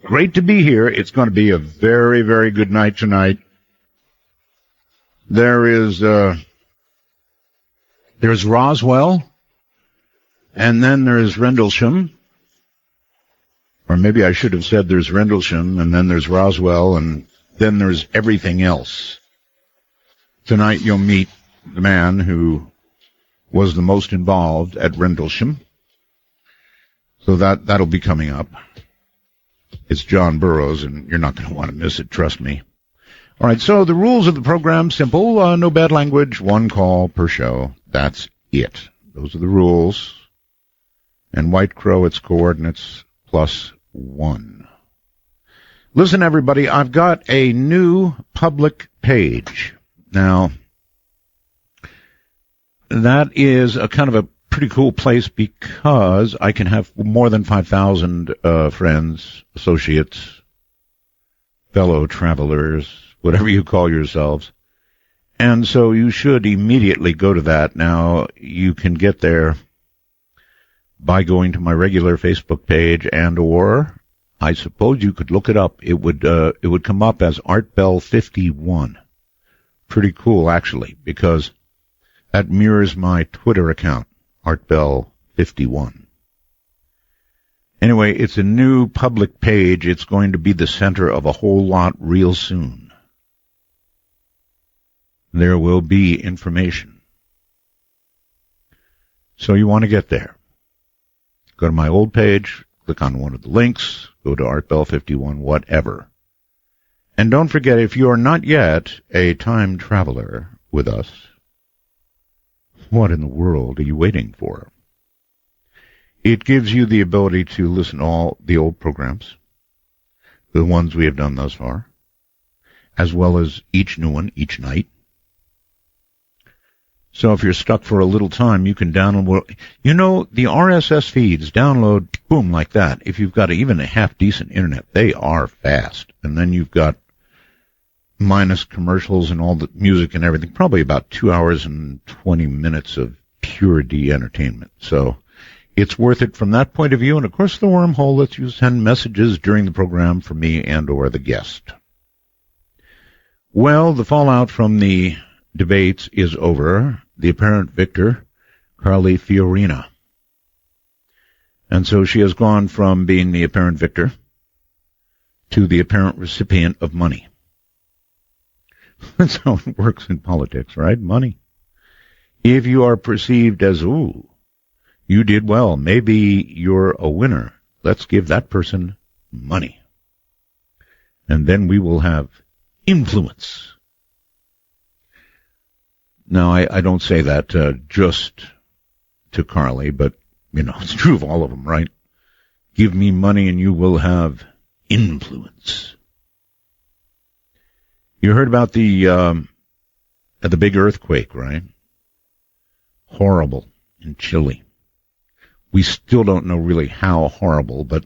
great to be here. It's going to be a very, very good night tonight. There's Roswell, and then there's Rendlesham. Or maybe I should have said there's Rendlesham, and then there's Roswell, and then there's everything else. Tonight you'll meet the man who was the most involved at Rendlesham. So that'll be coming up. It's John Burroughs, and you're not going to want to miss it, trust me. All right, so the rules of the program, simple. No bad language, one call per show. That's it. Those are the rules. And White Crow, its coordinates +1. Listen, everybody, I've got a new public page. Now, that is a kind of a pretty cool place because I can have more than 5,000 friends, associates, fellow travelers, whatever you call yourselves. And so you should immediately go to that. Now, you can get there by going to my regular Facebook page, and or I suppose you could look it up. It would come up as ArtBell51. Pretty cool, actually, because that mirrors my Twitter account, ArtBell51. Anyway, it's a new public page. It's going to be the center of a whole lot real soon. There will be information. So you want to get there. Go to my old page, click on one of the links, go to ArtBell51, whatever. And don't forget, if you are not yet a time traveler with us, what in the world are you waiting for? It gives you the ability to listen to all the old programs, the ones we have done thus far, as well as each new one each night. So if you're stuck for a little time, you can download, the RSS feeds, download, boom, like that. If you've got even a half-decent internet, they are fast. And then you've got, minus commercials and all the music and everything, probably about 2 hours and 20 minutes of pure entertainment. So it's worth it from that point of view. And, of course, the wormhole lets you send messages during the program for me and or the guest. Well, the fallout from the debates is over. The apparent victor, Carly Fiorina. And so she has gone from being the apparent victor to the apparent recipient of money. That's how it works in politics, right? Money. If you are perceived as, ooh, you did well, maybe you're a winner, let's give that person money. And then we will have influence. Now, I don't say that just to Carly, but, it's true of all of them, right? Give me money and you will have influence. You heard about the big earthquake, right? Horrible in Chile. We still don't know really how horrible, but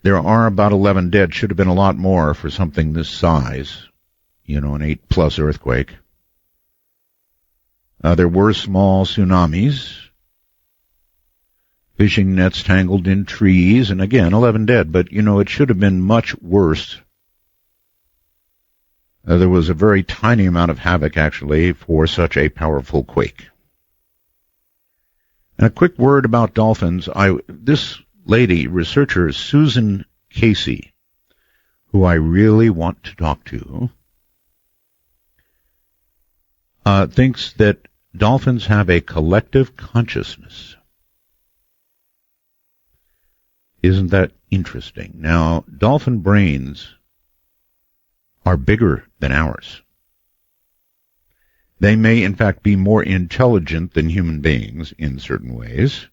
there are about 11 dead. Should have been a lot more for something this size, an 8+ earthquake. There were small tsunamis, fishing nets tangled in trees, and again, 11 dead. But, it should have been much worse. There was a very tiny amount of havoc, actually, for such a powerful quake. And a quick word about dolphins. This lady, researcher Susan Casey, who I really want to talk to, thinks that dolphins have a collective consciousness. Isn't that interesting? Now, dolphin brains are bigger than ours. They may, in fact, be more intelligent than human beings in certain ways,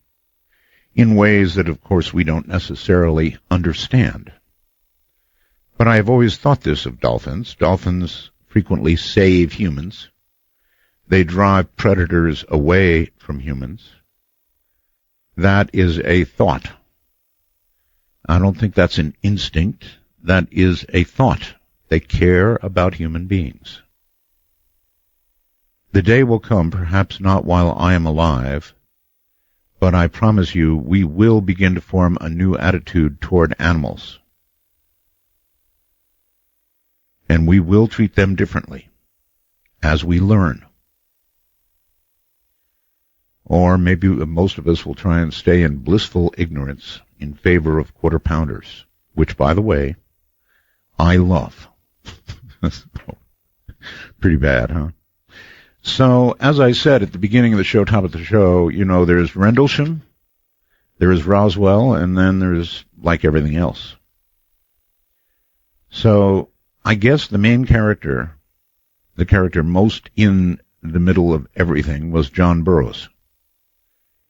in ways that, of course, we don't necessarily understand. But I have always thought this of dolphins. Dolphins frequently save humans. They drive predators away from humans. That is a thought. I don't think that's an instinct. That is a thought. They care about human beings. The day will come, perhaps not while I am alive, but I promise you we will begin to form a new attitude toward animals. And we will treat them differently as we learn. Or maybe most of us will try and stay in blissful ignorance in favor of quarter pounders, which, by the way, I love. Pretty bad, huh? So, as I said at the beginning of the show, top of the show, you know, there's Rendlesham, there is Roswell, and then there's like everything else. So, I guess the main character, the character most in the middle of everything, was John Burroughs.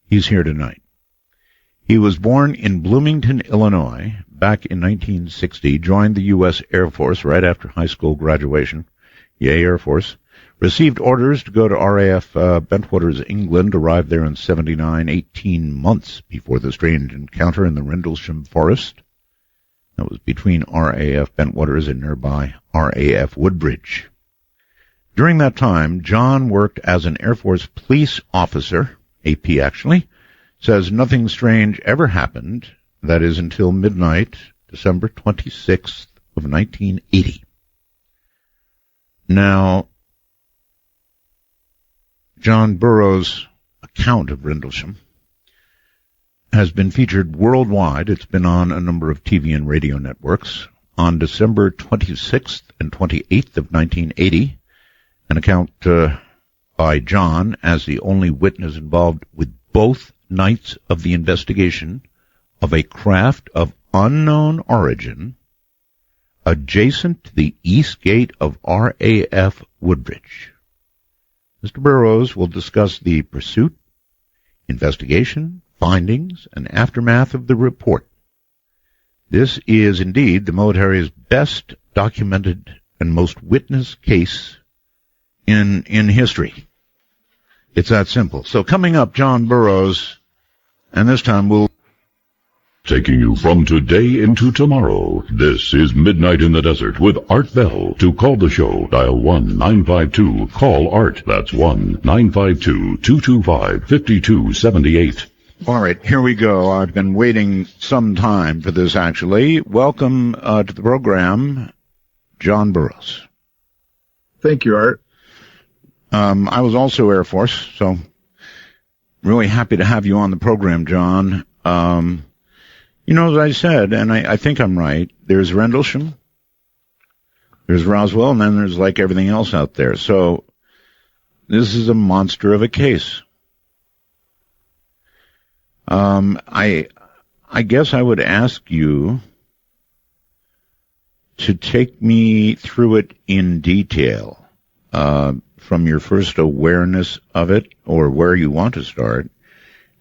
He's here tonight. He was born in Bloomington, Illinois, back in 1960, joined the U.S. Air Force right after high school graduation. Yay, Air Force. Received orders to go to RAF Bentwaters, England, arrived there in 79, 18 months before the strange encounter in the Rendlesham Forest. That was between RAF Bentwaters and nearby RAF Woodbridge. During that time, John worked as an Air Force police officer, AP actually, says nothing strange ever happened, that is until midnight, December 26th of 1980. Now, John Burroughs' account of Rendlesham has been featured worldwide. It's been on a number of TV and radio networks. On December 26th and 28th of 1980, an account by John as the only witness involved with both nights of the investigation of a craft of unknown origin adjacent to the east gate of RAF Woodbridge. Mr. Burroughs will discuss the pursuit, investigation, findings, and aftermath of the report. This is indeed the military's best documented and most witnessed case in history. It's that simple. So coming up, John Burroughs, and this time we'll... Taking you from today into tomorrow, this is Midnight in the Desert with Art Bell. To call the show, dial 1-952-CALL-ART. That's 1-952-225-5278. All right, here we go. I've been waiting some time for this, actually. Welcome to the program, John Burroughs. Thank you, Art. I was also Air Force, so really happy to have you on the program, John. You know, as I said, and I think I'm right, there's Rendlesham, there's Roswell, and then there's like everything else out there. So this is a monster of a case. I guess I would ask you to take me through it in detail, from your first awareness of it, or where you want to start,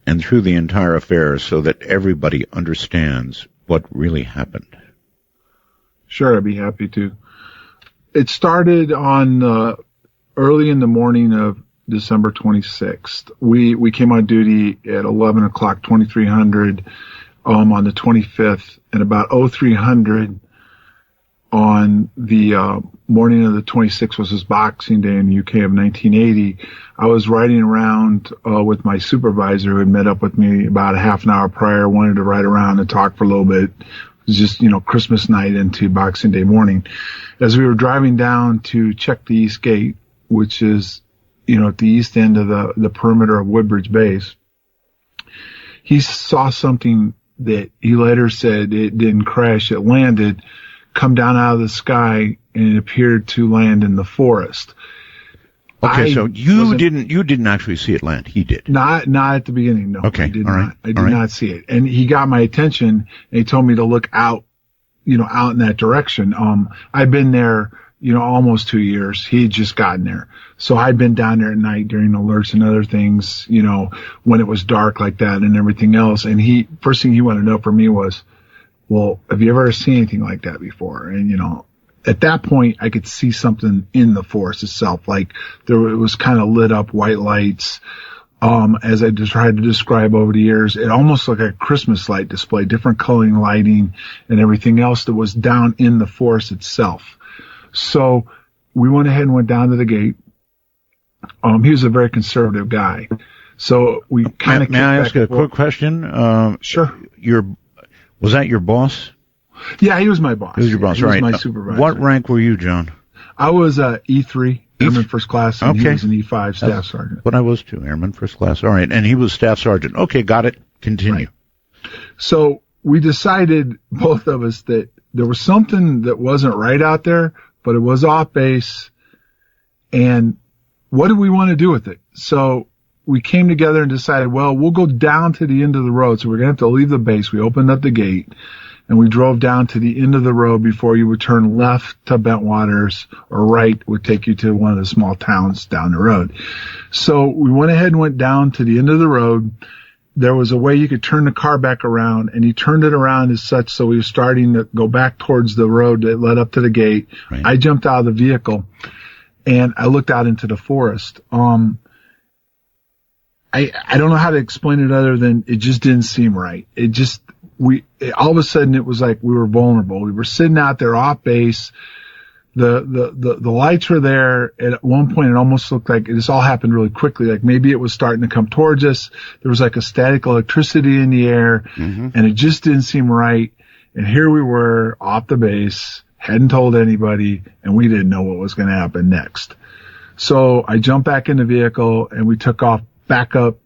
and through the entire affair so that everybody understands what really happened. Sure, I'd be happy to. It started on early in the morning of December 26th. We came on duty at 11 o'clock, 2300 on the 25th, and about 0300 on the morning of the 26th was his Boxing Day in the UK of 1980. I was riding around with my supervisor who had met up with me about a half an hour prior, wanted to ride around and talk for a little bit. It was just, Christmas night into Boxing Day morning. As we were driving down to check the East Gate, which is, at the east end of the perimeter of Woodbridge Base, he saw something that he later said it didn't crash, it landed, come down out of the sky, and it appeared to land in the forest. Okay, so you didn't actually see it land. He did. Not at the beginning, no. Okay, I did all right. not. I did not see it. And he got my attention, and he told me to look out, out in that direction. I'd been there, almost 2 years. He had just gotten there. So I'd been down there at night during alerts and other things, when it was dark like that and everything else. And first thing he wanted to know from me was, well, have you ever seen anything like that before? And, at that point, I could see something in the forest itself. Like it was kind of lit up white lights. As I just tried to describe over the years, it almost looked like a Christmas light display, different coloring lighting and everything else that was down in the forest itself. So we went ahead and went down to the gate. He was a very conservative guy. So we kind of... May I ask a quick question? Sure. Was that your boss? Yeah, he was my boss. He was your boss, he right? was my supervisor. What rank were you, John? I was E3, Airman First Class, and he was an E5 Staff Sergeant. But I was too, Airman First Class. All right, and he was Staff Sergeant. Okay, got it. Continue. Right. So we decided, both of us, that there was something that wasn't right out there, but it was off base. And what do we want to do with it? So we came together and decided, well, we'll go down to the end of the road. So we're going to have to leave the base. We opened up the gate and we drove down to the end of the road before you would turn left to Bentwaters, or right would take you to one of the small towns down the road. So we went ahead and went down to the end of the road. There was a way you could turn the car back around, and he turned it around as such so we were starting to go back towards the road that led up to the gate. Right. I jumped out of the vehicle and I looked out into the forest. I don't know how to explain it other than it just didn't seem right. All of a sudden it was like we were vulnerable. We were sitting out there off base. The lights were there. At one point it almost looked like this all happened really quickly. Like maybe it was starting to come towards us. There was like a static electricity in the air, and it just didn't seem right. And here we were off the base, hadn't told anybody, and we didn't know what was going to happen next. So I jumped back in the vehicle and we took off back up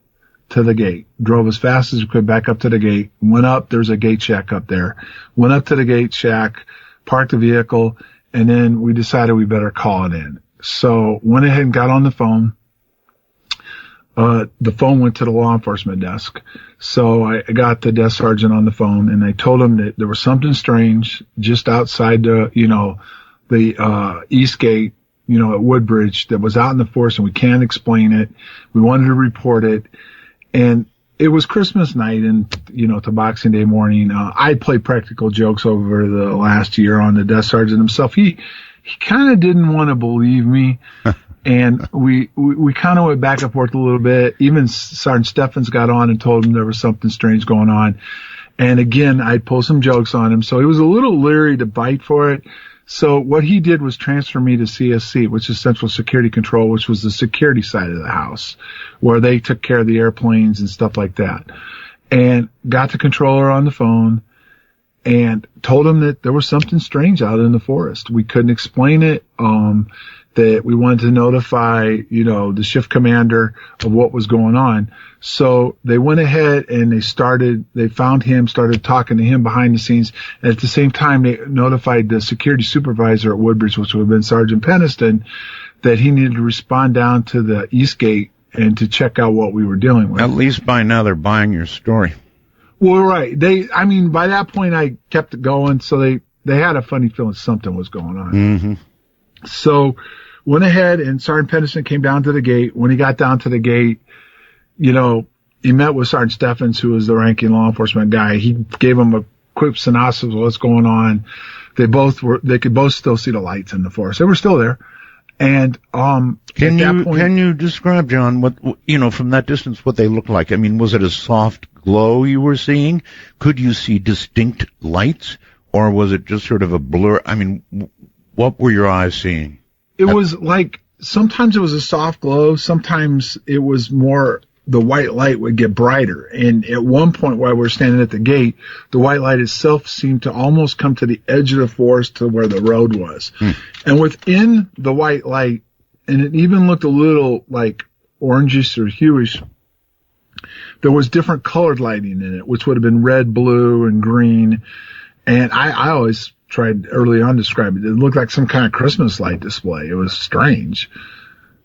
to the gate, drove as fast as we could back up to the gate, went up. There's a gate shack up there. Went up to the gate shack, parked the vehicle, and then we decided we better call it in. So went ahead and got on the phone. The phone went to the law enforcement desk. So I got the desk sergeant on the phone and I told him that there was something strange just outside the east gate, at Woodbridge, that was out in the forest, and we can't explain it. We wanted to report it. And it was Christmas night and, to Boxing Day morning. I played practical jokes over the last year on the desk sergeant himself. He kind of didn't want to believe me. And we kind of went back and forth a little bit. Even Sergeant Steffens got on and told him there was something strange going on. And again, I pulled some jokes on him. So he was a little leery to bite for it. So what he did was transfer me to CSC, which is Central Security Control, which was the security side of the house, where they took care of the airplanes and stuff like that. And got the controller on the phone and told him that there was something strange out in the forest. We couldn't explain it. That we wanted to notify, the shift commander of what was going on. So they went ahead and they found him, started talking to him behind the scenes. And at the same time, they notified the security supervisor at Woodbridge, which would have been Sergeant Peniston, that he needed to respond down to the East Gate and to check out what we were dealing with. At least by now they're buying your story. Well, right. By that point I kept it going. So they had a funny feeling something was going on. Mm-hmm. So went ahead and Sergeant Peniston came down to the gate. When he got down to the gate, he met with Sergeant Steffens, who was the ranking law enforcement guy. He gave him a quick synopsis of what's going on. They could both still see the lights in the forest. They were still there. And, can you describe, John, what, from that distance, what they looked like? I mean, was it a soft glow you were seeing? Could you see distinct lights? Or was it just sort of a blur? I mean, what were your eyes seeing? It was like, sometimes it was a soft glow, sometimes it was more, the white light would get brighter. And at one point while we were standing at the gate, the white light itself seemed to almost come to the edge of the forest to where the road was. And within the white light, and it even looked a little like orangish or hueish, there was different colored lighting in it, which would have been red, blue, and green. And I always tried early on to describe it. It looked like some kind of Christmas light display. It was strange.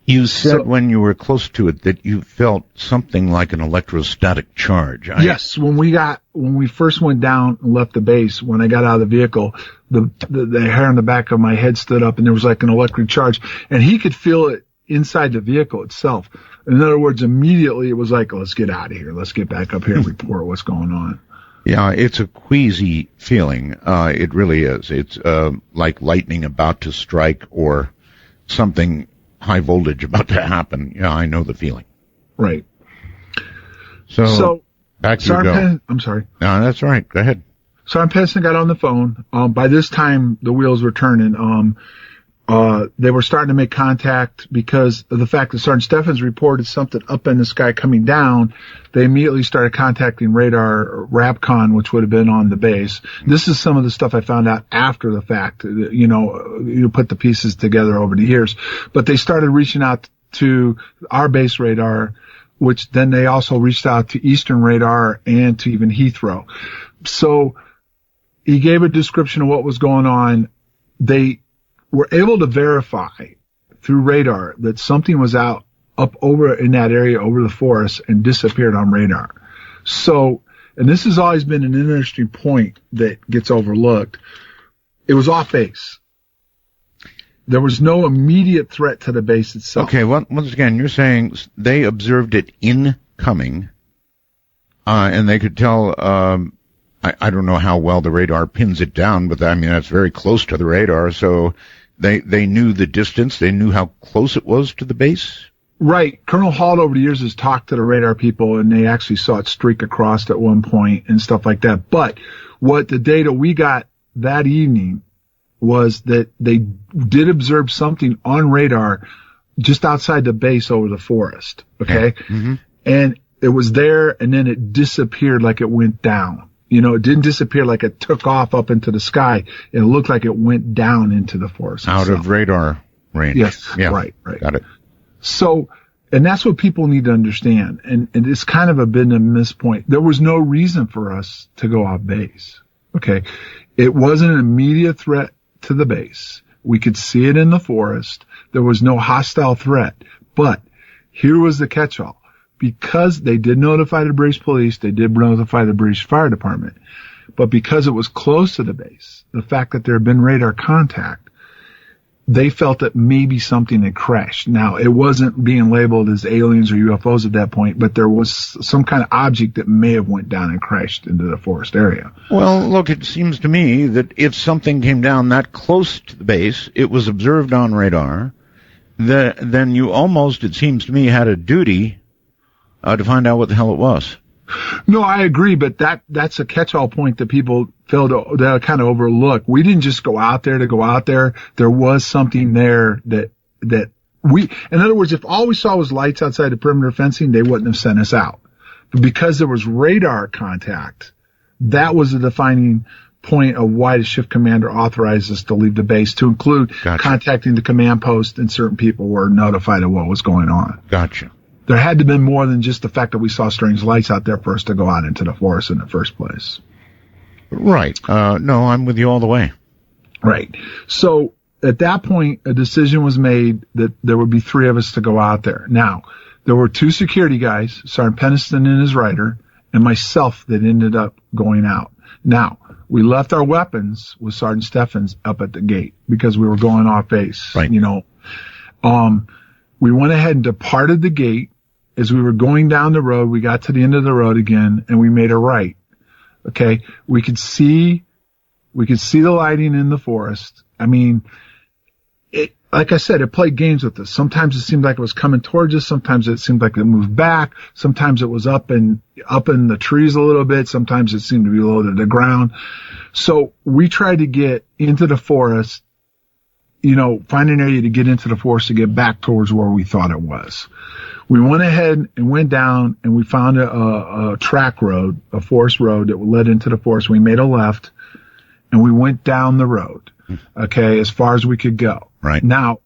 You said when you were close to it that you felt something like an electrostatic charge. Yes, when we first went down and left the base, when I got out of the vehicle, the hair on the back of my head stood up and there was like an electric charge, and he could feel it inside the vehicle itself. In other words, immediately it was like, let's get out of here. Let's get back up here and report what's going on. Yeah, it's a queasy feeling. It really is. It's like lightning about to strike or something high voltage about to happen. Yeah, I know the feeling. Right. So back to go. I'm sorry. No, that's all right. Go ahead. Sergeant Peniston got on the phone. By this time, the wheels were turning. they were starting to make contact because of the fact that Sergeant Steffens reported something up in the sky coming down. They immediately started contacting radar RABCON, which would have been on the base. This is some of the stuff I found out after the fact. You put the pieces together over the years. But they started reaching out to our base radar, which then they also reached out to Eastern Radar and to even Heathrow. So he gave a description of what was going on. They were able to verify through radar that something was up over in that area over the forest and disappeared on radar. So, and this has always been an interesting point that gets overlooked. It was off base. There was no immediate threat to the base itself. Okay, well, once again, you're saying they observed it incoming, and they could tell, I don't know how well the radar pins it down, but that's very close to the radar, so they knew the distance, they knew how close it was to the base? Right. Colonel Halt over the years has talked to the radar people, and they actually saw it streak across at one point and stuff like that. But what the data we got that evening was that they did observe something on radar just outside the base over the forest. Okay. Mm-hmm. And it was there, and then it disappeared like it went down. It didn't disappear like it took off up into the sky. It looked like it went down into the forest. Out of radar range. Yes. Yeah. Right. Got it. So, and that's what people need to understand. And it's kind of been a mispoint. There was no reason for us to go off base. Okay. It wasn't an immediate threat to the base. We could see it in the forest. There was no hostile threat. But here was the catch-all. Because they did notify the British police, they did notify the British Fire Department. But because it was close to the base, the fact that there had been radar contact, they felt that maybe something had crashed. Now, it wasn't being labeled as aliens or UFOs at that point, but there was some kind of object that may have went down and crashed into the forest area. Well, look, it seems to me that if something came down that close to the base, it was observed on radar, then you almost, it seems to me, had a duty to find out what the hell it was. No, I agree, but that's a catch-all point that people fail to, that kind of overlook. We didn't just go out there to go out there. There was something there that in other words, if all we saw was lights outside the perimeter fencing, they wouldn't have sent us out. But because there was radar contact, that was the defining point of why the shift commander authorized us to leave the base, to include contacting the command post, and certain people were notified of what was going on. Gotcha. There had to have been more than just the fact that we saw strange lights out there for us to go out into the forest in the first place. Right. No, I'm with you all the way. Right. So at that point, a decision was made that there would be 3 of us to go out there. Now, there were 2 security guys, Sergeant Peniston and his rider, and myself, that ended up going out. Now, we left our weapons with Sergeant Steffens up at the gate because we were going off base. Right. We went ahead and departed the gate. As we were going down the road, we got to the end of the road again, and we made a right. Okay. We could see the lighting in the forest. Like I said, it played games with us. Sometimes it seemed like it was coming towards us. Sometimes it seemed like it moved back. Sometimes it was up in the trees a little bit. Sometimes it seemed to be low to the ground. So we tried to get into the forest, find an area to get into the forest to get back towards where we thought it was. We went ahead and went down, and we found a track road, a forest road that led into the forest. We made a left, and we went down the road, okay, as far as we could go. Right. Now,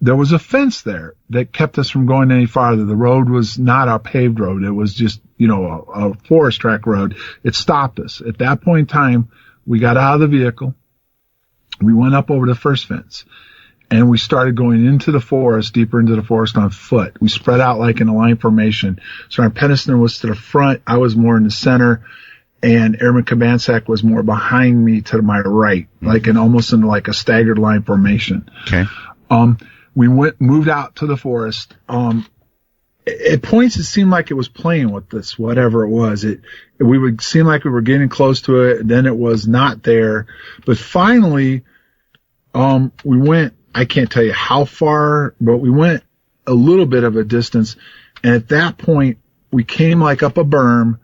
there was a fence there that kept us from going any farther. The road was not a paved road. It was just, a forest track road. It stopped us. At that point in time, we got out of the vehicle. We went up over the first fence, and we started going into the forest, deeper into the forest on foot. We spread out like in a line formation. Sergeant Peniston was to the front. I was more in the center, and Airman Kabansak was more behind me to my right, like almost in like a staggered line formation. Okay. We moved out to the forest. At points, it seemed like it was playing with this, whatever it was. We would seem like we were getting close to it, then it was not there. But finally, we went, I can't tell you how far, but we went a little bit of a distance. And at that point, we came like up a berm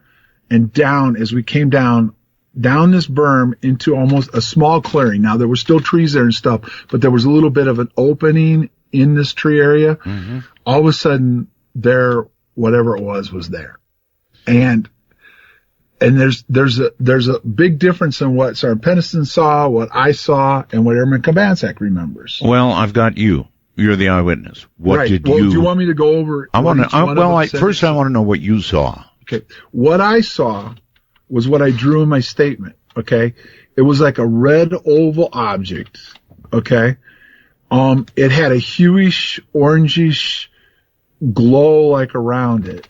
and down. As we came down, down this berm into almost a small clearing. Now, there were still trees there and stuff, but there was a little bit of an opening in this tree area. Mm-hmm. All of a sudden, there, whatever it was there. And there's a big difference in what Sergeant Peniston saw, what I saw, and what Airman Kabansak remembers. Well, I've got you. You're the eyewitness. What right. did well, you? Do you want me to go over? I want to. First, I want to know what you saw. Okay. What I saw was what I drew in my statement. Okay. It was like a red oval object. Okay. It had a hueish, orangish glow like around it.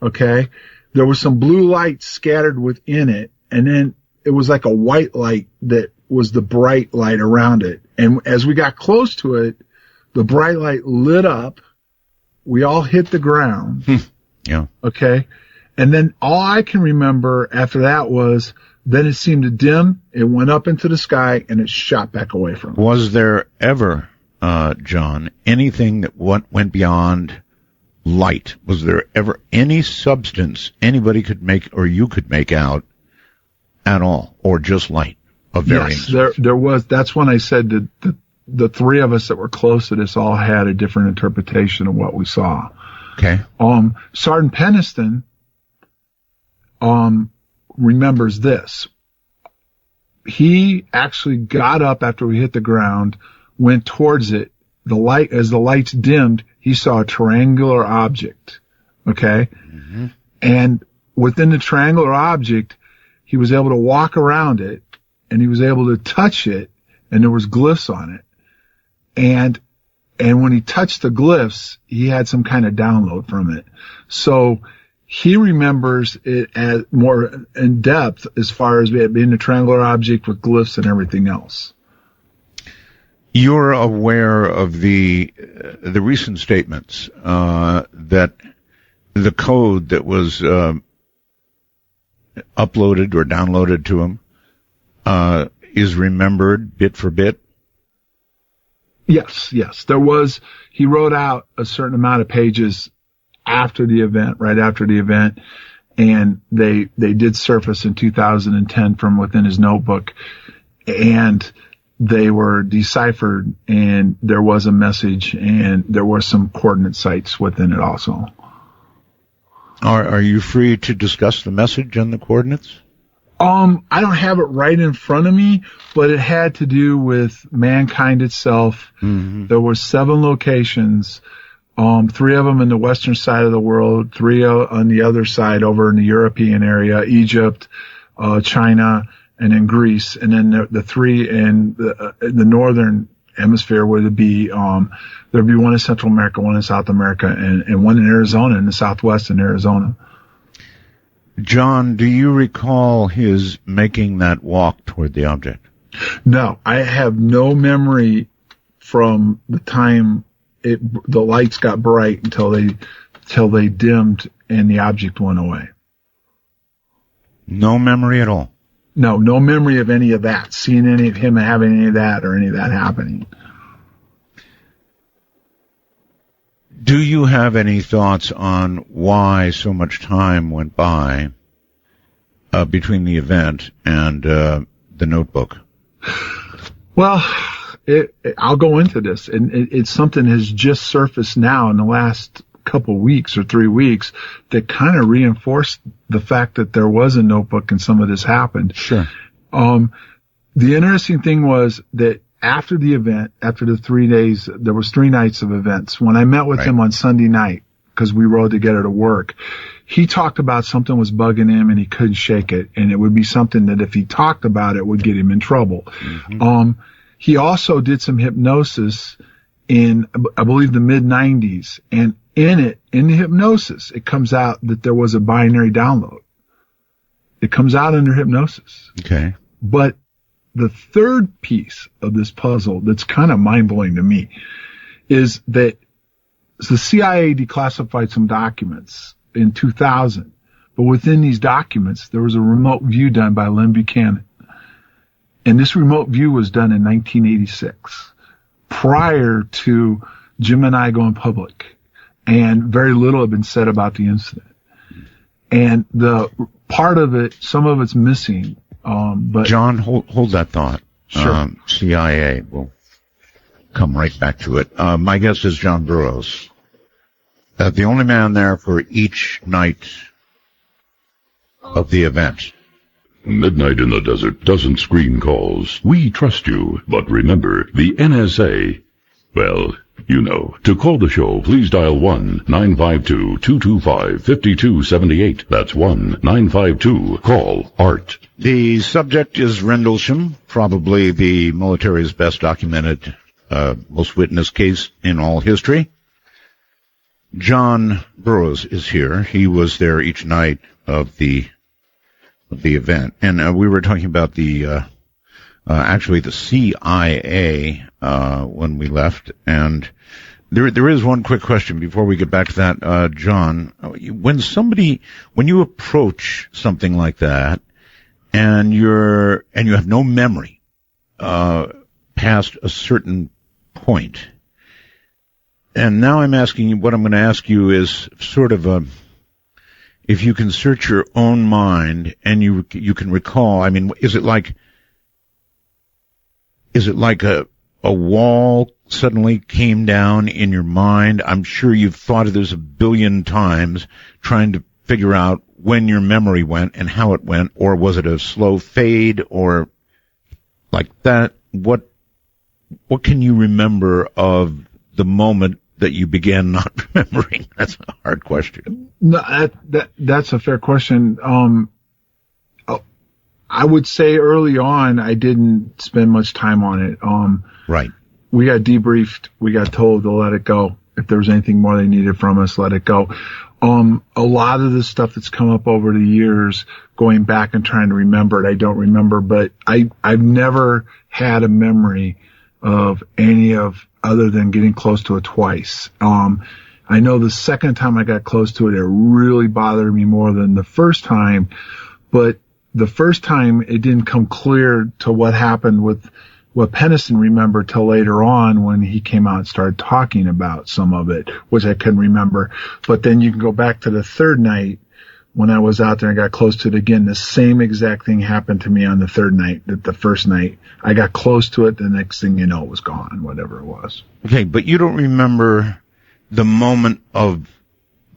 Okay. There was some blue light scattered within it, and then it was like a white light that was the bright light around it. And as we got close to it, the bright light lit up. We all hit the ground. Yeah. Okay. And then all I can remember after that was then it seemed to dim, it went up into the sky, and it shot back away from us. Was there ever, John, anything that went beyond light? Was there ever any substance anybody could make or you could make out at all, or just light of varying? Yes, there was. That's when I said that the three of us that were close to this all had a different interpretation of what we saw. Okay. Sergeant Peniston remembers this. He actually got up after we hit the ground, went towards it. As the lights dimmed, he saw a triangular object. Okay? Mm-hmm. And within the triangular object, he was able to walk around it, and he was able to touch it, and there was glyphs on it. And when he touched the glyphs, he had some kind of download from it. So he remembers it as more in depth as far as it being a triangular object with glyphs and everything else. You're aware of the recent statements that the code that was uploaded or downloaded to him is remembered bit for bit? Yes. There was. He wrote out a certain amount of pages after the event, right after the event, and they did surface in 2010 from within his notebook, and they were deciphered, and there was a message, and there were some coordinate sites within it also. Are you free to discuss the message and the coordinates? I don't have it right in front of me, but it had to do with mankind itself. Mm-hmm. There were 7 locations, 3 of them in the western side of the world, 3 on the other side over in the European area, Egypt, China, and then Greece, and then the 3 in the northern hemisphere would be there'd be 1 in Central America, 1 in South America, and 1 in Arizona, in the southwest in Arizona. John, do you recall his making that walk toward the object? No, I have no memory from the time the lights got bright until they dimmed and the object went away. No memory at all? No memory of any of that, seeing any of him having any of that or any of that happening. Do you have any thoughts on why so much time went by between the event and the notebook? Well, I'll go into this, and it's something that has just surfaced now in the last couple weeks or 3 weeks that kind of reinforced the fact that there was a notebook and some of this happened. Sure. The interesting thing was that after the event, after the 3 days, there was 3 nights of events. When I met with him on Sunday night, because we rode together to work, he talked about something was bugging him and he couldn't shake it. And it would be something that if he talked about it would get him in trouble. Mm-hmm. He also did some hypnosis in, I believe, the mid-90s. And in the hypnosis, it comes out that there was a binary download. It comes out under hypnosis. Okay. But the third piece of this puzzle that's kind of mind-blowing to me is that the CIA declassified some documents in 2000, but within these documents, there was a remote view done by Lynn Buchanan. And this remote view was done in 1986, prior to Jim and I going public. And very little had been said about the incident. And the part of it, some of it's missing, But John, hold that thought. Sure. CIA, we'll come right back to it. My guess is John Burroughs. The only man there for each night of the event. Midnight in the Desert doesn't screen calls. We trust you, but remember, the NSA, well, you know. To call the show, please dial 1-952-225-5278. That's 1-952-CALL-ART. The subject is Rendlesham, probably the military's best documented, most witnessed case in all history. John Burroughs is here. He was there each night of the event. And we were talking about actually the CIA when we left. And there is one quick question before we get back to that, John. When you approach something like that, and you have no memory past a certain point, and now I'm asking you, what I'm going to ask you is sort of if you can search your own mind and you can recall, I mean, is it like a wall suddenly came down in your mind? I'm sure you've thought of this a billion times, trying to figure out when your memory went and how it went, or was it a slow fade, or like that? What can you remember of the moment that you began not remembering? That's a hard question. No, that's a fair question. I would say early on, I didn't spend much time on it. Right. We got debriefed. We got told to let it go. If there was anything more they needed from us, let it go. A lot of the stuff that's come up over the years, going back and trying to remember it, I don't remember, but I've never had a memory of any of other than getting close to it twice. I know the second time I got close to it, it really bothered me more than the first time, but the first time it didn't come clear to what happened with what Pennison remembered till later on when he came out and started talking about some of it, which I couldn't remember. But then you can go back to the third night when I was out there and got close to it again. The same exact thing happened to me on the third night, that the first night. I got close to it. The next thing you know, it was gone, whatever it was. Okay, but you don't remember the moment of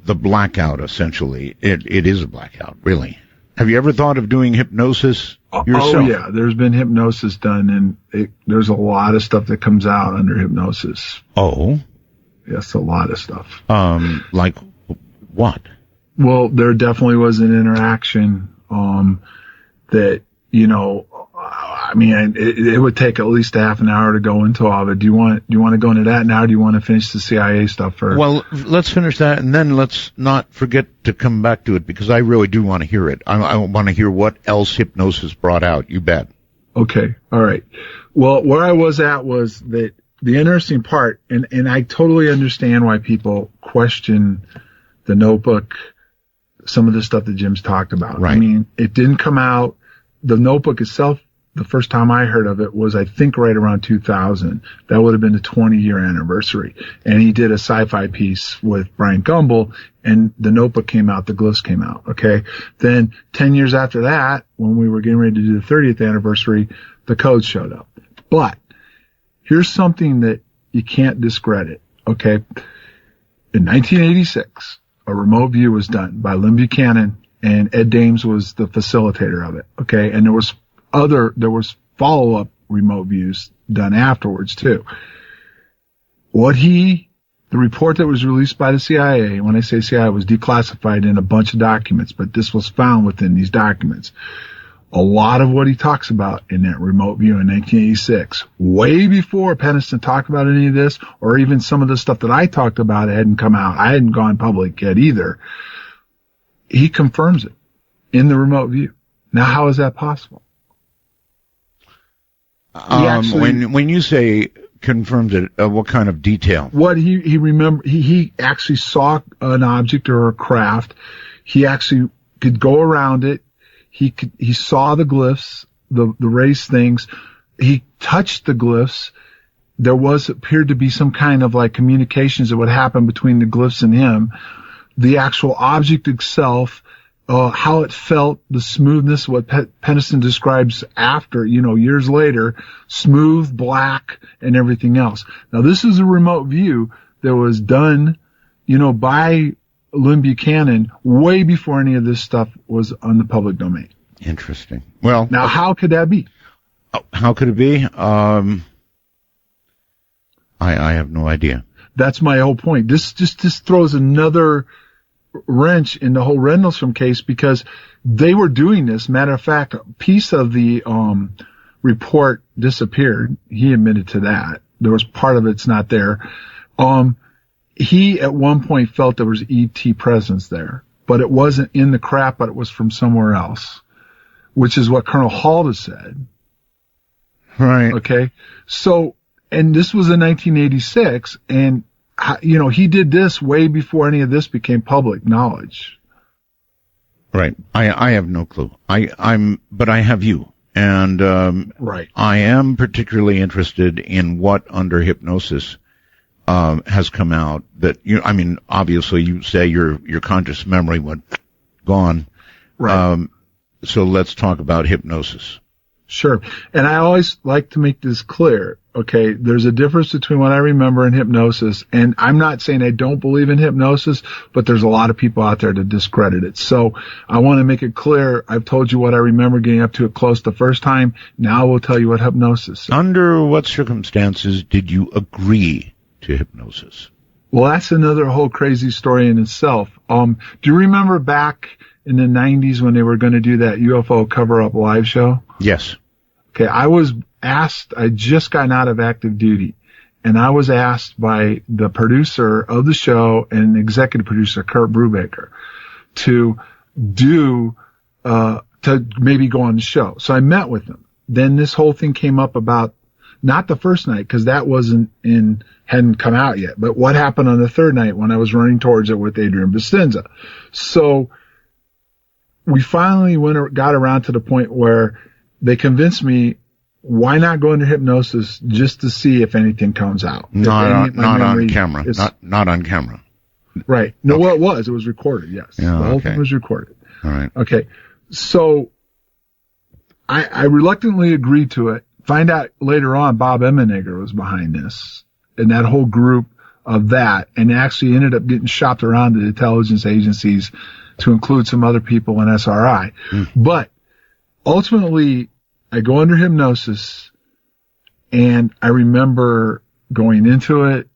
the blackout, essentially. It is a blackout, really. Have you ever thought of doing hypnosis yourself? Oh, yeah. There's been hypnosis done, and there's a lot of stuff that comes out under hypnosis. Oh? Yes, a lot of stuff. Like what? Well, there definitely was an interaction that, you know, I mean, it would take at least a half an hour to go into all of it. Do you want to go into that now, or do you want to finish the CIA stuff first? Well, let's finish that, and then let's not forget to come back to it, because I really do want to hear it. I want to hear what else hypnosis brought out. You bet. Okay. All right. Well, where I was at was that the interesting part, and I totally understand why people question the Notebook, some of the stuff that Jim's talked about. Right. I mean, it didn't come out. The Notebook itself, the first time I heard of it was, I think, right around 2000. That would have been the 20-year anniversary. And he did a sci-fi piece with Brian Gumbel, and the Notebook came out, the glyphs came out, okay? Then 10 years after that, when we were getting ready to do the 30th anniversary, the code showed up. But here's something that you can't discredit, okay? In 1986, a remote view was done by Lynn Buchanan, and Ed Dames was the facilitator of it, okay? And there was follow-up remote views done afterwards, too. The report that was released by the CIA, when I say CIA, was declassified in a bunch of documents, but this was found within these documents. A lot of what he talks about in that remote view in 1986, way before Pennison talked about any of this, or even some of the stuff that I talked about hadn't come out. I hadn't gone public yet either. He confirms it in the remote view. Now, how is that possible? When you say confirms it, what kind of detail? What he actually saw an object or a craft. He actually could go around it. He saw the glyphs, the race things. He touched the glyphs. There appeared to be some kind of like communications that would happen between the glyphs and him. The actual object itself, how it felt, the smoothness, what Penniston describes after, years later, smooth, black, and everything else. Now, this is a remote view that was done, by Lynn Buchanan way before any of this stuff was on the public domain. Interesting. Well, now, how could that be? How could it be? I have no idea. That's my whole point. This throws another wrench in the whole Rendlesham case, because they were doing this. Matter of fact, a piece of the report disappeared. He admitted to that. There was part of it's not there. He at one point felt there was ET presence there, but it wasn't in the crap, but it was from somewhere else, which is what Colonel Halt has said. Right. Okay. So, and this was in 1986, and he did this way before any of this became public knowledge. Right. I have no clue. But I have you. And, right. I am particularly interested in what under hypnosis, has come out that obviously you say your conscious memory went gone. Right. So let's talk about hypnosis. Sure. And I always like to make this clear. Okay, there's a difference between what I remember and hypnosis, and I'm not saying I don't believe in hypnosis, but there's a lot of people out there to discredit it. So I want to make it clear. I've told you what I remember getting up to it close the first time. Now I will tell you what hypnosis is. Under what circumstances did you agree to hypnosis? Well, that's another whole crazy story in itself. Do you remember back in the 90s when they were going to do that UFO cover-up live show? Yes. Okay, I was asked, I just gotten out of active duty, and I was asked by the producer of the show and executive producer, Kurt Brubaker, to maybe go on the show. So I met with him. Then this whole thing came up about, not the first night, because that hadn't come out yet, but what happened on the third night when I was running towards it with Adrian Bastinza. So we finally got around to the point where they convinced me, why not go into hypnosis just to see if anything comes out? Not on camera. Not on camera. Right. No, okay. Well, it was recorded, yes. Yeah, the whole thing was recorded. All right. Okay. So I reluctantly agreed to it. Find out later on Bob Emenegger was behind this and that whole group of that, and actually ended up getting shopped around to the intelligence agencies to include some other people in SRI. But ultimately, I go under hypnosis, and I remember going into it,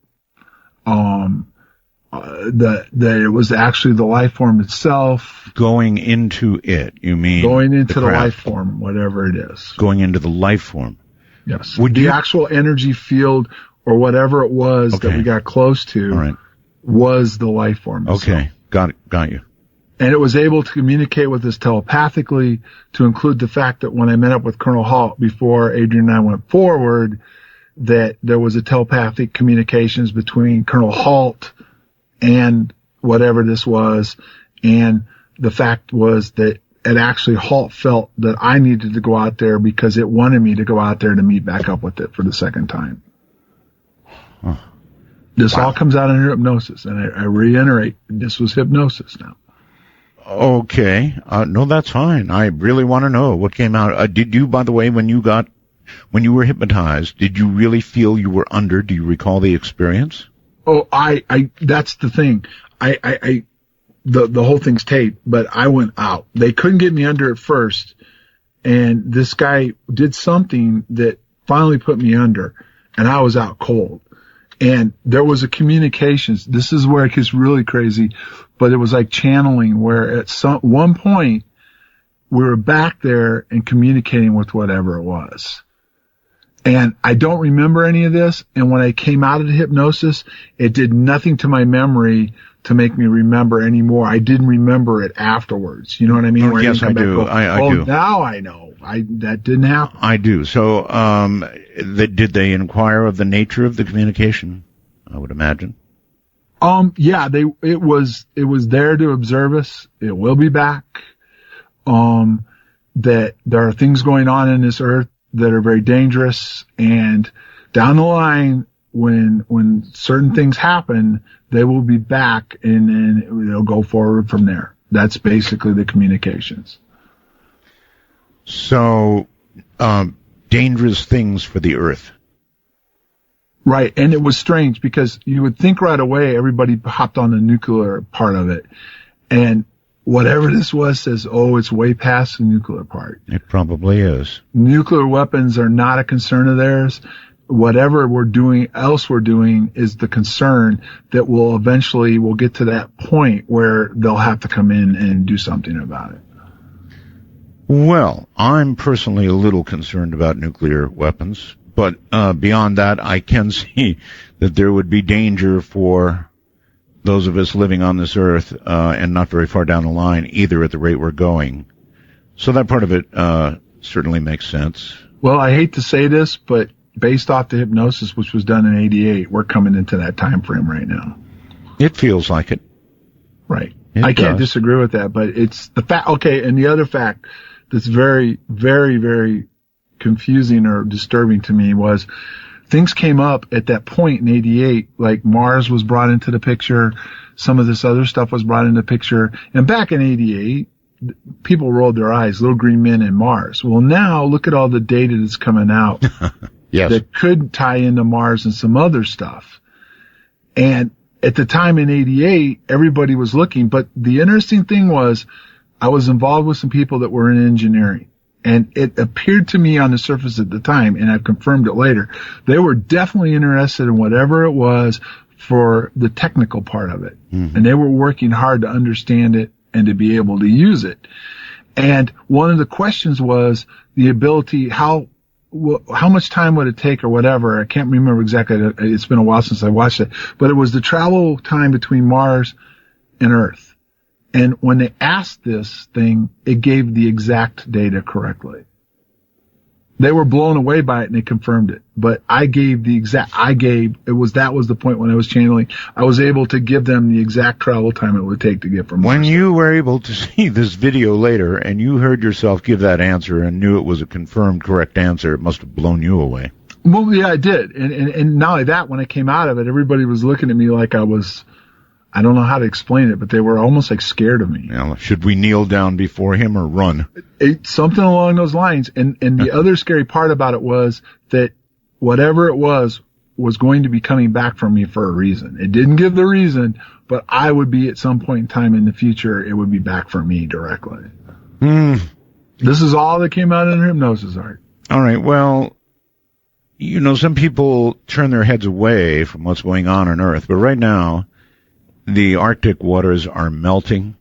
that it was actually the life form itself. Going into it, you mean? Going into the life form, whatever it is. Going into the life form. Yes. The actual energy field or whatever it was that we got close to was the life form itself. Okay. Got you. And it was able to communicate with us telepathically, to include the fact that when I met up with Colonel Halt before Adrian and I went forward, that there was a telepathic communications between Colonel Halt and whatever this was. And the fact was that it actually Halt felt that I needed to go out there because it wanted me to go out there to meet back up with it for the second time. Huh. This all comes out in hypnosis. And I reiterate, this was hypnosis now. Okay. No, that's fine. I really want to know what came out. Did you, by the way, when you were hypnotized, did you really feel you were under? Do you recall the experience? Oh, that's the thing. The whole thing's taped, but I went out. They couldn't get me under at first. And this guy did something that finally put me under, and I was out cold. And there was a communications. This is where it gets really crazy, but it was like channeling, where at one point we were back there and communicating with whatever it was. And I don't remember any of this. And when I came out of the hypnosis, it did nothing to my memory to make me remember anymore. I didn't remember it afterwards. You know what I mean? Yes, I do. I do. Now I know. That didn't happen. I do. So, did they inquire of the nature of the communication? I would imagine. Yeah, it was there to observe us. It will be back. That there are things going on in this earth that are very dangerous, and down the line, when certain things happen, they will be back, and then it'll go forward from there. That's basically the communications. So, dangerous things for the Earth. Right, and it was strange because you would think right away everybody hopped on the nuclear part of it, and whatever this was says, it's way past the nuclear part. It probably is. Nuclear weapons are not a concern of theirs. Whatever we're doing is the concern that we'll get to that point where they'll have to come in and do something about it. Well, I'm personally a little concerned about nuclear weapons, but beyond that, I can see that there would be danger for those of us living on this earth and not very far down the line, either at the rate we're going. So that part of it certainly makes sense. Well, I hate to say this, but based off the hypnosis, which was done in '88, we're coming into that time frame right now. It feels like it. Right. I can't disagree with that, but it's the fact. Okay, and the other fact that's very, very, very confusing or disturbing to me was things came up at that point in '88, like Mars was brought into the picture, some of this other stuff was brought into the picture, and back in '88, people rolled their eyes, little green men and Mars. Well, now look at all the data that's coming out yes. that could tie into Mars and some other stuff. And at the time in '88, everybody was looking, but the interesting thing was I was involved with some people that were in engineering. And it appeared to me on the surface at the time, and I've confirmed it later, they were definitely interested in whatever it was for the technical part of it. Mm-hmm. And they were working hard to understand it and to be able to use it. And one of the questions was the ability, how much time would it take or whatever. I can't remember exactly. It's been a while since I watched it. But it was the travel time between Mars and Earth. And when they asked this thing, it gave the exact data correctly. They were blown away by it and they confirmed it. But that was the point when I was channeling. I was able to give them the exact travel time it would take to get from Mars. When you were able to see this video later and you heard yourself give that answer and knew it was a confirmed correct answer, it must have blown you away. Well, yeah, it did. And not only that, when I came out of it, everybody was looking at me like I don't know how to explain it, but they were almost like scared of me. Now, should we kneel down before him or run? Something along those lines. And the other scary part about it was that whatever it was going to be coming back from me for a reason. It didn't give the reason, but I would be at some point in time in the future, it would be back for me directly. This is all that came out in hypnosis, Art. All right. Well, some people turn their heads away from what's going on Earth, but right now, the Arctic waters are melting.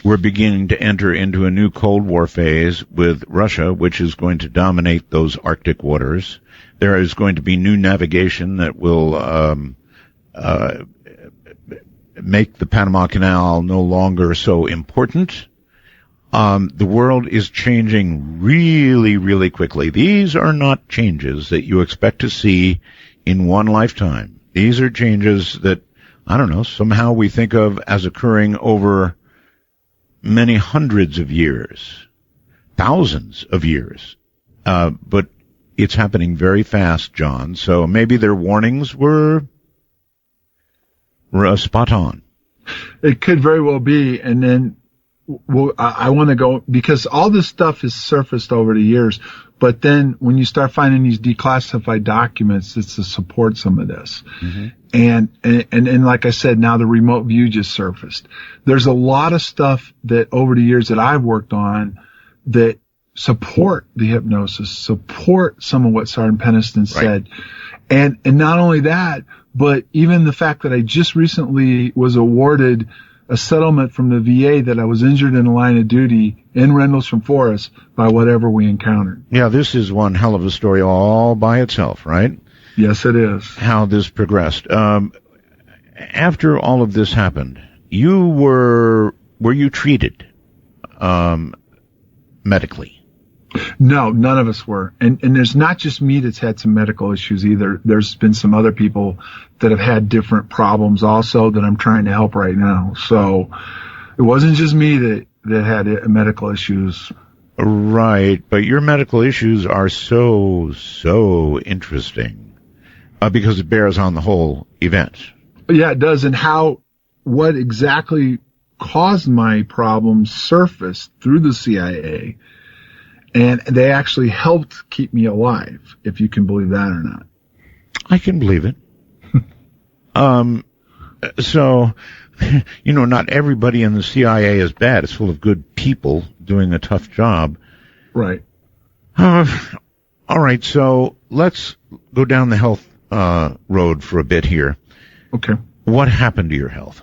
We're beginning to enter into a new Cold War phase with Russia, which is going to dominate those Arctic waters. There is going to be new navigation that will make the Panama Canal no longer so important. The world is changing really, really quickly. These are not changes that you expect to see in one lifetime. These are changes that, I don't know, somehow we think of as occurring over many hundreds of years, thousands of years. But it's happening very fast, John. So maybe their warnings were spot on. It could very well be. And then I want to go, because all this stuff is surfaced over the years. But then when you start finding these declassified documents, it's to support some of this. Mm-hmm. And like I said, now the remote view just surfaced. There's a lot of stuff that over the years that I've worked on that support the hypnosis, support some of what Sergeant Peniston said. And not only that, but even the fact that I just recently was awarded a settlement from the VA that I was injured in the line of duty in Rendlesham Forest by whatever we encountered. Yeah, this is one hell of a story all by itself, right? Yes, it is. How this progressed. After all of this happened, were you treated medically? No, none of us were. And there's not just me that's had some medical issues either. There's been some other people that have had different problems also that I'm trying to help right now. So it wasn't just me that had medical issues. Right, but your medical issues are so interesting because it bears on the whole event. Yeah, it does. And what exactly caused my problems surfaced through the CIA, and they actually helped keep me alive, if you can believe that or not. I can believe it. So, not everybody in the CIA is bad. It's full of good people doing a tough job. Right. All right, so let's go down the health road for a bit here. Okay. What happened to your health?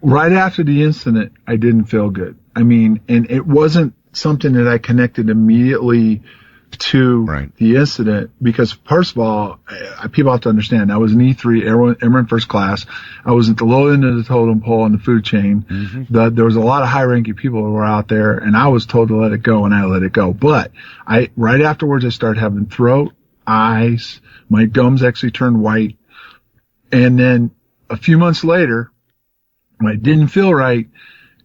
Right after the incident, I didn't feel good. I mean, and it wasn't something that I connected immediately to the incident, because first of all, people have to understand, I was an E3, airman first class. I was at the low end of the totem pole on the food chain. Mm-hmm. There was a lot of high-ranking people who were out there, and I was told to let it go, and I let it go. But right afterwards, I started having throat, eyes, my gums actually turned white. And then a few months later, when I didn't feel right,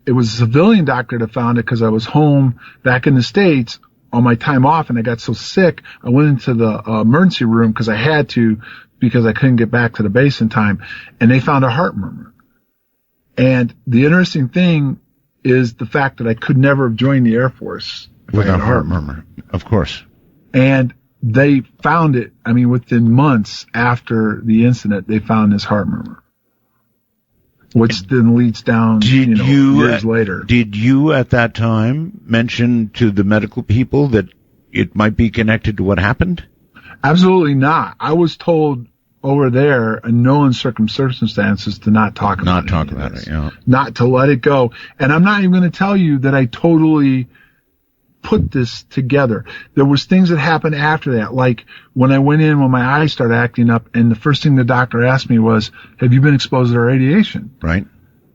it was a civilian doctor that found it, because I was home back in the States on my time off, and I got so sick, I went into the emergency room because I had to, because I couldn't get back to the base in time, and they found a heart murmur. And the interesting thing is the fact that I could never have joined the Air Force without a heart murmur. Of course. And they found it, within months after the incident, they found this heart murmur, which then leads down, years later. Did you at that time mention to the medical people that it might be connected to what happened? Absolutely not. I was told over there, in no uncertain circumstances, to not talk about it. Not talk about it, yeah. Not to let it go. And I'm not even going to tell you that I totally put this together. There was things that happened after that, like when I went in, when my eyes started acting up, and the first thing the doctor asked me was, have you been exposed to radiation? Right.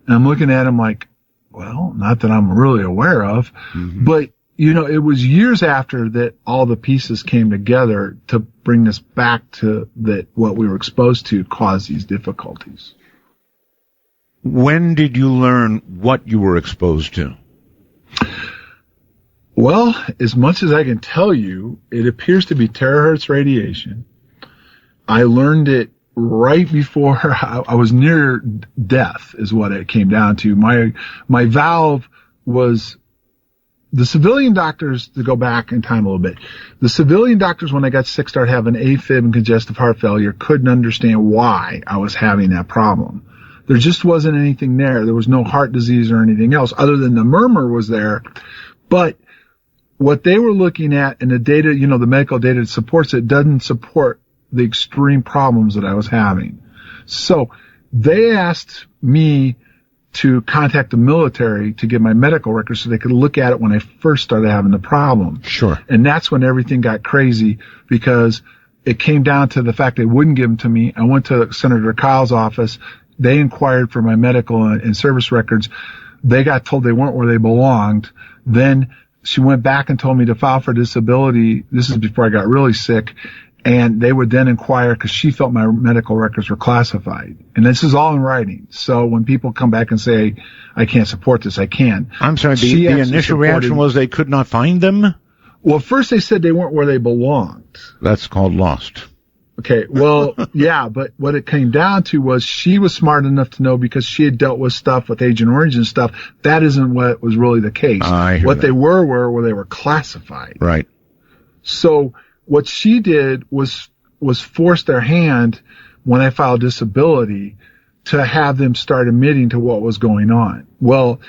And I'm looking at him like, well, not that I'm really aware of. Mm-hmm. But, it was years after that all the pieces came together to bring us back to that what we were exposed to caused these difficulties. When did you learn what you were exposed to? Well, as much as I can tell you, it appears to be terahertz radiation. I learned it right before I was near death, is what it came down to. My valve was, the civilian doctors, to go back in time a little bit, the civilian doctors, when I got sick, started having AFib and congestive heart failure, couldn't understand why I was having that problem. There just wasn't anything there. There was no heart disease or anything else, other than the murmur was there. But what they were looking at, and the data, the medical data that supports it, doesn't support the extreme problems that I was having. So they asked me to contact the military to get my medical records so they could look at it when I first started having the problem. Sure. And that's when everything got crazy, because it came down to the fact they wouldn't give them to me. I went to Senator Kyle's office. They inquired for my medical and service records. They got told they weren't where they belonged. Then she went back and told me to file for disability. This is before I got really sick. And they would then inquire, because she felt my medical records were classified. And this is all in writing. So when people come back and say, I can't support this, I can. I'm sorry, the initial reaction was they could not find them? Well, first they said they weren't where they belonged. That's called lost. Okay, well, yeah, but what it came down to was she was smart enough to know, because she had dealt with stuff with Agent Orange and stuff, that isn't what was really the case. What they were they were classified. Right. So what she did was force their hand, when I filed disability, to have them start admitting to what was going on. Well,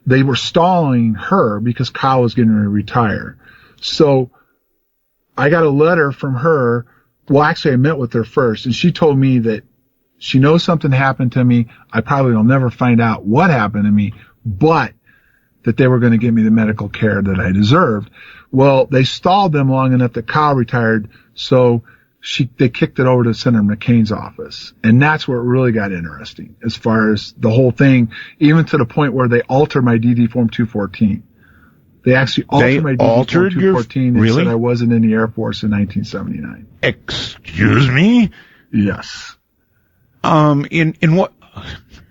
they were stalling her because Kyle was getting ready to retire. So I got a letter from her. Well, actually, I met with her first, and she told me that she knows something happened to me. I probably will never find out what happened to me, but that they were going to give me the medical care that I deserved. Well, they stalled them long enough that Kyle retired, so they kicked it over to Senator McCain's office. And that's where it really got interesting, as far as the whole thing, even to the point where they altered my DD Form 214. They actually altered my DD Form 214 and said I wasn't in the Air Force in 1979. Excuse me? Yes. In what?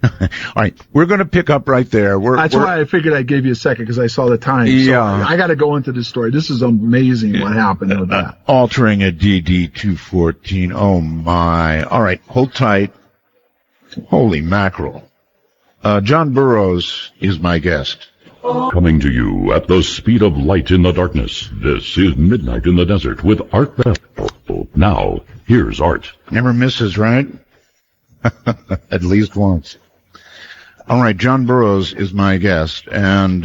All right, we're going to pick up right there. That's why I figured I'd give you a second, because I saw the time. Yeah. So I got to go into this story. This is amazing what happened with that. Altering a DD-214. Oh, my. All right, hold tight. Holy mackerel. John Burroughs is my guest. Coming to you at the speed of light in the darkness. This is Midnight in the Desert with Art Bell. Now, here's Art. Never misses, right? At least once. All right, John Burroughs is my guest, and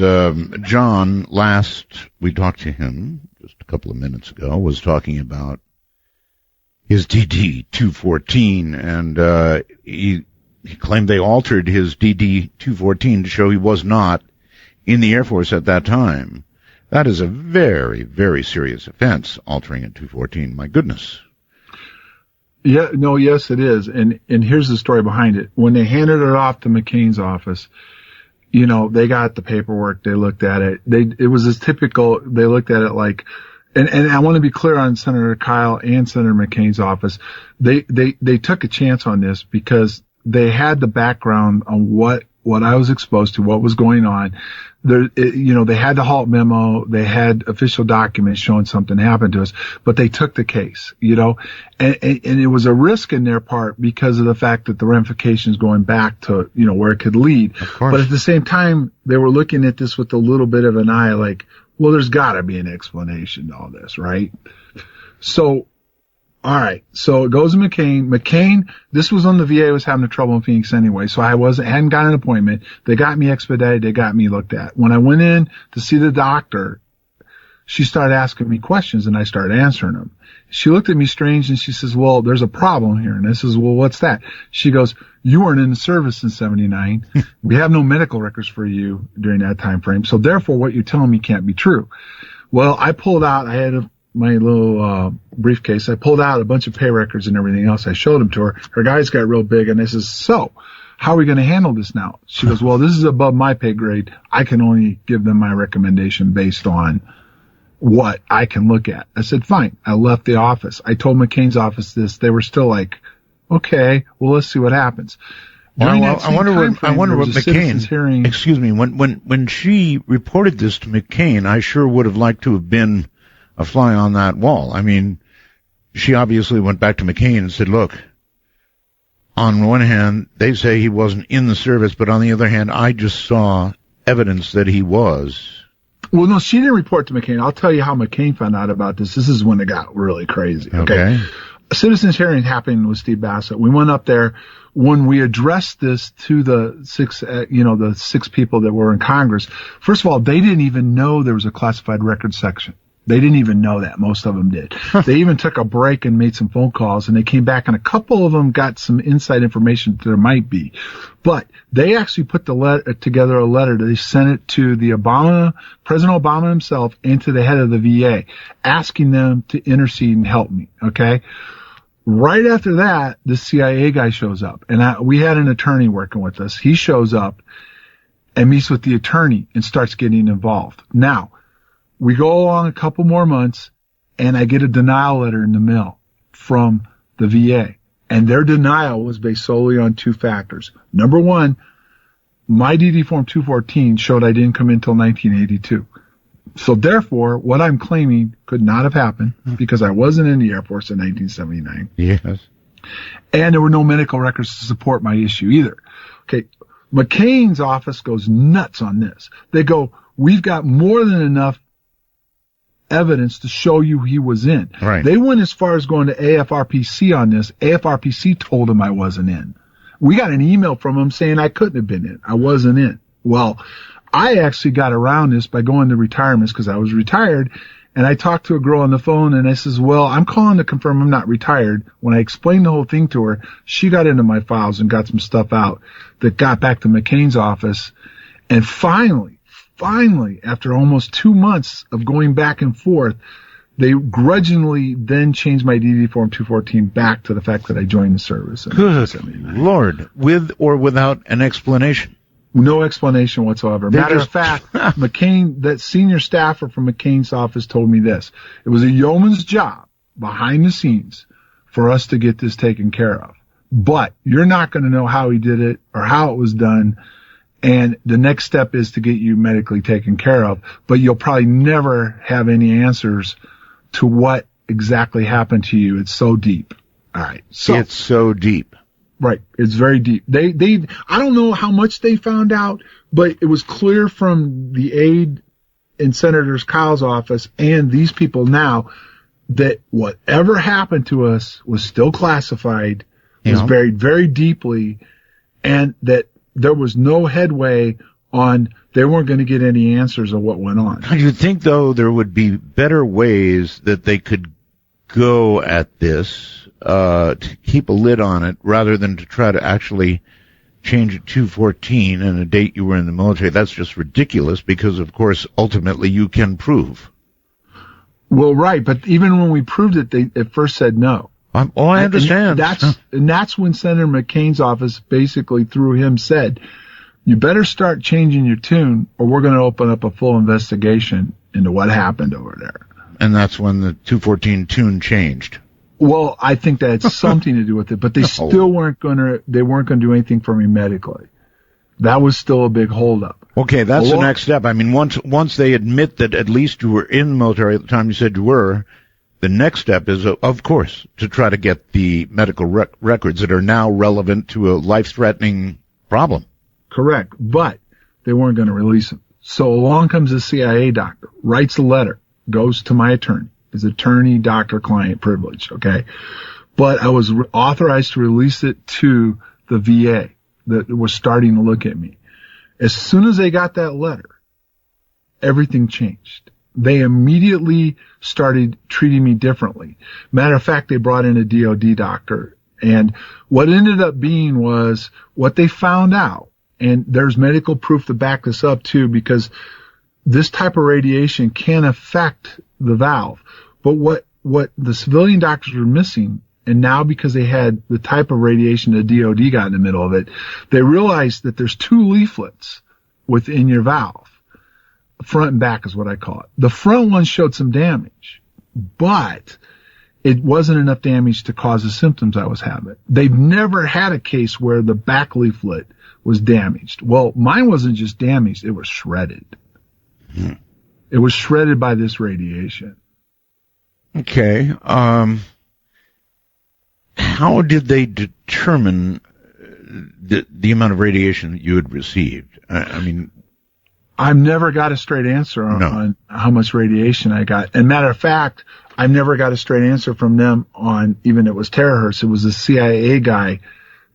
John, last we talked to him, just a couple of minutes ago, was talking about his DD-214, and he claimed they altered his DD-214 to show he was not in the Air Force at that time. That is a very, very serious offense, altering a 214. My goodness. Yeah, no, yes, it is. And here's the story behind it. When they handed it off to McCain's office, you know, they got the paperwork, they looked at it. It was as typical, they looked at it like, and I want to be clear on Senator Kyle and Senator McCain's office. They took a chance on this because they had the background on what I was exposed to, what was going on. They had the halt memo, they had official documents showing something happened to us, but they took the case, and it was a risk in their part because of the fact that the ramifications going back to, where it could lead. But at the same time, they were looking at this with a little bit of an eye like, well, there's gotta be an explanation to all this, right? So, all right. So it goes to McCain. McCain, this was when the VA was having trouble in Phoenix anyway. So I hadn't got an appointment. They got me expedited. They got me looked at. When I went in to see the doctor, she started asking me questions and I started answering them. She looked at me strange and she says, well, there's a problem here. And I says, well, what's that? She goes, you weren't in the service in 79. We have no medical records for you during that time frame. So therefore what you're telling me can't be true. Well, I pulled out, I had my little briefcase. I pulled out a bunch of pay records and everything else. I showed them to her. Her eyes got real big, and I says, so, how are we going to handle this now? She goes, well, this is above my pay grade. I can only give them my recommendation based on what I can look at. I said, fine. I left the office. I told McCain's office this. They were still like, okay, well, let's see what happens. I wonder what McCain, excuse me, when she reported this to McCain, I sure would have liked to have been a fly on that wall. I mean, she obviously went back to McCain and said, look, on one hand, they say he wasn't in the service, but on the other hand, I just saw evidence that he was. Well, no, she didn't report to McCain. I'll tell you how McCain found out about this. This is when it got really crazy. Okay. A citizen's hearing happened with Steve Bassett. We went up there. When we addressed this to the six people that were in Congress, first of all, they didn't even know there was a classified records section. They didn't even know that. Most of them did. They even took a break and made some phone calls, and they came back, and a couple of them got some inside information that there might be. But they actually put together a letter. They sent it to the President Obama himself, and to the head of the VA, asking them to intercede and help me. Okay. Right after that, the CIA guy shows up, and we had an attorney working with us. He shows up and meets with the attorney and starts getting involved. Now, we go along a couple more months, and I get a denial letter in the mail from the VA. And their denial was based solely on two factors. Number one, my DD Form 214 showed I didn't come in until 1982. So therefore, what I'm claiming could not have happened because I wasn't in the Air Force in 1979. Yes. And there were no medical records to support my issue either. Okay. McCain's office goes nuts on this. They go, we've got more than enough evidence to show you he was in. Right. They went as far as going to AFRPC on this. AFRPC told him I wasn't in. We got an email from him saying I couldn't have been in. I wasn't in. Well, I actually got around this by going to retirements because I was retired, and I talked to a girl on the phone, and I says, well, I'm calling to confirm I'm not retired. When I explained the whole thing to her, she got into my files and got some stuff out that got back to McCain's office. And finally, after almost 2 months of going back and forth, they grudgingly then changed my DD Form 214 back to the fact that I joined the service. Good Lord. With or without an explanation? No explanation whatsoever. Matter of fact, McCain, that senior staffer from McCain's office told me this. It was a yeoman's job behind the scenes for us to get this taken care of. But you're not going to know how he did it or how it was done. And the next step is to get you medically taken care of. But you'll probably never have any answers to what exactly happened to you. It's so deep. All right. So it's so deep. Right. It's very deep. I don't know how much they found out, but it was clear from the aide in Senator Kyle's office and these people now that whatever happened to us was still classified, was buried very deeply, and that there was no headway on, they weren't going to get any answers of what went on. You'd think, though, there would be better ways that they could go at this, to keep a lid on it, rather than to try to actually change it to 14 and a date you were in the military. That's just ridiculous because, of course, ultimately you can prove. Well, right, but even when we proved it, they at first said no. I understand. And that's when Senator McCain's office basically through him said, you better start changing your tune or we're going to open up a full investigation into what happened over there. And that's when the 214 tune changed. Well, I think that had something to do with it, but they still weren't going to do anything for me medically. That was still a big holdup. Okay, that's the next step. I mean, once they admit that at least you were in the military at the time you said you were, the next step is, of course, to try to get the medical records that are now relevant to a life-threatening problem. Correct, but they weren't going to release them. So along comes the CIA doctor, writes a letter, goes to my attorney. His attorney-doctor-client privilege, okay? But I was authorized to release it to the VA that was starting to look at me. As soon as they got that letter, everything changed. They immediately started treating me differently. Matter of fact, they brought in a DOD doctor. And what ended up being was what they found out, and there's medical proof to back this up too, because this type of radiation can affect the valve. But what the civilian doctors were missing, and now because they had the type of radiation the DOD got in the middle of it, they realized that there's two leaflets within your valve. Front and back is what I call it. The front one showed some damage, but it wasn't enough damage to cause the symptoms I was having. They've never had a case where the back leaflet was damaged. Well, mine wasn't just damaged, it was shredded. It was shredded by this radiation. Okay. How did they determine the amount of radiation that you had received? I mean, I've never got a straight answer on how much radiation I got. And matter of fact, I've never got a straight answer from them on even it was terahertz. It was the CIA guy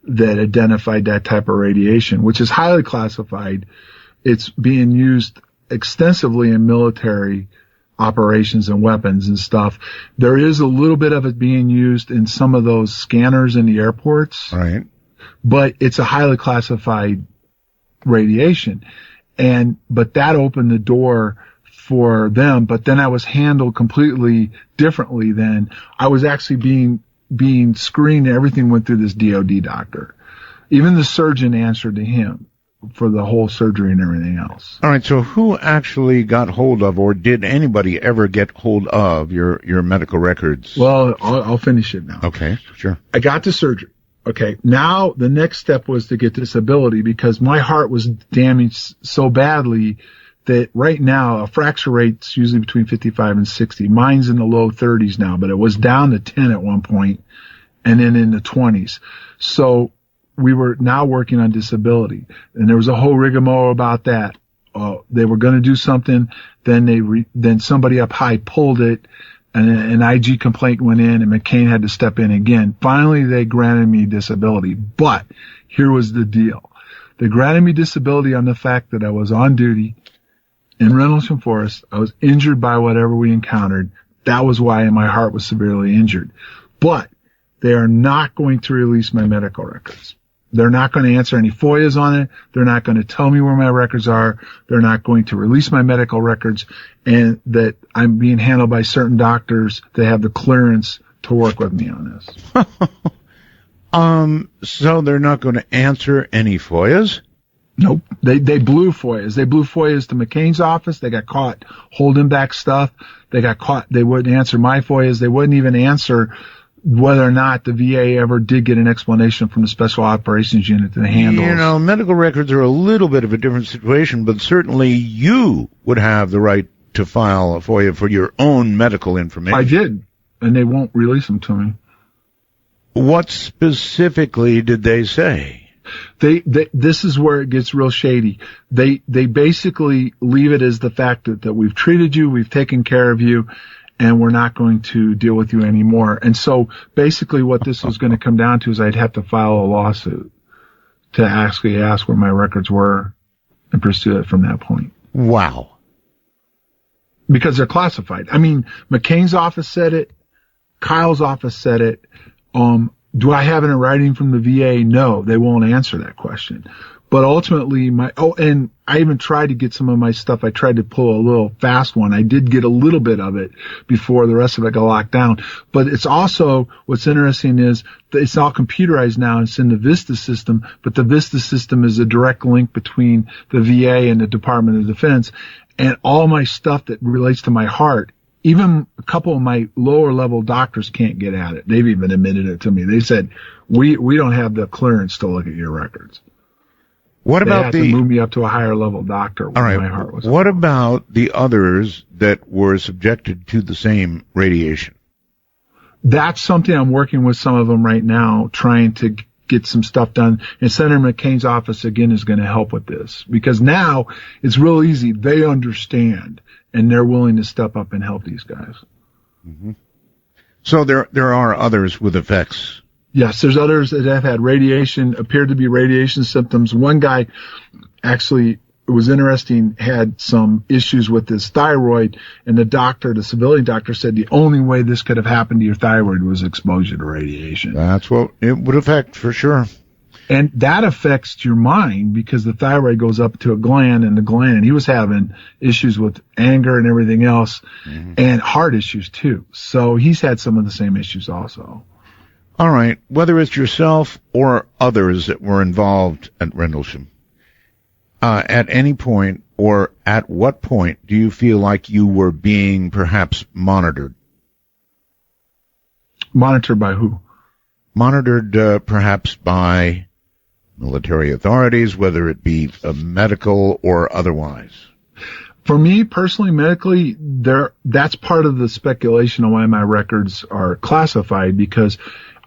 that identified that type of radiation, which is highly classified. It's being used extensively in military operations and weapons and stuff. There is a little bit of it being used in some of those scanners in the airports. Right. But it's a highly classified radiation. But that opened the door for them. But then I was handled completely differently then. I was actually being screened. Everything went through this DOD doctor. Even the surgeon answered to him for the whole surgery and everything else. All right, so who actually got hold of, or did anybody ever get hold of your medical records? Well, I'll finish it now. Okay, sure. I got the surgery. Okay, now the next step was to get disability because my heart was damaged so badly that right now a fracture rate's usually between 55 and 60. Mine's in the low 30s now, but it was down to 10 at one point and then in the 20s. So we were now working on disability, and there was a whole rigmarole about that. They were going to do something, then somebody up high pulled it, and an IG complaint went in, and McCain had to step in again. Finally, they granted me disability, but here was the deal. They granted me disability on the fact that I was on duty in Rendlesham Forest. I was injured by whatever we encountered. That was why my heart was severely injured. But they are not going to release my medical records. They're not going to answer any FOIAs on it. They're not going to tell me where my records are. They're not going to release my medical records, and that I'm being handled by certain doctors that have the clearance to work with me on this. So they're not going to answer any FOIAs? Nope. They blew FOIAs. They blew FOIAs to McCain's office. They got caught holding back stuff. They got caught. They wouldn't answer my FOIAs. They wouldn't even answer whether or not the VA ever did get an explanation from the Special Operations Unit that handles. You know, medical records are a little bit of a different situation, but certainly you would have the right to file a FOIA for your own medical information. I did, and they won't release them to me. What specifically did they say? This is where it gets real shady. They basically leave it as the fact that we've treated you, we've taken care of you, and we're not going to deal with you anymore. And so basically what this was going to come down to is I'd have to file a lawsuit to actually ask where my records were and pursue it from that point. Wow. Because they're classified. I mean, McCain's office said it. Kyle's office said it. Do I have it in writing from the VA? No, they won't answer that question. But ultimately, and I even tried to get some of my stuff. I tried to pull a little fast one. I did get a little bit of it before the rest of it got locked down. But it's also, what's interesting is that it's all computerized now. It's in the VISTA system, but the VISTA system is a direct link between the VA and the Department of Defense. And all my stuff that relates to my heart, even a couple of my lower level doctors can't get at it. They've even admitted it to me. They said, we don't have the clearance to look at your records. What They about had to move me up to a higher level doctor when all right, my heart was. What about the others that were subjected to the same radiation? That's something I'm working with some of them right now, trying to get some stuff done. And Senator McCain's office, again, is going to help with this. Because now it's real easy. They understand, and they're willing to step up and help these guys. Mm-hmm. So there are others with effects. Yes, there's others that have had appeared to be radiation symptoms. One guy actually, it was interesting, had some issues with his thyroid, and the civilian doctor said the only way this could have happened to your thyroid was exposure to radiation. That's what it would affect, for sure. And that affects your mind because the thyroid goes up to a gland, and he was having issues with anger and everything else, and heart issues too. So he's had some of the same issues also. All right. Whether it's yourself or others that were involved at Rendlesham, at any point or at what point do you feel like you were being perhaps monitored? Monitored by who? Monitored perhaps by military authorities, whether it be medical or otherwise. For me personally, medically, that's part of the speculation on why my records are classified, because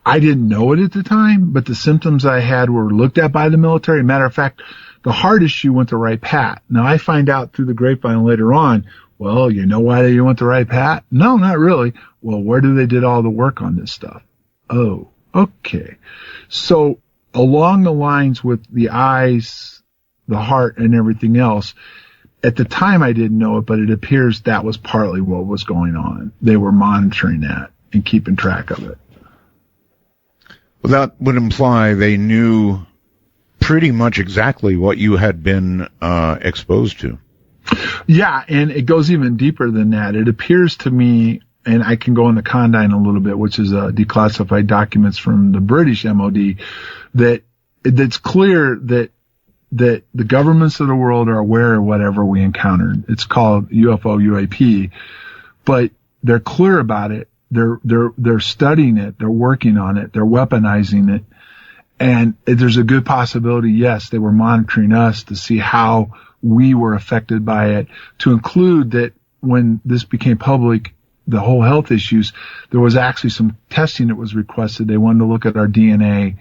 I didn't know it at the time, but the symptoms I had were looked at by the military. Matter of fact, the heart issue went to right pat. Now I find out through the grapevine later on, well, you know why they went to right pat? No, not really. Well, where do they did all the work on this stuff? Oh, okay. So along the lines with the eyes, the heart, and everything else, at the time I didn't know it, but it appears that was partly what was going on. They were monitoring that and keeping track of it. Well, that would imply they knew pretty much exactly what you had been exposed to. Yeah, and it goes even deeper than that. It appears to me, and I can go into Condign a little bit, which is declassified documents from the British MOD, that it's clear that the governments of the world are aware of whatever we encountered. It's called UFO, UAP, but they're clear about it. They're studying it. They're working on it. They're weaponizing it. And there's a good possibility, yes, they were monitoring us to see how we were affected by it, to include that when this became public, the whole health issues, there was actually some testing that was requested. They wanted to look at our DNA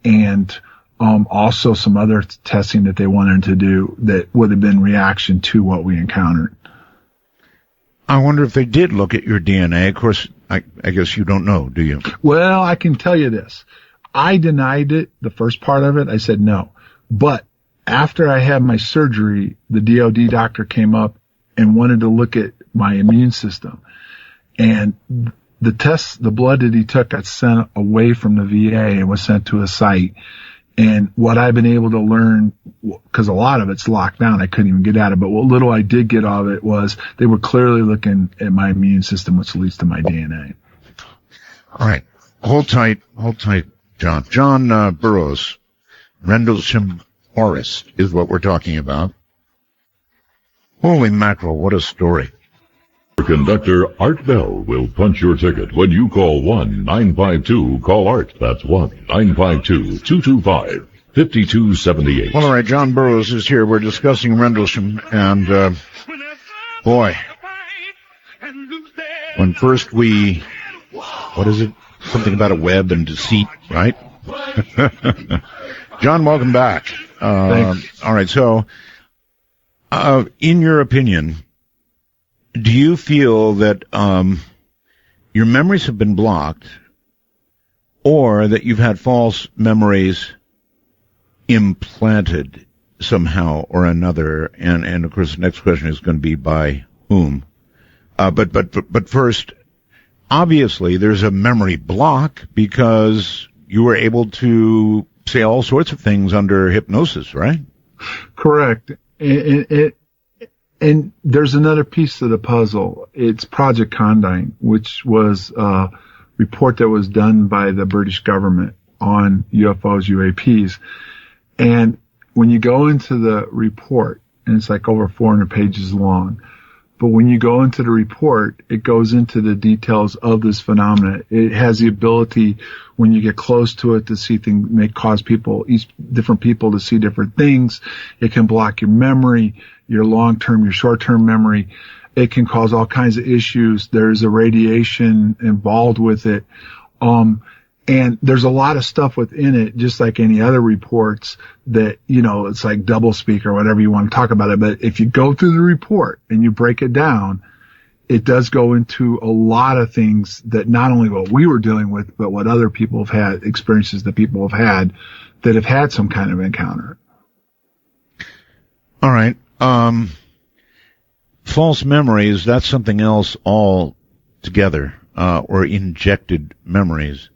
and also some other testing that they wanted to do that would have been reaction to what we encountered. I wonder if they did look at your DNA. Of course, I guess you don't know, do you? Well, I can tell you this. I denied it, the first part of it. I said no. But after I had my surgery, the DOD doctor came up and wanted to look at my immune system. And the test, the blood that he took got sent away from the VA and was sent to a site. And what I've been able to learn, because a lot of it's locked down, I couldn't even get at it, but what little I did get of it was they were clearly looking at my immune system, which leads to my DNA. All right. Hold tight, John. John Burroughs, Rendlesham Forest is what we're talking about. Holy mackerel, what a story. Conductor Art Bell will punch your ticket when you call 1-952-CALL-ART. That's 1-952-225-5278. Well, all right, John Burroughs is here. We're discussing Rendlesham, and boy, when first what is it? something about a web and deceit, right? John, welcome back. Thanks. All right, so in your opinion, do you feel that your memories have been blocked, or that you've had false memories implanted somehow or another? And of course, the next question is going to be by whom? But first, obviously, there's a memory block because you were able to say all sorts of things under hypnosis, right? Correct. And there's another piece to the puzzle. It's Project Condign, which was a report that was done by the British government on UFOs, UAPs. And when you go into the report, and it's like over 400 pages long, but when you go into the report, it goes into the details of this phenomenon. It has the ability, when you get close to it, to see things, cause different people to see different things. It can block your memory, your long-term, your short-term memory. It can cause all kinds of issues. There's a radiation involved with it. And there's a lot of stuff within it, just like any other reports that, it's like doublespeak or whatever you want to talk about it. But if you go through the report and you break it down, it does go into a lot of things that not only what we were dealing with, but what other people have had, experiences that people have had that have had some kind of encounter. All right. False memories, that's something else altogether, or injected memories.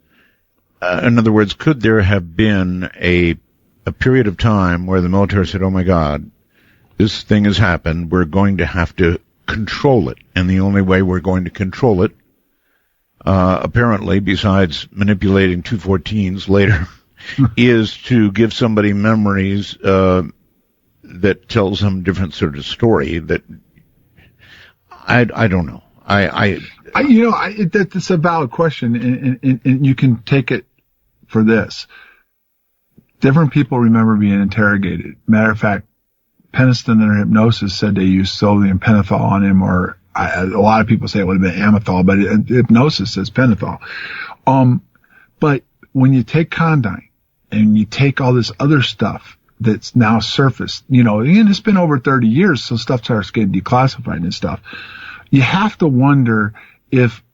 In other words, could there have been a period of time where the military said, oh my God, this thing has happened, we're going to have to control it, and the only way we're going to control it, apparently, besides manipulating 214s later, is to give somebody memories that tells them different sort of story that I don't know. That's a valid question, and you can take it for this. Different people remember being interrogated. Matter of fact, Peniston in hypnosis said they used sodium pentothal on him, or a lot of people say it would have been amethol, but hypnosis says pentothal. But when you take Condign and you take all this other stuff that's now surfaced, and it's been over 30 years, so stuff starts getting declassified and stuff. You have to wonder if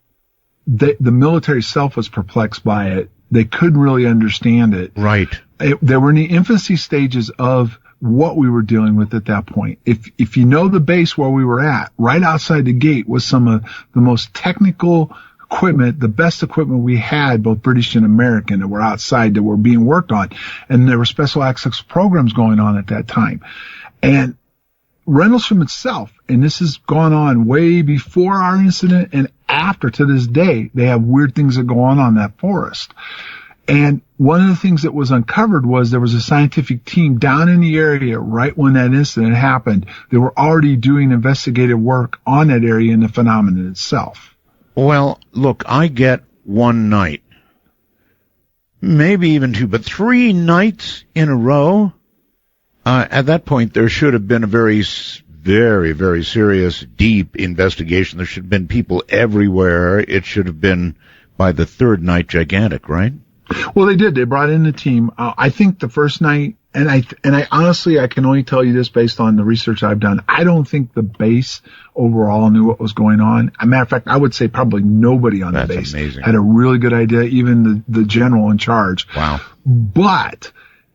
the military itself was perplexed by it. They couldn't really understand it. Right. They were in the infancy stages of what we were dealing with at that point. If you know the base where we were at, right outside the gate was some of the most technical equipment, the best equipment we had, both British and American, that were outside, that were being worked on. And there were special access programs going on at that time. And Rendlesham itself, and this has gone on way before our incident and after, to this day, they have weird things that go on that forest. And one of the things that was uncovered was there was a scientific team down in the area right when that incident happened. They were already doing investigative work on that area and the phenomenon itself. Well, look, I get one night, maybe even two, but 3 nights in a row. At that point, there should have been a very, very, very serious, deep investigation. There should have been people everywhere. It should have been, by the 3rd night, gigantic, right? Well, they did. They brought in the team. I think the first night, and I honestly, I can only tell you this based on the research I've done. I don't think the base overall knew what was going on. As a matter of fact, I would say probably nobody on the base had a really good idea, even the general in charge. Wow. But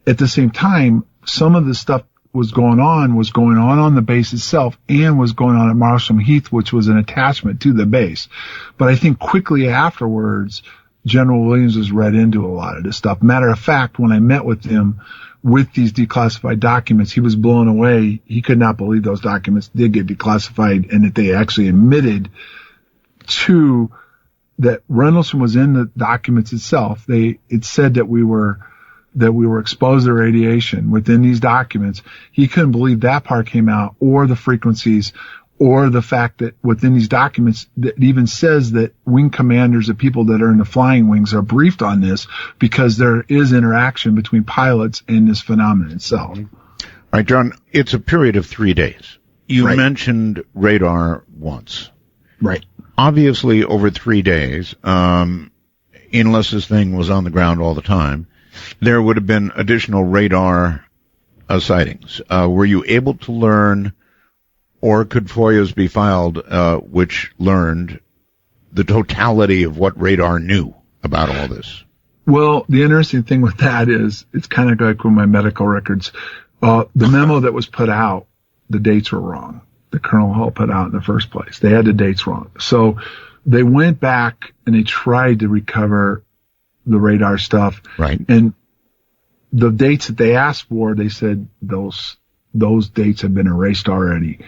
at the same time, some of the stuff was going on the base itself, and was going on at Marsham Heath, which was an attachment to the base. But I think quickly afterwards, General Williams was read into a lot of this stuff. Matter of fact, when I met with him with these declassified documents, he was blown away. He could not believe those documents did get declassified, and that they actually admitted to that Rendlesham was in the documents itself. It said that we were exposed to radiation within these documents. He couldn't believe that part came out, or the frequencies, or the fact that within these documents that even says that wing commanders, the people that are in the flying wings, are briefed on this, because there is interaction between pilots and this phenomenon itself. All right, John, it's a period of 3 days. You mentioned radar once. Right. Obviously, over 3 days, unless this thing was on the ground all the time, there would have been additional radar sightings. Were you able to learn, or could FOIAs be filed which learned the totality of what radar knew about all this? Well, the interesting thing with that is it's kind of like with my medical records. The memo that was put out, the dates were wrong. The Colonel Hall put out in the first place. They had the dates wrong. So they went back and they tried to recover the radar stuff. Right. And the dates that they asked for, they said those dates had been erased already.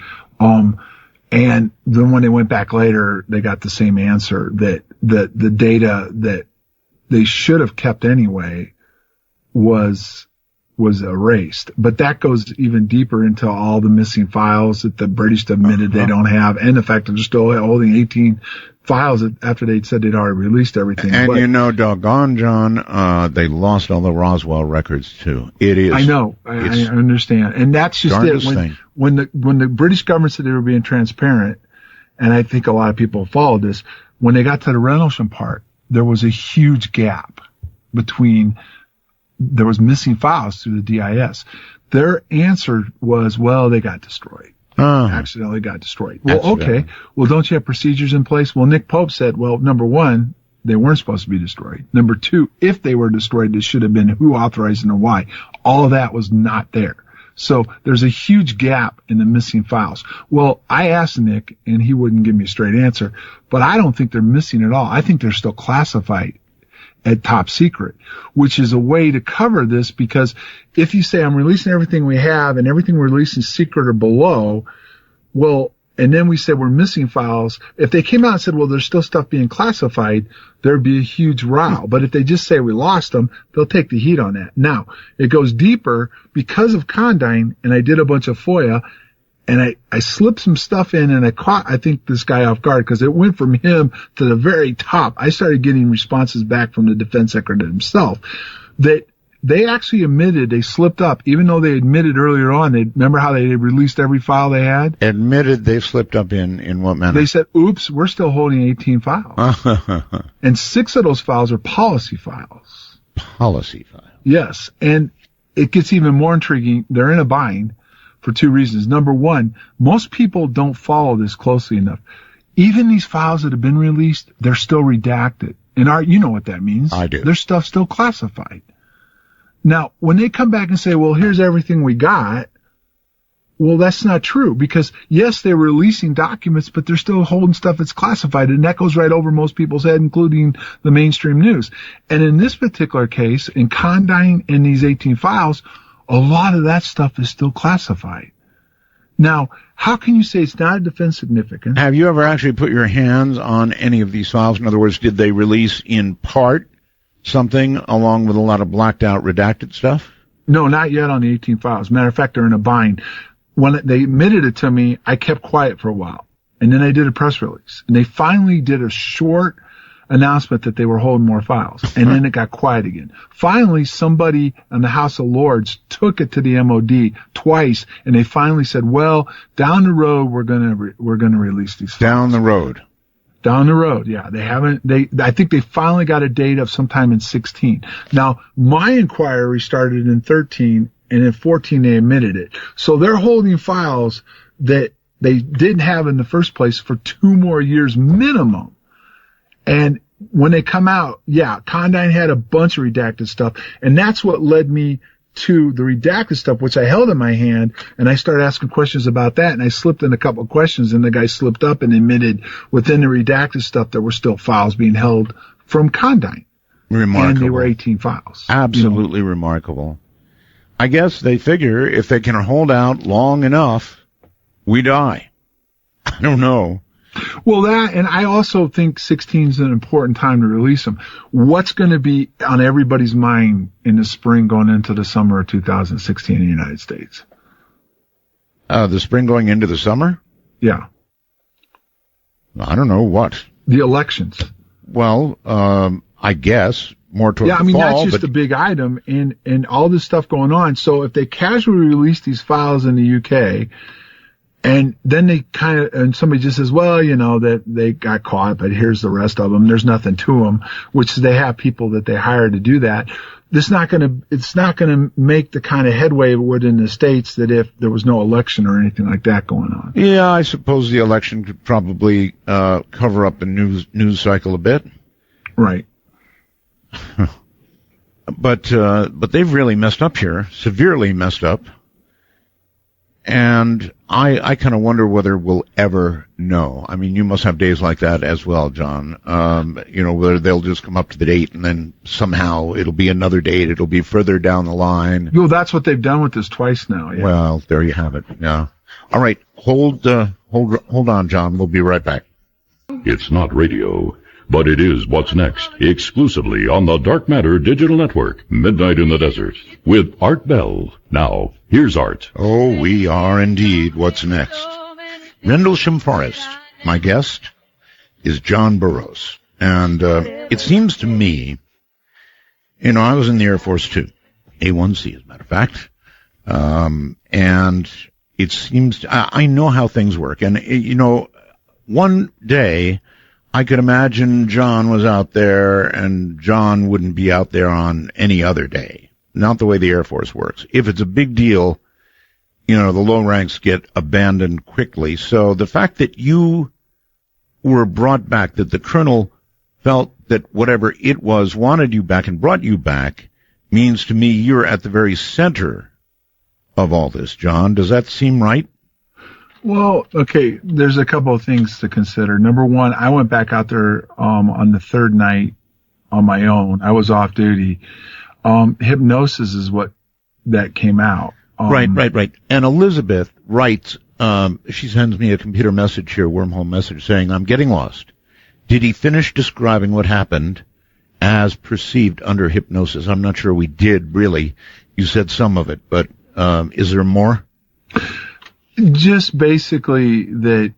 And then when they went back later, they got the same answer, that the data that they should have kept anyway was erased. But that goes even deeper into all the missing files that the British admitted they don't have, and the fact that they're still holding 18 files after they'd said they'd already released everything. And doggone, John, they lost all the Roswell records too. It is. I know. I understand. And that's just it. When the British government said they were being transparent, and I think a lot of people followed this, when they got to the Rendlesham part, there was a huge gap between, there was missing files through the DIS. Their answer was, well, they got destroyed. Accidentally got destroyed. Well, okay. Well, don't you have procedures in place? Well, Nick Pope said, well, number one, they weren't supposed to be destroyed. Number two, if they were destroyed, it should have been who authorized and why. All of that was not there. So there's a huge gap in the missing files. Well, I asked Nick, and he wouldn't give me a straight answer, but I don't think they're missing at all. I think they're still classified at top secret, which is a way to cover this, because if you say I'm releasing everything we have and everything we're releasing secret or below, well, and then we said we're missing files, if they came out and said, well, there's still stuff being classified, there'd be a huge row. But if they just say we lost them, they'll take the heat on that. Now, it goes deeper because of Condign, and I did a bunch of FOIA, and I slipped some stuff in, and I caught, I think, this guy off guard, because it went from him to the very top. I started getting responses back from the defense secretary himself that they actually admitted they slipped up, even though they admitted earlier on. Remember how they released every file they had? Admitted they slipped up in what manner? They said, oops, we're still holding 18 files. And 6 of those files are policy files. Policy files. Yes. And it gets even more intriguing. They're in a bind for 2 reasons. Number one, most people don't follow this closely enough. Even these files that have been released, they're still redacted. And you know what that means. I do. Their stuff's still classified. Now, when they come back and say, well, here's everything we got, well, that's not true, because yes, they're releasing documents, but they're still holding stuff that's classified, and that goes right over most people's head, including the mainstream news. And in this particular case, in Condign and these 18 files, a lot of that stuff is still classified. Now, how can you say it's not a defense significance? Have you ever actually put your hands on any of these files? In other words, did they release in part something along with a lot of blacked out redacted stuff? No, not yet on the 18 files. Matter of fact, they're in a bind. When they admitted it to me, I kept quiet for a while. And then I did a press release. And they finally did a short announcement that they were holding more files. And then it got quiet again. Finally, somebody in the House of Lords took it to the MOD twice, and they finally said, well, down the road, we're going to release these files. Down the road. Down the road, yeah. I think they finally got a date of sometime in 16. Now, my inquiry started in 13, and in 14 they admitted it. So they're holding files that they didn't have in the first place for 2 more years minimum. And when they come out, yeah, Condign had a bunch of redacted stuff, and that's what led me to the redacted stuff, which I held in my hand, and I started asking questions about that, and I slipped in a couple of questions, and the guy slipped up and admitted within the redacted stuff there were still files being held from Condign. Remarkable. And they were 18 files. Absolutely remarkable. I guess they figure if they can hold out long enough, we die. I don't know. Well, that, and I also think 16 is an important time to release them. What's going to be on everybody's mind in the spring going into the summer of 2016 in the United States? The spring going into the summer? Yeah. I don't know what. The elections. Well, I guess more toward the fall. Yeah, I mean, that's just a big item, and all this stuff going on. So if they casually release these files in the UK, And then they and somebody just says, well, that they got caught, but here's the rest of them. There's nothing to them, which they have people that they hire to do that. It's not going to make the kind of headway it would in the States that if there was no election or anything like that going on. Yeah, I suppose the election could probably cover up the news cycle a bit. Right. But they've really messed up here, severely messed up. And I kind of wonder whether we'll ever know. I mean, you must have days like that as well, John. Whether they'll just come up to the date and then somehow it'll be another date. It'll be further down the line. Well, that's what they've done with this twice now. Yeah. Well, there you have it. Yeah. All right. Hold on, John. We'll be right back. It's not radio, but it is What's Next, exclusively on the Dark Matter Digital Network, Midnight in the Desert, with Art Bell. Now, here's Art. Oh, we are indeed What's Next. Rendlesham Forest. My guest is John Burroughs. And it seems to me, I was in the Air Force too. A1C, as a matter of fact. And it seems, I know how things work. And, one day, I could imagine John was out there, and John wouldn't be out there on any other day. Not the way the Air Force works. If it's a big deal, the low ranks get abandoned quickly. So the fact that you were brought back, that the colonel felt that whatever it was wanted you back and brought you back, means to me you're at the very center of all this, John. Does that seem right? Well, okay, there's a couple of things to consider. Number one, I went back out there on the third night on my own. I was off duty. Hypnosis is what that came out. Right. And Elizabeth writes, she sends me a computer message here, wormhole message, saying, I'm getting lost. Did he finish describing what happened as perceived under hypnosis? I'm not sure we did, really. You said some of it, but is there more? Just basically that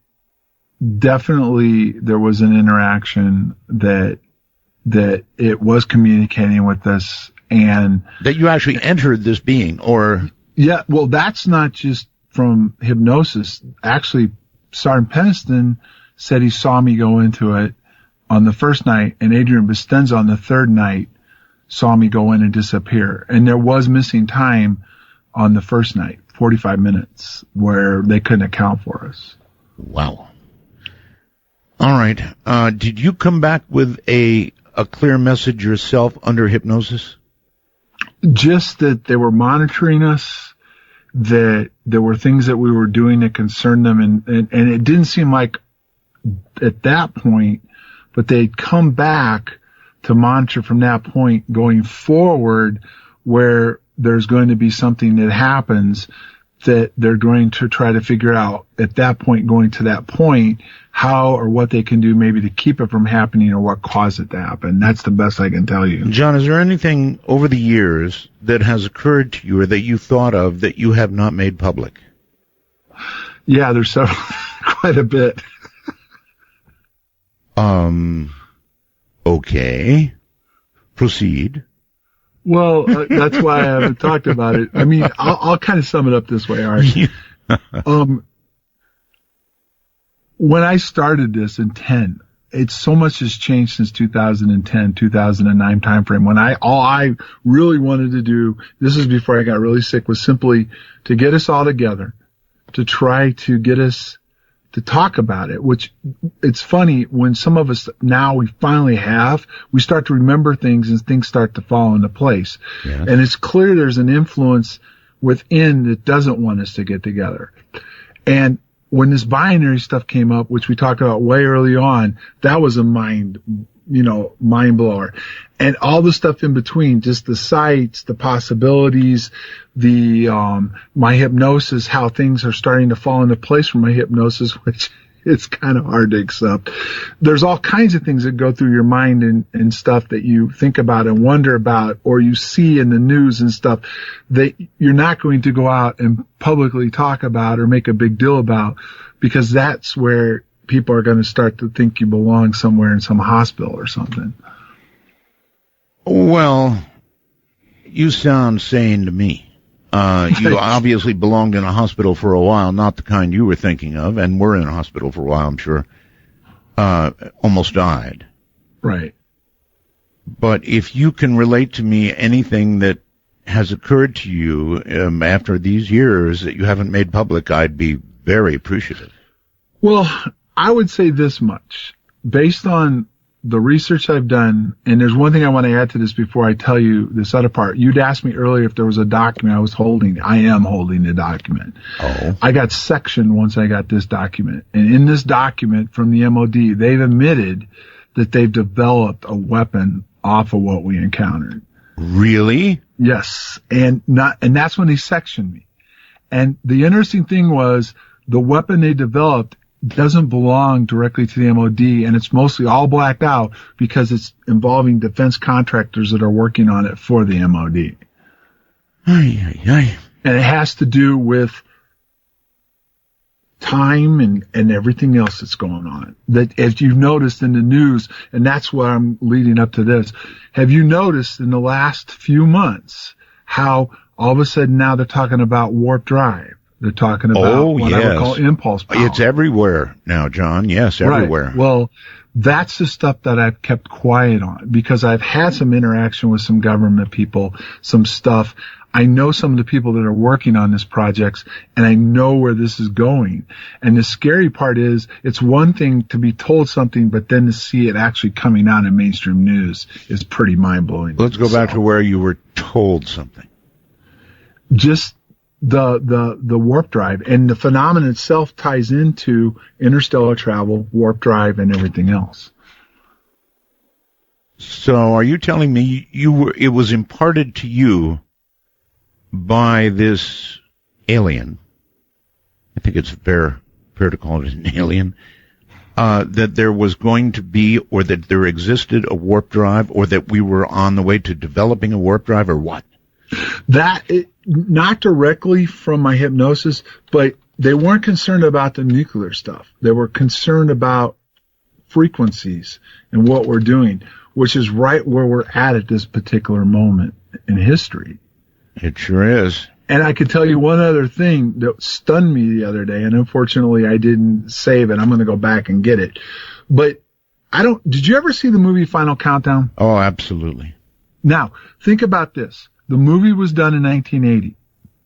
definitely there was an interaction that it was communicating with us, and that you actually entered this being, or yeah, well, that's not just from hypnosis. Actually, Sergeant Peniston said he saw me go into it on the first night, and Adrian Bestenza on the third night saw me go in and disappear, and there was missing time on the first night. 45 minutes where they couldn't account for us. Wow. All right. Did you come back with a clear message yourself under hypnosis? Just that they were monitoring us, that there were things that we were doing that concerned them, and it didn't seem like at that point, but they'd come back to monitor from that point going forward, where there's going to be something that happens that they're going to try to figure out at that point, going to that point, how or what they can do maybe to keep it from happening or what caused it to happen. That's the best I can tell you. John, is there anything over the years that has occurred to you or that you thought of that you have not made public? Yeah, there's several, quite a bit. Okay. Proceed. Well, that's why I haven't talked about it. I mean, I'll kind of sum it up this way, Art. When I started this in 10, it's so much has changed since 2010, 2009 timeframe. When all I really wanted to do, this is before I got really sick, was simply to get us all together, to try to get us to talk about it, which it's funny when some of us now we finally have, we start to remember things and things start to fall into place. Yes. And it's clear there's an influence within that doesn't want us to get together. And when this binary stuff came up, which we talked about way early on, that was a mind blower. And all the stuff in between, just the sights, the possibilities, my hypnosis, how things are starting to fall into place from my hypnosis, which it's kind of hard to accept. There's all kinds of things that go through your mind and stuff that you think about and wonder about, or you see in the news and stuff that you're not going to go out and publicly talk about or make a big deal about, because that's where people are going to start to think you belong somewhere in some hospital or something. Well, you sound sane to me. You obviously belonged in a hospital for a while, not the kind you were thinking of, and were in a hospital for a while, I'm sure. Almost died. Right. But if you can relate to me anything that has occurred to you after these years that you haven't made public, I'd be very appreciative. Well, I would say this much. Based on the research I've done, and there's one thing I want to add to this before I tell you this other part. You'd asked me earlier if there was a document I was holding. I am holding a document. Oh. I got sectioned once I got this document. And in this document from the MOD, they've admitted that they've developed a weapon off of what we encountered. Really? Yes. And that's when they sectioned me. And the interesting thing was the weapon they developed doesn't belong directly to the MOD, and it's mostly all blacked out because it's involving defense contractors that are working on it for the MOD. And it has to do with time and everything else that's going on. That, as you've noticed in the news, and that's why I'm leading up to this, have you noticed in the last few months how all of a sudden now they're talking about warp drive? They're talking about what I would call impulse power. It's everywhere now, John. Yes, everywhere. Right. Well, that's the stuff that I've kept quiet on because I've had some interaction with some government people, some stuff. I know some of the people that are working on this projects, and I know where this is going. And the scary part is it's one thing to be told something, but then to see it actually coming out in mainstream news is pretty mind-blowing. Let's go back to where you were told something. Just the warp drive, and the phenomenon itself ties into interstellar travel, warp drive, and everything else. So are you telling me it was imparted to you by this alien? I think it's fair to call it an alien. That there was going to be, or that there existed a warp drive, or that we were on the way to developing a warp drive, or what? Not directly from my hypnosis, but they weren't concerned about the nuclear stuff. They were concerned about frequencies and what we're doing, which is right where we're at this particular moment in history. It sure is. And I could tell you one other thing that stunned me the other day, and unfortunately I didn't save it. I'm going to go back and get it. But did you ever see the movie Final Countdown? Oh, absolutely. Now, think about this. The movie was done in 1980.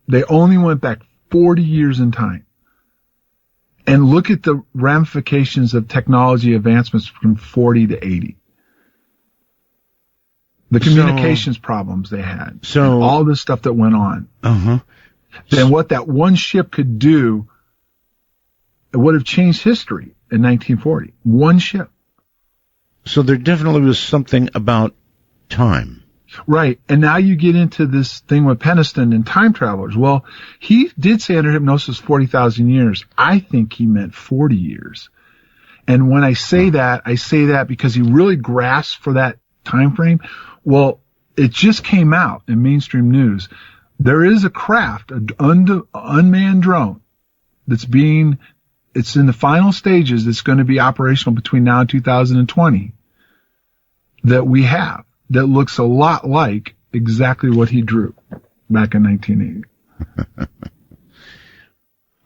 They only went back 40 years in time. And look at the ramifications of technology advancements from 40 to 80. The communications problems they had. So all the stuff that went on. Uh-huh. Then what that one ship could do, it would have changed history in 1940. One ship. So there definitely was something about time. Right. And now you get into this thing with Peniston and time travelers. Well, he did say under hypnosis 40,000 years. I think he meant 40 years. And when I say that because he really grasped for that time frame. Well, it just came out in mainstream news. There is a craft, an unmanned drone it's in the final stages that's going to be operational between now and 2020 that we have. That looks a lot like exactly what he drew back in 1980.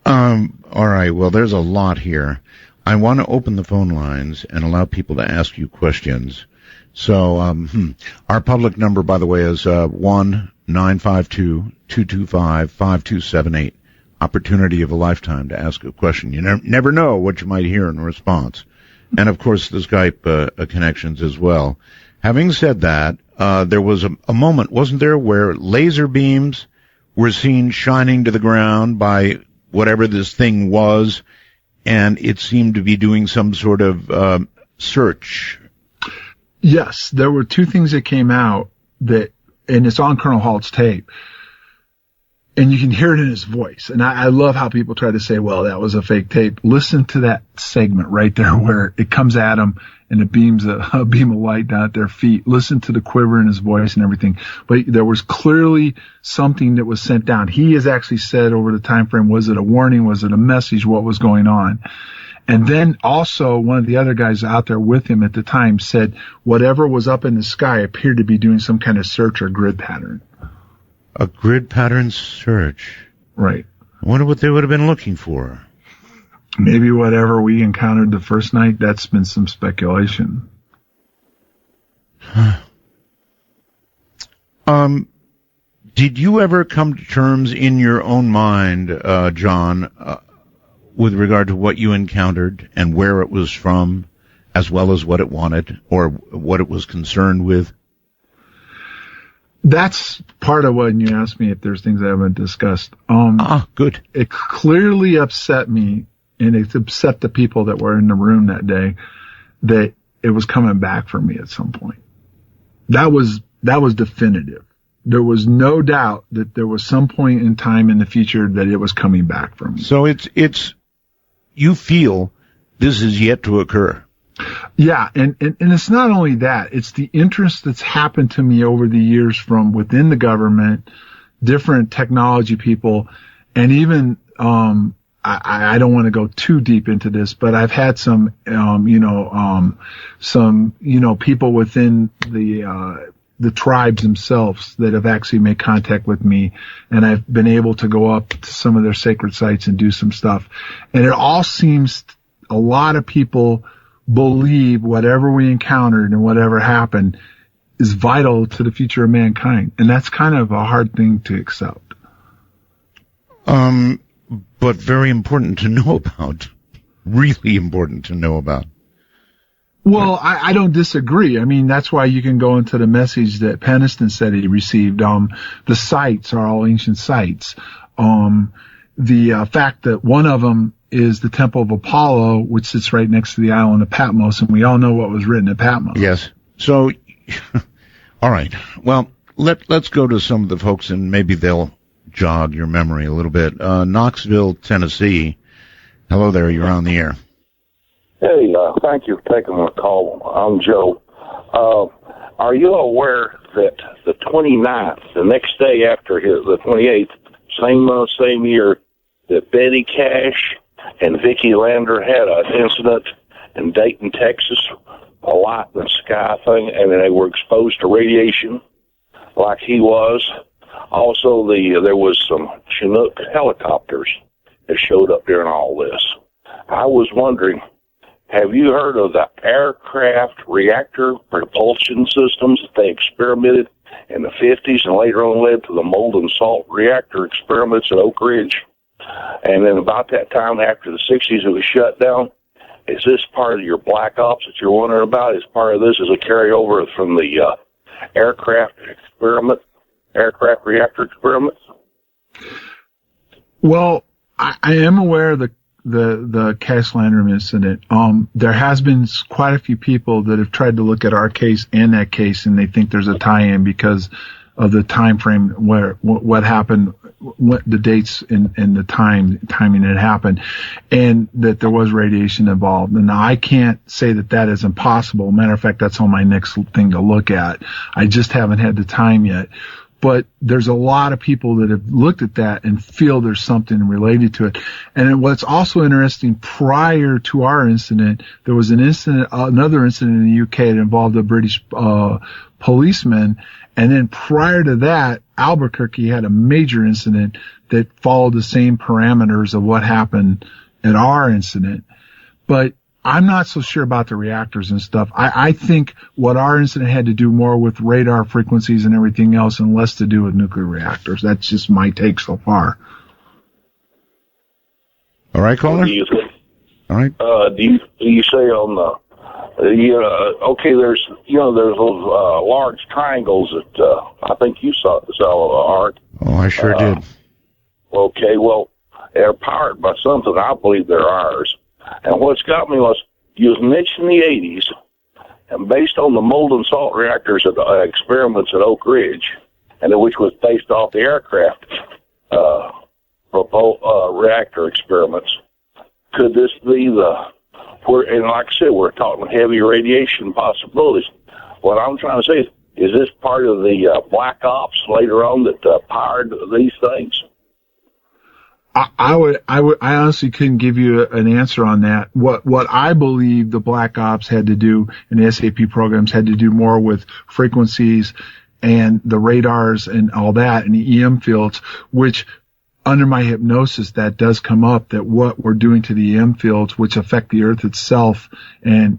All right. Well, there's a lot here. I want to open the phone lines and allow people to ask you questions. So, our public number, by the way, is 1-952-225-5278. Opportunity of a lifetime to ask a question. You never know what you might hear in response. And, of course, the Skype connections as well. Having said that, there was a moment, wasn't there, where laser beams were seen shining to the ground by whatever this thing was, and it seemed to be doing some sort of search. Yes, there were two things that came out and it's on Colonel Halt's tape. And you can hear it in his voice. And I love how people try to say, well, that was a fake tape. Listen to that segment right there where it comes at them and it beams a beam of light down at their feet. Listen to the quiver in his voice and everything. But there was clearly something that was sent down. He has actually said over the time frame, was it a warning? Was it a message? What was going on? And then also one of the other guys out there with him at the time said whatever was up in the sky appeared to be doing some kind of search or grid pattern. A grid pattern search. Right. I wonder what they would have been looking for. Maybe whatever we encountered the first night, that's been some speculation. Did you ever come to terms in your own mind, John, with regard to what you encountered and where it was from, as well as what it wanted or what it was concerned with? That's part of when you asked me if there's things I haven't discussed. Good. It clearly upset me, and it upset the people that were in the room that day, that it was coming back for me at some point. That was definitive. There was no doubt that there was some point in time in the future that it was coming back for me. So it's you feel this is yet to occur. Yeah, and it's not only that, it's the interest that's happened to me over the years from within the government, different technology people, and even, I don't want to go too deep into this, but I've had some people within the tribes themselves that have actually made contact with me, and I've been able to go up to some of their sacred sites and do some stuff. And it all seems, a lot of people believe whatever we encountered and whatever happened is vital to the future of mankind. And that's kind of a hard thing to accept. But very important to know about. Really important to know about. Well, I don't disagree. I mean, that's why you can go into the message that Peniston said he received. The sites are all ancient sites. The fact that one of them is the Temple of Apollo, which sits right next to the island of Patmos, and we all know what was written at Patmos. Yes. So, all right. Well, let's go to some of the folks, and maybe they'll jog your memory a little bit. Knoxville, Tennessee. Hello there. You're on the air. Hey, thank you for taking my call. I'm Joe. Are you aware that the 29th, the next day after the 28th, same month, same year, that Betty Cash and Vicki Lander had an incident in Dayton, Texas, a light in the sky thing, and they were exposed to radiation like he was. Also, there was some Chinook helicopters that showed up during all this. I was wondering, have you heard of the aircraft reactor propulsion systems that they experimented in the 50s and later on led to the molten salt reactor experiments at Oak Ridge? And then about that time, after the 60s, it was shut down. Is this part of your black ops that you're wondering about? Is part of this as a carryover from the aircraft reactor experiments? Well, I am aware of the Cash Landrum incident. There has been quite a few people that have tried to look at our case and that case, and they think there's a tie-in because of the time frame where what happened, the dates and the timing it happened, and that there was radiation involved. And I can't say that is impossible. Matter of fact, that's on my next thing to look at. I just haven't had the time yet. But there's a lot of people that have looked at that and feel there's something related to it. And what's also interesting, prior to our incident, there was another incident in the UK that involved a British policeman. And then prior to that, Albuquerque had a major incident that followed the same parameters of what happened at our incident. But I'm not so sure about the reactors and stuff. I think what our incident had to do more with radar frequencies and everything else and less to do with nuclear reactors. That's just my take so far. All right, caller? All right. Do you say on okay, there's those large triangles that I think you saw Art. Oh, I sure did. Okay, well, they're powered by something. I believe they're ours. And what's got me was, you mentioned the 80s, and based on the molten salt reactors experiments at Oak Ridge, and which was based off the aircraft reactor experiments, could this be and like I said, we're talking heavy radiation possibilities. What I'm trying to say is this part of the black ops later on that powered these things? I honestly couldn't give you an answer on that. What I believe the Black Ops had to do and the SAP programs had to do more with frequencies and the radars and all that and the EM fields, which under my hypnosis, that does come up, that what we're doing to the EM fields, which affect the Earth itself and,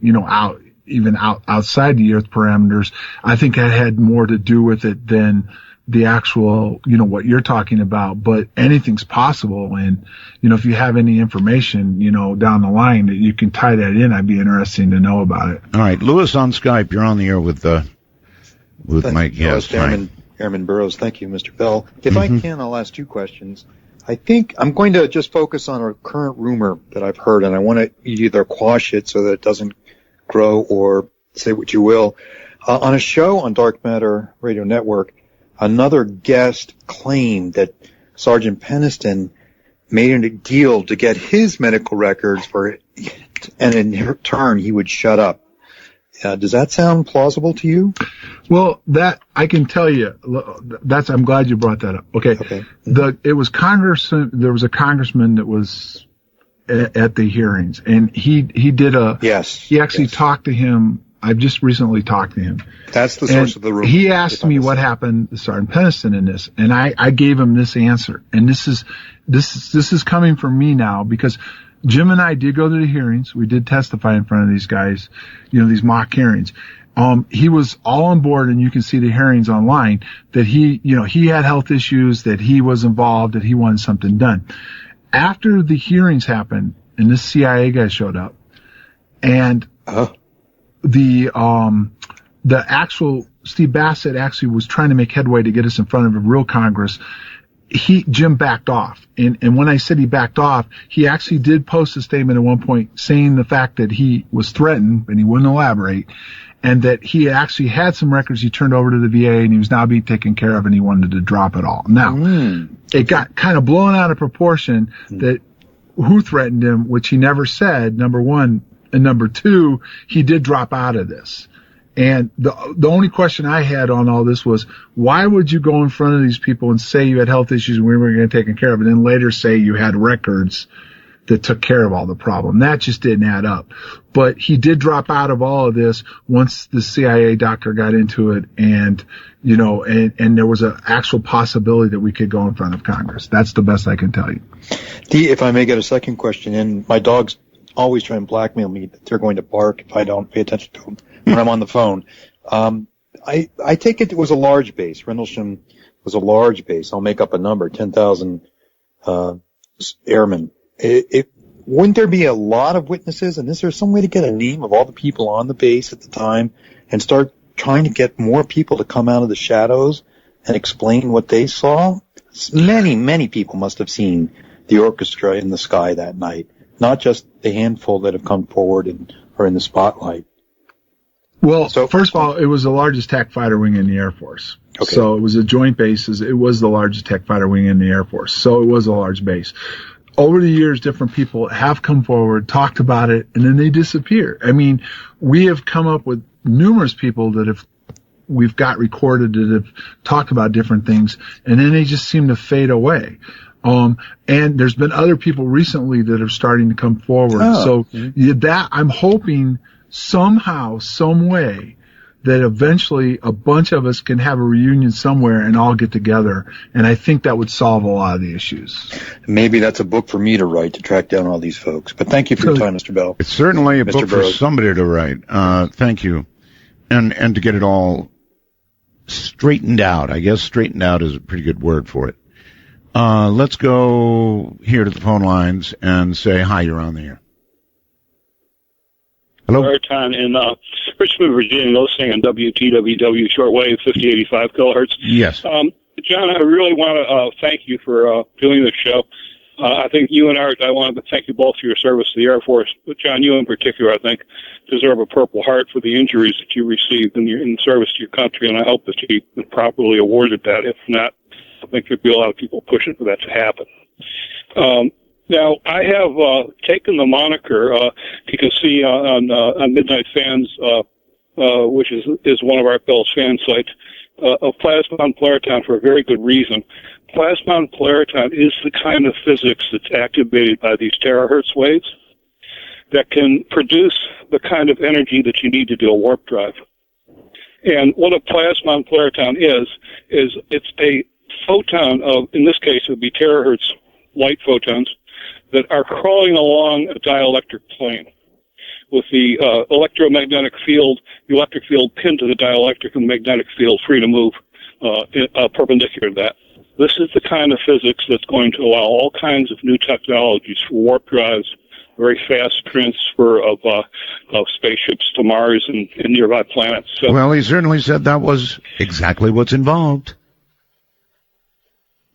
outside the Earth parameters, I think that had more to do with it than the actual, what you're talking about. But anything's possible. And, if you have any information, down the line that you can tie that in, I'd be interested to know about it. All right. Lewis on Skype, you're on the air with my guest. Airman Burroughs. Thank you, Mr. Bell. If I can, I'll ask two questions. I think I'm going to just focus on a current rumor that I've heard, and I want to either quash it so that it doesn't grow or say what you will. On a show on Dark Matter Radio Network, another guest claimed that Sergeant Peniston made a deal to get his medical records and in turn he would shut up. Does that sound plausible to you? Well, that I can tell you. I'm glad you brought that up. Okay. It was there was a congressman that was at the hearings, and he did he actually talked to him. I've just recently talked to him. That's the source of the rumor. He asked me what happened to Sergeant Peniston in this, and I gave him this answer. And this is coming from me now, because Jim and I did go to the hearings. We did testify in front of these guys, these mock hearings. He was all on board, and you can see the hearings online, that he had health issues, that he was involved, that he wanted something done. After the hearings happened, and this CIA guy showed up, and the actual Steve Bassett actually was trying to make headway to get us in front of a real Congress. Jim backed off. And when I said he backed off, he actually did post a statement at one point saying the fact that he was threatened, and he wouldn't elaborate, and that he actually had some records he turned over to the VA, and he was now being taken care of, and he wanted to drop it all. Now, it got kind of blown out of proportion that who threatened him, which he never said, number one, and number two, he did drop out of this. And the only question I had on all this was, why would you go in front of these people and say you had health issues and we were going to take care of it, and then later say you had records that took care of all the problem? That just didn't add up. But he did drop out of all of this once the CIA doctor got into it, and and there was an actual possibility that we could go in front of Congress. That's the best I can tell you. If I may get a second question in, my dogs always try and blackmail me that they're going to bark if I don't pay attention to them when I'm on the phone. I take it was a large base. Rendlesham was a large base. I'll make up a number, 10,000 airmen. Wouldn't there be a lot of witnesses? And is there some way to get a name of all the people on the base at the time and start trying to get more people to come out of the shadows and explain what they saw? Many, many people must have seen the orchestra in the sky that night, not just the handful that have come forward and are in the spotlight. Well, first of all, it was the largest TAC fighter wing in the Air Force. Okay. So it was a joint base. It was the largest TAC fighter wing in the Air Force. So it was a large base. Over the years, different people have come forward, talked about it, and then they disappear. I mean, we have come up with numerous people that we've got recorded that have talked about different things, and then they just seem to fade away. And there's been other people recently that are starting to come forward. That I'm hoping somehow, some way, that eventually a bunch of us can have a reunion somewhere and all get together. And I think that would solve a lot of the issues. Maybe that's a book for me to write, to track down all these folks. But thank you for your time, Mr. Bell. It's certainly a book Burroughs. for somebody to write. Thank you. And to get it all straightened out. I guess straightened out is a pretty good word for it. Let's go here to the phone lines and say, hi, you're on the air. Hello? Airtime in Richmond, Virginia, listening on WTWW shortwave 5085 kilohertz. Yes. John, I really want to thank you for doing this show. I think you and Art, I wanted to thank you both for your service to the Air Force. But John, you in particular, I think, deserve a Purple Heart for the injuries that you received in service to your country, and I hope that you've been properly awarded that. If not, I think there'd be a lot of people pushing for that to happen. Now, I have taken the moniker, you can see on Midnight Fans, which is one of our Bell's fan sites, of plasma polariton for a very good reason. Plasma polariton is the kind of physics that's activated by these terahertz waves that can produce the kind of energy that you need to do a warp drive. And what a plasmon flareton is it's a photon of, in this case, it would be terahertz light photons that are crawling along a dielectric plane with the electromagnetic field, the electric field pinned to the dielectric and the magnetic field free to move perpendicular to that. This is the kind of physics that's going to allow all kinds of new technologies for warp drives, very fast transfer of spaceships to Mars and nearby planets. So, well, he certainly said that was exactly what's involved.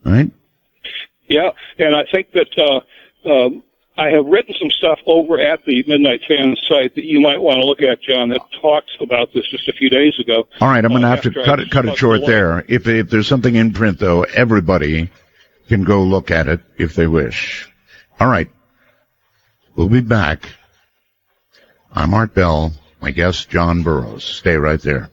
Right? Yeah, and I think that I have written some stuff over at the Midnight Fan site that you might want to look at, John, that talks about this just a few days ago. All right, I'm going to have to cut it short there. If there's something in print, though, everybody can go look at it if they wish. All right. We'll be back. I'm Art Bell. My guest, John Burroughs. Stay right there.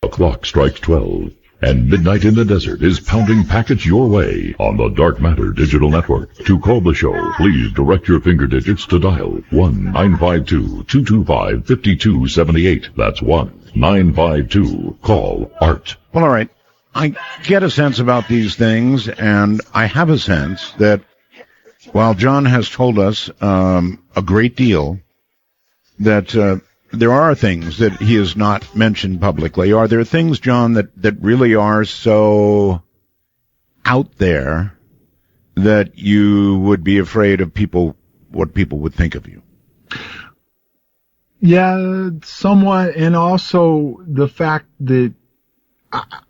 The clock strikes 12, and Midnight in the Desert is pounding packets your way on the Dark Matter Digital Network. To call the show, please direct your finger digits to dial 1-952-225-5278. That's 1-952. Call Art. Well, all right. I get a sense about these things, and I have a sense that while John has told us a great deal, that there are things that he has not mentioned publicly. Are there things, John, that really are so out there that you would be afraid of what people would think of you? Yeah, somewhat. And also the fact that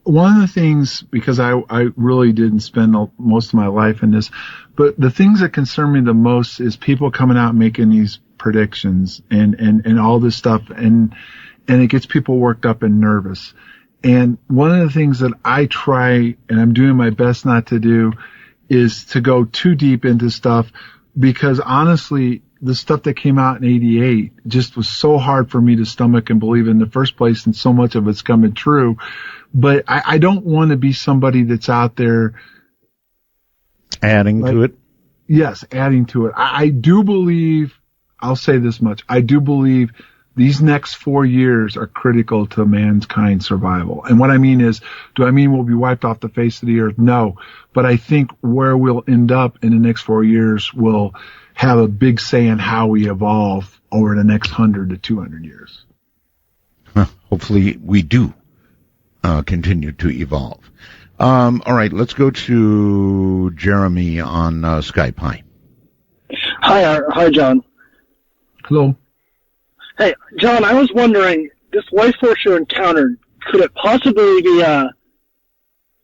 one of the things, because I really didn't spend most of my life in this, but the things that concern me the most is people coming out and making these predictions and all this stuff, and it gets people worked up and nervous. And one of the things that I try, and I'm doing my best not to do, is to go too deep into stuff, because honestly, the stuff that came out in '88 just was so hard for me to stomach and believe in the first place, and so much of it's coming true. But I don't want to be somebody that's out there adding to it. Yes, adding to it. I do believe, I'll say this much, I do believe these next 4 years are critical to mankind's survival. And what I mean is, do I mean we'll be wiped off the face of the earth? No. But I think where we'll end up in the next 4 years will have a big say in how we evolve over the next 100 to 200 years. Hopefully we do continue to evolve. All right, let's go to Jeremy on Skype. Hi. Hi, John. Hello. Hey, John, I was wondering, this life force you encountered, could it possibly be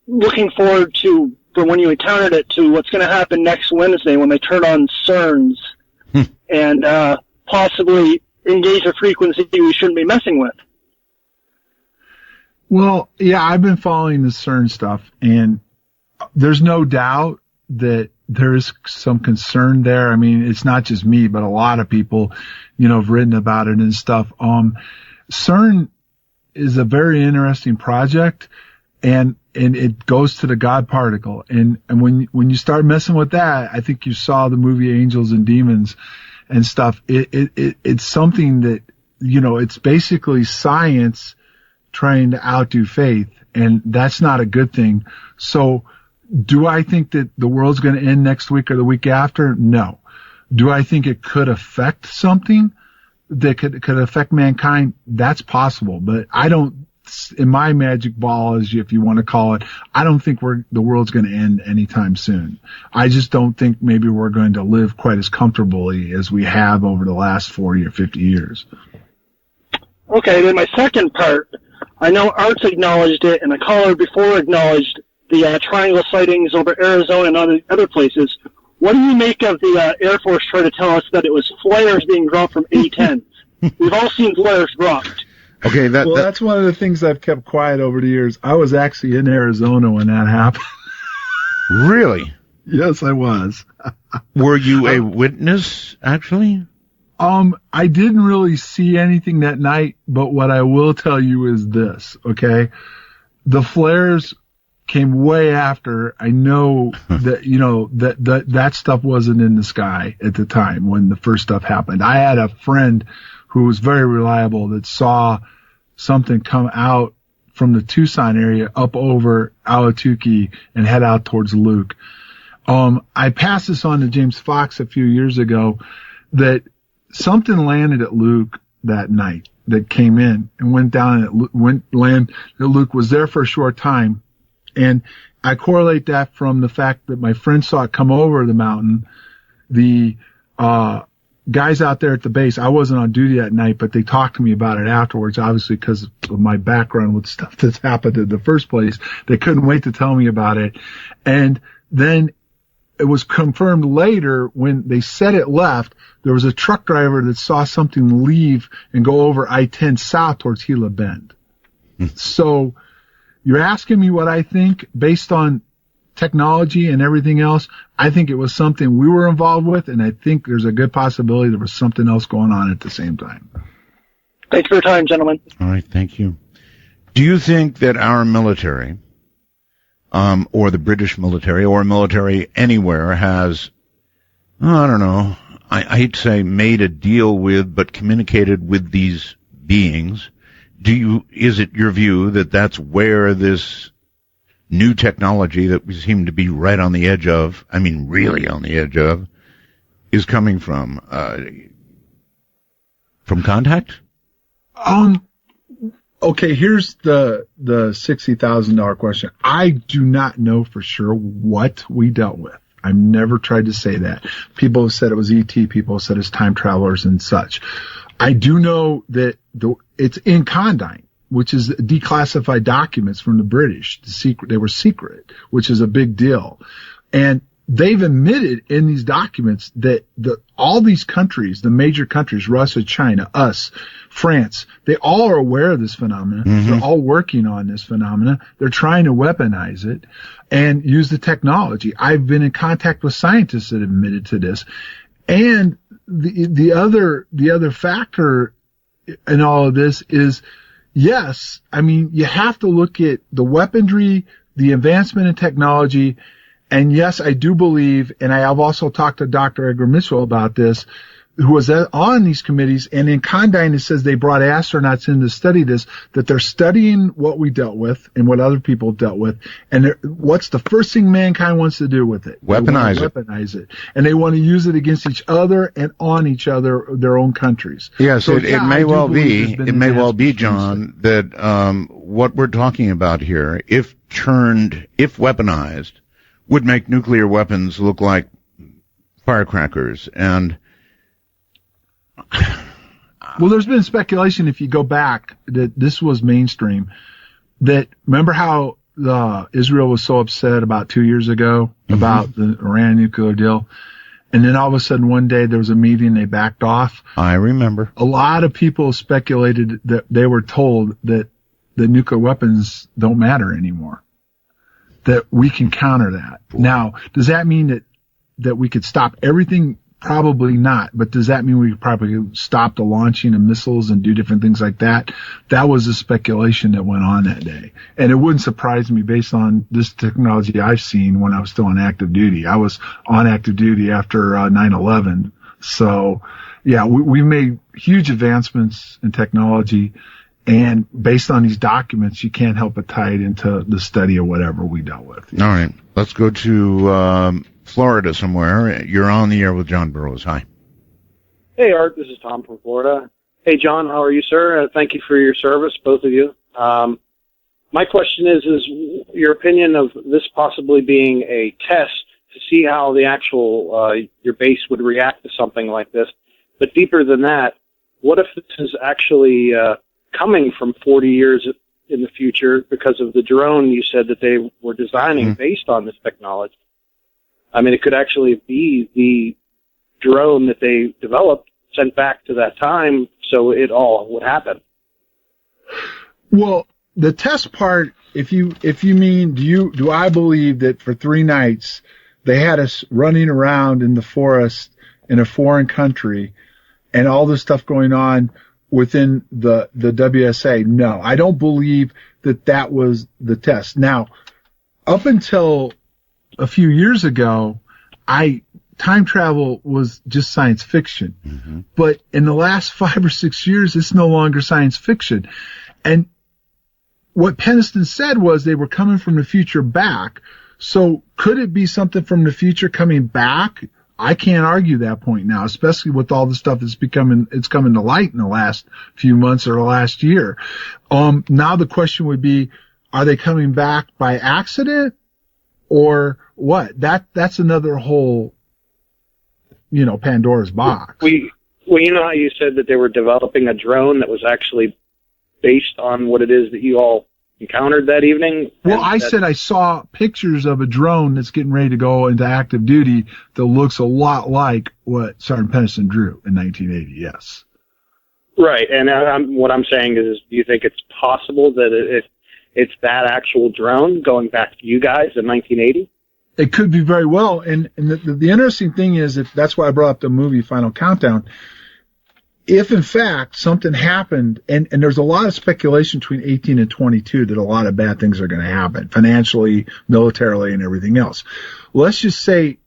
looking forward to, for when you encountered it, to what's going to happen next Wednesday when they turn on CERNs and possibly engage a frequency we shouldn't be messing with? Well, yeah, I've been following the CERN stuff, and there's no doubt that there is some concern there. I mean, it's not just me, but a lot of people, have written about it and stuff. CERN is a very interesting project, and it goes to the God particle. And when you start messing with that, I think you saw the movie Angels and Demons and stuff. It's something that, it's basically science trying to outdo faith, and that's not a good thing. So do I think that the world's going to end next week or the week after? No. Do I think it could affect something that could affect mankind? That's possible, but I don't, in my magic ball, if you want to call it, I don't think the world's going to end anytime soon. I just don't think maybe we're going to live quite as comfortably as we have over the last 40 or 50 years. Okay, then my second part, I know Art's acknowledged it, and a caller before acknowledged the triangle sightings over Arizona and other places. What do you make of the Air Force trying to tell us that it was flares being dropped from A-10s? We've all seen flares dropped. Okay, that's one of the things I've kept quiet over the years. I was actually in Arizona when that happened. Really? Yes, I was. Were you a witness, actually? I didn't really see anything that night, but what I will tell you is this, okay? The flares came way after. I know that, that stuff wasn't in the sky at the time when the first stuff happened. I had a friend who was very reliable that saw something come out from the Tucson area up over Ahwatukee and head out towards Luke. I passed this on to James Fox a few years ago that something landed at Luke that night that came in and went down and landed at Luke, was there for a short time. And I correlate that from the fact that my friend saw it come over the mountain. The guys out there at the base, I wasn't on duty that night, but they talked to me about it afterwards, obviously because of my background with stuff that's happened in the first place. They couldn't wait to tell me about it. And then it was confirmed later when they said it left. There was a truck driver that saw something leave and go over I-10 south towards Gila Bend. So you're asking me what I think based on technology and everything else. I think it was something we were involved with, and I think there's a good possibility there was something else going on at the same time. Thanks for your time, gentlemen. All right, thank you. Do you think that our military, or the British military, or military anywhere has, I don't know, I hate to say made a deal with, but communicated with these beings? Is it your view that that's where this new technology that we seem to be right on the edge of, I mean really on the edge of, is coming from? From contact? Okay, here's the $60,000 question. I do not know for sure what we dealt with. I've never tried to say that. People have said it was ET. People have said it's time travelers and such. I do know that it's in Condign, which is declassified documents from the British. They were secret, which is a big deal. And they've admitted in these documents that all these countries, the major countries, Russia, China, us, France, they all are aware of this phenomenon. Mm-hmm. They're all working on this phenomenon. They're trying to weaponize it and use the technology. I've been in contact with scientists that admitted to this. And the other factor in all of this is, yes, I mean, you have to look at the weaponry, the advancement in technology. And yes, I do believe, and I have also talked to Dr. Edgar Mitchell about this, who was on these committees, and in Condign it says they brought astronauts in to study this, that they're studying what we dealt with and what other people dealt with, and what's the first thing mankind wants to do with it? Weaponize it. And they want to use it against each other and on each other, their own countries. Yes, so, it may well be, John, that what we're talking about here, if weaponized, would make nuclear weapons look like firecrackers. And well, there's been speculation, if you go back, that this was mainstream. That remember how Israel was so upset about 2 years ago about the Iran nuclear deal, and then all of a sudden one day there was a meeting, they backed off. I remember. A lot of people speculated that they were told that the nuclear weapons don't matter anymore, that we can counter that. Now, does that mean that we could stop everything? Probably not. But does that mean we could probably stop the launching of missiles and do different things like that? That was the speculation that went on that day. And it wouldn't surprise me based on this technology I've seen when I was still on active duty. I was on active duty after 9/11. So, yeah, we made huge advancements in technology. And based on these documents, you can't help but tie it into the study of whatever we dealt with. All right. Let's go to Florida somewhere. You're on the air with John Burroughs. Hi. Hey, Art. This is Tom from Florida. Hey, John. How are you, sir? Thank you for your service, both of you. My question is your opinion of this possibly being a test to see how the actual your base would react to something like this. But deeper than that, what if this is actually coming from 40 years in the future because of the drone you said that they were designing based on this technology? I mean, it could actually be the drone that they developed sent back to that time, so it all would happen. Well, the test part, if you mean, do I believe that for 3 nights they had us running around in the forest in a foreign country and all this stuff going on within the WSA? No, I don't believe that was the test. Now, up until a few years ago, time travel was just science fiction. Mm-hmm. But in the last 5 or 6 years, it's no longer science fiction. And what Peniston said was they were coming from the future back. So could it be something from the future coming back? I can't argue that point now, especially with all the stuff that's coming to light in the last few months or the last year. Now the question would be, are they coming back by accident or what? That's another whole, Pandora's box. Well, you know how you said that they were developing a drone that was actually based on what it is that you all encountered that evening? Well, I said I saw pictures of a drone that's getting ready to go into active duty that looks a lot like what Sergeant Peniston drew in 1980, yes. Right, and what I'm saying is, do you think it's possible that it's that actual drone going back to you guys in 1980? It could be very well, and the interesting thing is, that's why I brought up the movie Final Countdown. If, in fact, something happened, and there's a lot of speculation between 18 and 22 that a lot of bad things are going to happen, financially, militarily, and everything else. Let's just say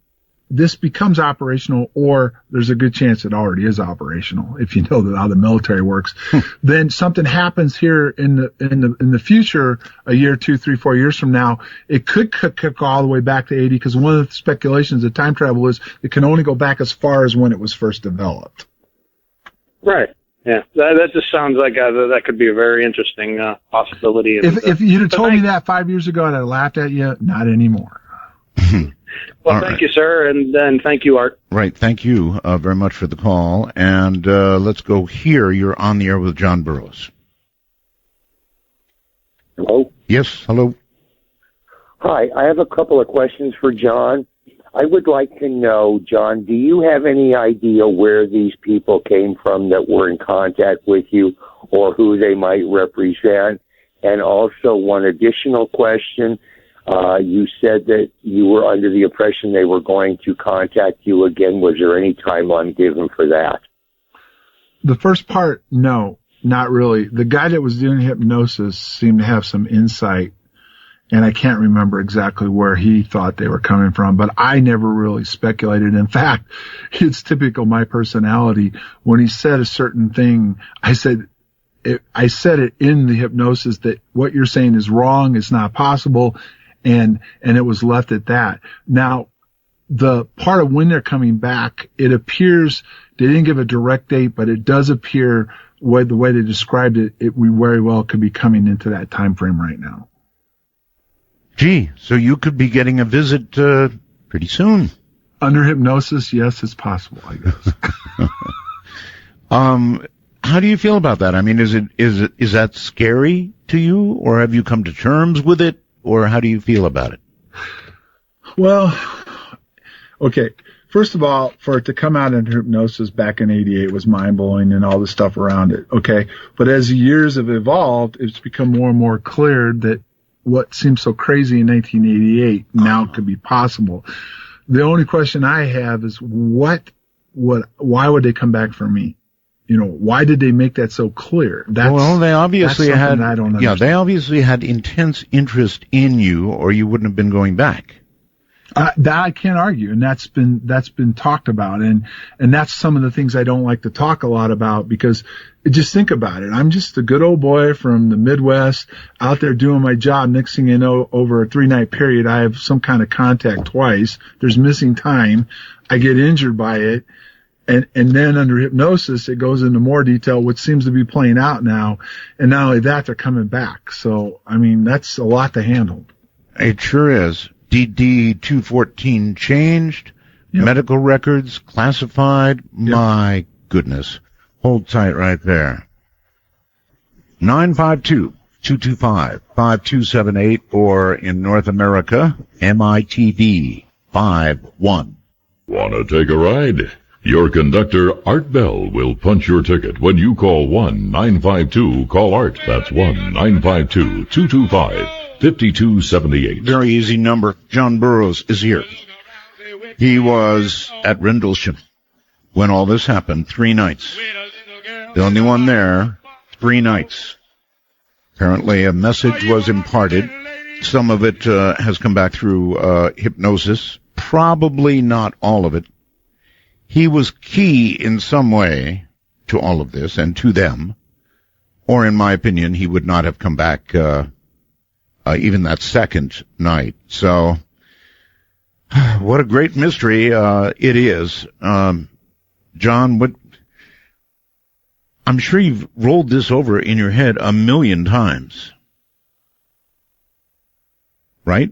this becomes operational, or there's a good chance it already is operational, if you know how the military works. Then something happens here in the future, a year, 2, 3, 4 years from now. It could kick all the way back to 80, because one of the speculations of time travel is it can only go back as far as when it was first developed. Right. Yeah. That just sounds like that could be a very interesting possibility. If you'd have told me that 5 years ago, I'd have laughed at you. Not anymore. Well, thank you, sir, and thank you, Art. Right. Thank you very much for the call. And let's go here. You're on the air with John Burroughs. Hello? Yes, hello. Hi, I have a couple of questions for John. I would like to know, John, do you have any idea where these people came from that were in contact with you, or who they might represent? And also, one additional question. You said that you were under the impression they were going to contact you again. Was there any timeline given for that? The first part, no, not really. The guy that was doing hypnosis seemed to have some insight, and I can't remember exactly where he thought they were coming from, but I never really speculated. In fact, it's typical my personality. When he said a certain thing, I said it in the hypnosis that what you're saying is wrong, it's not possible, and it was left at that. Now, the part of when they're coming back, it appears they didn't give a direct date, but it does appear the way they described it, we very well could be coming into that time frame right now. Gee, so you could be getting a visit pretty soon. Under hypnosis, yes, it's possible, I guess. How do you feel about that? I mean, is that scary to you, or have you come to terms with it, or how do you feel about it? Well, okay. First of all, for it to come out under hypnosis back in 88 was mind-blowing and all the stuff around it, okay? But as the years have evolved, it's become more and more clear that what seemed so crazy in 1988 now could be possible. The only question I have is why would they come back for me? Why did they make that so clear? They obviously had, I don't understand. Yeah, they obviously had intense interest in you, or you wouldn't have been going back. That I can't argue, and that's been talked about, and that's some of the things I don't like to talk a lot about, because just think about it. I'm just a good old boy from the Midwest out there doing my job. Next thing you know, over a 3-night period, I have some kind of contact twice. There's missing time. I get injured by it. And then under hypnosis, it goes into more detail, which seems to be playing out now. And not only that, they're coming back. So, I mean, that's a lot to handle. It sure is. DD 214 changed. Yep. Medical records classified. Yep. My goodness. Hold tight right there. 952-225-5278, or in North America, MITV 51. Wanna take a ride? Your conductor, Art Bell, will punch your ticket when you call 1-952-CALL-ART. That's 1-952-225-5278. Very easy number. John Burroughs is here. He was at Rendlesham when all this happened, 3 nights. The only one there, 3 nights. Apparently a message was imparted. Some of it has come back through hypnosis. Probably not all of it. He was key in some way to all of this and to them, or in my opinion, he would not have come back even that second night. So, what a great mystery it is. John, I'm sure you've rolled this over in your head 1,000,000 times. Right?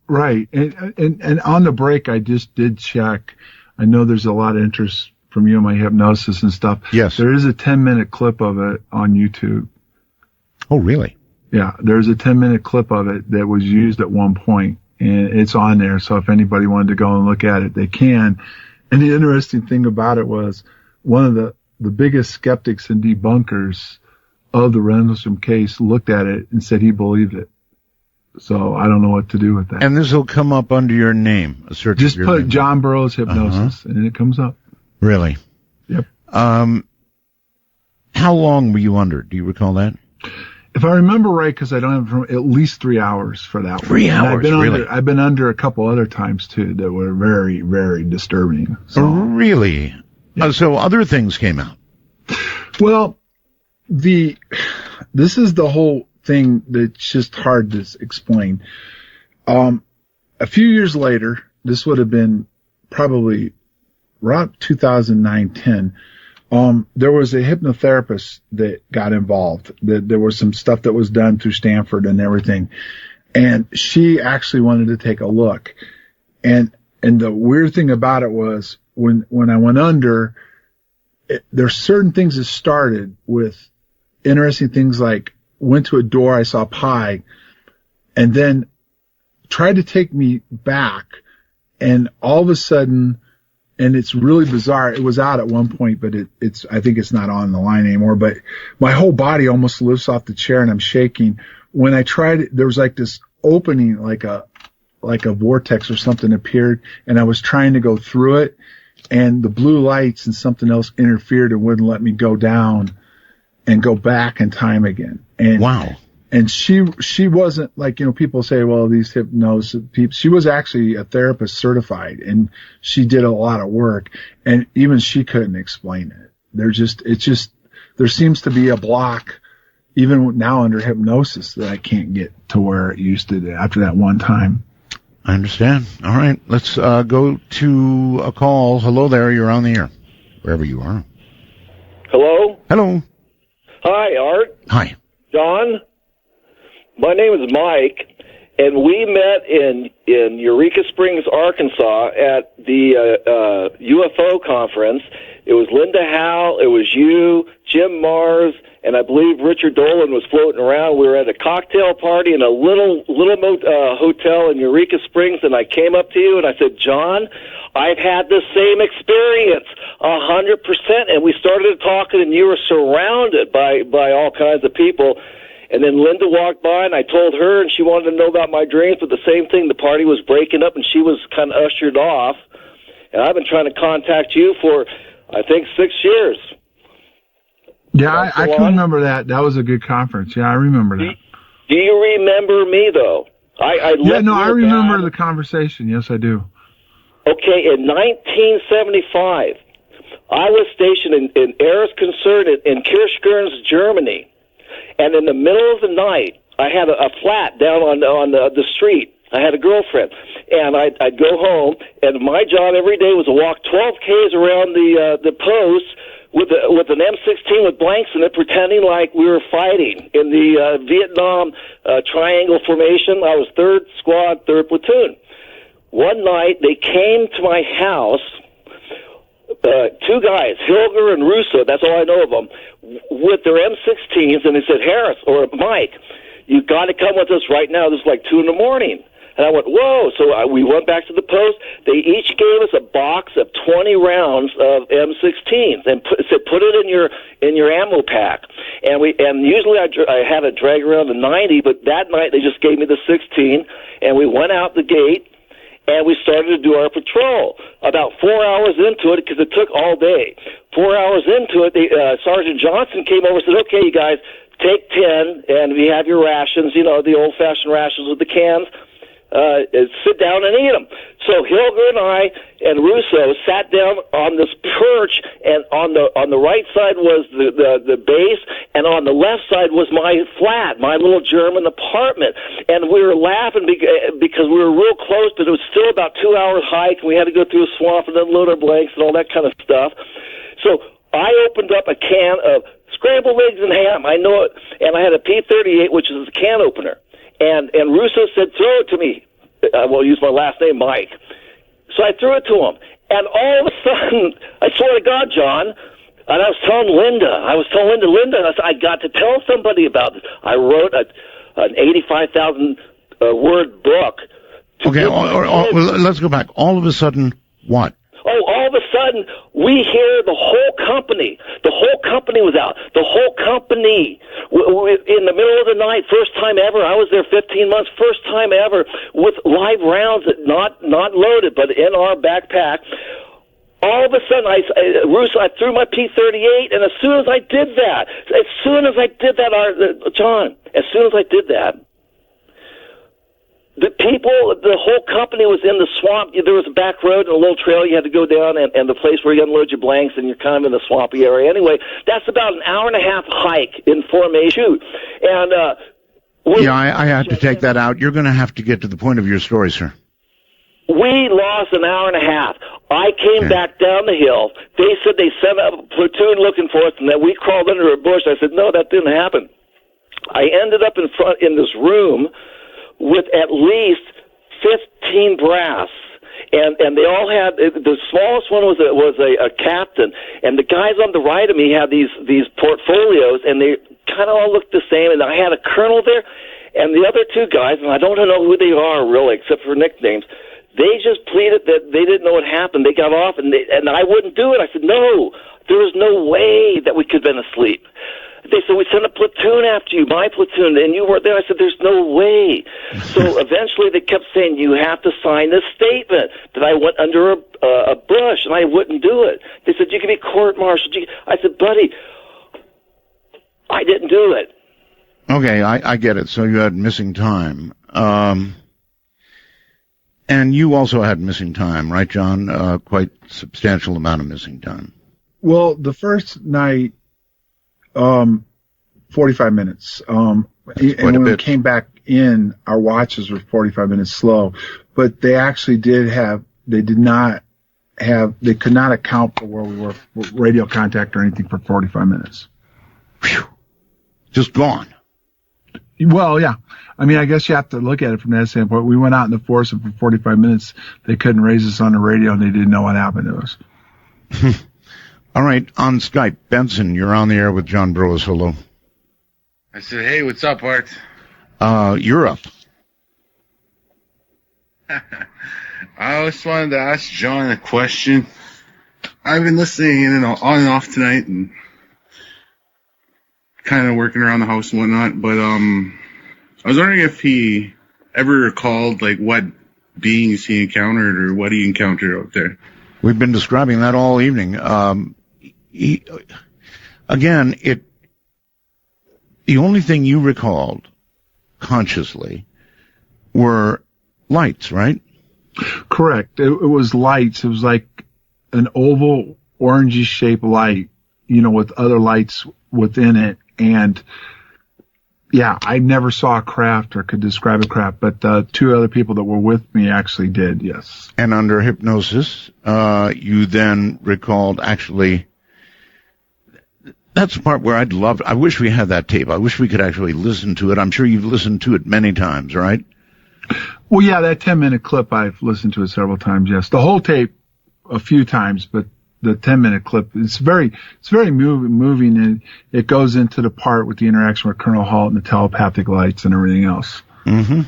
Right. And on the break, I just did check. I know there's a lot of interest from you in my hypnosis and stuff. Yes. There is a 10-minute clip of it on YouTube. Oh, really? Yeah. There's a 10-minute clip of it that was used at one point, and it's on there. So if anybody wanted to go and look at it, they can. And the interesting thing about it was one of the biggest skeptics and debunkers of the Rendlesham case looked at it and said he believed it. So I don't know what to do with that. And this will come up under your name. A search. Just of your put name. John Burroughs hypnosis, and it comes up. Really? Yep. How long were you under? Do you recall that? If I remember right, because I don't have at least 3 hours for that. 3 hours, really? I've been under a couple other times too that were very, very disturbing. So. Really? Yeah. So other things came out. Well, this is the whole thing that's just hard to explain. A few years later, this would have been probably around 2009-10. There was a hypnotherapist that got involved. There was some stuff that was done through Stanford and everything, and she actually wanted to take a look. And the weird thing about it was when I went under, there's certain things that started with interesting things like went to a door, I saw pie, and then tried to take me back, and all of a sudden, and it's really bizarre, it was out at one point, but it's I think it's not on the line anymore, but my whole body almost lifts off the chair and I'm shaking. When I tried it, there was like this opening, like a vortex or something appeared, and I was trying to go through it, and the blue lights and something else interfered and wouldn't let me go down and go back in time again. And wow. And she wasn't like, people say, well, these hypnosis people, she was actually a therapist certified, and she did a lot of work, and even she couldn't explain it. There seems to be a block even now under hypnosis that I can't get to where it used to after that one time. I understand. All right. Let's go to a call. Hello there. You're on the air, wherever you are. Hello? Hello. Hi, Art. Hi. John? My name is Mike, and we met in Eureka Springs, Arkansas at the UFO conference. It was Linda Howe, it was you, Jim Mars, and I believe Richard Dolan was floating around. We were at a cocktail party in a little hotel in Eureka Springs, and I came up to you and I said, John, I've had the same experience, 100%. And we started talking, and you were surrounded by all kinds of people. And then Linda walked by, and I told her, and she wanted to know about my dreams, but the same thing, the party was breaking up, and she was kind of ushered off. And I've been trying to contact you for, I think, 6 years. Yeah, I can remember that. That was a good conference. Yeah, I remember that. Do you remember me, though? I remember the conversation. Yes, I do. Okay, in 1975, I was stationed in Ereskonzern in Kirchgürns, Germany. And in the middle of the night, I had a flat down on the street. I had a girlfriend, and I'd go home, and my job every day was to walk 12 Ks around the post with an M16 with blanks in it, pretending like we were fighting in the Vietnam triangle formation. I was 3rd Squad, 3rd Platoon. One night, they came to my house. 2 guys, Hilger and Russo, that's all I know of them, with their M16s, and they said, Harris, or Mike, you got to come with us right now. This is like 2 a.m. And I went, whoa. So we went back to the post. They each gave us a box of 20 rounds of M16s and said, put it in your ammo pack. And usually I had to drag around the 90, but that night they just gave me the 16, and we went out the gate. And we started to do our patrol. About 4 hours into it, because it took all day. 4 hours into it, Sergeant Johnson came over and said, okay, you guys, take 10, and we have your rations, the old-fashioned rations with the cans. sit down and eat them. So Hilger and I and Russo sat down on this perch, and on the right side was the base, and on the left side was my flat, my little German apartment. And we were laughing because we were real close, but it was still about 2 hours hike, and we had to go through a swamp and then load our blankets and all that kind of stuff. So I opened up a can of scrambled eggs and ham. I know it, and I had a P38, which is a can opener. And Russo said, "Throw it to me." I will use my last name, Mike. So I threw it to him. And all of a sudden, I swear to God, John, and I was telling Linda, I got to tell somebody about this. I wrote an 85,000 word book. Okay, let's go back. All of a sudden, what? Oh, all of a sudden, we hear the whole company. The whole company was out. The whole company, in the middle of the night, first time ever. I was there 15 months, first time ever, with live rounds, not loaded, but in our backpack. All of a sudden, I threw my P38, and as soon as I did that, John, the people, the whole company was in the swamp. There was a back road and a little trail you had to go down, and the place where you unload your blanks, and you're kind of in the swampy area. Anyway, that's about an hour and a half hike in formation. And I had to take that out. You're going to have to get to the point of your story, sir. We lost an hour and a half. I came back down the hill. They said they sent a platoon looking for us, and that we crawled under a bush. I said, no, that didn't happen. I ended up in this room with at least 15 brass, and they all had, the smallest one was a captain, and the guys on the right of me had these portfolios, and they kind of all looked the same, and I had a colonel there, and the other two guys, and I don't know who they are really, except for nicknames, they just pleaded that they didn't know what happened. They got off, and I wouldn't do it. I said, no, there was no way that we could have been asleep. They said, we sent a platoon after you, my platoon, and you weren't there. I said, there's no way. So eventually they kept saying, you have to sign this statement that I went under a bush, and I wouldn't do it. They said, you can be court-martialed. I said, buddy, I didn't do it. Okay, I get it. So you had missing time. And you also had missing time, right, John? Quite substantial amount of missing time. Well, the first night, 45 minutes. And when we came back in, our watches were 45 minutes slow. But they actually they could not account for where we were, radio contact or anything for 45 minutes. Whew. Just gone. Well, yeah. I mean, I guess you have to look at it from that standpoint. We went out in the forest, and for 45 minutes, they couldn't raise us on the radio, and they didn't know what happened to us. All right, on Skype, Benson, you're on the air with John Burroughs. Hello. I said, hey, what's up, Art? You're up. I just wanted to ask John a question. I've been listening in and on and off tonight and kind of working around the house and whatnot, but I was wondering if he ever recalled, like, what beings he encountered or what he encountered out there. We've been describing that all evening. The only thing you recalled consciously were lights, right? Correct. It was lights. It was like an oval, orangey shaped light, with other lights within it. And yeah, I never saw a craft or could describe a craft, but two other people that were with me actually did, yes. And under hypnosis, you then recalled actually. That's the part where I wish we had that tape. I wish we could actually listen to it. I'm sure you've listened to it many times, right? Well, yeah, that 10-minute clip, I've listened to it several times, yes. The whole tape a few times, but the 10-minute clip, it's very moving, and it goes into the part with the interaction with Colonel Halt and the telepathic lights and everything else. Mm-hmm.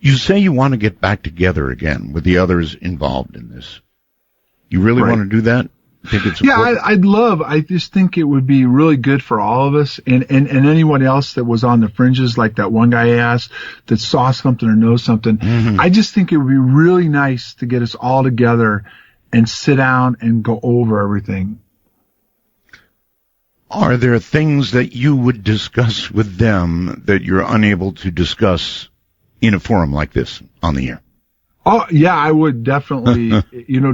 You say you want to get back together again with the others involved in this. You really want to do that? Think it's important? Yeah, I just think it would be really good for all of us and anyone else that was on the fringes, like that one guy asked that saw something or knows something. Mm-hmm. I just think it would be really nice to get us all together and sit down and go over everything. Are there things that you would discuss with them that you're unable to discuss in a forum like this on the air? Oh, yeah, I would definitely,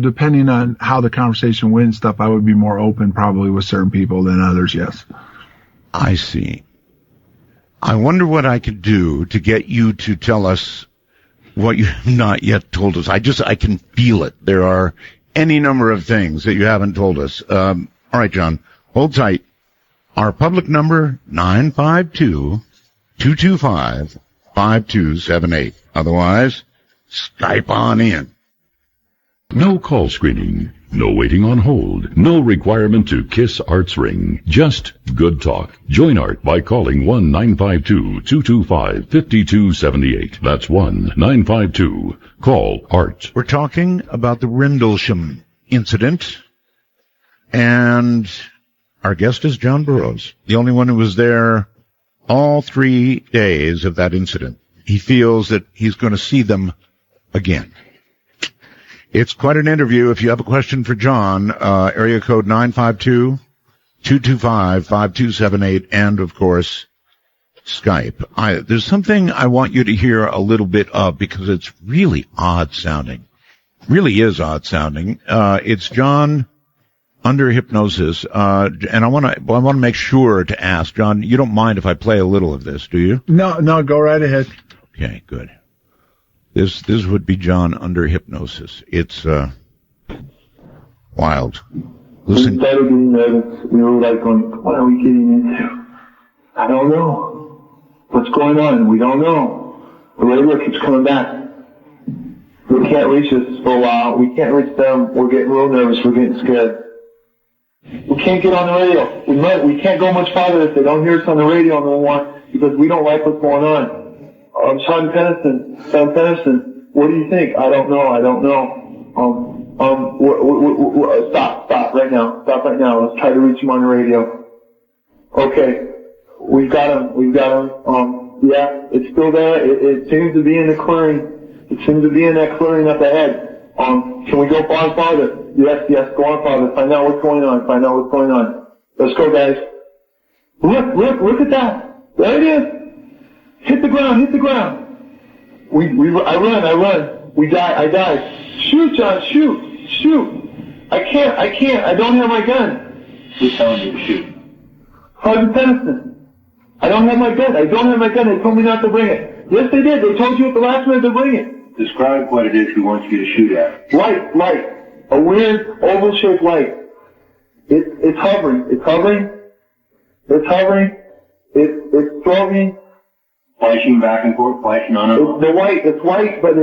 depending on how the conversation went and stuff, I would be more open probably with certain people than others, yes. I see. I wonder what I could do to get you to tell us what you have not yet told us. I can feel it. There are any number of things that you haven't told us. All right, John, hold tight. Our public number, 952-225-5278. Otherwise, Skype on in. No call screening, no waiting on hold, no requirement to kiss Art's ring, just good talk. Join Art by calling 1-952-225-5278. That's 1-952. Art. We're talking about the Rendlesham incident, and our guest is John Burroughs, the only one who was there all 3 days of that incident. He feels that he's going to see them again. It's quite an interview. If you have a question for John, area code 952-225-5278, and, of course, Skype. There's something I want you to hear a little bit of because it's really odd sounding. Really is odd sounding. It's John under hypnosis, and I want to make sure to ask, John, you don't mind if I play a little of this, do you? No, go right ahead. Okay, good. This would be John under hypnosis. It's wild. Listen. We started getting nervous. We were like going, what are we getting into? I don't know. What's going on? We don't know. The radio keeps coming back. They can't reach us for a while. We can't reach them. We're getting real nervous. We're getting scared. We can't get on the radio. We can't go much farther if they don't hear us on the radio no more because we don't like what's going on. Sean Pennison, what do you think? I don't know. Stop right now. Let's try to reach him on the radio. Okay. We've got him. Yeah, it's still there. It seems to be in the clearing. It seems to be in that clearing up ahead. Can we go on farther? Yes, go on farther. Find out what's going on. Let's go, guys. Look at that. There it is. Hit the ground. I run. I die. Shoot, John, shoot. I can't. I don't have my gun. Who's telling you to shoot? Sergeant Pennison. I don't have my gun. They told me not to bring it. Yes, they did. They told you at the last minute to bring it. Describe what it is he wants you to shoot at. Light. A weird oval-shaped light. It's hovering. It's floating. Flashing back and forth, flashing on it. It's white, but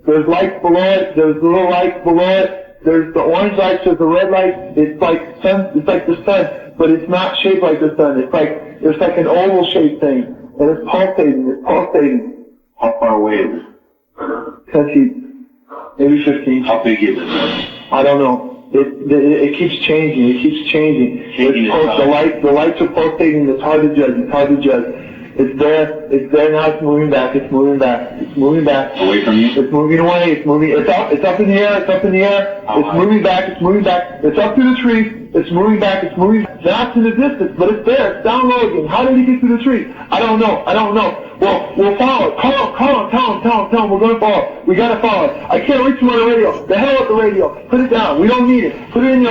there's lights below it. There's little lights below it. There's the orange lights. There's the red lights. It's like the sun, but it's not shaped like the sun. It's like an oval-shaped thing, and it's pulsating. How far away is it? 10 feet, maybe 15. How big is it? I don't know. It keeps changing. The lights are pulsating. It's hard to judge. It's there now. It's moving back. Away from you? It's moving away. It's up in the air. It's moving back. It's up through the trees. It's moving back. That's in the distance, but it's there. It's down low again. How did he get through the trees? I don't know. Well, we'll follow it. Call him. Tell him we're going to follow it. We got to follow it. I can't reach him on the radio. The hell with the radio. Put it down. We don't need it. Put it in your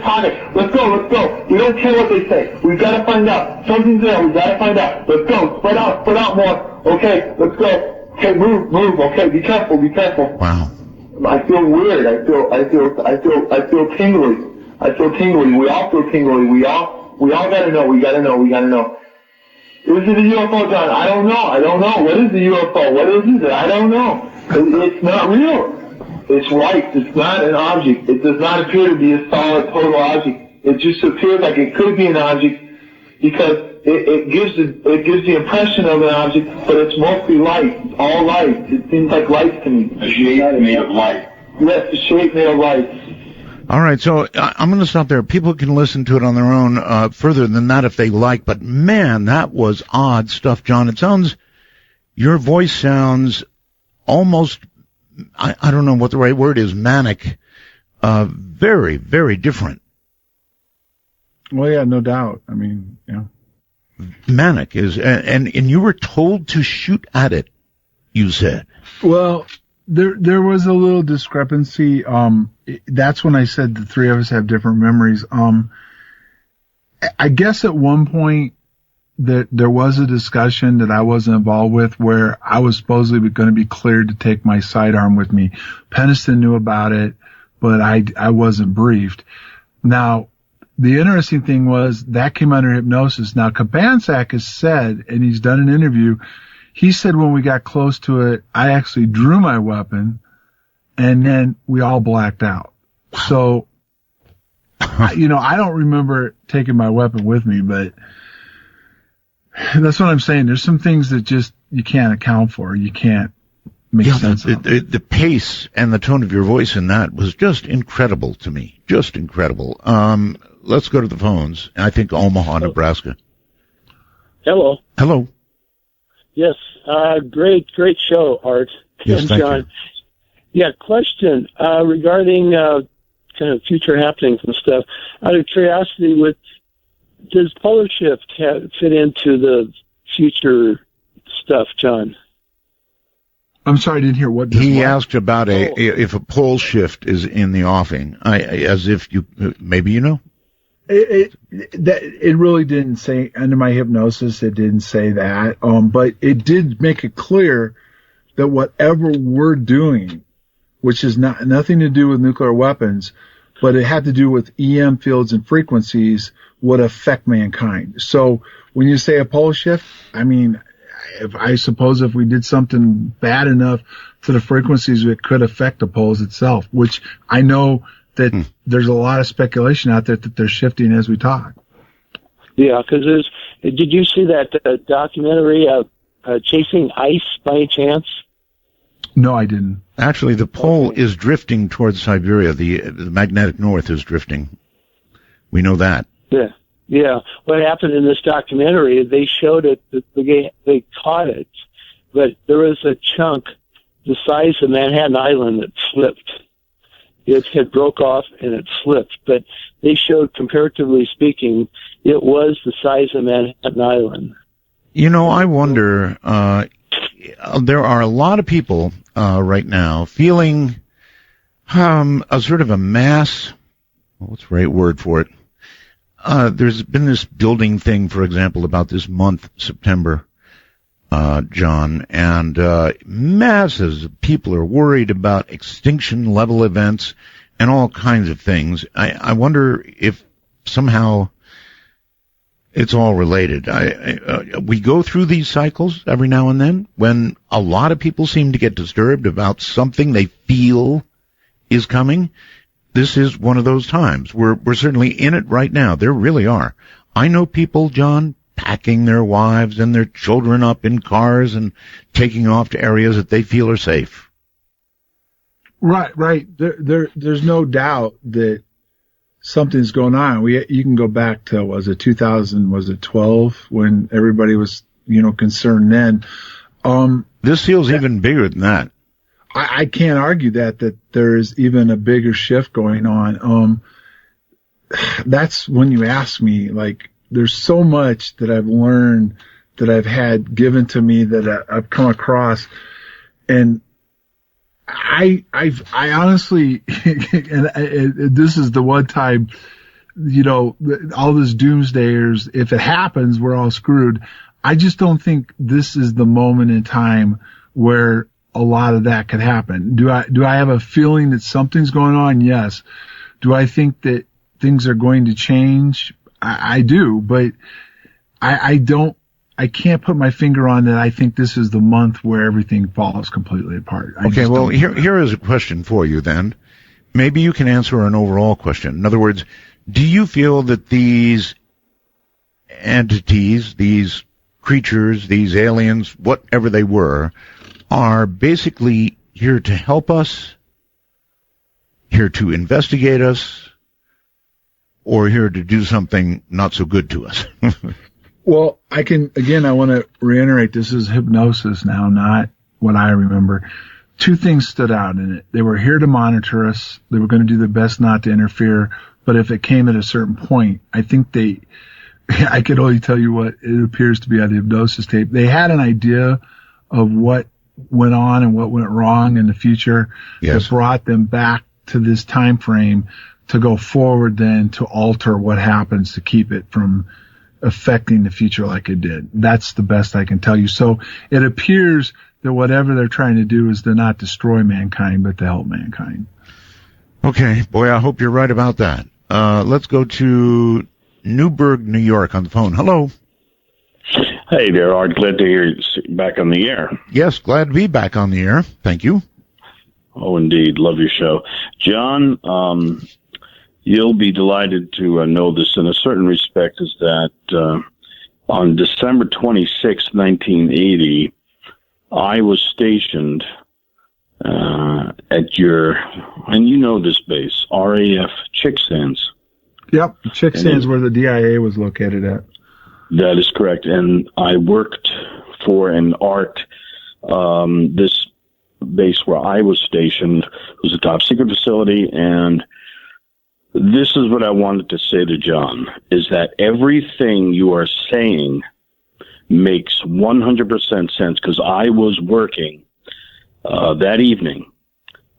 pocket. Let's go. We don't care what they say. We've got to find out. Something's there. We've got to find out. Let's go. Spread out more. Okay, let's go. Okay, move. Okay, be careful. Wow. I feel weird. I feel tingly. We all feel tingly. We all gotta know. We gotta know. Is it a UFO, John? I don't know. What is the UFO? What is it? I don't know. It's not real. It's light. It's not an object. It does not appear to be a solid total object. It just appears like it could be an object because it gives the impression of an object, but it's mostly light. It's all light. It seems like light to me. A shape made of light. Yes, a shape made of light. All right, so I'm going to stop there. People can listen to it on their own further than that if they like, but man, that was odd stuff, John. Your voice sounds almost, I don't know what the right word is, manic, very, very different. Well, yeah, no doubt. I mean, yeah. Manic is, and you were told to shoot at it, you said. Well, there was a little discrepancy. That's when I said the three of us have different memories. I guess at one point that there was a discussion that I wasn't involved with where I was supposedly going to be cleared to take my sidearm with me. Peniston knew about it, but I wasn't briefed. Now, the interesting thing was that came under hypnosis. Now, Kabansak has said, and he's done an interview, he said when we got close to it, I actually drew my weapon, and then we all blacked out. So, I don't remember taking my weapon with me, but that's what I'm saying. There's some things that just you can't account for. You can't make sense of. The pace and the tone of your voice in that was just incredible to me. Just incredible. Let's go to the phones. I think Omaha, Nebraska. Hello. Hello. Yes. Great show, Art. Yes, and thank John. you. Yeah, question regarding kind of future happenings and stuff. Out of curiosity, does polar shift fit into the future stuff, John? I'm sorry, I didn't hear what. He asked about if a pole shift is in the offing. As if maybe you know. It really didn't say under my hypnosis. It didn't say that. But it did make it clear that whatever we're doing, which is nothing to do with nuclear weapons, but it had to do with EM fields and frequencies, would affect mankind. So when you say a pole shift, I mean, I suppose if we did something bad enough to the frequencies, it could affect the poles itself, which I know that there's a lot of speculation out there that they're shifting as we talk. Yeah, because did you see that documentary Chasing Ice by any chance? No, I didn't. Actually, the pole is drifting towards Siberia. The magnetic north is drifting. We know that. Yeah. Yeah. What happened in this documentary, they showed it, they caught it, but there was a chunk the size of Manhattan Island that slipped. It had broke off and it slipped, but they showed, comparatively speaking, it was the size of Manhattan Island. I wonder, there are a lot of people right now feeling a sort of a mass, what's the right word for it? There's been this building thing, for example, about this month, September, John, and masses of people are worried about extinction-level events and all kinds of things. I wonder if somehow it's all related. We go through these cycles every now and then when a lot of people seem to get disturbed about something they feel is coming. This is one of those times. We're certainly in it right now. There really are. I know people, John, packing their wives and their children up in cars and taking off to areas that they feel are safe. Right. There's no doubt that something's going on. You can go back to, was it 2012 when everybody was, concerned then. This feels even bigger than that. I can't argue that there is even a bigger shift going on. That's when you ask me, like, there's so much that I've learned, that I've had given to me, that I've come across, and I honestly, and this is the one time, all this doomsdayers, if it happens, we're all screwed. I just don't think this is the moment in time where a lot of that could happen. Do I have a feeling that something's going on? Yes. Do I think that things are going to change? I do, but I can't put my finger on that. I think this is the month where everything falls completely apart. Okay, well, here is a question for you then. Maybe you can answer an overall question. In other words, do you feel that these entities, these creatures, these aliens, whatever they were, are basically here to help us, here to investigate us, or here to do something not so good to us? Well, I want to reiterate, this is hypnosis now, not what I remember. two things stood out in it. They were here to monitor us. They were going to do their best not to interfere. But if it came at a certain point, I think I could only tell you what it appears to be on the hypnosis tape. They had an idea of what went on and what went wrong in the future that brought them back to this time frame to go forward then to alter what happens to keep it from affecting the future like it did. That's the best I can tell you. So it appears that whatever they're trying to do is to not destroy mankind, but to help mankind. Okay. Boy, I hope you're right about that. Let's go to Newburgh, New York on the phone. Hello. Hey there, Art. Glad to hear you back on the air. Yes, glad to be back on the air. Thank you. Oh, indeed. Love your show. John, you'll be delighted to know this in a certain respect, is that on December 26, 1980, I was stationed at your, and you know this base, RAF Chicksands. Yep, Chicksands where the DIA was located at. That is correct. And I worked for an ART, this base where I was stationed was a top secret facility. And this is what I wanted to say to John, is that everything you are saying makes 100% sense, because I was working that evening,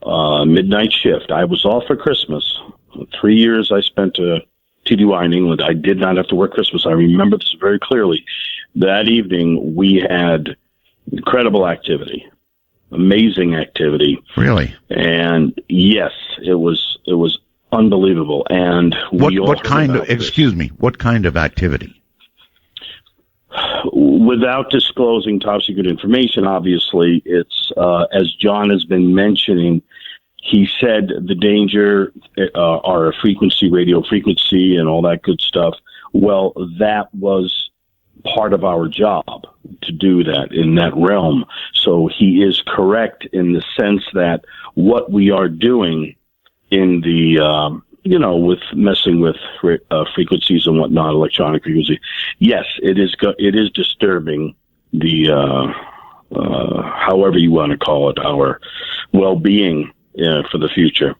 midnight shift. I was off for Christmas. 3 years I spent TDY in England. I did not have to work Christmas. I remember this very clearly. That evening, we had incredible activity, amazing activity. Really? And yes, it was unbelievable. And what kind of, excuse me, what kind of activity? Without disclosing top secret information, obviously, it's, as John has been mentioning, he said the danger, our frequency, radio frequency, and all that good stuff. Well, that was part of our job to do that in that realm. So he is correct in the sense that what we are doing in the, with messing with frequencies and whatnot, electronic frequency. Yes, it is disturbing the, however you want to call it, our well-being. For the future.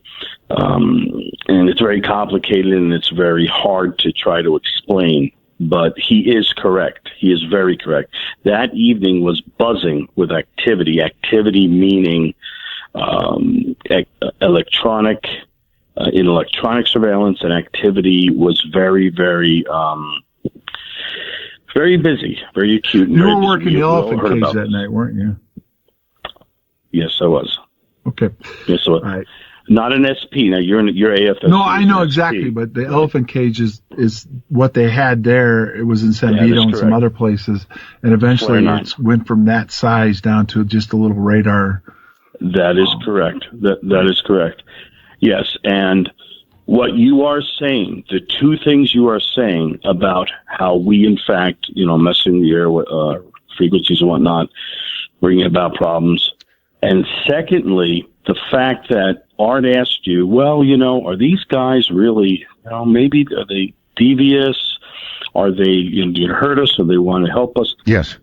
And it's very complicated and it's very hard to try to explain, but he is correct. He is very correct. That evening was buzzing with activity meaning electronic surveillance, and activity was very, very, very busy, very acute. You were working the elephant cage that night, weren't you? Yes, I was. Okay. Yeah, so right. Not an SP. Now you're AFS. No, I know exactly, but the elephant cage is what they had there. It was in San Vito and some other places, and eventually it went from that size down to just a little radar. That is correct. That is correct. Yes, and what you are saying, the two things you are saying about how we, in fact, messing the air with frequencies and whatnot, bringing about problems. And secondly, the fact that Art asked you, well, are these guys really, maybe are they devious? Are they, do you hurt us or they want to help us? Yes.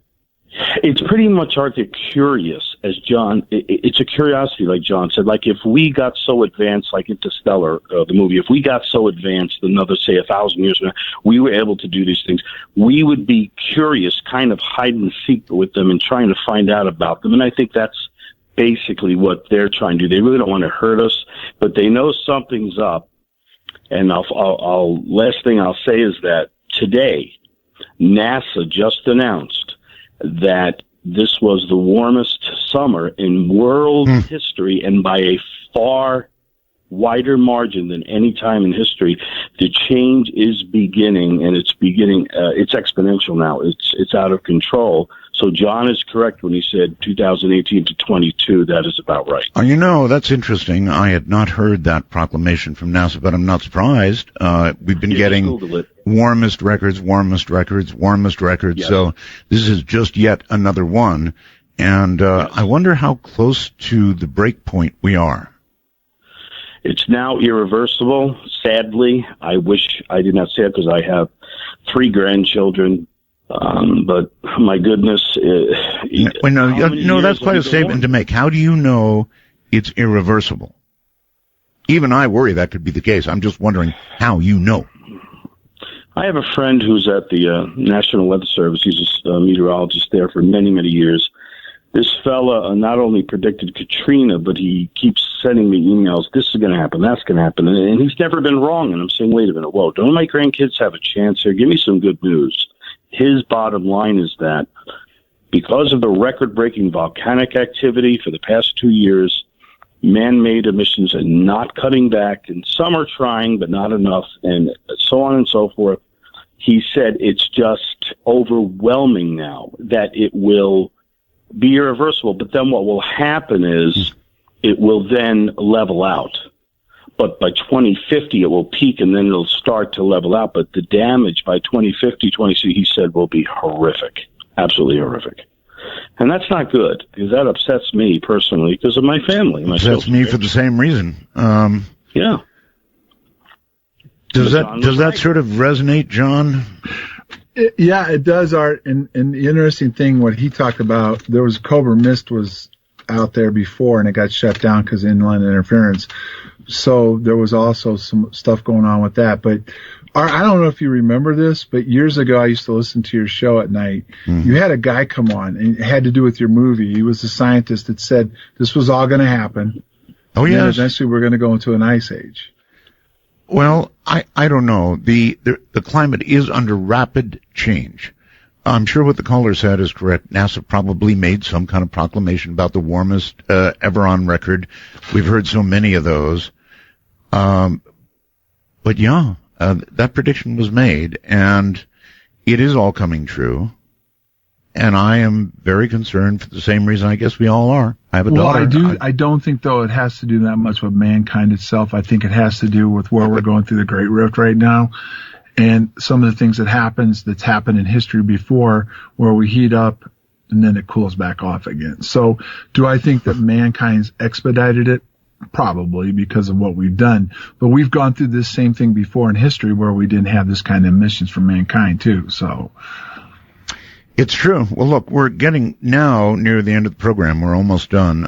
It's pretty much, Art, they're curious, as John, it's a curiosity, like John said. Like if we got so advanced, like Interstellar, the movie, if we got so advanced, another, say, 1,000 years from now, we were able to do these things, we would be curious, kind of hide and seek with them and trying to find out about them. And I think that's basically what they're trying to do. They really don't want to hurt us, but they know something's up. And last thing I'll say is that today, NASA just announced that this was the warmest summer in world history, and by a far wider margin than any time in history. The change is beginning, and it's exponential now. It's out of control. So John is correct when he said 2018 to 22. That is about right. That's interesting. I had not heard that proclamation from NASA, but I'm not surprised. We've been getting warmest records. Yes. So this is just yet another one. And I wonder how close to the break point we are. It's now irreversible. Sadly, I wish I did not say it because I have 3 grandchildren. But my goodness, that's quite a statement to make. How do you know it's irreversible? Even I worry that could be the case. I'm just wondering how you know. I have a friend who's at the National Weather Service. He's a meteorologist there for many, many years. This fella not only predicted Katrina, but he keeps sending me emails. This is going to happen. That's going to happen. And he's never been wrong. And I'm saying, wait a minute. Whoa, don't my grandkids have a chance here? Give me some good news. His bottom line is that because of the record-breaking volcanic activity for the past 2 years, man-made emissions are not cutting back, and some are trying, but not enough, and so on and so forth. He said it's just overwhelming now that it will be irreversible. But then what will happen is it will then level out. But by 2050, it will peak, and then it'll start to level out. But the damage by 2050, he said, will be horrific, absolutely horrific. And that's not good, because that upsets me personally because of my family. Upsets me for the same reason. Yeah. Does that sort of resonate, John? Yeah, it does, Art. And the interesting thing, what he talked about, there was Cobra Mist was out there before, and it got shut down because of inland interference. So there was also some stuff going on with that. But I don't know if you remember this, but years ago I used to listen to your show at night. Mm-hmm. You had a guy come on, and it had to do with your movie. He was a scientist that said this was all going to happen. Oh, yes. And eventually we're going to go into an ice age. Well, I don't know. The climate is under rapid change. I'm sure what the caller said is correct. NASA probably made some kind of proclamation about the warmest ever on record. We've heard so many of those. But yeah, that prediction was made, and it is all coming true. And I am very concerned for the same reason I guess we all are. I have a daughter. I don't think, though, it has to do that much with mankind itself. I think it has to do with where we're going through the Great Rift right now. And some of the things that's happened in history before, where we heat up and then it cools back off again. So do I think that mankind's expedited it? Probably, because of what we've done. But we've gone through this same thing before in history where we didn't have this kind of emissions from mankind too. So it's true. Well, look, we're getting now near the end of the program. We're almost done.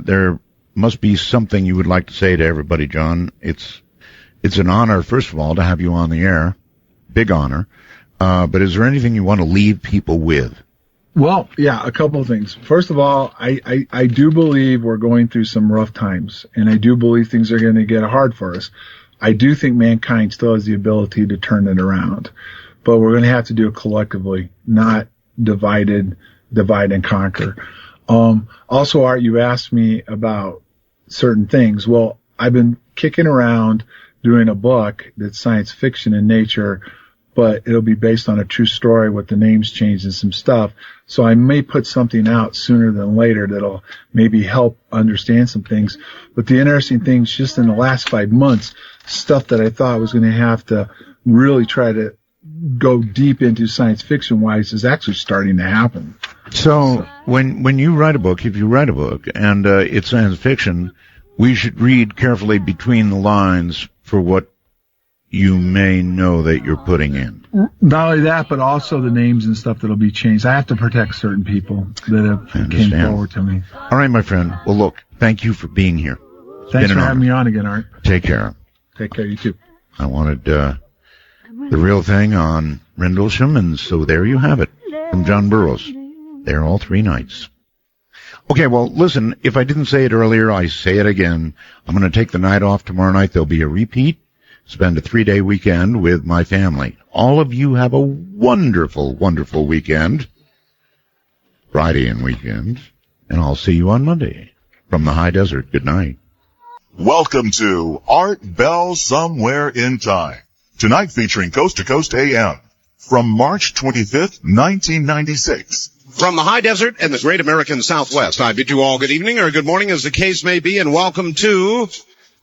There must be something you would like to say to everybody, John. It's an honor, first of all, to have you on the air. Big honor. But is there anything you want to leave people with? Well, yeah, a couple of things. First of all, I do believe we're going through some rough times, and I do believe things are going to get hard for us. I do think mankind still has the ability to turn it around, but we're going to have to do it collectively, not divide and conquer. Also, Art, you asked me about certain things. Well, I've been kicking around doing a book that's science fiction in nature, but it'll be based on a true story with the names changed and some stuff. So I may put something out sooner than later that'll maybe help understand some things. But the interesting thing is just in the last 5 months, stuff that I thought was going to have to really try to go deep into science fiction wise is actually starting to happen. So when you write a book, if you write a book and it's science fiction, we should read carefully between the lines for what you may know that you're putting in. Not only that, but also the names and stuff that'll be changed. I have to protect certain people that have came forward to me. All right, my friend. Well, look, thank you for being here. Thanks for having me on again, Art. Take care. Take care, you too. I wanted the real thing on Rendlesham, and so there you have it from John Burroughs. There all 3 nights. Okay, well, listen, if I didn't say it earlier, I say it again. I'm going to take the night off tomorrow night. There'll be a repeat. Spend a 3-day weekend with my family. All of you have a wonderful, wonderful weekend. Friday and weekend. And I'll see you on Monday from the high desert. Good night. Welcome to Art Bell Somewhere in Time. Tonight featuring Coast to Coast AM. From March 25th, 1996. From the high desert and the great American Southwest, I bid you all good evening or good morning as the case may be, and welcome to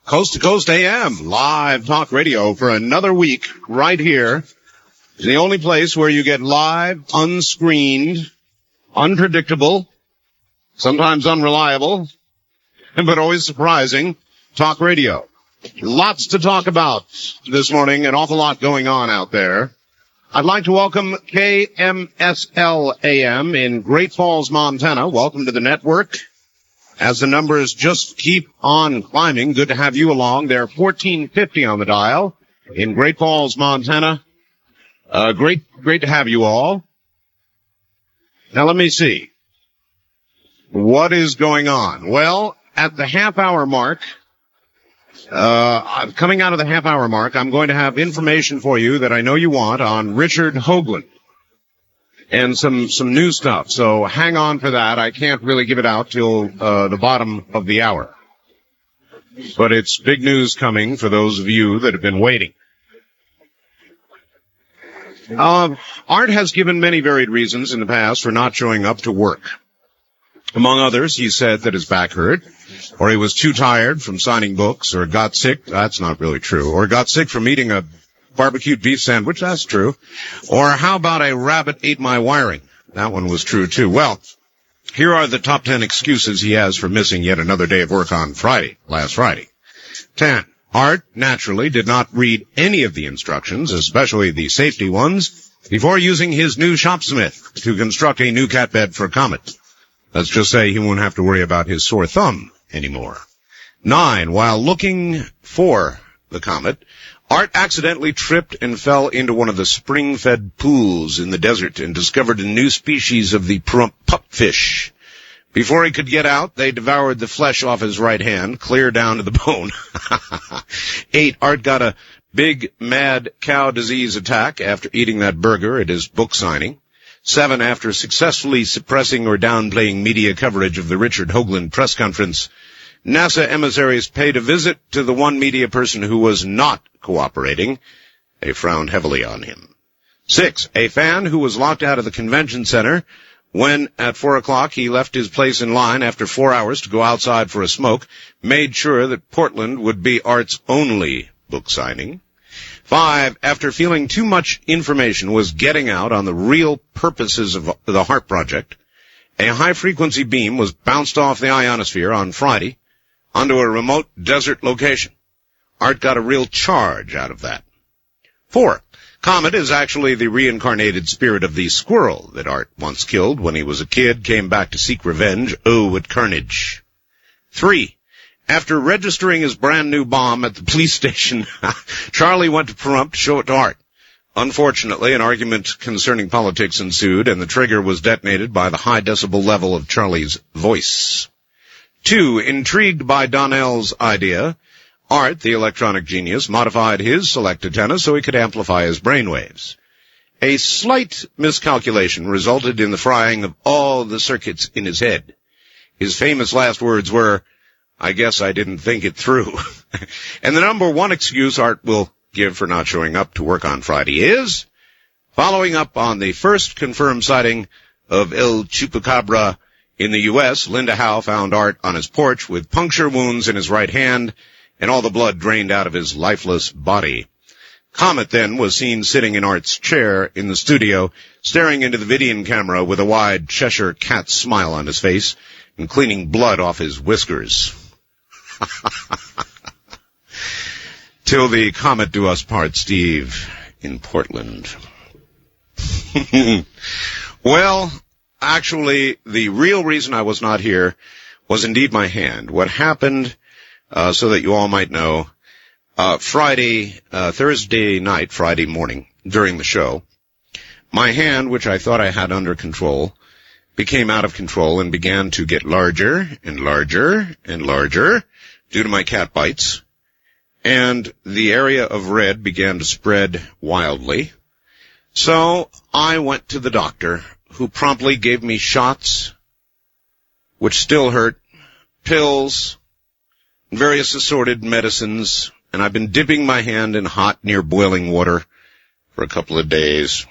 Coast AM, live talk radio for another week right here. It's the only place where you get live, unscreened, unpredictable, sometimes unreliable, but always surprising talk radio. Lots to talk about this morning, an awful lot going on out there. I'd like to welcome KMSL AM in Great Falls, Montana. Welcome to the network. As the numbers just keep on climbing, good to have you along. They're 1450 on the dial in Great Falls, Montana. Great to have you all. Now let me see. What is going on? Well, at the half-hour mark, coming out of the half-hour mark, I'm going to have information for you that I know you want on Richard Hoagland and some new stuff. So hang on for that. I can't really give it out till the bottom of the hour. But it's big news coming for those of you that have been waiting. Art has given many varied reasons in the past for not showing up to work. Among others, he said that his back hurt, or he was too tired from signing books, or got sick. That's not really true. Or got sick from eating a barbecued beef sandwich. That's true. Or how about a rabbit ate my wiring? That one was true, too. Well, here are the top 10 excuses he has for missing yet another day of work on last Friday. 10. Art, naturally, did not read any of the instructions, especially the safety ones, before using his new shopsmith to construct a new cat bed for Comet. Let's just say he won't have to worry about his sore thumb anymore. 9. While looking for the Comet, Art accidentally tripped and fell into one of the spring-fed pools in the desert and discovered a new species of the pupfish. Before he could get out, they devoured the flesh off his right hand, clear down to the bone. 8. Art got a big mad cow disease attack after eating that burger at his book signing. 7. After successfully suppressing or downplaying media coverage of the Richard Hoagland press conference, NASA emissaries paid a visit to the one media person who was not cooperating. They frowned heavily on him. 6. A fan who was locked out of the convention center when, at 4 o'clock, he left his place in line after 4 hours to go outside for a smoke, made sure that Portland would be Art's only book signing. 5. After feeling too much information was getting out on the real purposes of the HAARP project, a high-frequency beam was bounced off the ionosphere on Friday onto a remote desert location. Art got a real charge out of that. 4. Comet is actually the reincarnated spirit of the squirrel that Art once killed when he was a kid, came back to seek revenge. Oh, what carnage. 3. After registering his brand new bomb at the police station, Charlie went to Pahrump to show it to Art. Unfortunately, an argument concerning politics ensued, and the trigger was detonated by the high decibel level of Charlie's voice. 2. Intrigued by Donnell's idea, Art, the electronic genius, modified his select antenna so he could amplify his brainwaves. A slight miscalculation resulted in the frying of all the circuits in his head. His famous last words were, "I guess I didn't think it through." And the number one excuse Art will give for not showing up to work on Friday is following up on the first confirmed sighting of El Chupacabra in the U.S. Linda Howe found Art on his porch with puncture wounds in his right hand and all the blood drained out of his lifeless body. Comet then was seen sitting in Art's chair in the studio, staring into the video camera with a wide Cheshire cat smile on his face and cleaning blood off his whiskers. Till the comet do us part, Steve, in Portland. Well, actually, the real reason I was not here was indeed my hand. What happened, so that you all might know, Thursday night, Friday morning, during the show, my hand, which I thought I had under control, became out of control and began to get larger and larger and larger due to my cat bites. And the area of red began to spread wildly. So I went to the doctor, who promptly gave me shots, which still hurt, pills, various assorted medicines, and I've been dipping my hand in hot, near boiling water for a couple of days.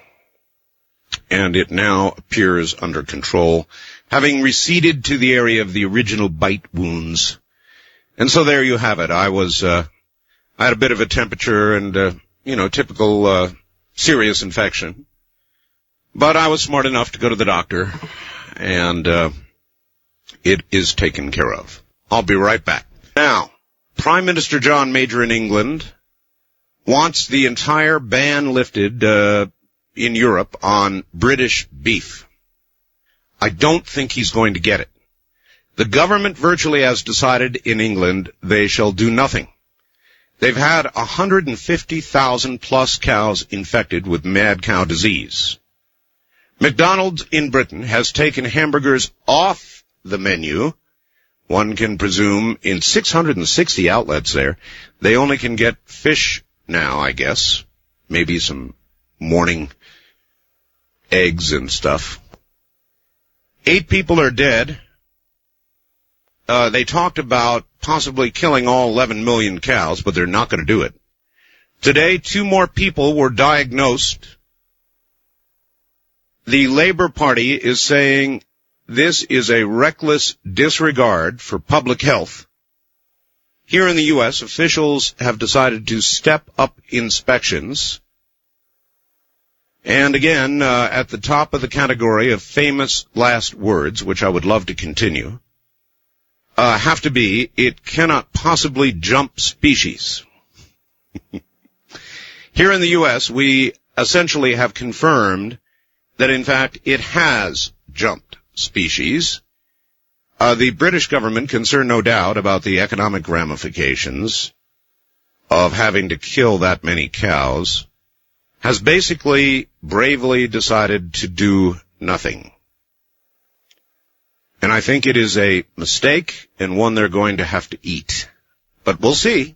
And it now appears under control, having receded to the area of the original bite wounds. And so there you have it. I had a bit of a temperature and, typical, serious infection. But I was smart enough to go to the doctor, and, it is taken care of. I'll be right back. Now, Prime Minister John Major in England wants the entire ban lifted, in Europe on British beef. I don't think he's going to get it. The government virtually has decided in England they shall do nothing. They've had 150,000 plus cows infected with mad cow disease. McDonald's in Britain has taken hamburgers off the menu. One can presume in 660 outlets there, they only can get fish now, I guess. Maybe some morning eggs and stuff. 8 people are dead. They talked about possibly killing all 11 million cows, but they're not going to do it. Today, 2 more people were diagnosed. The Labour Party is saying this is a reckless disregard for public health. Here in the U.S., officials have decided to step up inspections. And again, at the top of the category of famous last words, which I would love to continue, have to be, it cannot possibly jump species. Here in the U.S., we essentially have confirmed that, in fact, it has jumped species. The British government, concerned no doubt about the economic ramifications of having to kill that many cows, has basically bravely decided to do nothing. And I think it is a mistake and one they're going to have to eat. But we'll see.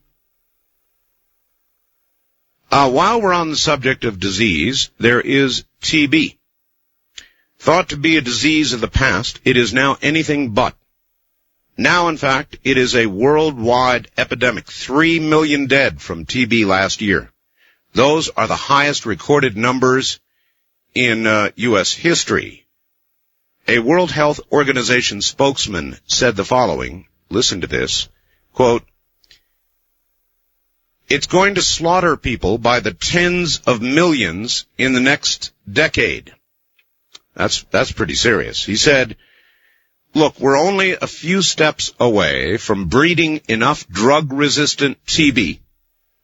While we're on the subject of disease, there is TB. Thought to be a disease of the past, it is now anything but. Now, in fact, it is a worldwide epidemic. 3 million dead from TB last year. Those are the highest recorded numbers in U.S. history. A World Health Organization spokesman said the following. Listen to this. Quote, "It's going to slaughter people by the tens of millions in the next decade." That's pretty serious. He said, look, we're only a few steps away from breeding enough drug-resistant TB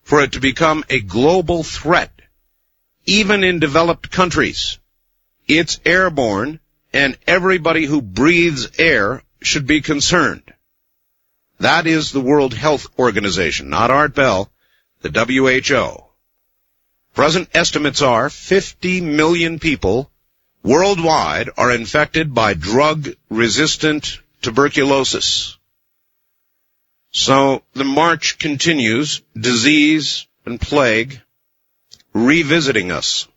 for it to become a global threat, even in developed countries. It's airborne, and everybody who breathes air should be concerned. That is the World Health Organization, not Art Bell, the WHO. Present estimates are 50 million people worldwide are infected by drug-resistant tuberculosis. So the march continues, disease and plague revisiting us.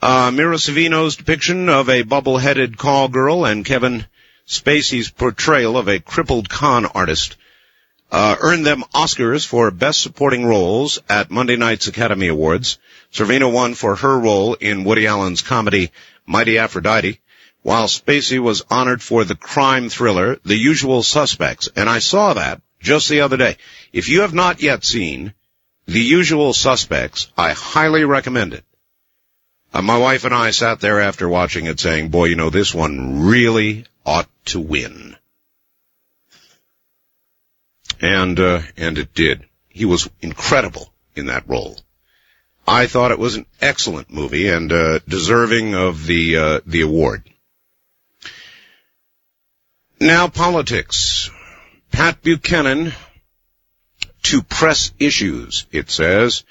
Mira Sorvino's depiction of a bubble-headed call girl and Kevin Spacey's portrayal of a crippled con artist earned them Oscars for Best Supporting Roles at Monday night's Academy Awards. Sorvino won for her role in Woody Allen's comedy Mighty Aphrodite, while Spacey was honored for the crime thriller The Usual Suspects. And I saw that just the other day. If you have not yet seen The Usual Suspects, I highly recommend it. My wife and I sat there after watching it saying, boy, you know, this one really ought to win. And it did. He was incredible in that role. I thought it was an excellent movie and deserving of the award. Now politics. Pat Buchanan to press issues, it says.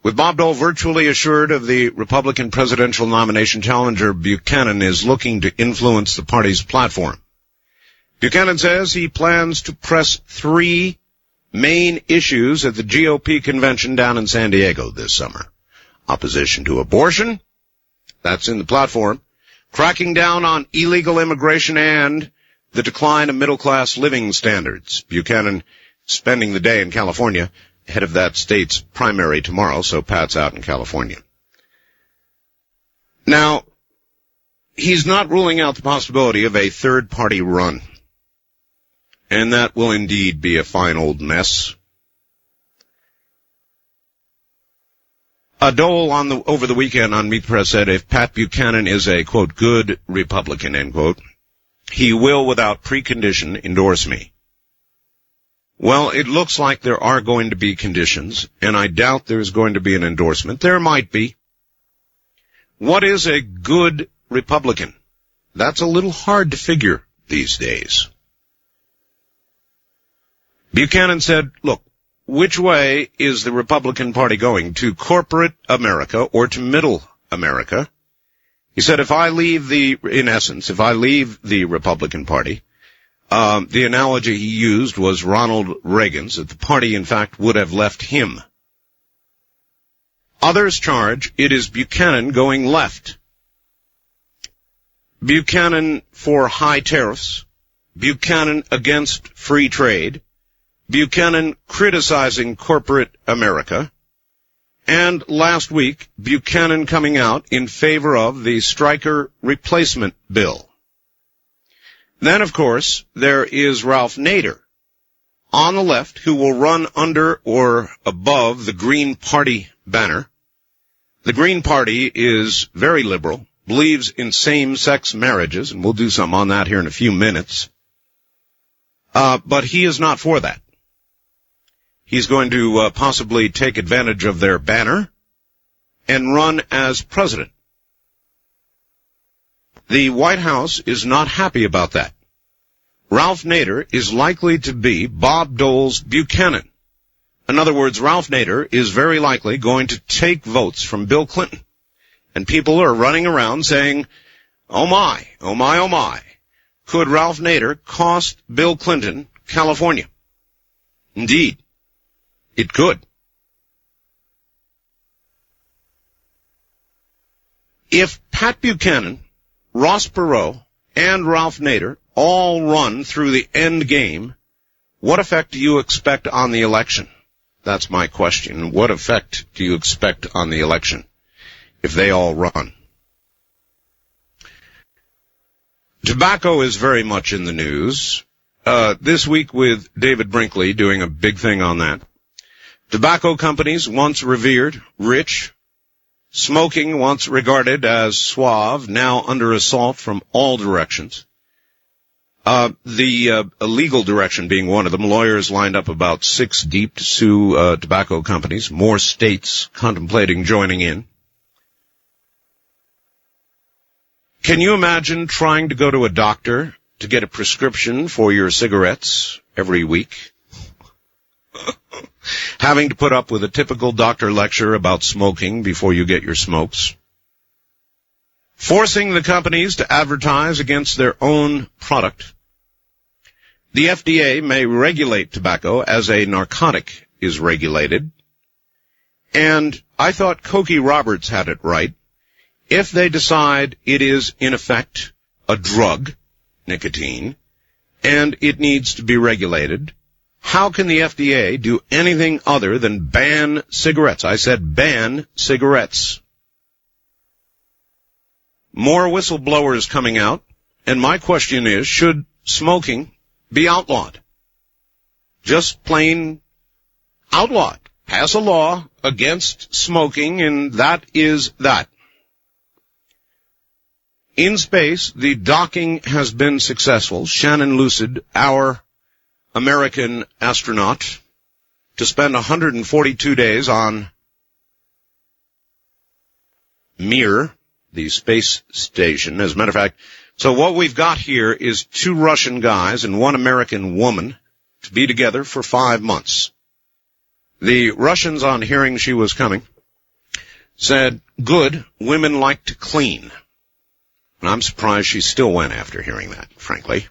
With Bob Dole virtually assured of the Republican presidential nomination, challenger Buchanan is looking to influence the party's platform. Buchanan says he plans to press 3 main issues at the GOP convention down in San Diego this summer. Opposition to abortion, that's in the platform, cracking down on illegal immigration, and the decline of middle-class living standards. Buchanan spending the day in California, head of that state's primary tomorrow, so Pat's out in California. Now, he's not ruling out the possibility of a third-party run, and that will indeed be a fine old mess. Dole over the weekend on Meet the Press said if Pat Buchanan is a, quote, good Republican, end quote, he will without precondition endorse me. Well, it looks like there are going to be conditions, and I doubt there's going to be an endorsement. There might be. What is a good Republican? That's a little hard to figure these days. Buchanan said, look, which way is the Republican Party going? To corporate America or to middle America? He said, if I leave the Republican Party, the analogy he used was Ronald Reagan's, that the party, in fact, would have left him. Others charge it is Buchanan going left. Buchanan for high tariffs, Buchanan against free trade, Buchanan criticizing corporate America, and last week, Buchanan coming out in favor of the striker replacement bill. Then, of course, there is Ralph Nader on the left, who will run under or above the Green Party banner. The Green Party is very liberal, believes in same-sex marriages, and we'll do some on that here in a few minutes. But he is not for that. He's going to possibly take advantage of their banner and run as president. The White House is not happy about that. Ralph Nader is likely to be Bob Dole's Buchanan. In other words, Ralph Nader is very likely going to take votes from Bill Clinton. And people are running around saying, oh my, oh my, oh my. Could Ralph Nader cost Bill Clinton California? Indeed, it could. If Pat Buchanan, Ross Perot, and Ralph Nader all run through the end game, what effect do you expect on the election? That's my question. What effect do you expect on the election if they all run? Tobacco is very much in the news. This week with David Brinkley doing a big thing on that. Tobacco companies, once revered, rich, smoking, once regarded as suave, now under assault from all directions. The illegal direction being one of them. Lawyers lined up about 6 deep to sue tobacco companies. More states contemplating joining in. Can you imagine trying to go to a doctor to get a prescription for your cigarettes every week? Having to put up with a typical doctor lecture about smoking before you get your smokes. Forcing the companies to advertise against their own product. The FDA may regulate tobacco as a narcotic is regulated. And I thought Cokie Roberts had it right. If they decide it is, in effect, a drug, nicotine, and it needs to be regulated, how can the FDA do anything other than ban cigarettes? I said ban cigarettes. More whistleblowers coming out, and my question is, should smoking be outlawed? Just plain outlawed. Pass a law against smoking, and that is that. In space, the docking has been successful. Shannon Lucid, our American astronaut, to spend 142 days on Mir, the space station. As a matter of fact, so what we've got here is 2 Russian guys and 1 American woman to be together for 5 months. The Russians, on hearing she was coming, said, good, women like to clean. And I'm surprised she still went after hearing that, frankly.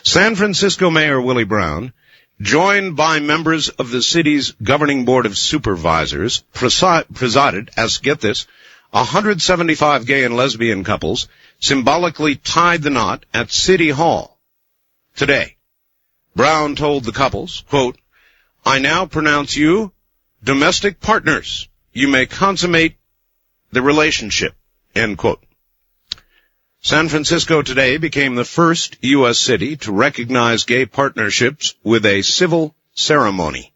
San Francisco Mayor Willie Brown, joined by members of the city's governing board of supervisors, presided as, get this, 175 gay and lesbian couples symbolically tied the knot at City Hall today. Brown told the couples, quote, I now pronounce you domestic partners. You may consummate the relationship, end quote. San Francisco today became the first U.S. city to recognize gay partnerships with a civil ceremony.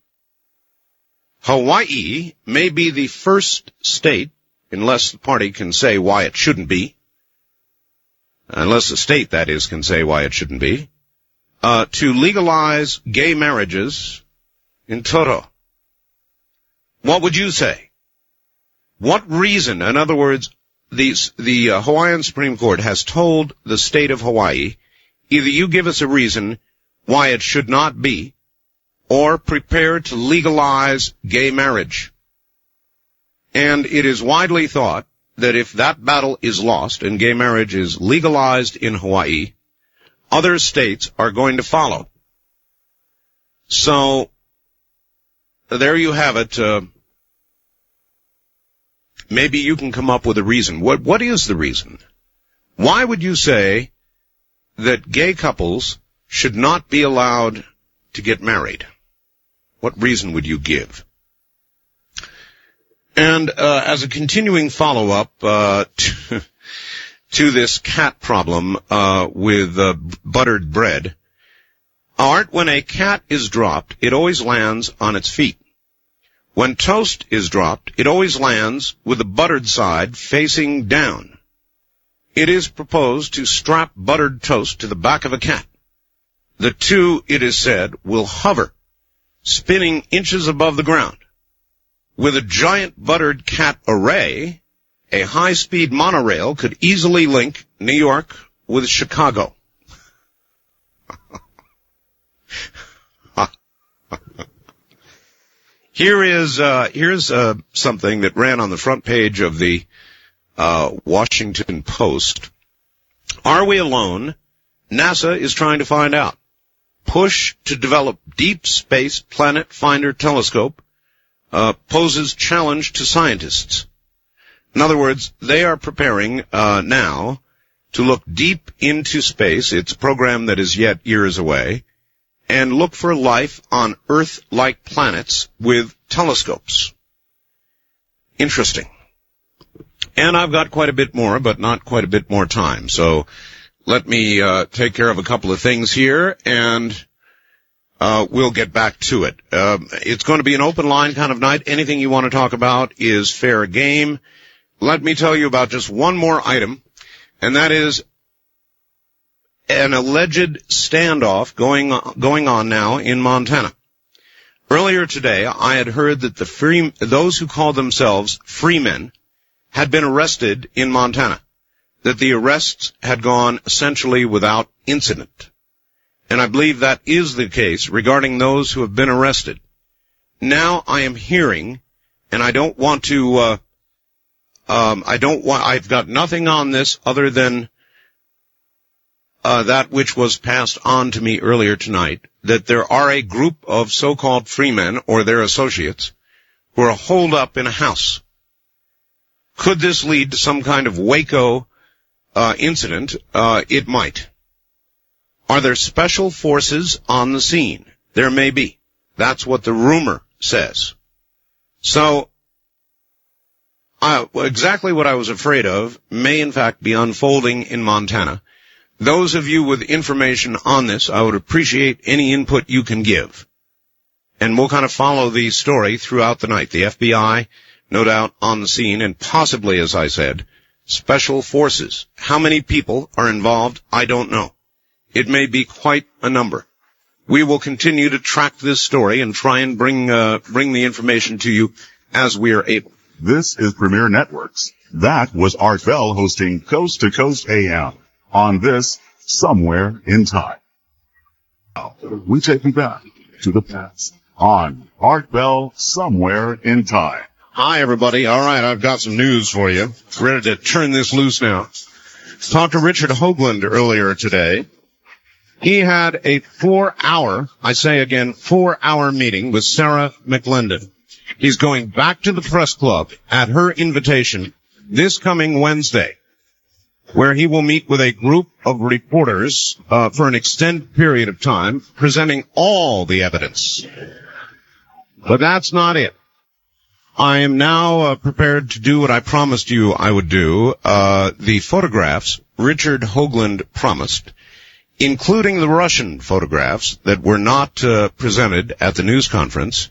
Hawaii may be the first state, unless the party can say why it shouldn't be, unless the state, that is, can say why it shouldn't be, to legalize gay marriages in toto. What would you say? What reason, in other words, the Hawaiian Supreme Court has told the state of Hawaii, either you give us a reason why it should not be, or prepare to legalize gay marriage. And it is widely thought that if that battle is lost and gay marriage is legalized in Hawaii, other states are going to follow. So, there you have it. Maybe you can come up with a reason. What is the reason? Why would you say that gay couples should not be allowed to get married? What reason would you give? And as a continuing follow-up to this cat problem with buttered bread, Art, when a cat is dropped, it always lands on its feet. When toast is dropped, it always lands with the buttered side facing down. It is proposed to strap buttered toast to the back of a cat. The two, it is said, will hover, spinning inches above the ground. With a giant buttered cat array, a high-speed monorail could easily link New York with Chicago. Here's something that ran on the front page of the Washington Post. Are we alone? NASA is trying to find out. Push to develop deep space planet finder telescope poses challenge to scientists. In other words, they are preparing now to look deep into space. It's a program that is yet years away, and look for life on Earth-like planets with telescopes. Interesting. And I've got quite a bit more, but not quite a bit more time. So let me take care of a couple of things here, and we'll get back to it. It's going to be an open line kind of night. Anything you want to talk about is fair game. Let me tell you about just one more item, and that is an alleged standoff going on now in Montana. Earlier today, I had heard that those who call themselves freemen had been arrested in Montana, that the arrests had gone essentially without incident. And I believe that is the case regarding those who have been arrested. Now I am hearing, and I don't want to, I've got nothing on this other than that which was passed on to me earlier tonight, that there are a group of so-called freemen or their associates who are holed up in a house. Could this lead to some kind of Waco incident? It might. Are there special forces on the scene? There may be. That's what the rumor says. So, exactly what I was afraid of may in fact be unfolding in Montana. Those of you with information on this, I would appreciate any input you can give. And we'll kind of follow the story throughout the night. The FBI, no doubt, on the scene, and possibly, as I said, special forces. How many people are involved, I don't know. It may be quite a number. We will continue to track this story and try and bring the information to you as we are able. This is Premier Networks. That was Art Bell hosting Coast to Coast AM on this Somewhere in Time. We take you back to the past on Art Bell Somewhere in Time. Hi, everybody. All right, I've got some news for you. Ready to turn this loose now. Talked to Richard Hoagland earlier today. He had a 4-hour meeting with Sarah McLendon. He's going back to the press club at her invitation this coming Wednesday, where he will meet with a group of reporters for an extended period of time, presenting all the evidence. But that's not it. I am now prepared to do what I promised you I would do. The photographs Richard Hoagland promised, including the Russian photographs that were not presented at the news conference,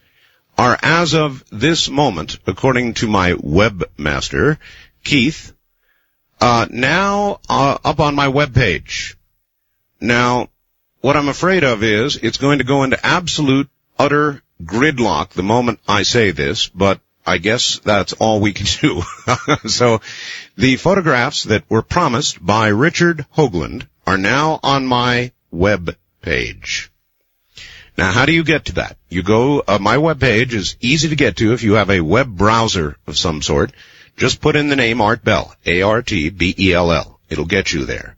are as of this moment, according to my webmaster, Keith, now up on my webpage. Now, what I'm afraid of is it's going to go into absolute, utter gridlock the moment I say this, but I guess that's all we can do. So the photographs that were promised by Richard Hoagland are now on my web page. Now, how do you get to that? You go, my web page is easy to get to if you have a web browser of some sort. Just put in the name Art Bell, A-R-T-B-E-L-L. It'll get you there.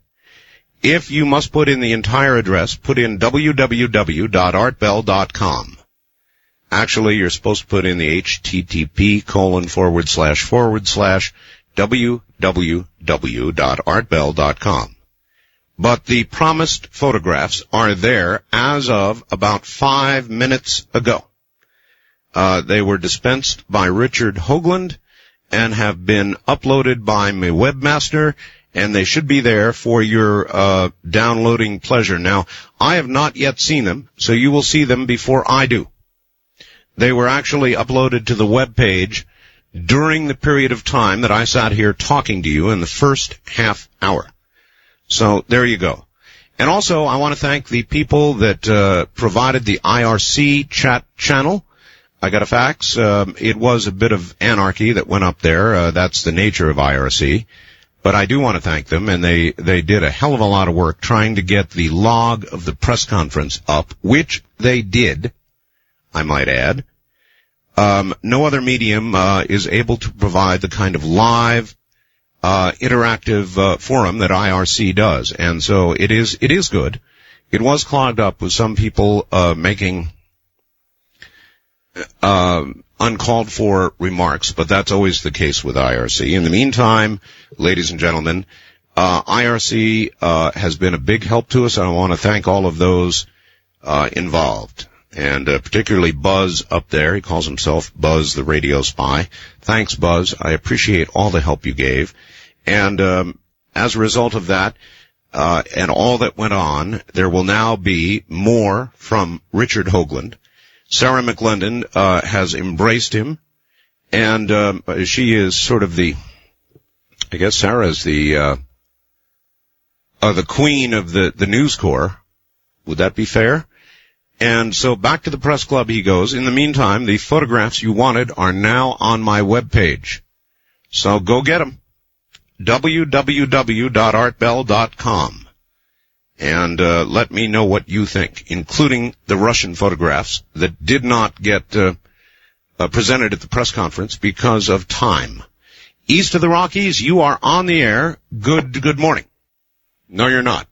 If you must put in the entire address, put in www.artbell.com. Actually, you're supposed to put in the http://www.artbell.com. But the promised photographs are there as of about 5 minutes ago. They were dispensed by Richard Hoagland and have been uploaded by my webmaster, and they should be there for your downloading pleasure. Now, I have not yet seen them, so you will see them before I do. They were actually uploaded to the web page during the period of time that I sat here talking to you in the first half hour. So there you go. And also, I want to thank the people that provided the IRC chat channel. I got a fax. It was a bit of anarchy that went up there. That's the nature of IRC. But I do want to thank them, and they did a hell of a lot of work trying to get the log of the press conference up, which they did, I might add. No other medium is able to provide the kind of live interactive forum that IRC does, and so it is good. It was clogged up with some people making uncalled for remarks, but that's always the case with IRC. In the meantime, ladies and gentlemen, IRC has been a big help to us, and I want to thank all of those involved, and particularly Buzz up there. He calls himself Buzz the Radio Spy. Thanks, Buzz. I appreciate all the help you gave. And as a result of that, and all that went on, there will now be more from Richard Hoagland. Sarah McLendon has embraced him, and she is sort of I guess Sarah's the queen of the News Corps. Would that be fair? And so back to the press club he goes. In the meantime, the photographs you wanted are now on my webpage. So go get them. www.artbell.com. And let me know what you think, including the Russian photographs that did not get presented at the press conference because of time. East of the Rockies, you are on the air. Good morning. No, you're not.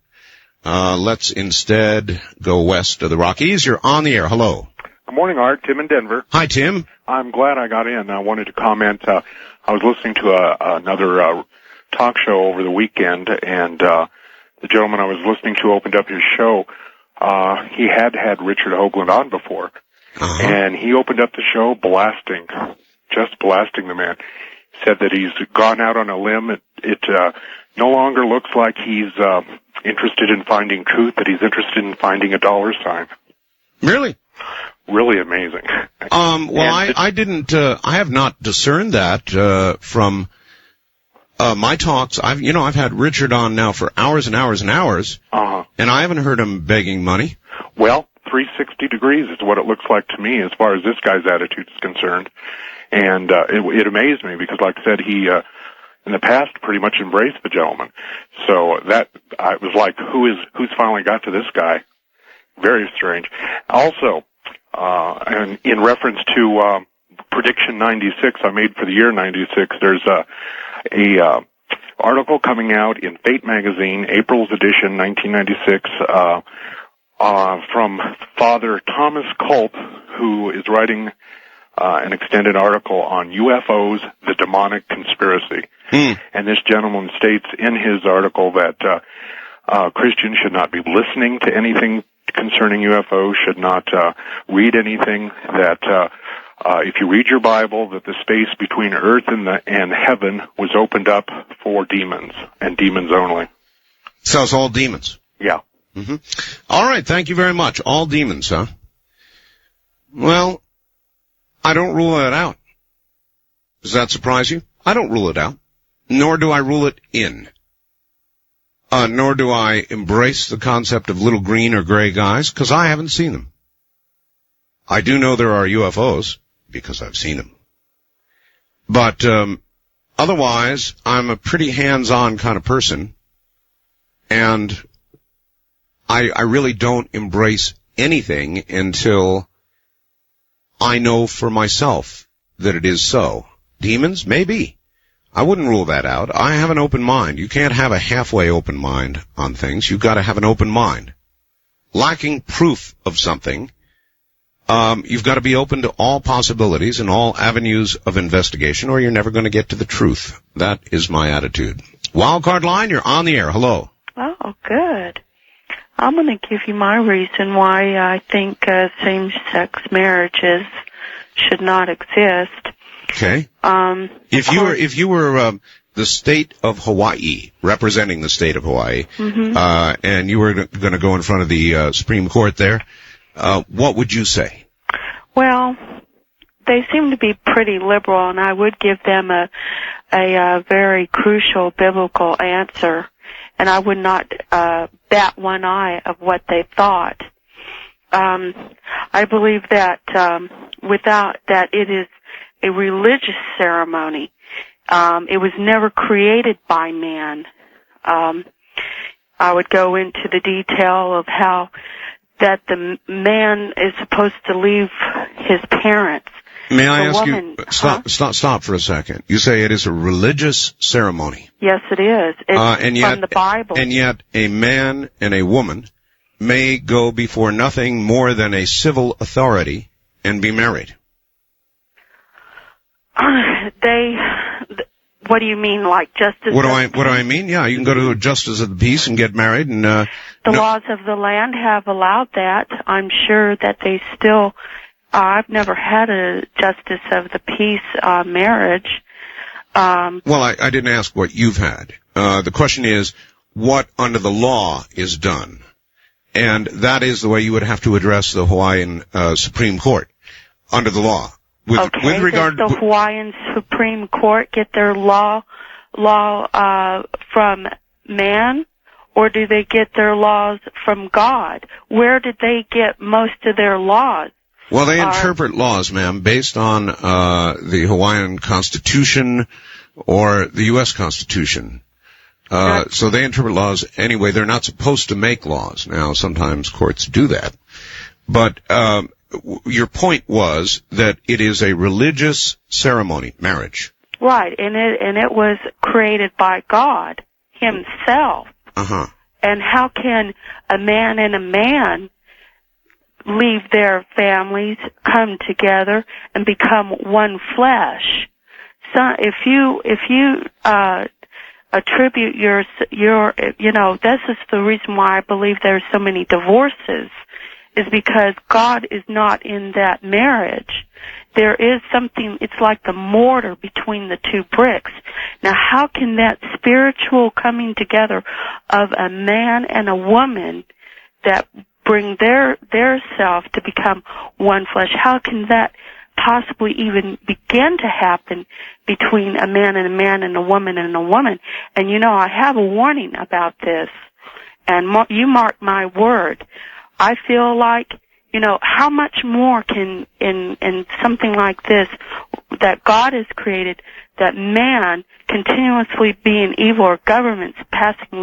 Let's instead go west of the Rockies. You're on the air. Hello. Good morning, Art. Tim in Denver. Hi, Tim. I'm glad I got in. I wanted to comment. I was listening to another talk show over the weekend, and the gentleman I was listening to opened up his show. He had Richard Hoagland on before, and he opened up the show just blasting the man. Said that he's gone out on a limb. It no longer looks like he's interested in finding truth, that he's interested in finding a dollar sign. Really? Really amazing. I didn't, I have not discerned that, from, my talks. I've had Richard on now for hours and hours and hours. And I haven't heard him begging money. Well, 360 degrees is what it looks like to me as far as this guy's attitude is concerned. And, it amazed me because, like I said, he, in the past pretty much embraced the gentleman. So I was like, who's finally got to this guy? Very strange. Also, and in reference to, prediction 96 I made for the year 96, there's a article coming out in Fate magazine, April's edition, 1996, from Father Thomas Culp, who is writing an extended article on UFOs, the demonic conspiracy. And this gentleman states in his article that Christians should not be listening to anything concerning UFOs, should not read anything, that if you read your Bible, that the space between earth and heaven was opened up for demons, and demons only. So it's all demons? Yeah. Mm-hmm. All right, thank you very much. All demons, huh? Well, I don't rule that out. Does that surprise you? I don't rule it out. Nor do I rule it in. Nor do I embrace the concept of little green or gray guys, because I haven't seen them. I do know there are UFOs, because I've seen them. But otherwise, I'm a pretty hands-on kind of person, and I really don't embrace anything until I know for myself that it is so. Demons? Maybe. I wouldn't rule that out. I have an open mind. You can't have a halfway open mind on things. You've got to have an open mind. Lacking proof of something, you've got to be open to all possibilities and all avenues of investigation, or you're never going to get to the truth. That is my attitude. Wildcard line, you're on the air. Hello. Oh, good. I'm going to give you my reason why I think same-sex marriages should not exist. Okay. If you were the state of Hawaii, representing the state of Hawaii, and you were going to go in front of the Supreme Court there, what would you say? Well, they seem to be pretty liberal, and I would give them a very crucial biblical answer. And I would not bat one eye of what they thought. I believe that without that it is a religious ceremony. It was never created by man. I would go into the detail of how that the man is supposed to leave his parents. May I ask you, stop for a second. You say it is a religious ceremony. Yes, it is. It's from the Bible. And yet a man and a woman may go before nothing more than a civil authority and be married. What do you mean, like justice? What do I mean? Yeah, you can go to a justice of the peace and get married, and the laws of the land have allowed that. I'm sure that they still. I've never had a justice of the peace marriage. Well, I didn't ask what you've had. The question is what under the law is done, and that is the way you would have to address the Hawaiian Supreme Court under the law. With regard does the Hawaiian Supreme Court get their law from man, or do they get their laws from God? Where did they get most of their laws? Well, they interpret laws, ma'am, based on the Hawaiian Constitution or the U.S. Constitution. So they interpret laws anyway. They're not supposed to make laws. Now, sometimes courts do that. But your point was that it is a religious ceremony, marriage. Right, and it was created by God himself. Uh-huh. And how can a man and a man leave their families, come together, and become one flesh? So if you attribute your this is the reason why I believe there's so many divorces, is because God is not in that marriage. There is something, it's like the mortar between the two bricks. Now how can that spiritual coming together of a man and a woman that bring their self to become one flesh, how can that possibly even begin to happen between a man and a man and a woman and a woman? And I have a warning about this, and you mark my word. I feel like, how much more can, in something like this, that God has created, that man continuously being evil, or governments passing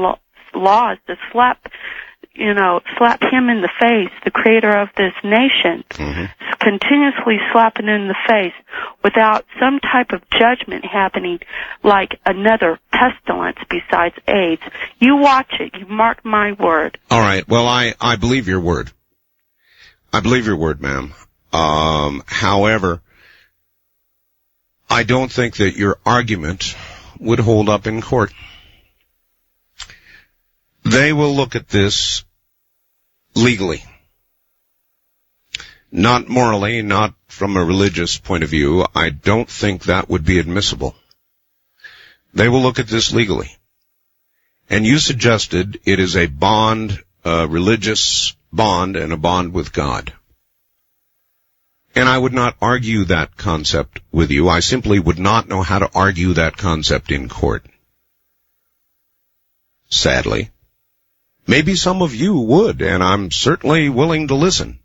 laws to slap him in the face, the creator of this nation, continuously slapping him in the face without some type of judgment happening, like another pestilence besides AIDS. You watch it. You mark my word. All right. Well, I believe your word. I believe your word, ma'am. However, I don't think that your argument would hold up in court. They will look at this legally. Not morally, not from a religious point of view. I don't think that would be admissible. They will look at this legally. And you suggested it is a bond, a religious bond, and a bond with God. And I would not argue that concept with you. I simply would not know how to argue that concept in court. Sadly. Maybe some of you would, and I'm certainly willing to listen.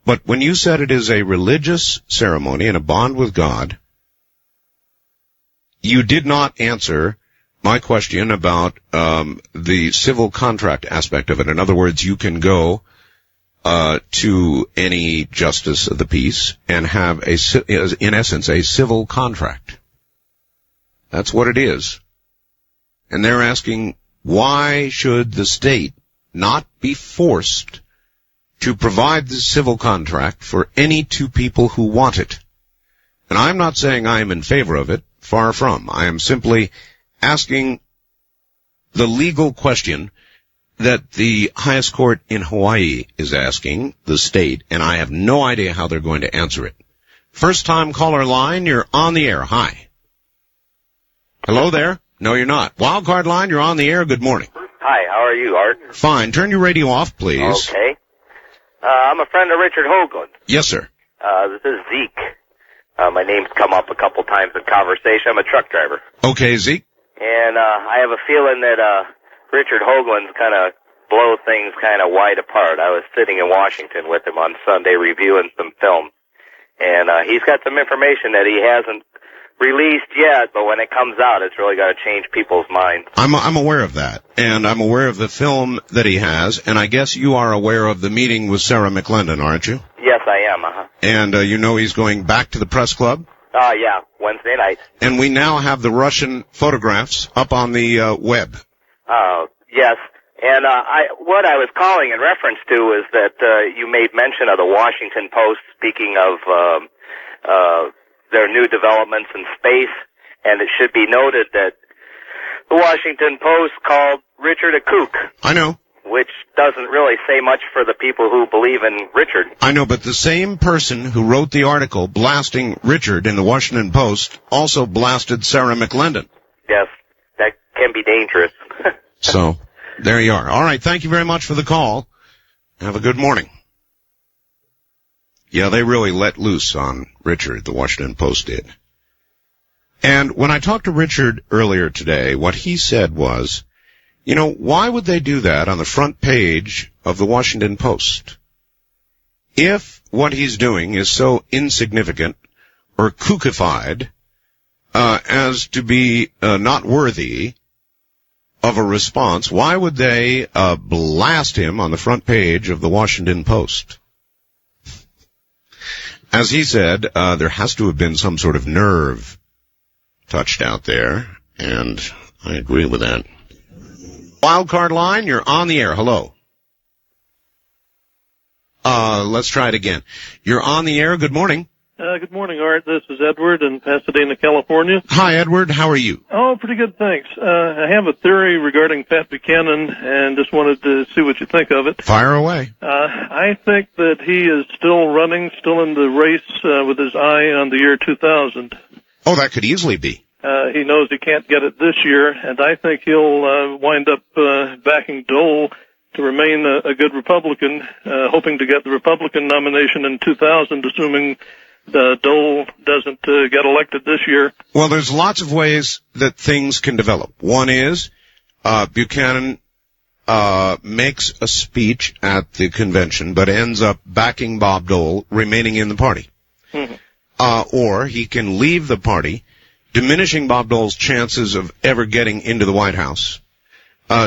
But when you said it is a religious ceremony and a bond with God, you did not answer my question about the civil contract aspect of it. In other words, you can go to any justice of the peace and have in essence, a civil contract. That's what it is. And they're asking, why should the state not be forced to provide the civil contract for any two people who want it? And I'm not saying I am in favor of it, far from. I am simply asking the legal question that the highest court in Hawaii is asking the state, and I have no idea how they're going to answer it. First time caller line, you're on the air. Hi. Hello there? No, you're not. Wildcard line, you're on the air. Good morning. Hi, how are you, Art? Fine. Turn your radio off, please. Okay. I'm a friend of Richard Hoagland. Yes, sir. This is Zeke. My name's come up a couple times in conversation. I'm a truck driver. Okay, Zeke. And I have a feeling that Richard Hoagland's kind of blow things kind of wide apart. I was sitting in Washington with him on Sunday reviewing some film. And he's got some information that he hasn't released yet, but when it comes out, it's really going to change people's minds. I'm aware of that, and I'm aware of the film that he has, and I guess you are aware of the meeting with Sarah McClendon, aren't you? Yes, I am, And you know he's going back to the press club? Yeah, Wednesday night. And we now have the Russian photographs up on the web. Yes. And what I was calling in reference to is that you made mention of the Washington Post speaking of their new developments in space, and it should be noted that the Washington Post called Richard a kook. I know. Which doesn't really say much for the people who believe in Richard. I know, but the same person who wrote the article blasting Richard in the Washington Post also blasted Sarah McClendon. Yes, that can be dangerous. So, there you are. All right, thank you very much for the call. Have a good morning. Yeah, they really let loose on Richard, the Washington Post did. And when I talked to Richard earlier today, what he said was, you know, why would they do that on the front page of the Washington Post? If what he's doing is so insignificant or kookified as to be not worthy of a response, why would they blast him on the front page of the Washington Post? As he said, there has to have been some sort of nerve touched out there, and I agree with that. Wildcard line, you're on the air. Hello. Let's try it again. You're on the air. Good morning. Good morning, Art. This is Edward in Pasadena, California. Hi, Edward. How are you? Oh, pretty good, thanks. I have a theory regarding Pat Buchanan, and just wanted to see what you think of it. Fire away. I think that he is still running, still in the race with his eye on the year 2000. Oh, that could easily be. He knows he can't get it this year, and I think he'll wind up backing Dole to remain a good Republican, hoping to get the Republican nomination in 2000, assuming Dole doesn't get elected this year. Well, there's lots of ways that things can develop. One is Buchanan makes a speech at the convention, but ends up backing Bob Dole, remaining in the party. Mm-hmm. Or he can leave the party, diminishing Bob Dole's chances of ever getting into the White House,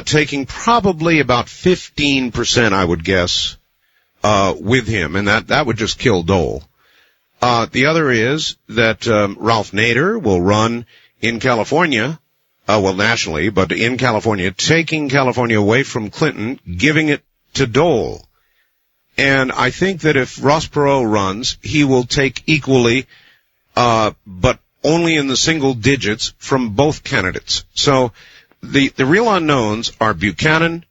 taking probably about 15%, I would guess, with him, and that would just kill Dole. The other is that Ralph Nader will run in California, nationally, but in California, taking California away from Clinton, giving it to Dole. And I think that if Ross Perot runs, he will take equally, but only in the single digits from both candidates. So the real unknowns are Buchanan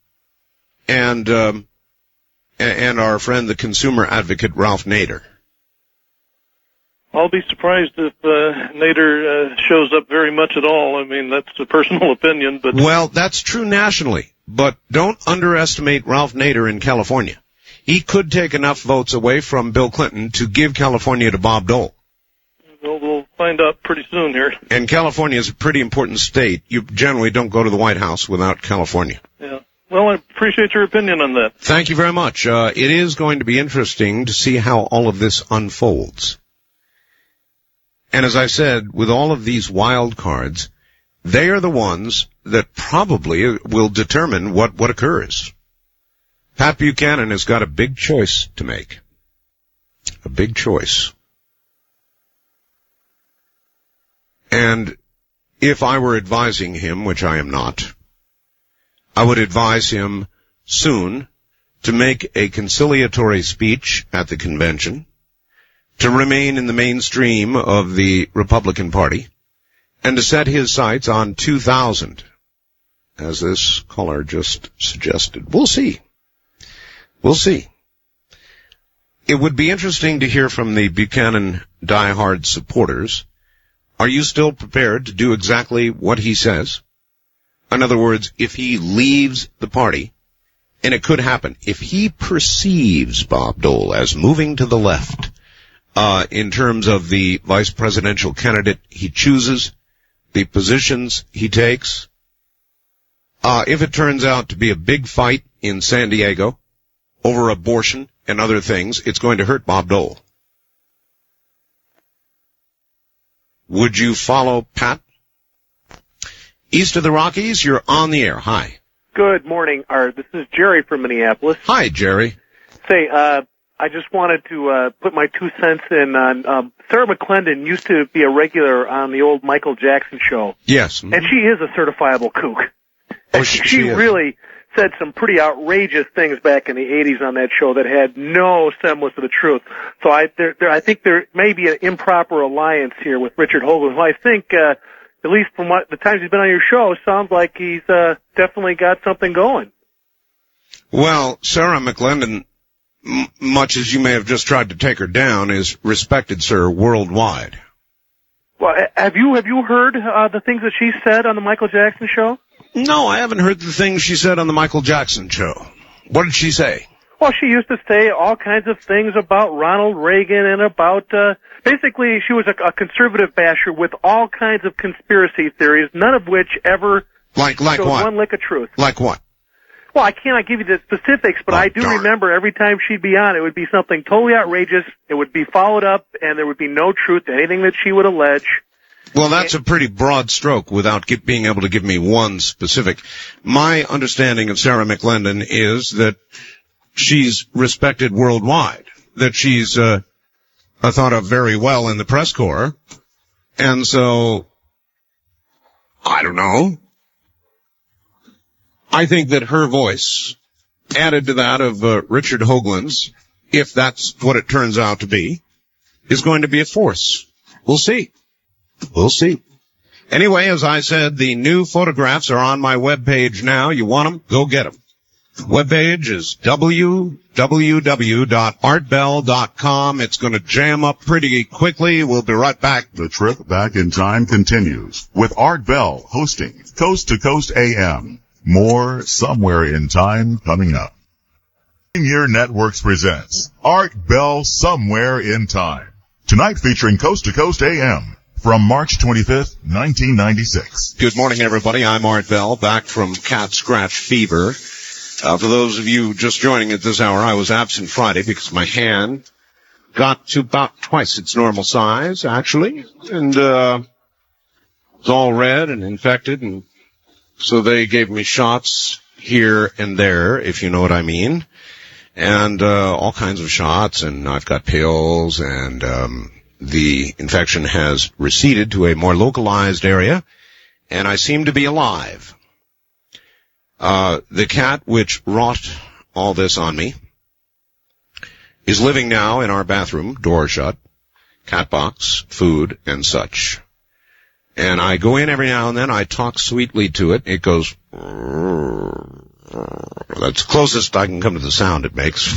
and our friend, the consumer advocate, Ralph Nader. I'll be surprised if Nader shows up very much at all. I mean, that's a personal opinion, but... Well, that's true nationally, but don't underestimate Ralph Nader in California. He could take enough votes away from Bill Clinton to give California to Bob Dole. Well, we'll find out pretty soon here. And California is a pretty important state. You generally don't go to the White House without California. Yeah. Well, I appreciate your opinion on that. Thank you very much. It is going to be interesting to see how all of this unfolds. And as I said, with all of these wild cards, they are the ones that probably will determine what occurs. Pat Buchanan has got a big choice to make. A big choice. And if I were advising him, which I am not, I would advise him soon to make a conciliatory speech at the convention, to remain in the mainstream of the Republican Party, and to set his sights on 2000, as this caller just suggested. We'll see. We'll see. It would be interesting to hear from the Buchanan diehard supporters. Are you still prepared to do exactly what he says? In other words, if he leaves the party, and it could happen, if he perceives Bob Dole as moving to the left, in terms of the vice presidential candidate he chooses, the positions he takes, if it turns out to be a big fight in San Diego over abortion and other things, it's going to hurt Bob Dole. Would you follow Pat? East of the Rockies, you're on the air. Hi. Good morning, Art. This is Jerry from Minneapolis. Hi, Jerry. Say, I just wanted to put my 2 cents in on Sarah McClendon used to be a regular on the old Michael Jackson show. Yes. And she is a certifiable kook. Oh, she really said some pretty outrageous things back in the 80s on that show that had no semblance of the truth. So I think there may be an improper alliance here with Richard Hoagland, who I think, at least from what the times he's been on your show, sounds like he's definitely got something going. Well, Sarah McClendon, much as you may have just tried to take her down, is respected, sir, worldwide. Well, have you heard the things that she said on the Michael Jackson show? No, I haven't heard the things she said on the Michael Jackson show. What did she say? Well, she used to say all kinds of things about Ronald Reagan and about, basically she was a conservative basher with all kinds of conspiracy theories, none of which ever like showed what? one lick of truth. Like what? Well, I cannot give you the specifics, but I do remember every time she'd be on, it would be something totally outrageous, it would be followed up, and there would be no truth to anything that she would allege. Well, that's a pretty broad stroke without being able to give me one specific. My understanding of Sarah McClendon is that she's respected worldwide, that she's thought of very well in the press corps, and so, I don't know. I think that her voice, added to that of Richard Hoagland's, if that's what it turns out to be, is going to be a force. We'll see. We'll see. Anyway, as I said, the new photographs are on my webpage now. You want them? Go get them. Webpage is www.artbell.com. It's going to jam up pretty quickly. We'll be right back. The trip back in time continues with Art Bell hosting Coast to Coast AM. More Somewhere in Time coming up. Year Networks presents Art Bell Somewhere in Time. Tonight featuring Coast to Coast AM. From March 25th, 1996. Good morning, everybody. I'm Art Bell, back from cat scratch fever. For those of you just joining at this hour, I was absent Friday because my hand got to about twice its normal size, actually, and it's all red and infected, and so they gave me shots here and there, if you know what I mean, and all kinds of shots, and I've got pills, and the infection has receded to a more localized area, and I seem to be alive. The cat which wrought all this on me is living now in our bathroom, door shut, cat box, food, and such. And I go in every now and then, I talk sweetly to it, it goes, that's the closest I can come to the sound it makes.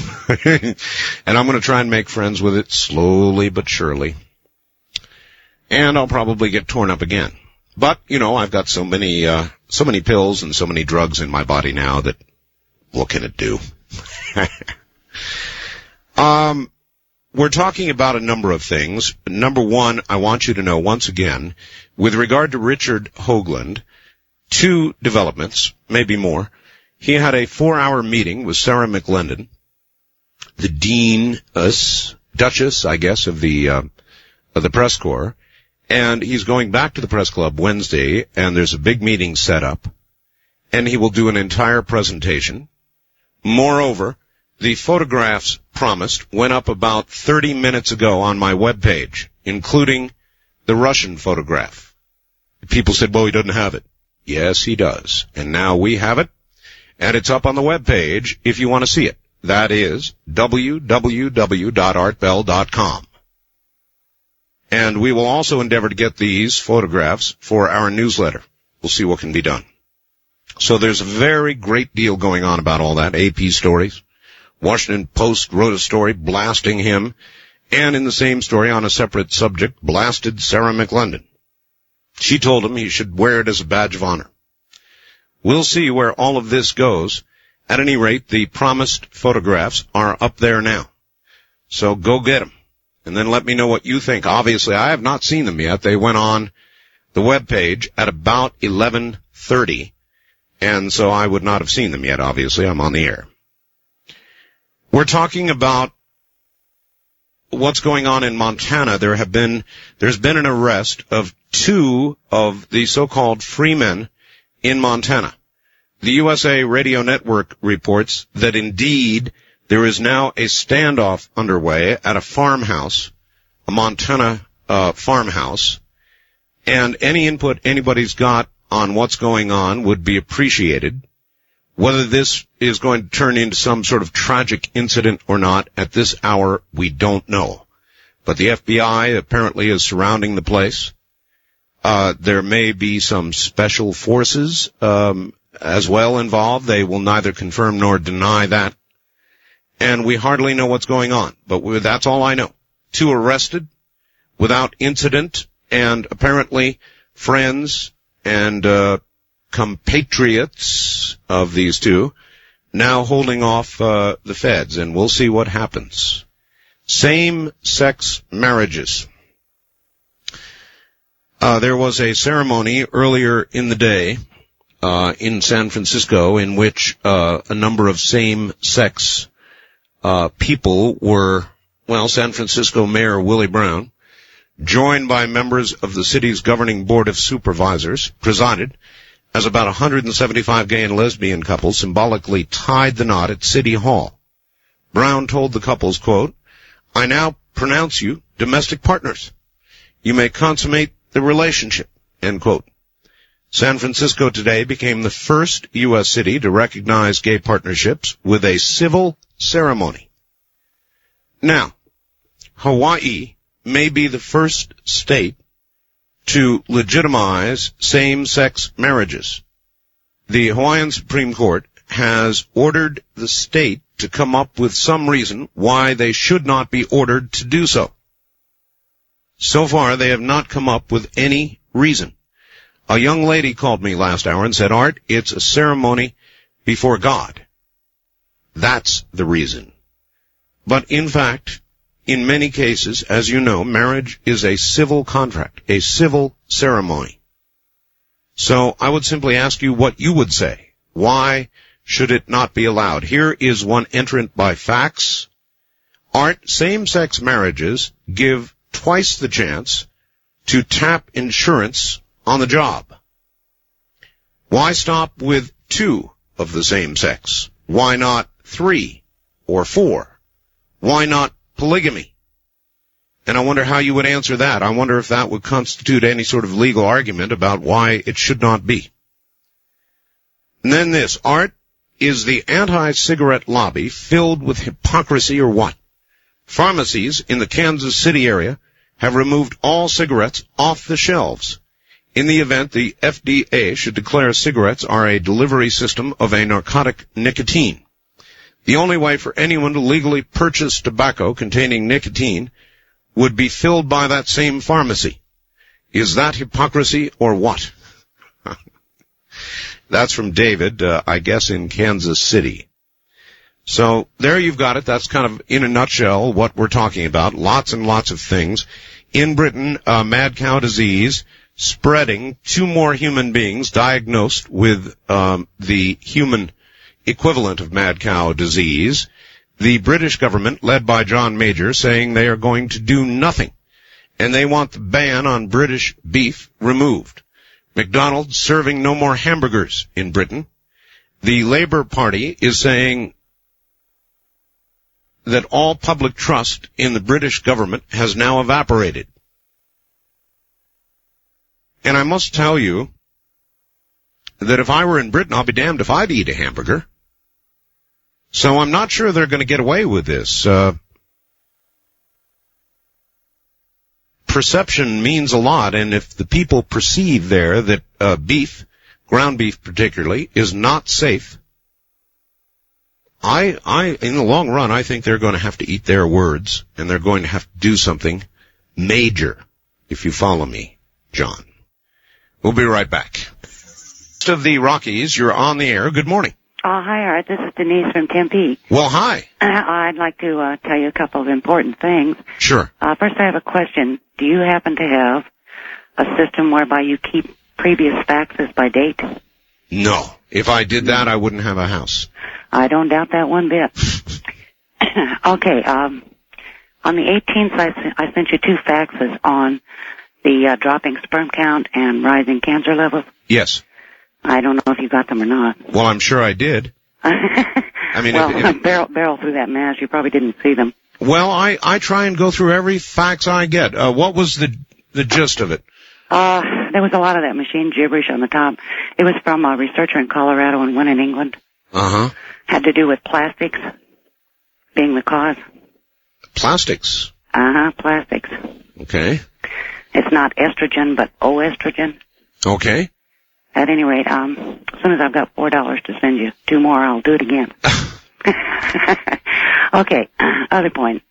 And I'm going to try and make friends with it slowly but surely. And I'll probably get torn up again. But, you know, I've got so many pills and so many drugs in my body now that what can it do? We're talking about a number of things. Number one, I want you to know once again, with regard to Richard Hoagland, 2 developments, maybe more. He had a 4-hour meeting with Sarah McClendon, the Duchess, I guess, of the press corps, And he's going back to the press club Wednesday, and there's a big meeting set up, and he will do an entire presentation. Moreover, the photographs promised went up about 30 minutes ago on my webpage, including the Russian photograph. People said, well, he doesn't have it. Yes, he does. And now we have it, and it's up on the webpage if you want to see it. That is www.artbell.com. And we will also endeavor to get these photographs for our newsletter. We'll see what can be done. So there's a very great deal going on about all that. AP stories. Washington Post wrote a story blasting him, and in the same story on a separate subject, blasted Sarah McLendon. She told him he should wear it as a badge of honor. We'll see where all of this goes. At any rate, the promised photographs are up there now. So go get them, and then let me know what you think. Obviously, I have not seen them yet. They went on the webpage at about 11:30, and so I would not have seen them yet, obviously. I'm on the air. We're talking about what's going on in Montana. There's been an arrest of 2 of the so-called free men in Montana. The USA Radio Network reports that indeed there is now a standoff underway at a farmhouse, a Montana farmhouse, and any input anybody's got on what's going on would be appreciated. Whether this is going to turn into some sort of tragic incident or not, at this hour, we don't know. But the FBI apparently is surrounding the place. There may be some special forces as well involved. They will neither confirm nor deny that. And we hardly know what's going on. But that's all I know. 2 arrested without incident, and apparently friends and compatriots of these 2 now holding off the feds, and we'll see what happens. Same-sex marriages. There was a ceremony earlier in the day in San Francisco in which a number of same-sex people were, San Francisco Mayor Willie Brown, joined by members of the city's governing board of supervisors, presided as about 175 gay and lesbian couples symbolically tied the knot at City Hall. Brown told the couples, quote, "I now pronounce you domestic partners. You may consummate the relationship," end quote. San Francisco today became the first U.S. city to recognize gay partnerships with a civil ceremony. Now, Hawaii may be the first state to legitimize same-sex marriages. The Hawaiian Supreme Court has ordered the state to come up with some reason why they should not be ordered to do so. So far, they have not come up with any reason. A young lady called me last hour and said, "Art, it's a ceremony before God." That's the reason. But in fact, in many cases, as you know, marriage is a civil contract, a civil ceremony. So I would simply ask you what you would say. Why should it not be allowed? Here is one entrant by fax. Art, same-sex marriages give twice the chance to tap insurance on the job. Why stop with 2 of the same sex? Why not 3 or 4? Why not polygamy? And I wonder how you would answer that. I wonder if that would constitute any sort of legal argument about why it should not be. And then this, Art, is the anti-cigarette lobby filled with hypocrisy or what? Pharmacies in the Kansas City area have removed all cigarettes off the shelves. In the event the FDA should declare cigarettes are a delivery system of a narcotic nicotine. The only way for anyone to legally purchase tobacco containing nicotine would be filled by that same pharmacy. Is that hypocrisy or what? That's from David, I guess in Kansas City. So there you've got it. That's kind of in a nutshell what we're talking about. Lots and lots of things. In Britain, mad cow disease spreading. 2 more human beings diagnosed with the human equivalent of mad cow disease. The British government, led by John Major, saying they are going to do nothing. and they want the ban on British beef removed. McDonald's serving no more hamburgers in Britain. The Labour Party is saying that all public trust in the British government has now evaporated. And I must tell you that if I were in Britain, I'll be damned if I'd eat a hamburger. So I'm not sure they're going to get away with this. Perception means a lot, and if the people perceive there that beef, ground beef particularly, is not safe, in the long run, I think they're going to have to eat their words, and they're going to have to do something major, if you follow me, John. We'll be right back. Of the Rockies, you're on the air. Good morning. Hi, Art. This is Denise from Tempe. Well, hi. I'd like to tell you a couple of important things. Sure. First, I have a question. Do you happen to have a system whereby you keep previous faxes by date? No. If I did that, I wouldn't have a house. I don't doubt that one bit. Okay. On the 18th, I sent you 2 faxes on the dropping sperm count and rising cancer levels. Yes. I don't know if you got them or not. Well, I'm sure I did. I mean, barrel through that mass. You probably didn't see them. Well, I try and go through every fax I get. What was the gist of it? There was a lot of that machine gibberish on the top. It was from a researcher in Colorado and one in England. Uh-huh. Had to do with plastics being the cause. Plastics? Uh-huh, plastics. Okay. It's not estrogen, but oestrogen. Okay. At any rate, as soon as I've got $4 to send you 2 more, I'll do it again. Okay, other point.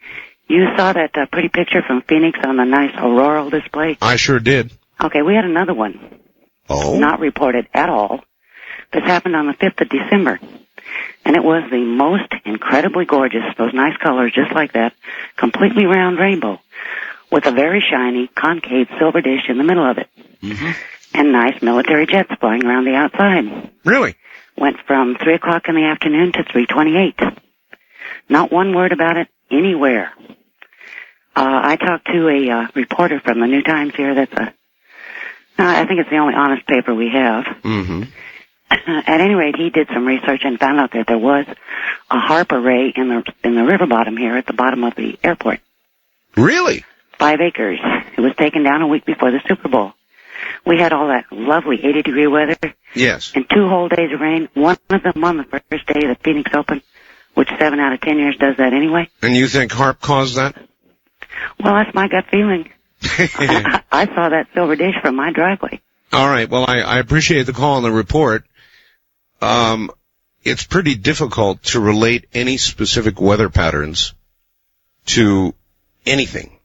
You saw that pretty picture from Phoenix on the nice auroral display? I sure did. Okay, we had another one. Oh? Not reported at all. This happened on the 5th of December. And it was the most incredibly gorgeous, those nice colors just like that, completely round rainbow, with a very shiny, concave silver dish in the middle of it. Mm-hmm. And nice military jets flying around the outside. Really? Went from 3 o'clock in the afternoon to 3:28. Not one word about it anywhere. I talked to a reporter from the New Times here that's I think it's the only honest paper we have. Mm-hmm. At any rate, he did some research and found out that there was a HARP array in the river bottom here at the bottom of the airport. Really? 5 acres. It was taken down a week before the Super Bowl. We had all that lovely 80-degree weather. Yes. And 2 whole days of rain. One of them on the first day of the Phoenix Open, which 7 out of 10 years does that anyway. And you think HARP caused that? Well, that's my gut feeling. I saw that silver dish from my driveway. All right. Well, I appreciate the call and the report. It's pretty difficult to relate any specific weather patterns to anything.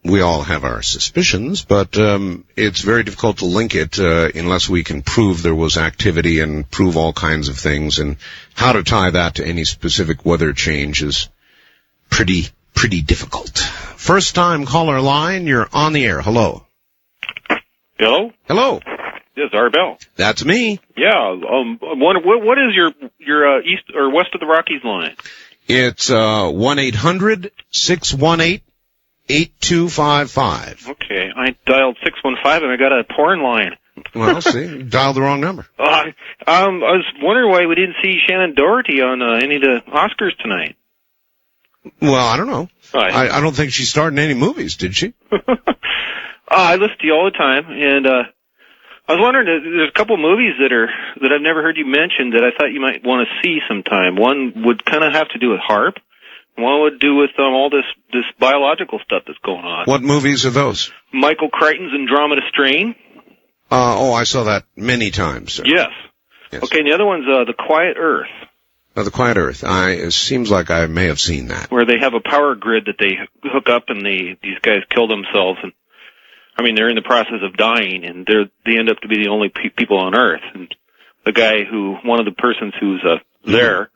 We all have our suspicions, but it's very difficult to link it unless we can prove there was activity and prove all kinds of things. And how to tie that to any specific weather change is pretty difficult. First time caller line, you're on the air. Hello. Hello? Hello. This is Arbel. That's me. Yeah. What is your east or west of the Rockies line? It's 1-800-618-8255. Okay. I dialed 615 and I got a porn line. Well, see, you dialed the wrong number. I was wondering why we didn't see Shannon Doherty on any of the Oscars tonight. Well, I don't know. Right. I don't think she starred in any movies, did she? I listen to you all the time, and I was wondering, there's a couple movies that I've never heard you mention that I thought you might want to see sometime. One would kind of have to do with HARP. One would do with all this biological stuff that's going on. What movies are those? Michael Crichton's Andromeda Strain. I saw that many times, sir. Yes. Okay, and the other one's The Quiet Earth. The Quiet Earth. It seems like I may have seen that. Where they have a power grid that they hook up and these guys kill themselves. And I mean, they're in the process of dying, and they end up to be the only people on Earth. And the guy one of the persons who's there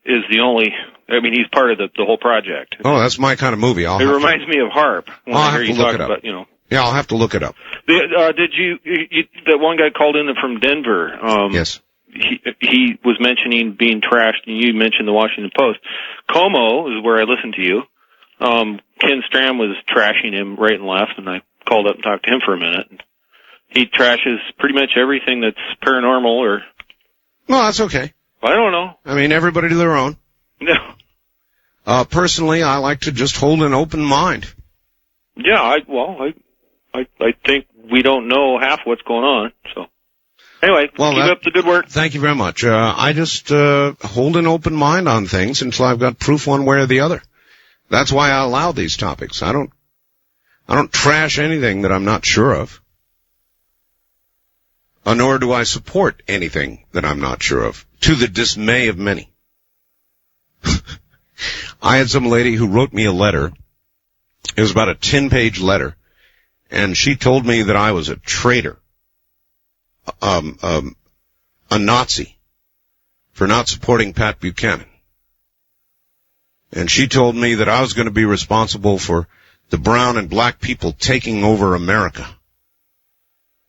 is the only, I mean, he's part of the whole project. Oh, that's my kind of movie. It reminds me of HARP. When I'll I have hear to you look talk it up. about, Yeah, I'll have to look it up. Did you that one guy called in from Denver? Yes. He was mentioning being trashed, and you mentioned the Washington Post. Como is where I listen to you. Ken Stram was trashing him right and left, and I called up and talked to him for a minute. He trashes pretty much everything that's paranormal or... Well, that's okay. I don't know. I mean, everybody to their own. No. Personally, I like to just hold an open mind. Yeah, I think we don't know half what's going on, so... Anyway, keep up the good work. Thank you very much. I just hold an open mind on things until I've got proof one way or the other. That's why I allow these topics. I don't trash anything that I'm not sure of. Nor do I support anything that I'm not sure of, to the dismay of many. I had some lady who wrote me a letter. It was about a 10-page letter, and she told me that I was a traitor. A Nazi for not supporting Pat Buchanan. And she told me that I was going to be responsible for the brown and black people taking over America.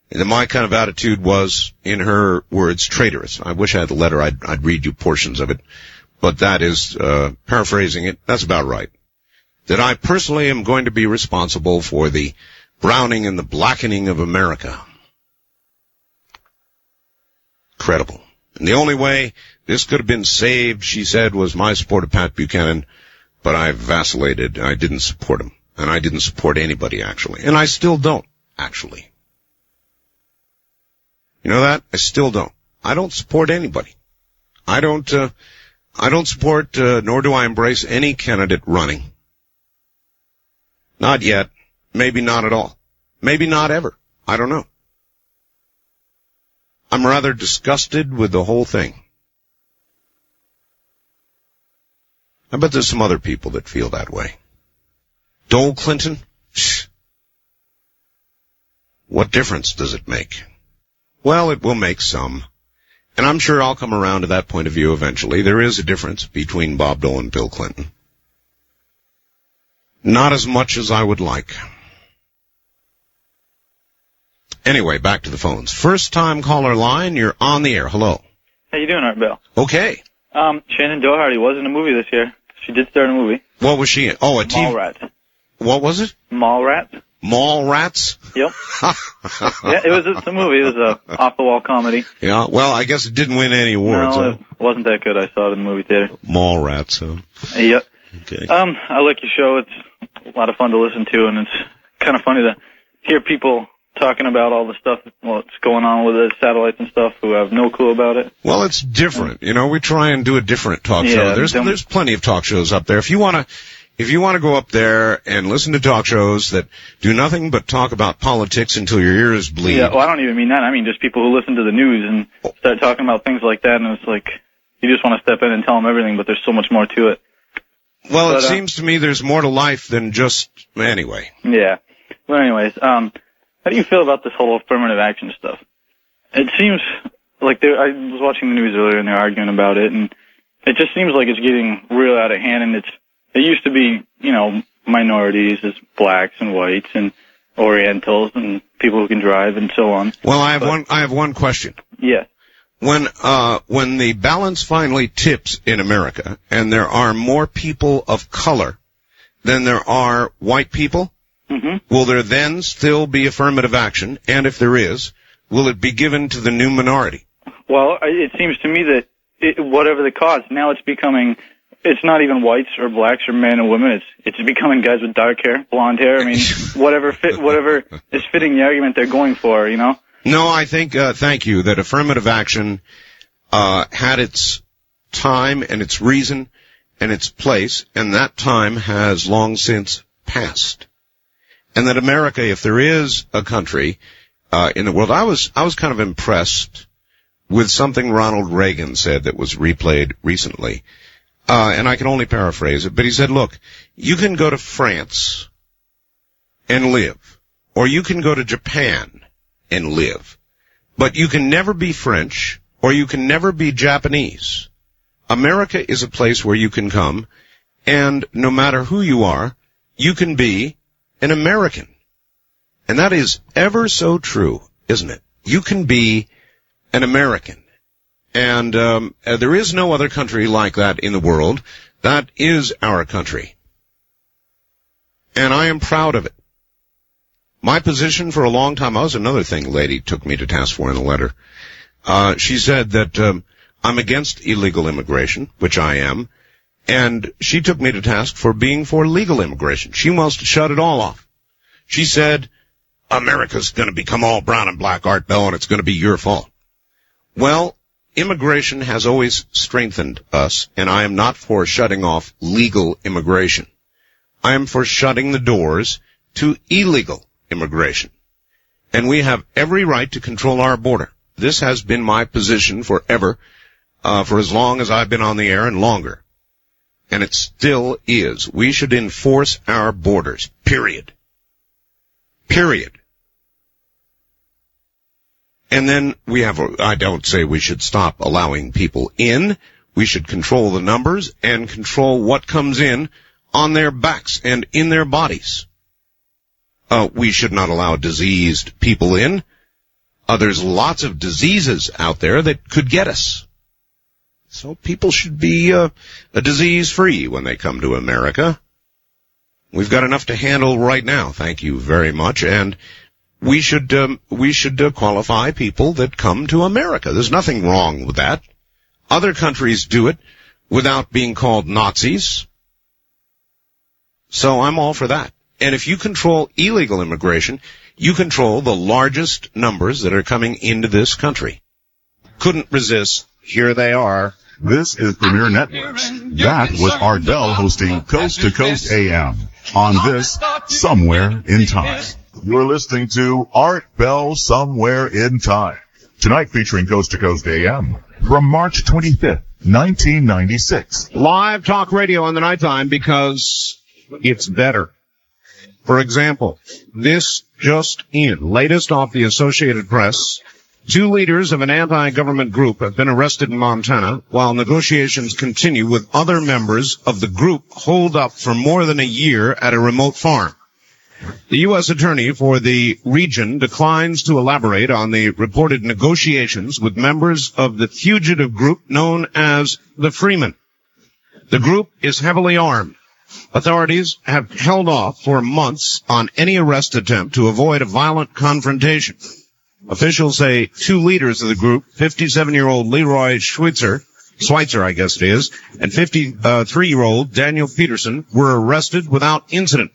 And my kind of attitude was, in her words, traitorous. I wish I had the letter. I'd read you portions of it. But that is, paraphrasing it, that's about right. That I personally am going to be responsible for the browning and the blackening of America. Incredible. And the only way this could have been saved, she said, was my support of Pat Buchanan, but I vacillated. I didn't support him. And I didn't support anybody, actually. And I still don't, actually. You know that? I still don't. I don't support anybody. I don't support, nor do I embrace any candidate running. Not yet. Maybe not at all. Maybe not ever. I don't know. I'm rather disgusted with the whole thing. I bet there's some other people that feel that way. Dole Clinton? Shh. What difference does it make? Well, it will make some. And I'm sure I'll come around to that point of view eventually. There is a difference between Bob Dole and Bill Clinton. Not as much as I would like. Anyway, back to the phones. First time caller line, you're on the air. Hello. How you doing, Art Bell? Okay. Shannon Doherty was in a movie this year. She did start a movie. What was she in? Oh, a TV. Mallrats. What was it? Mallrats. Mallrats? Yep. Yeah, it's a movie. It was a off-the-wall comedy. Yeah, well, I guess it didn't win any awards. No, it wasn't that good. I saw it in the movie theater. Mallrats, huh? Yep. Okay. I like your show. It's a lot of fun to listen to, and it's kind of funny to hear people talking about all the stuff, what's going on with the satellites and stuff, who have no clue about it. Well, it's different. You know, we try and do a different talk show. There's plenty of talk shows up there. If you want to go up there and listen to talk shows that do nothing but talk about politics until your ears bleed. Yeah, well, I don't even mean that. I mean just people who listen to the news and start talking about things like that, and it's like, you just want to step in and tell them everything, but there's so much more to it. Well, it seems to me there's more to life than just, anyway. Yeah. Well, anyways, how do you feel about this whole affirmative action stuff? It seems like I was watching the news earlier and they're arguing about it, and it just seems like it's getting real out of hand, and it used to be, you know, minorities as blacks and whites and Orientals and people who can drive and so on. Well, I have one question. Yeah. When the balance finally tips in America and there are more people of color than there are white people, will there then still be affirmative action? And if there is, will it be given to the new minority? Well, it seems to me that whatever the cause, now it's not even whites or blacks or men and women. It's becoming guys with dark hair, blonde hair. I mean, whatever is fitting the argument they're going for, you know? No, I think, thank you, that affirmative action had its time and its reason and its place, and that time has long since passed. And that America, if there is a country in the world, I was kind of impressed with something Ronald Reagan said that was replayed recently. And I can only paraphrase it, but he said, look, you can go to France and live, or you can go to Japan and live, but you can never be French, or you can never be Japanese. America is a place where you can come, and no matter who you are, you can be an American. And that is ever so true, isn't it? You can be an American. And there is no other country like that in the world. That is our country. and I am proud of it. My position for a long time, that was another thing lady took me to task for in a letter. She said that I'm against illegal immigration, which I am, and she took me to task for being for legal immigration. She wants to shut it all off. She said, America's going to become all brown and black, Art Bell, and it's going to be your fault. Well, immigration has always strengthened us, and I am not for shutting off legal immigration. I am for shutting the doors to illegal immigration. And we have every right to control our border. This has been my position forever, for as long as I've been on the air and longer. And it still is. We should enforce our borders. Period. Period. And then we have, I don't say we should stop allowing people in. We should control the numbers and control what comes in on their backs and in their bodies. We should not allow diseased people in. There's lots of diseases out there that could get us. So people should be disease-free when they come to America. We've got enough to handle right now, thank you very much, and we should qualify people that come to America. There's nothing wrong with that. Other countries do it without being called Nazis. So I'm all for that. And if you control illegal immigration, you control the largest numbers that are coming into this country. Couldn't resist. Here they are. This is Premier Networks. That was Art Bell hosting Coast to Coast AM on this Somewhere in Time. You're listening to Art Bell Somewhere in Time. Tonight featuring Coast to Coast AM from March 25th, 1996. Live talk radio in the nighttime because it's better. For example, this just in, latest off the Associated Press, 2 leaders of an anti-government group have been arrested in Montana while negotiations continue with other members of the group holed up for more than a year at a remote farm. The U.S. Attorney for the region declines to elaborate on the reported negotiations with members of the fugitive group known as the Freemen. The group is heavily armed. Authorities have held off for months on any arrest attempt to avoid a violent confrontation. Officials say 2 leaders of the group, 57-year-old Leroy Schweitzer, I guess it is, and 53-year-old Daniel Peterson, were arrested without incident.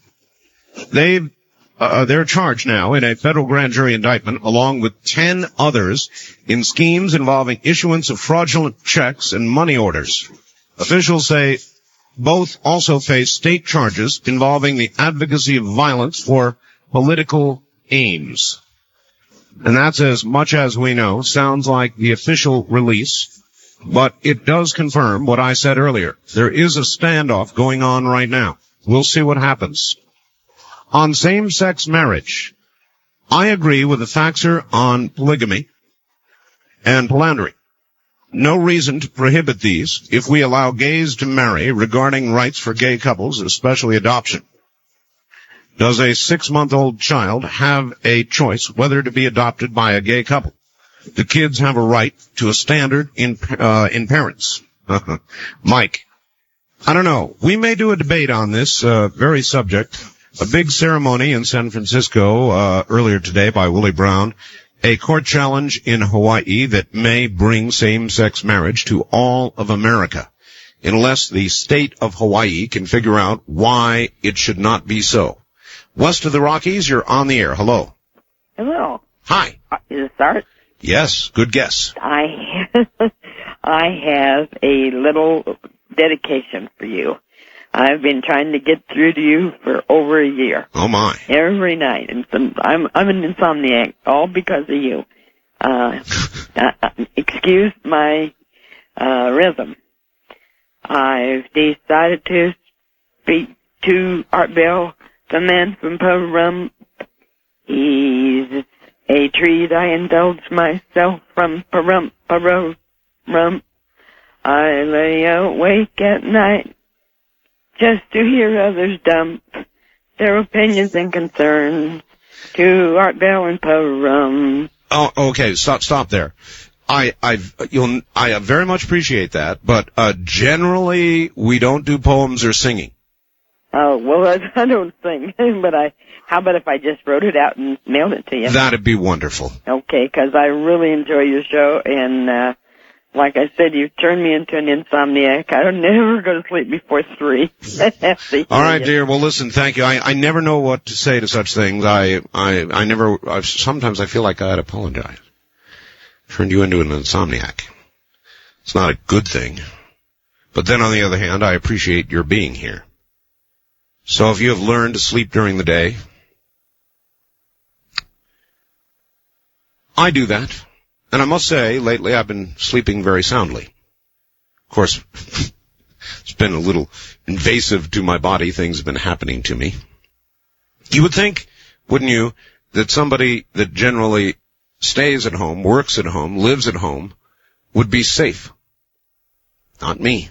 They're charged now in a federal grand jury indictment along with 10 others in schemes involving issuance of fraudulent checks and money orders. Officials say both also face state charges involving the advocacy of violence for political aims. And that's as much as we know. Sounds like the official release, but it does confirm what I said earlier. There is a standoff going on right now. We'll see what happens. On same-sex marriage, I agree with the Faxer on polygamy and philandering. No reason to prohibit these if we allow gays to marry regarding rights for gay couples, especially adoption. Does a 6-month-old child have a choice whether to be adopted by a gay couple? Do kids have a right to a standard in parents? Mike, I don't know. We may do a debate on this very subject. A big ceremony in San Francisco earlier today by Willie Brown. A court challenge in Hawaii that may bring same-sex marriage to all of America, unless the state of Hawaii can figure out why it should not be so. West of the Rockies, you're on the air. Hello. Hello. Hi. Is it Art? Yes, good guess. I have a little dedication for you. I've been trying to get through to you for over a year. Oh, my. Every night. And I'm an insomniac, all because of you. Excuse my rhythm. I've decided to speak to Art Bell, the man from Parum. He's a treat I indulge myself from Parum. I lay awake at night just to hear others dump their opinions and concerns to Art Bell and Parum. Oh, okay. Stop there. I very much appreciate that, but generally we don't do poems or singing. Oh, well, I don't think, but how about if I just wrote it out and mailed it to you? That'd be wonderful. Okay, 'cause I really enjoy your show, and like I said, you've turned me into an insomniac. I don't never go to sleep before 3. All right, dear. Well, listen, thank you. I never know what to say to such things. Sometimes I feel like I'd apologize. Turned you into an insomniac. It's not a good thing. But then on the other hand, I appreciate your being here. So if you have learned to sleep during the day, I do that. And I must say, lately I've been sleeping very soundly. Of course, it's been a little invasive to my body. Things have been happening to me. You would think, wouldn't you, that somebody that generally stays at home, works at home, lives at home, would be safe. Not me.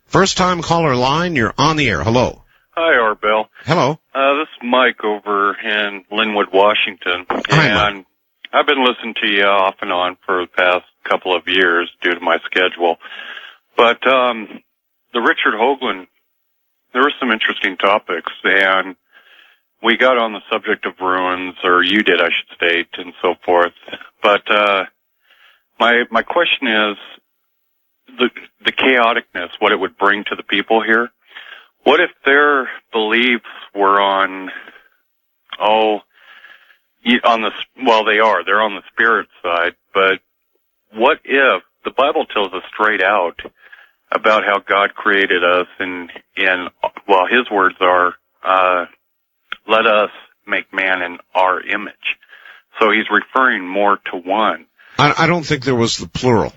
First time caller line, you're on the air. Hello. Hi, Art Bell. Hello. This is Mike over in Linwood, Washington. Hi, and Mike. I've been listening to you off and on for the past couple of years due to my schedule. But the Richard Hoagland, there were some interesting topics, and we got on the subject of ruins, or you did, I should state, and so forth. But my question is the chaoticness, what it would bring to the people here. What if their beliefs were on they're on the spirit side, but what if the Bible tells us straight out about how God created us his words are, let us make man in our image. So he's referring more to one. I don't think there was the plural.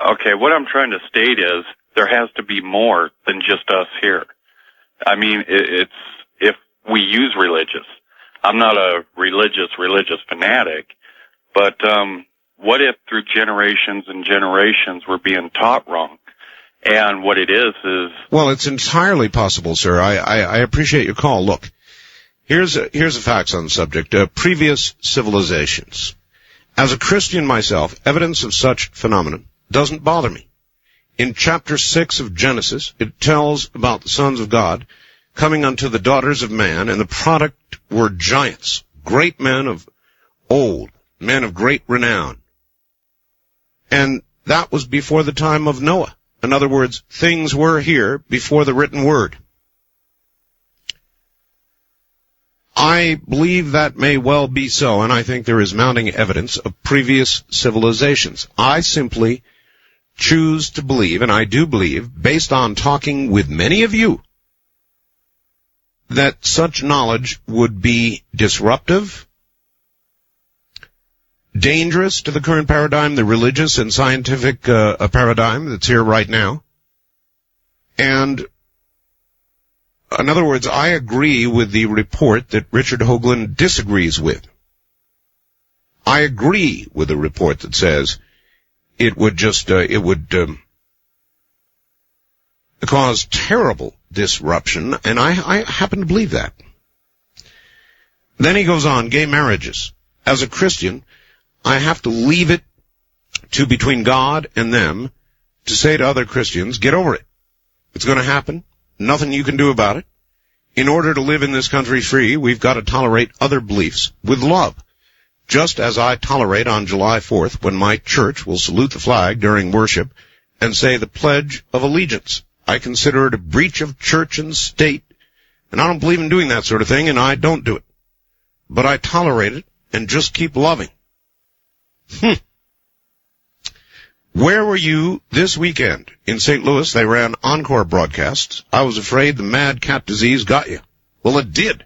Okay, what I'm trying to state is there has to be more than just us here. I mean, it's if we use religious. I'm not a religious fanatic, but what if through generations and generations we're being taught wrong? And what it is... Well, it's entirely possible, sir. I appreciate your call. Look, here's the facts on the subject. Previous civilizations. As a Christian myself, evidence of such phenomenon doesn't bother me. In chapter 6 of Genesis, it tells about the sons of God coming unto the daughters of man, and the product were giants, great men of old, men of great renown. And that was before the time of Noah. In other words, things were here before the written word. I believe that may well be so, and I think there is mounting evidence of previous civilizations. I simply choose to believe, and I do believe, based on talking with many of you, that such knowledge would be disruptive, dangerous to the current paradigm, the religious and scientific paradigm that's here right now. And, in other words, I agree with the report that Richard Hoagland disagrees with. I agree with the report that says it would cause terrible disruption, and I happen to believe that. Then he goes on, gay marriages. As a Christian, I have to leave it to between God and them to say to other Christians, get over it. It's going to happen. Nothing you can do about it. In order to live in this country free, we've got to tolerate other beliefs with love. Just as I tolerate on July 4th when my church will salute the flag during worship and say the Pledge of Allegiance. I consider it a breach of church and state, and I don't believe in doing that sort of thing, and I don't do it. But I tolerate it and just keep loving. Where were you this weekend? In St. Louis, they ran encore broadcasts. I was afraid the mad cat disease got you. Well, it did.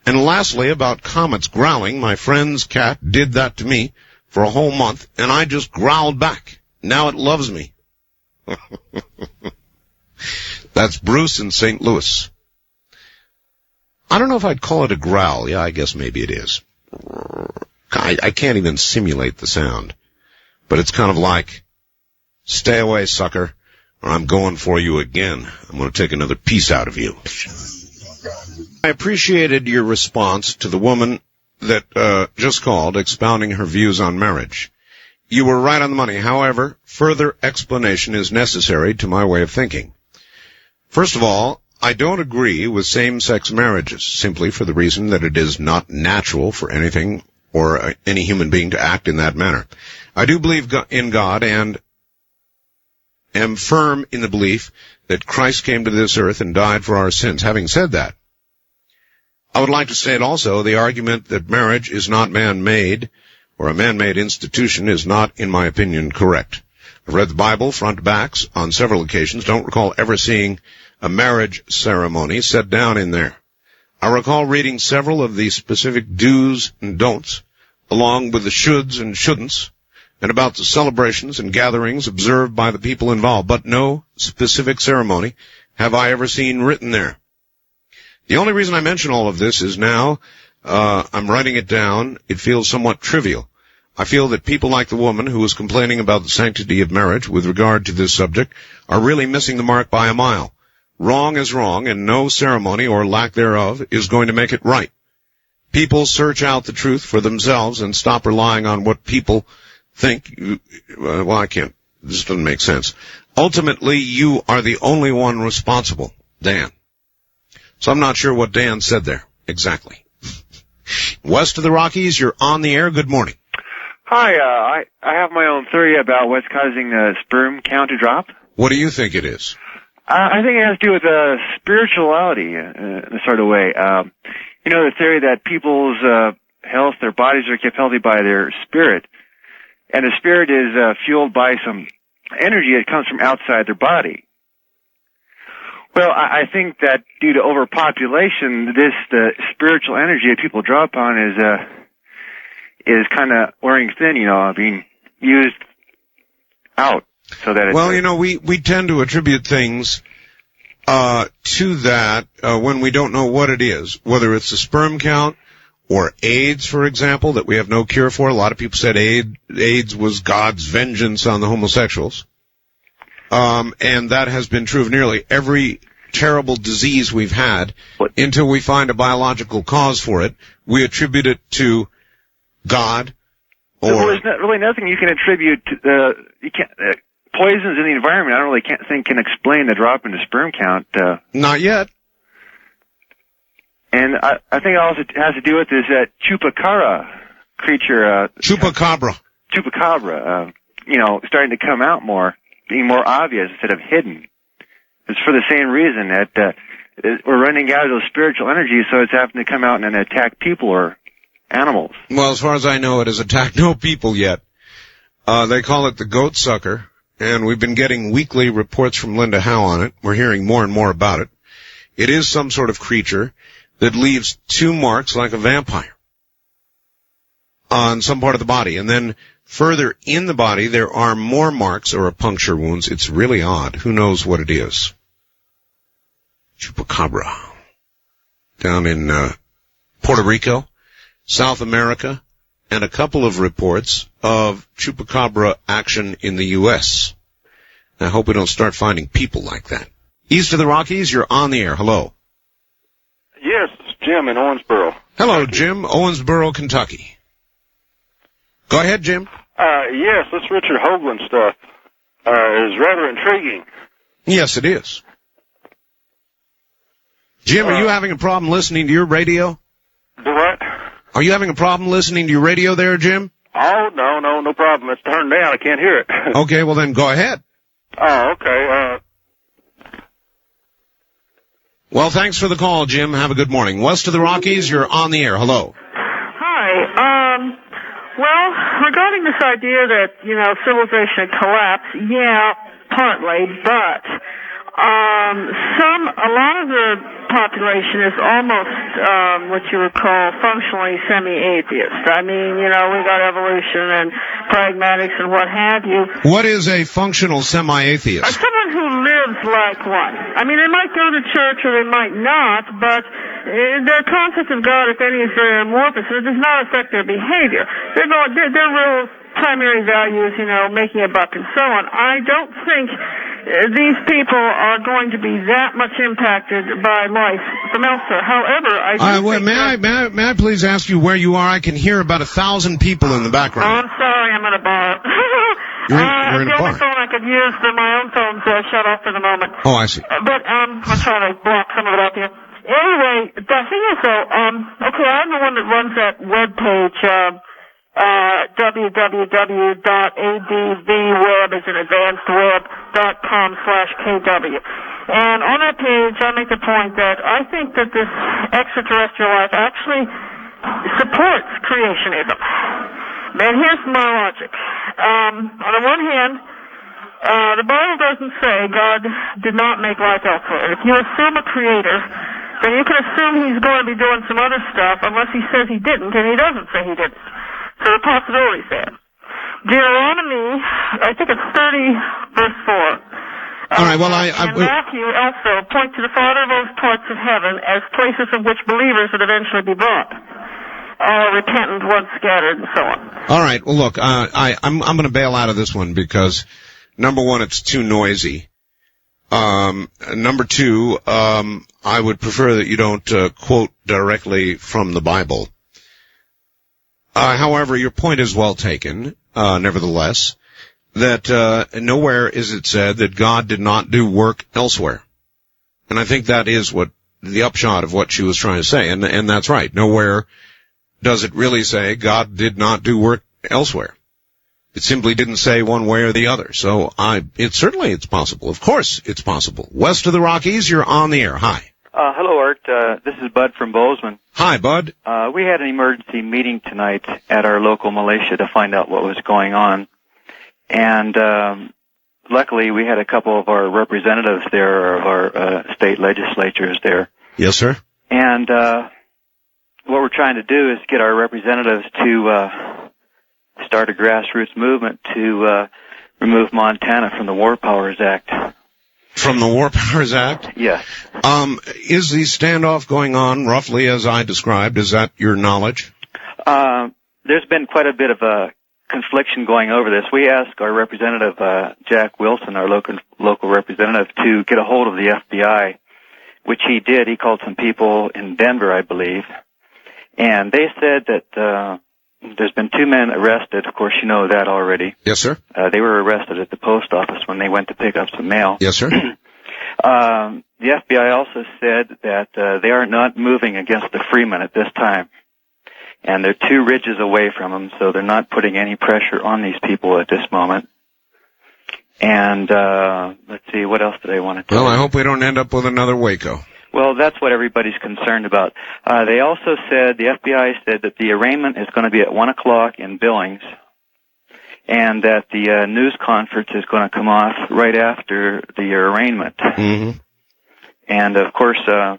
And lastly, about comets growling, my friend's cat did that to me for a whole month, and I just growled back. Now it loves me. That's Bruce in St. Louis. I don't know if I'd call it a growl. Yeah, I guess maybe it is. I can't even simulate the sound. But it's kind of like, stay away, sucker, or I'm going for you again. I'm going to take another piece out of you. I appreciated your response to the woman that just called, expounding her views on marriage. You were right on the money. However, further explanation is necessary to my way of thinking. First of all, I don't agree with same-sex marriages, simply for the reason that it is not natural for anything or any human being to act in that manner. I do believe in God and am firm in the belief that Christ came to this earth and died for our sins. Having said that, I would like to state also the argument that marriage is not man-made or a man-made institution is not, in my opinion, correct. I've read the Bible front to backs on several occasions. Don't recall ever seeing a marriage ceremony set down in there. I recall reading several of the specific do's and don'ts, along with the shoulds and shouldn'ts, and about the celebrations and gatherings observed by the people involved, but no specific ceremony have I ever seen written there. The only reason I mention all of this is now I'm writing it down. It feels somewhat trivial. I feel that people like the woman who was complaining about the sanctity of marriage with regard to this subject are really missing the mark by a mile. Wrong is wrong, and no ceremony or lack thereof is going to make it right. People search out the truth for themselves and stop relying on what people think. Well, I can't. This doesn't make sense. Ultimately, you are the only one responsible, Dan. So I'm not sure what Dan said there exactly. West of the Rockies, you're on the air. Good morning. Hi, I have my own theory about what's causing the sperm count to drop. What do you think it is? I think it has to do with spirituality in a sort of way. You know, the theory that people's health, their bodies are kept healthy by their spirit. And the spirit is fueled by some energy that comes from outside their body. Well, I think that due to overpopulation, the spiritual energy that people draw upon is kind of wearing thin, you know, being used out. So that well, you know, we tend to attribute things to that when we don't know what it is, whether it's the sperm count or AIDS, for example, that we have no cure for. A lot of people said AIDS was God's vengeance on the homosexuals. And that has been true of nearly every terrible disease we've had. Until we find a biological cause for it, we attribute it to God. Or there's really nothing you can attribute to you can't. Poisons in the environment, I don't really think can explain the drop in the sperm count. Not yet. And I think it also has to do with this chupacabra creature. Chupacabra. Chupacabra, you know, starting to come out more, being more obvious instead of hidden. It's for the same reason that we're running out of those spiritual energies, so it's having to come out and attack people or animals. Well, as far as I know, it has attacked no people yet. They call it the goat sucker. And we've been getting weekly reports from Linda Howe on it. We're hearing more and more about it. It is some sort of creature that leaves 2 marks like a vampire on some part of the body. And then further in the body, there are more marks or puncture wounds. It's really odd. Who knows what it is? Chupacabra. Down in Puerto Rico, South America, and a couple of reports of chupacabra action in the U.S. I hope we don't start finding people like that. East of the Rockies, you're on the air. Hello. Yes, it's Jim in Owensboro. Hello, Jim. Owensboro, Kentucky. Go ahead, Jim. Yes, this Richard Hoagland stuff is rather intriguing. Yes, it is. Jim, are you having a problem listening to your radio? Do what? Are you having a problem listening to your radio there, Jim? Oh, no problem. It's turned down. I can't hear it. Okay, well then go ahead. Oh, okay. Well, thanks for the call, Jim. Have a good morning. West of the Rockies, you're on the air. Hello. Hi. Well, regarding this idea that, you know, civilization collapsed, yeah, partly, but a lot of the population is almost what you would call functionally semi-atheist. I mean, you know, we got evolution and pragmatics and what have you. What is a functional semi-atheist? Someone who lives like one. I mean, they might go to church or they might not, but their concept of God, if any, is very amorphous, and it does not affect their behavior. Their real primary values, you know, making a buck and so on. I don't think these people are going to be that much impacted by life from elsewhere. However, may I please ask you where you are? I can hear about 1,000 people in the background. Oh, I'm sorry, I'm at a bar. You're in a the only bar. phone I could use, my own phone's shut off for the moment. Oh, I see. But I'm trying to block some of it out here. Anyway, the thing is though, okay, I'm the one that runs that webpage, www.advweb as in advancedweb.com/KW. And on that page, I make the point that I think that this extraterrestrial life actually supports creationism. And here's my logic. On the one hand, the Bible doesn't say God did not make life elsewhere. If you assume a creator, then you can assume he's going to be doing some other stuff unless he says he didn't, and he doesn't say he didn't. So the possibility's there. Deuteronomy, I think it's 30, verse 4. All right, well, and Matthew also point to the farther of those parts of heaven as places from which believers would eventually be brought. Repentant, once scattered, and so on. All right, well, look, I'm going to bail out of this one because, number one, it's too noisy. Number two, I would prefer that you don't quote directly from the Bible. However, your point is well taken, nevertheless, that nowhere is it said that God did not do work elsewhere. And I think that is what the upshot of what she was trying to say, and that's right. Nowhere does it really say God did not do work elsewhere. It simply didn't say one way or the other. So it's possible. Of course it's possible. West of the Rockies, you're on the air. Hi. Hello, Art. This is Bud from Bozeman. Hi, Bud. We had an emergency meeting tonight at our local militia to find out what was going on. And luckily, we had a couple of our representatives there, of our state legislatures there. Yes, sir. And what we're trying to do is get our representatives to start a grassroots movement to remove Montana from the War Powers Act. From the War Powers Act? Yes. Is the standoff going on roughly as I described? Is that your knowledge? There's been quite a bit of a confliction going over this. We asked our representative, Jack Wilson, our local representative, to get a hold of the FBI, which he did. He called some people in Denver, I believe. And they said that there's been 2 men arrested. Of course, you know that already. Yes, sir. They were arrested at the post office when they went to pick up some mail. Yes, sir. The FBI also said that they are not moving against the Freemen at this time. And they're 2 ridges away from them, so they're not putting any pressure on these people at this moment. And let's see, what else did I want to tell you? Well, I hope we don't end up with another Waco. Well, that's what everybody's concerned about. They also said, the FBI said that the arraignment is going to be at 1 o'clock in Billings, and that the news conference is going to come off right after the arraignment. Mm-hmm. And, of course, the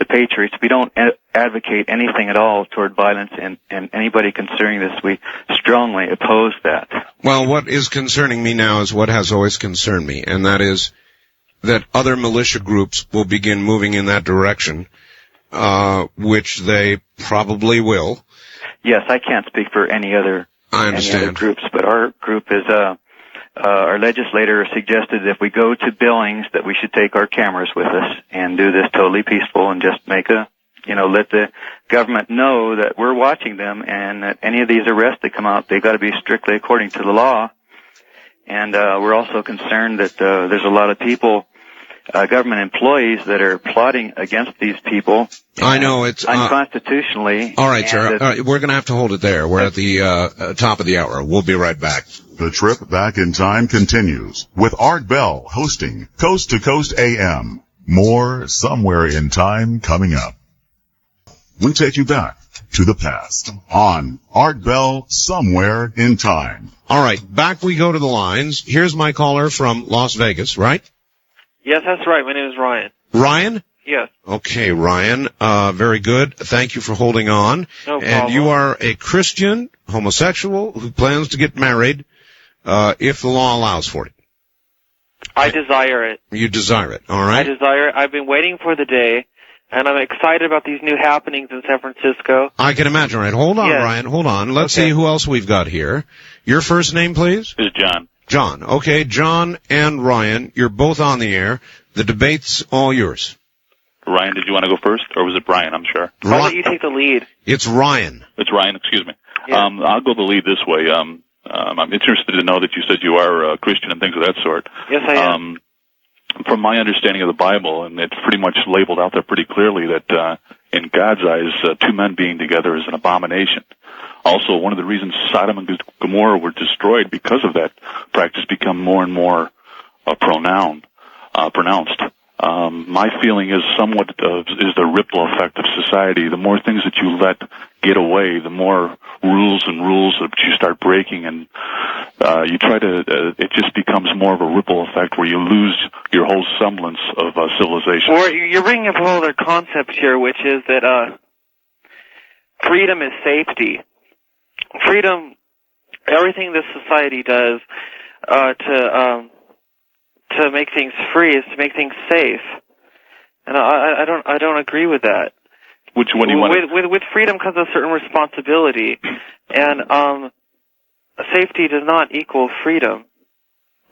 Patriots, we don't advocate anything at all toward violence, and anybody concerning this, we strongly oppose that. Well, what is concerning me now is what has always concerned me, and that is that other militia groups will begin moving in that direction, which they probably will. Yes, I can't speak for any other groups, but our group is, our legislator suggested if we go to Billings that we should take our cameras with us and do this totally peaceful and just make let the government know that we're watching them, and that any of these arrests that come out, they got to be strictly according to the law. And we're also concerned that there's a lot of people, government employees, that are plotting against these people. I know it's unconstitutionally. All right, sir. We're going to have to hold it there. We're at the top of the hour. We'll be right back. The trip back in time continues with Art Bell hosting Coast to Coast AM. More Somewhere in Time coming up. We take you back to the past on Art Bell Somewhere in Time. All right, back we go to the lines. Here's my caller from Las Vegas, right? Yes, that's right. My name is Ryan. Ryan? Yes. Okay, Ryan. Very good. Thank you for holding on. No problem. And you are a Christian, homosexual, who plans to get married, if the law allows for it. I desire it. You desire it, all right? I desire it. I've been waiting for the day, and I'm excited about these new happenings in San Francisco. I can imagine, right? Hold on, yes. Ryan, hold on. Let's see who else we've got here. Your first name, please? This is John. John. Okay, John and Ryan, you're both on the air. The debate's all yours. Ryan, did you want to go first, or was it Brian, I'm sure? Why don't you take the lead? It's Ryan. It's Ryan, excuse me. Yeah. I'll go the lead this way. I'm interested to know that you said you are a Christian and things of that sort. Yes, I am. From my understanding of the Bible, and it's pretty much labeled out there pretty clearly that in God's eyes, two men being together is an abomination. Also, one of the reasons Sodom and Gomorrah were destroyed because of that practice become more and more pronounced. My feeling is somewhat is the ripple effect of society. The more things that you let get away, the more rules that you start breaking, and you try to. It just becomes more of a ripple effect where you lose your whole semblance of civilization. Or you're bringing up a whole other concept here, which is that freedom is safety. Freedom, everything this society does to make things free is to make things safe, and I don't agree with that. Which one do you want? With freedom comes a certain responsibility, and safety does not equal freedom.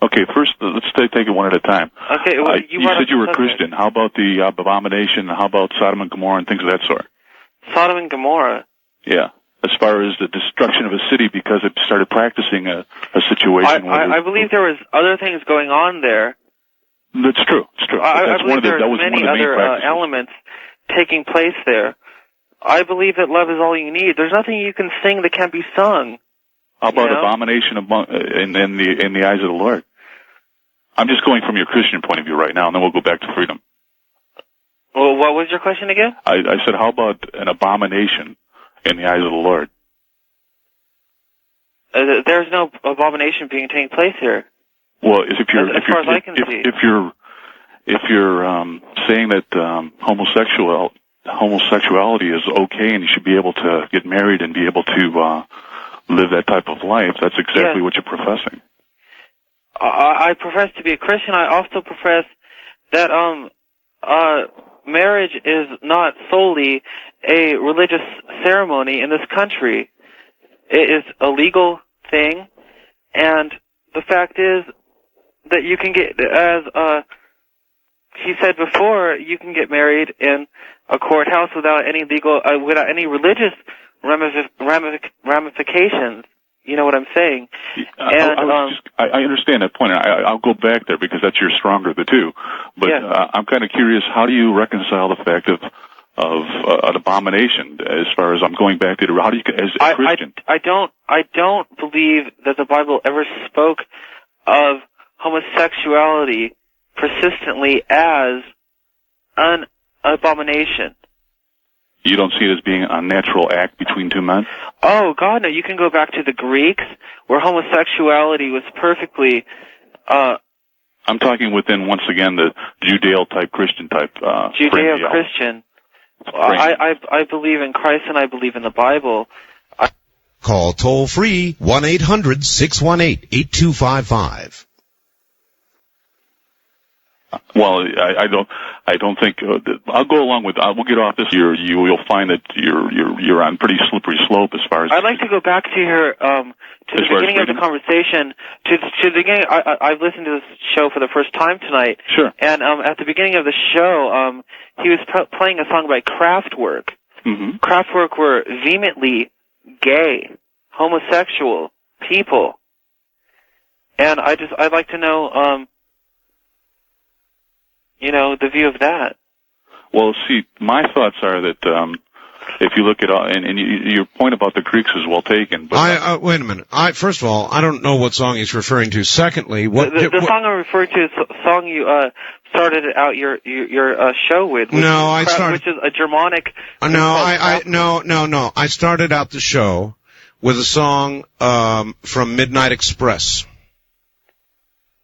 Okay, first let's take it one at a time. Okay, well, you said you were a Christian. How about the abomination? How about Sodom and Gomorrah and things of that sort? Sodom and Gomorrah. Yeah. As far as the destruction of a city because it started practicing a situation. I believe there was other things going on there. That's true. It's true. I believe there was many other elements taking place there. I believe that love is all you need. There's nothing you can sing that can't be sung. How about abomination in the eyes of the Lord? I'm just going from your Christian point of view right now, and then we'll go back to freedom. Well, what was your question again? I said, how about an abomination in the eyes of the Lord? There's no abomination being taking place here. Well, if you're saying that homosexuality is okay and you should be able to get married and be able to live that type of life, that's exactly what you're professing. I profess to be a Christian. I also profess that marriage is not solely a religious ceremony in this country. It is a legal thing, and the fact is that you can get, as he said before, you can get married in a courthouse without any legal, without any religious ramifications. You know what I'm saying? I understand that point. I'll go back there because that's your stronger of the two. But I'm kind of curious, how do you reconcile the fact of an abomination as far as I'm going back to? How do you, as a Christian? I don't believe that the Bible ever spoke of homosexuality persistently as an abomination. You don't see it as being a natural act between two men? Oh, God, no. You can go back to the Greeks, where homosexuality was perfectly... I'm talking within, once again, the Judeo-type, Christian-type Judeo-Christian. I believe in Christ, and I believe in the Bible. Call toll-free 1-800-618-8255. Well, I don't think I'll go along with. We'll get off this. You'll find that you're on pretty slippery slope as far as. I'd like to go back to here to the beginning of the conversation. To the beginning, I've listened to this show for the first time tonight. Sure. And at the beginning of the show, he was playing a song by Kraftwerk. Mm-hmm. Kraftwerk were vehemently gay, homosexual people, and I'd like to know. The view of that. Well, see, my thoughts are that if you look at and your point about the Greeks is well taken. But wait a minute. First of all, I don't know what song he's referring to. Secondly, the song I'm referring to is the song you started out your show with. Which is a Germanic. No. I started out the show with a song from Midnight Express.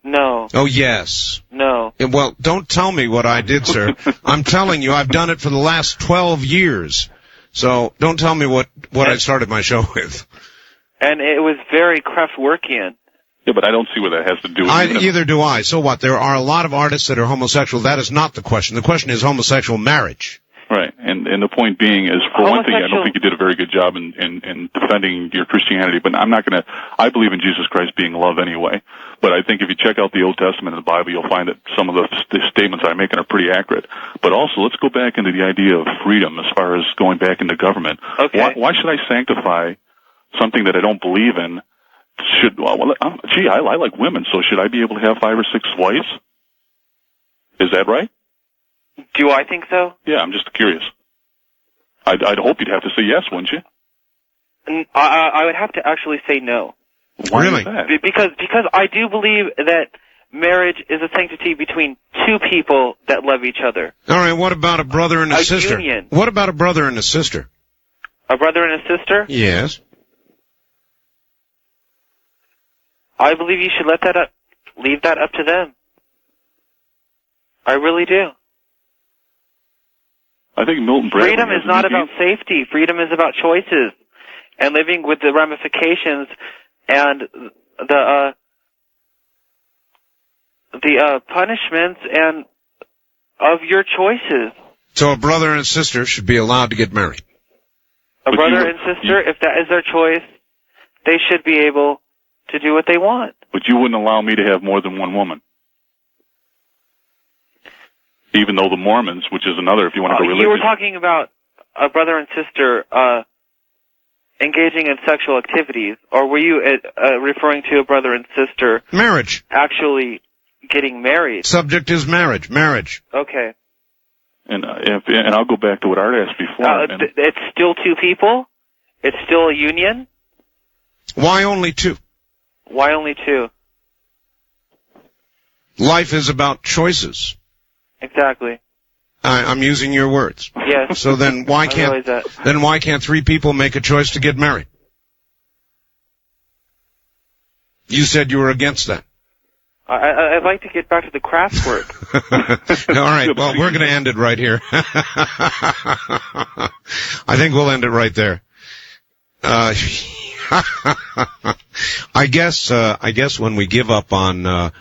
No. Oh, yes. No. Well, don't tell me what I did, sir. I'm telling you, I've done it for the last 12 years. So don't tell me what I started my show with. And it was very Kraftwerkian. Yeah, but I don't see what that has to do with it. Either do I. So what? There are a lot of artists that are homosexual. That is not the question. The question is homosexual marriage. Right, and the point being is, for one thing, I don't think you did a very good job in defending your Christianity, but I believe in Jesus Christ being love anyway, but I think if you check out the Old Testament and the Bible, you'll find that some of the statements I'm making are pretty accurate. But also, let's go back into the idea of freedom as far as going back into government. Okay. Why should I sanctify something that I don't believe in I like women, so should I be able to have 5 or 6 wives? Is that right? Do I think so? Yeah, I'm just curious. I'd hope you'd have to say yes, wouldn't you? I would have to actually say no. Why is that? Because I do believe that marriage is a sanctity between two people that love each other. All right, what about a brother and a sister? Union. What about a brother and a sister? A brother and a sister? Yes. I believe you should leave that up to them. I really do. I think Milton Bradley Freedom is not about safety. Freedom is about choices and living with the ramifications and the punishments and of your choices. So a brother and a sister should be allowed to get married. A brother and sister, if that is their choice, they should be able to do what they want. But you wouldn't allow me to have more than one woman. Even though the Mormons, which is another, if you want to go religious. You were talking about a brother and sister engaging in sexual activities, or were you referring to a brother and sister marriage actually getting married? Subject is marriage. Marriage. Okay. And I'll go back to what Art asked before. It's still two people. It's still a union. Why only two? Why only two? Life is about choices. Exactly. I'm using your words. Yes. So then why can't 3 people make a choice to get married? You said you were against that. I'd like to get back to the craft work. All right. Well, we're going to end it right here. I think we'll end it right there. I guess when we give up on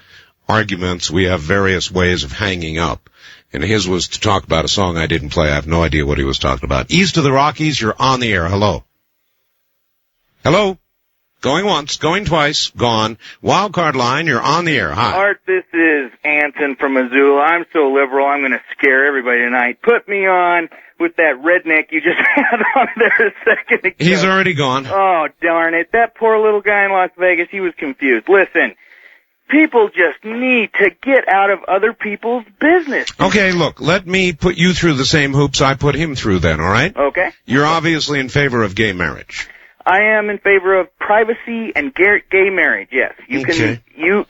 arguments, we have various ways of hanging up. And his was to talk about a song I didn't play. I have no idea what he was talking about. East of the Rockies, you're on the air. Hello. Hello. Going once, going twice, gone. Wildcard line, you're on the air. Hi. Art, this is Anton from Missoula. I'm so liberal, I'm going to scare everybody tonight. Put me on with that redneck you just had on there a second ago. He's already gone. Oh, darn it. That poor little guy in Las Vegas, he was confused. Listen, people just need to get out of other people's business. Okay, look, let me put you through the same hoops I put him through then, all right? Okay. You're obviously in favor of gay marriage. I am in favor of privacy and gay marriage, yes.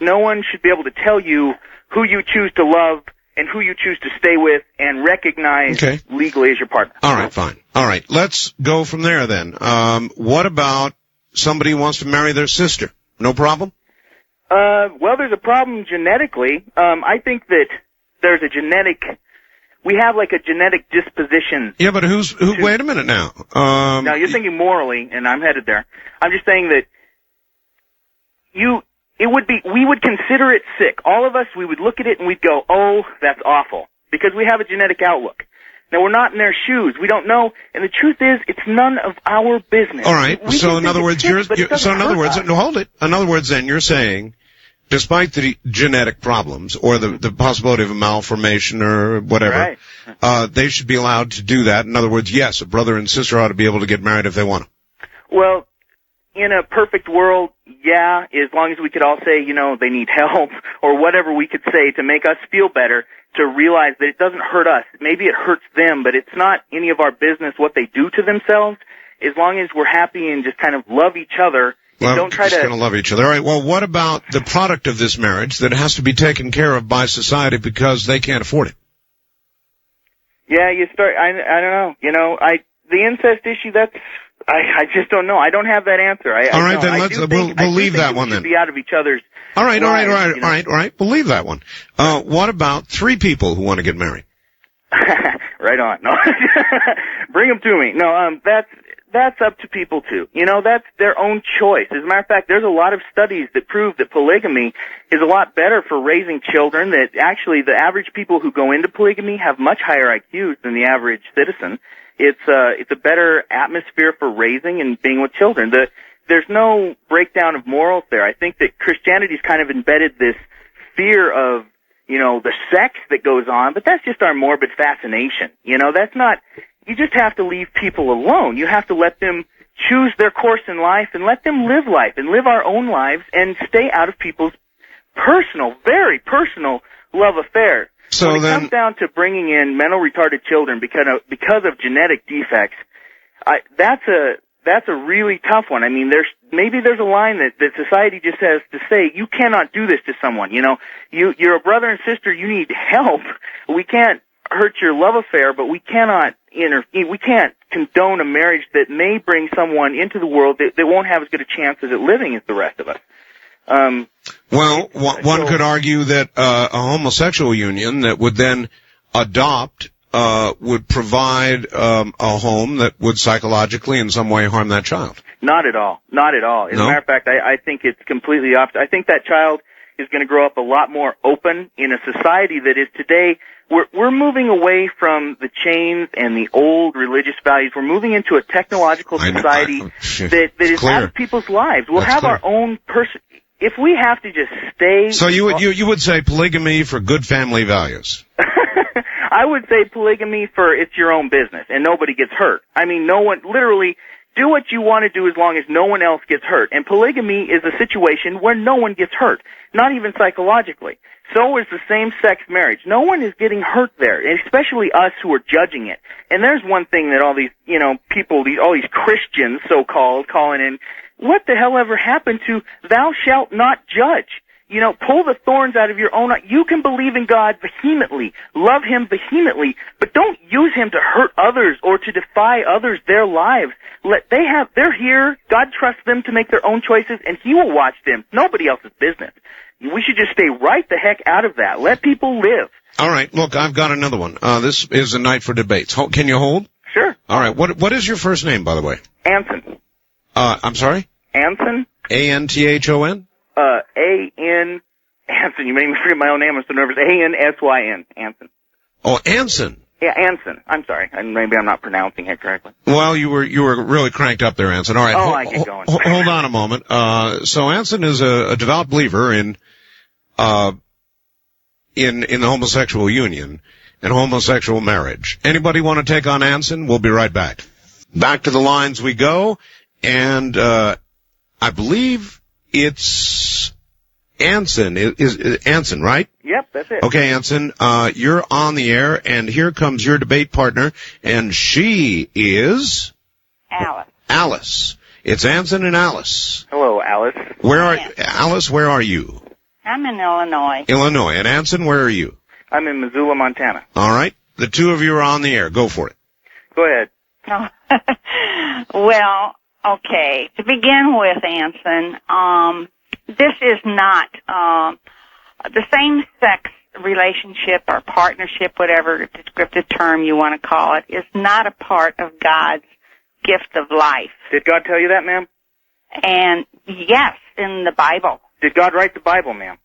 No one should be able to tell you who you choose to love and who you choose to stay with and recognize legally as your partner. All right, fine. All right, let's go from there then. What about somebody who wants to marry their sister? No problem? Well, there's a problem genetically. I think that there's a we have like a genetic disposition. Yeah, but wait a minute now. Now, you're thinking morally, and I'm headed there. I'm just saying that we would consider it sick. All of us, we would look at it and we'd go, oh, that's awful. Because we have a genetic outlook. Now, we're not in their shoes. We don't know. And the truth is, it's none of our business. All right. So in other words, In other words, then you're saying, despite the genetic problems or the possibility of a malformation or whatever, they should be allowed to do that. In other words, yes, a brother and sister ought to be able to get married if they want to. Well, in a perfect world, yeah, as long as we could all say, they need help or whatever we could say to make us feel better, to realize that it doesn't hurt us. Maybe it hurts them, but it's not any of our business what they do to themselves. As long as we're happy and just kind of love each other. Well, don't try to love each other. All right. Well, what about the product of this marriage that has to be taken care of by society because they can't afford it? Yeah, I don't know. The incest issue, I just don't know. I don't have that answer. All right, then we'll leave that one then. Be out of each other's. All right. We'll leave that one. What about 3 people who want to get married? Right on. No. Bring them to me. No, that's up to people too. That's their own choice. As a matter of fact, there's a lot of studies that prove that polygamy is a lot better for raising children, that actually the average people who go into polygamy have much higher IQs than the average citizen. It's a better atmosphere for raising and being with children. There's no breakdown of morals there. I think that Christianity's kind of embedded this fear of, the sex that goes on, but that's just our morbid fascination. That's not. You just have to leave people alone. You have to let them choose their course in life and let them live life and live our own lives and stay out of people's personal, very personal love affairs. So when it comes down to bringing in mental retarded children because of genetic defects, that's a really tough one. I mean, there's a line that society just has to say, you cannot do this to someone. You know, you're a brother and sister, you need help. We can't hurt your love affair, but we can't condone a marriage that may bring someone into the world that won't have as good a chance as it living as the rest of us. Well, one could argue that a homosexual union that would then adopt would provide a home that would psychologically in some way harm that child. Not at all. Not at all. As a matter of fact, I think it's completely opposite. I think that child is going to grow up a lot more open in a society that is today. We're moving away from the chains and the old religious values. We're moving into a technological society that is out of people's lives. We'll have our own person. If we have to just stay. So you would say polygamy for good family values. I would say polygamy for it's your own business and nobody gets hurt. I mean, no one, literally, do what you want to do as long as no one else gets hurt. And polygamy is a situation where no one gets hurt, not even psychologically. So is the same-sex marriage. No one is getting hurt there, especially us who are judging it. And there's one thing that all these, people, all these Christians, so-called, calling in, what the hell ever happened to thou shalt not judge? Pull the thorns out of your own eye. You can believe in God vehemently, love Him vehemently, but don't use Him to hurt others or to defy others their lives. They're here. God trusts them to make their own choices, and He will watch them. Nobody else's business. We should just stay right the heck out of that. Let people live. All right. Look, I've got another one. This is a night for debates. Can you hold? Sure. All right. What is your first name, by the way? Anson. I'm sorry? Anson. A-N-T-H-O-N? A-N, Anson. You made me forget my own name. I'm so nervous. A-N-S-Y-N. Anson. Oh, Anson. Yeah, Anson. I'm sorry. Maybe I'm not pronouncing it correctly. Well, you were really cranked up there, Anson. All right. I get going. Hold on a moment. So Anson is a devout believer in the homosexual union and homosexual marriage. Anybody want to take on Anson? We'll be right back. Back to the lines we go, and I believe it's Anson. Is Anson, right? Yep, that's it. Okay, Anson, you're on the air, and here comes your debate partner, and she is? Alice. Alice. It's Anson and Alice. Hello, Alice. Alice, where are you? I'm in Illinois. Illinois. And Anson, where are you? I'm in Missoula, Montana. All right. The two of you are on the air. Go for it. Go ahead. Well, okay. To begin with, Anson, this is not the same-sex relationship or partnership, whatever descriptive term you want to call it, is not a part of God's gift of life. Did God tell you that, ma'am? And yes, in the Bible. Did God write the Bible, ma'am?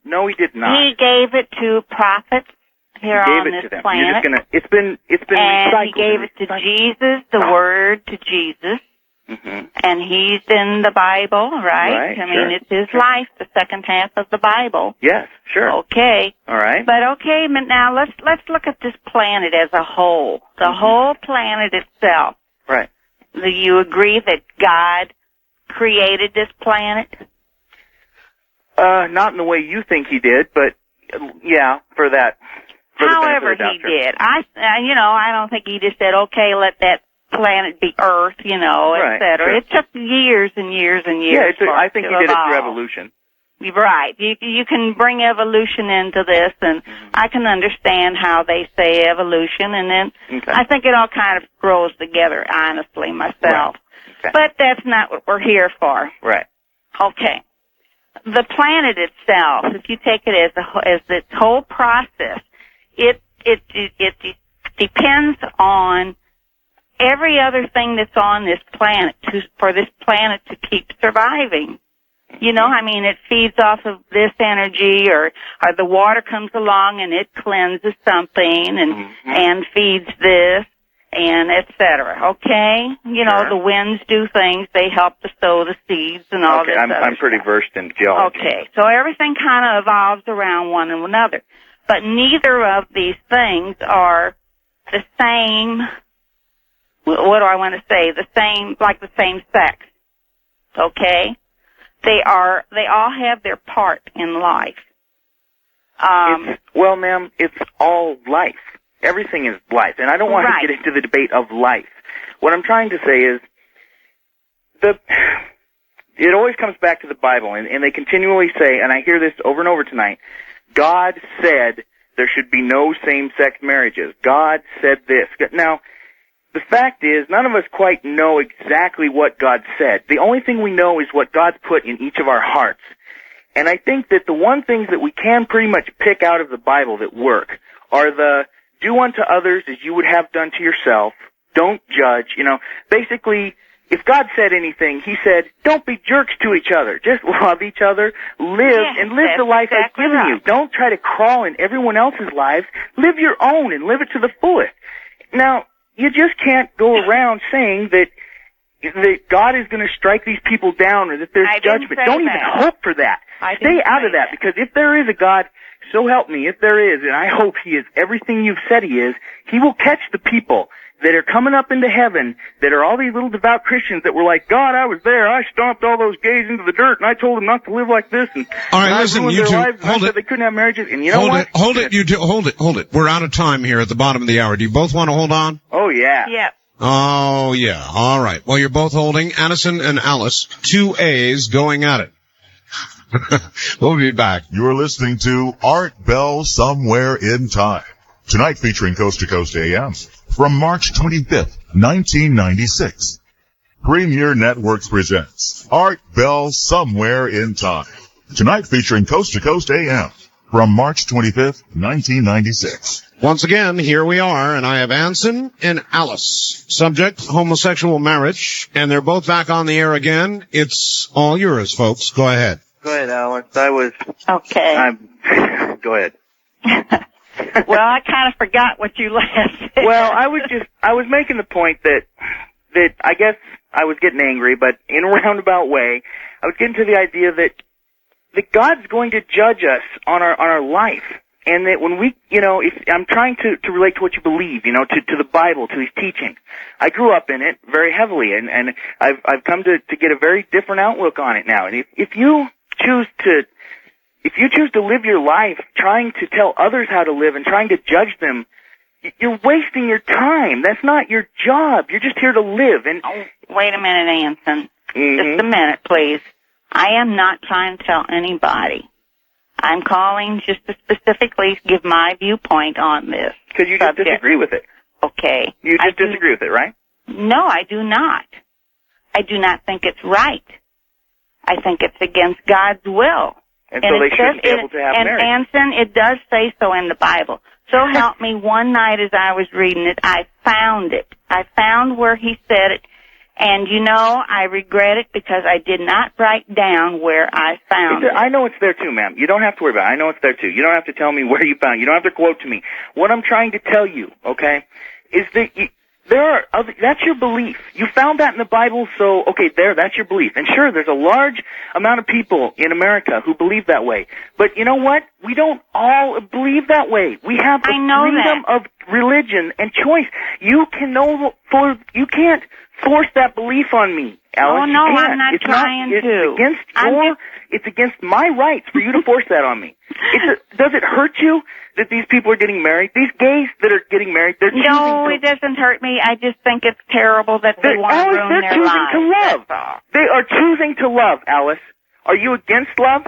No, He did not. He gave it to prophets here on this planet. You're just gonna, it's been and recycled. He gave it to Jesus, the Word to Jesus. Mm-hmm. And He's in the Bible, right? I mean, it's His life, the second half of the Bible. Yes, sure. Okay. All right. But okay, now let's look at this planet as a whole. The whole planet itself. Right. Do you agree that God created this planet? Not in the way you think He did, but yeah, for that. However He did. I don't think He just said, okay, let that planet be Earth, et cetera. Sure. It took years and years and years. Yeah, I think He did it through evolution. Right. You can bring evolution into this, and I can understand how they say evolution, and then I think it all kind of grows together, honestly, myself. Right. Okay. But that's not what we're here for. Right. Okay. The planet itself, if you take it as this whole process, it depends on every other thing that's on this planet for this planet to keep surviving. It feeds off of this energy, or the water comes along and it cleanses something and feeds this, and et cetera. Okay? The winds do things. They help to sow the seeds and all this other I'm pretty versed in geology. Okay. So everything kind of evolves around one another. But neither of these things are the same what do I want to say? The same sex. Okay? They all have their part in life. Well, ma'am, it's all life. Everything is life. And I don't want to get into the debate of life. What I'm trying to say is it always comes back to the Bible, and they continually say, and I hear this over and over tonight, God said there should be no same-sex marriages. God said this. Now, the fact is, none of us quite know exactly what God said. The only thing we know is what God's put in each of our hearts. And I think that the one things that we can pretty much pick out of the Bible that work are the do unto others as you would have done to yourself, don't judge, basically, if God said anything, He said, don't be jerks to each other. Just love each other, live the life I've given you. Don't try to crawl in everyone else's lives. Live your own and live it to the fullest. Now, you just can't go around saying that God is going to strike these people down or that there's judgment. Don't even hope for that. Stay out of that, because if there is a God, so help me, if there is, and I hope He is everything you've said He is, He will catch the people that are coming up into heaven, that are all these little devout Christians that were like, God, I was there, I stomped all those gays into the dirt, and I told them not to live like this, and all right, listen, I ruined you their two, lives, and I said they couldn't have marriages, and you know what? Hold it. We're out of time here at the bottom of the hour. Do you both want to hold on? Oh, yeah. Yeah. Oh, yeah. All right. Well, you're both holding. Addison and Alice, 2 A's going at it. We'll be back. You're listening to Art Bell Somewhere in Time. Tonight featuring Coast to Coast AM from March 25th, 1996. Premier Networks presents Art Bell Somewhere in Time. Tonight featuring Coast to Coast AM from March 25th, 1996. Once again, here we are, and I have Anson and Alice. Subject, homosexual marriage, and they're both back on the air again. It's all yours, folks. Go ahead. Go ahead, Alice. Okay. Go ahead. Well, I kind of forgot what you last said. Well, I was making the point that I guess I was getting angry, but in a roundabout way, I was getting to the idea that God's going to judge us on our life. And that when we, if I'm trying to relate to what you believe, to the Bible, to His teachings. I grew up in it very heavily, and I've come to get a very different outlook on it now. And if you choose to live your life trying to tell others how to live and trying to judge them, you're wasting your time. That's not your job. You're just here to live. And wait a minute, Anson. Just a minute, please. I am not trying to tell anybody. I'm calling just to specifically give my viewpoint on this. Because you just disagree with it. Okay. You just disagree with it, right? No, I do not. I do not think it's right. I think it's against God's will. And so they shouldn't be able to have marriage. And Anson, it does say so in the Bible. So help me, one night as I was reading it, I found it. I found where He said it. And, I regret it because I did not write down where I found it. I know it's there too, ma'am. You don't have to worry about it. I know it's there too. You don't have to tell me where you found it. You don't have to quote to me. What I'm trying to tell you, okay, is that there are other, that's your belief. You found that in the Bible, so, okay, that's your belief. And sure, there's a large amount of people in America who believe that way. But you know what? We don't all believe that way. We have the freedom of religion and choice. You can't force that belief on me, Alice. Oh, no, I'm not trying to. It's against my rights for you to force that on me. Does it hurt you that these people are getting married? These gays that are getting married, they're choosing No, it doesn't hurt me. I just think it's terrible that they want to ruin their lives. They're choosing to love. They are choosing to love, Alice. Are you against love?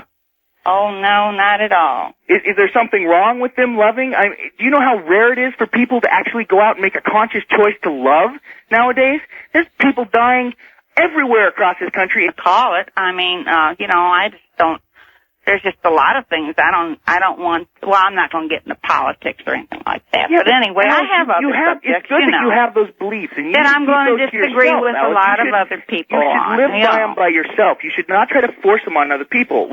Oh, no, not at all. Is there something wrong with them loving? Do you know how rare it is for people to actually go out and make a conscious choice to love nowadays? There's people dying everywhere across this country. Call it. I mean, I just don't. There's just a lot of things I don't want. Well, I'm not going to get into politics or anything like that. Yeah, but anyway, I have other subjects. It's good that you have those beliefs, and that I'm going to disagree with a lot of other people. You should live by them by yourself. You should not try to force them on other people.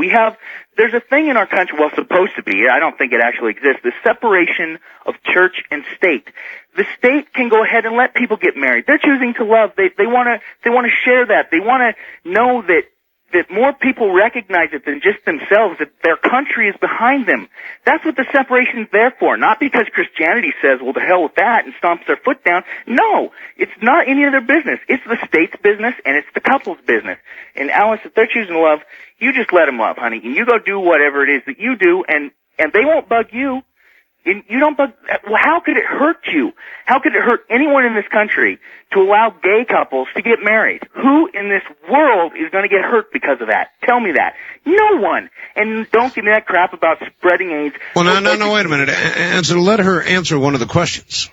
There's a thing in our country, well, supposed to be. I don't think it actually exists. The separation of church and state. The state can go ahead and let people get married. They're choosing to love. They want to share that. They want to know that that more people recognize it than just themselves, that their country is behind them. That's what the separation's there for. Not because Christianity says, well, to hell with that, and stomps their foot down. No, it's not any of their business. It's the state's business, and it's the couple's business. And Alice, if they're choosing to love, you just let them love, honey. And you go do whatever it is that you do, and they won't bug you. You don't bug. Well, how could it hurt you? How could it hurt anyone in this country to allow gay couples to get married? Who in this world is going to get hurt because of that? Tell me that. No one. And don't give me that crap about spreading AIDS. Well, no, wait a minute. Let her answer one of the questions.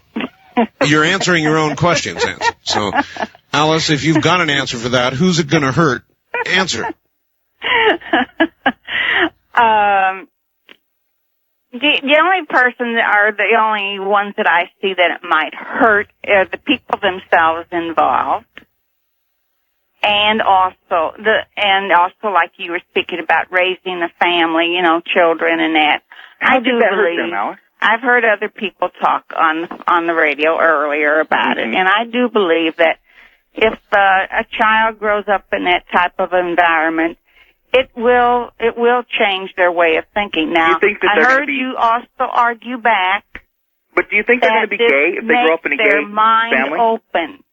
You're answering your own questions, Answer. So, Alice, if you've got an answer for that, who's it going to hurt? Answer. The only person or the only ones that I see that it might hurt are the people themselves involved, and also like you were speaking about raising a family, children and that. How did that hurt them, Alice? I've heard other people talk on the radio earlier about it, and I do believe that if a child grows up in that type of environment, it will change their way of thinking. Now, I heard you also argue back. But do you think they're going to be gay if they grow up in a gay family? Their mind open.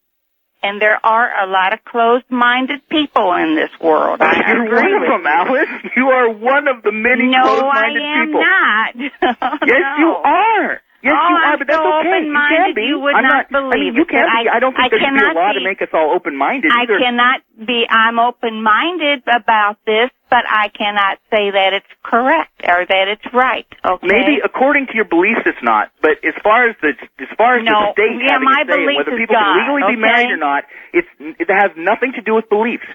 And there are a lot of closed-minded people in this world. You're one of them, Alice. You are one of the many closed-minded people. No, I am not. Yes, you are. Yes, you are, but that's okay. You can be. You would not believe you can be. I don't think there should be a law to make us all open-minded either. I cannot be. I'm open-minded about this, but I cannot say that it's correct or that it's right. Okay. Maybe according to your beliefs, it's not. But as far as the state having a say whether people can legally be married or not, it has nothing to do with beliefs.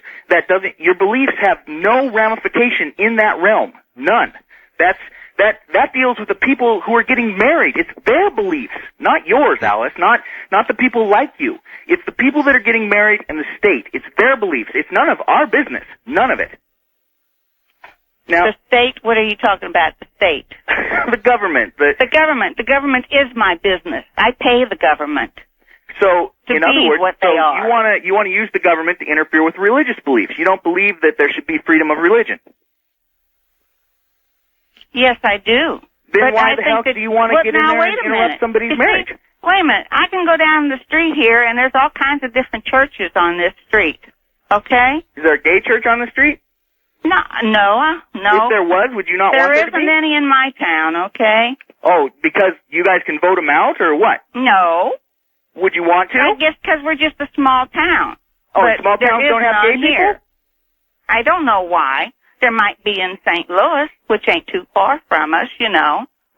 Your beliefs have no ramification in that realm. None. That deals with the people who are getting married. It's their beliefs, not yours, Alice, not the people like you. It's the people that are getting married and the state. It's their beliefs. It's none of our business. None of it. Now, the state, what are you talking about, the state? The government. The government. The government is my business. I pay the government. So, in other words, you want to use the government to interfere with religious beliefs. You don't believe that there should be freedom of religion. Yes, I do. Then why the hell do you want to get in there and interrupt somebody's marriage? Wait a minute. I can go down the street here, and there's all kinds of different churches on this street. Okay? Is there a gay church on the street? No. If there was, would you not want there to be? There isn't any in my town, okay? Oh, because you guys can vote them out, or what? No. Would you want to? I guess because we're just a small town. Oh, small towns don't have gay people? Here. I don't know why. There might be in St. Louis, which ain't too far from us,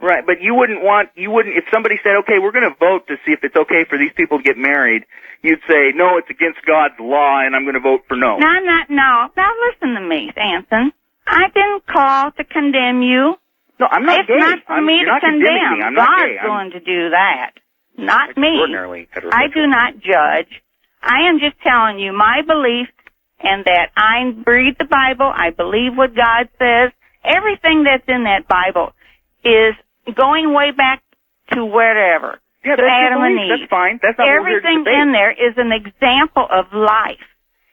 Right, but you wouldn't, if somebody said, okay, we're going to vote to see if it's okay for these people to get married, you'd say, no, it's against God's law, and I'm going to vote for no. No. Now listen to me, Anson. I didn't call to condemn you. No, I'm not gay. It's not for me to condemn. I'm not gay. God's going to do that. Not me. Extraordinarily heterosexual. I do not judge. I am just telling you my belief, and that I read the Bible, I believe what God says. Everything that's in that Bible is going way back to wherever. Yeah, to Adam and Eve. That's fine. That's not everything in there is an example of life.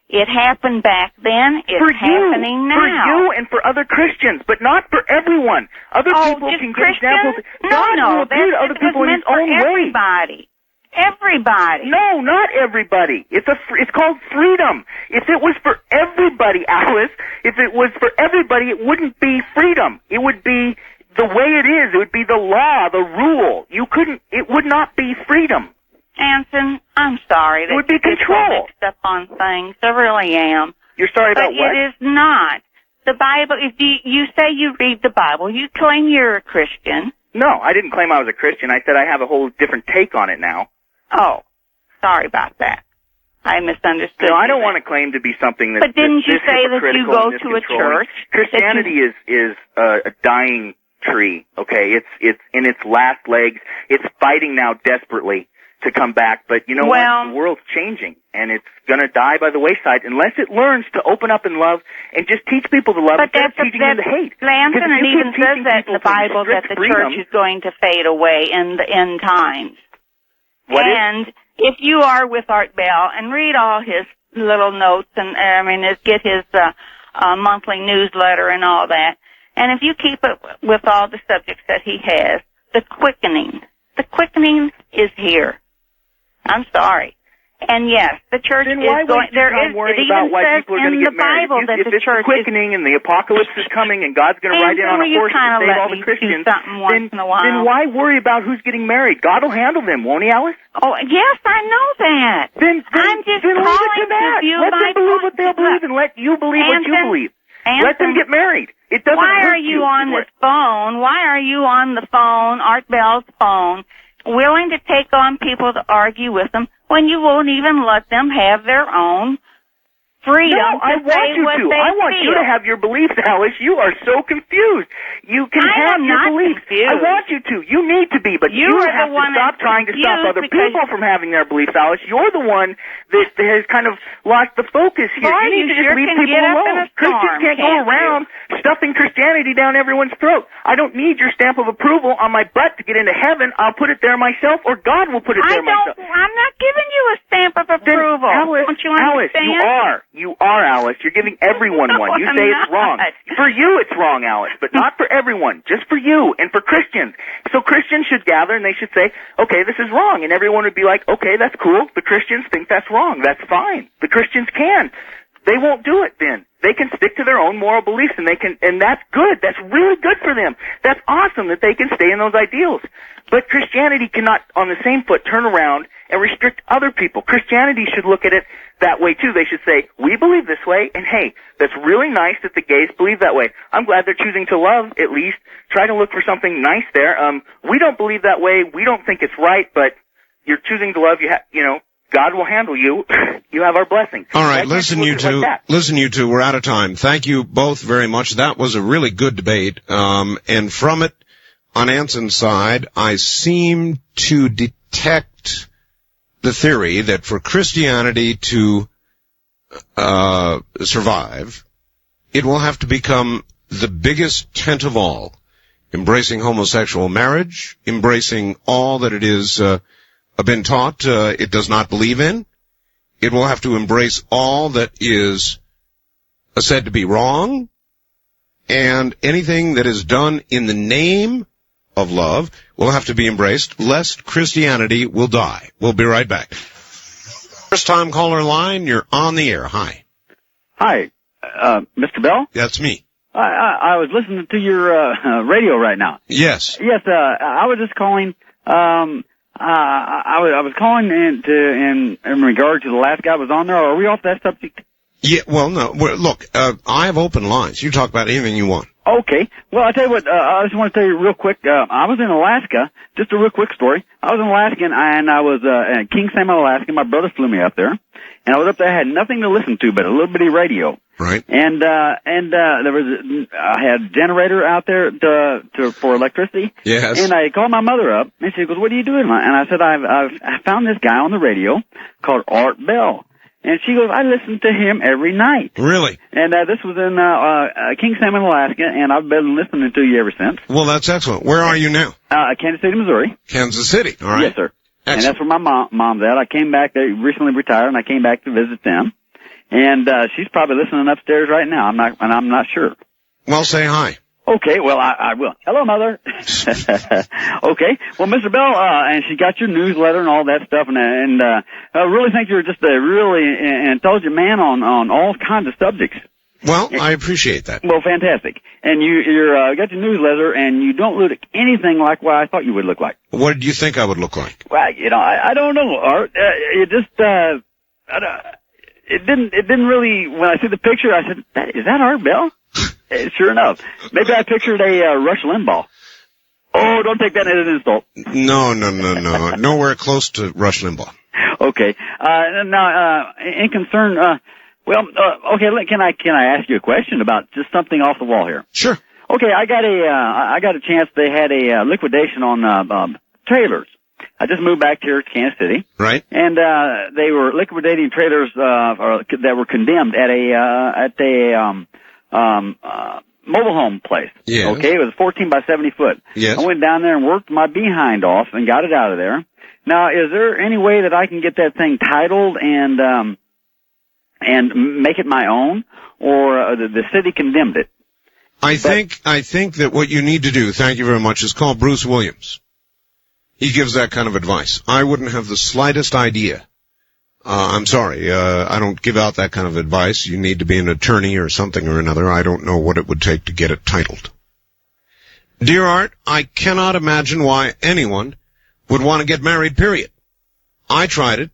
It happened back then. It's happening now. For you and for other Christians, but not for everyone. Other people can get examples. No, that's other people in His own way. Everybody. No, not everybody. It's called freedom. If it was for everybody, Alice, if it was for everybody, it wouldn't be freedom. It would be the way it is. It would be the law, the rule. It would not be freedom. Anson, I'm sorry. It would be control. Mixed up on things. I really am. You're sorry about what? But it is not. The Bible, if you say you read the Bible, you claim you're a Christian. No, I didn't claim I was a Christian. I said I have a whole different take on it now. Oh, sorry about that. I misunderstood. No, I don't want to claim to be something that's But didn't you say that you go to a church? Christianity is a dying tree, okay? It's in its last legs. It's fighting now desperately to come back, but you know what? The world's changing, and it's going to die by the wayside unless it learns to open up in love and just teach people to love instead of teaching them to hate. Lanson, it even says that in the Bible that the church is going to fade away in the end times. If you are with Art Bell and read all his little notes and get his monthly newsletter and all that. And if you keep up with all the subjects that he has, the quickening is here. I'm sorry. And yes, the church then is why going. There is. worrying It about even why says people are going in to the get married. Bible that If the it's church the quickening and the apocalypse is coming and God's going to ride in on a horse to save all the Christians, then why worry about who's getting married? God will handle them, won't he, Alice? Oh, yes, I know that. I'm just then leave calling it to that. you Let them believe what they'll believe and let you believe what you believe. Let them get married. It doesn't Why hurt are you on this phone? Why are you on the phone, Art Bell's phone, willing to take on people to argue with them when you won't even let them have their own freedom I want you to have your beliefs, Alice. You are so confused. You can have your beliefs. Confused. I want you to. You need to be, but you have to stop trying to stop other people from having their beliefs, Alice. You're the one that has kind of lost the focus here. Boy, you need to you just leave can people get up in alone. a storm, Christians can't go around stuffing Christianity down everyone's throat. I don't need your stamp of approval on my butt to get into heaven. I'll put it there myself, or God will put it there myself. I'm not giving you a stamp of approval. Alice, Don't you Alice, understand? you are, Alice. You're giving everyone one. You I'm say it's wrong. For you, it's wrong, Alice, but not for everyone. Just for you and for Christians. So Christians should gather and they should say, okay, this is wrong. And everyone would be like, okay, that's cool. The Christians think that's wrong. That's fine. The Christians can. They won't do it then. They can stick to their own moral beliefs and and that's good. That's really good for them. That's awesome that they can stay in those ideals. But Christianity cannot, on the same foot, turn around and restrict other people. Christianity should look at it that way too. They should say, we believe this way, and hey, that's really nice that the gays believe that way. I'm glad they're choosing to love, at least. Try to look for something nice there. We don't believe that way. We don't think it's right, but you're choosing to love. God will handle you. You have our blessing. All right, listen, you two. Listen, you two. We're out of time. Thank you both very much. That was a really good debate. And from it, on Anson's side, I seem to detect the theory that for Christianity to survive, it will have to become the biggest tent of all, embracing homosexual marriage, embracing all that it is been taught it does not believe in. It will have to embrace all that is said to be wrong, and anything that is done in the name of love will have to be embraced, lest Christianity will die. We'll be right back. First time caller line, you're on the air. Hi. Hi, Mr. Bell? That's me. I was listening to your radio right now. Yes. Yes, I was just calling. I was calling in regard to the last guy was on there. Are we off that subject? Yeah. Well, no. Look, I have open lines. You talk about anything you want. Okay. Well, I'll tell you what, I just want to tell you real quick, I was in Alaska, just a real quick story. I was in Alaska, and I was in King Salmon, Alaska. My brother flew me up there, and I was up there, I had nothing to listen to but a little bitty radio. Right. And there was, I had a generator out there for electricity. Yes. And I called my mother up, and she goes, what are you doing? And I said, I found this guy on the radio called Art Bell. And she goes, I listen to him every night. Really? And this was in King Salmon, Alaska, and I've been listening to you ever since. Well, that's excellent. Where are you now? Kansas City, Missouri. Kansas City, all right. Yes, sir. Excellent. And that's where my mom's at. I came back, they recently retired, and I came back to visit them. And she's probably listening upstairs right now. I'm not sure. Well, say hi. Okay, well, I will. Hello, Mother. Okay, well, Mr. Bell, and she got your newsletter and all that stuff, and I really think you're just a really intelligent man on all kinds of subjects. Well, I appreciate that. Well, fantastic. And you're got your newsletter, and you don't look anything like what I thought you would look like. What did you think I would look like? Well, I don't know, Art. It just, it didn't really, when I see the picture, I said, is that Art Bell? Sure enough. Maybe I pictured a Rush Limbaugh. Oh, don't take that as an insult. No. Nowhere close to Rush Limbaugh. Okay. Now, in concern, okay, can I ask you a question about just something off the wall here? Sure. Okay, I got a chance. They had a liquidation on trailers. I just moved back here to Kansas City. Right. And they were liquidating trailers that were condemned at a mobile home place. Yeah. Okay, it was 14 by 70 foot. Yes. I went down there and worked my behind off and got it out of there. Now, is there any way that I can get that thing titled and make it my own? or the city condemned it. I think that what you need to do, thank you very much, is call Bruce Williams. He gives that kind of advice. I wouldn't have the slightest idea. I'm sorry, I don't give out that kind of advice. You need to be an attorney or something or another. I don't know what it would take to get it titled. Dear Art, I cannot imagine why anyone would want to get married, period. I tried it.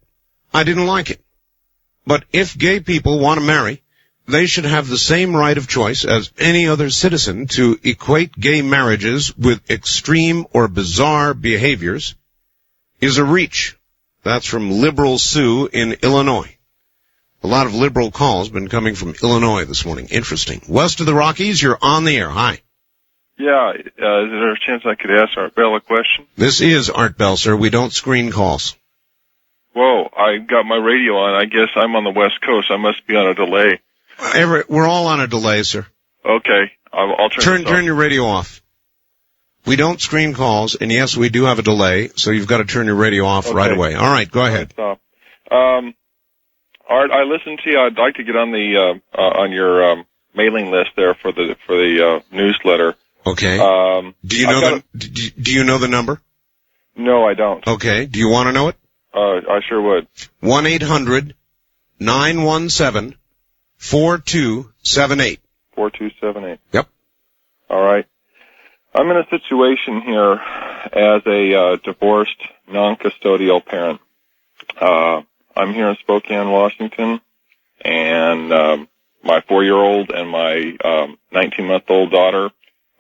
I didn't like it. But if gay people want to marry, they should have the same right of choice as any other citizen. To equate gay marriages with extreme or bizarre behaviors is a reach. That's from Liberal Sue in Illinois. A lot of liberal calls been coming from Illinois this morning. Interesting. West of the Rockies, you're on the air. Hi. Yeah, is there a chance I could ask Art Bell a question? This is Art Bell, sir. We don't screen calls. Whoa, I got my radio on. I guess I'm on the West Coast. I must be on a delay. We're all on a delay, sir. Okay, I'll turn your radio off. We don't screen calls, and yes, we do have a delay, so you've got to turn your radio off right away. All right, go ahead. Art, I listened to you. I'd like to get on the on your mailing list there for the newsletter. Okay. Do you know the number? No, I don't. Okay. Do you want to know it? I sure would. 1-800-917-4278. 4278. Yep. All right. I'm in a situation here as a divorced, non-custodial parent. I'm here in Spokane, Washington, and my 4-year-old and my 19-month-old daughter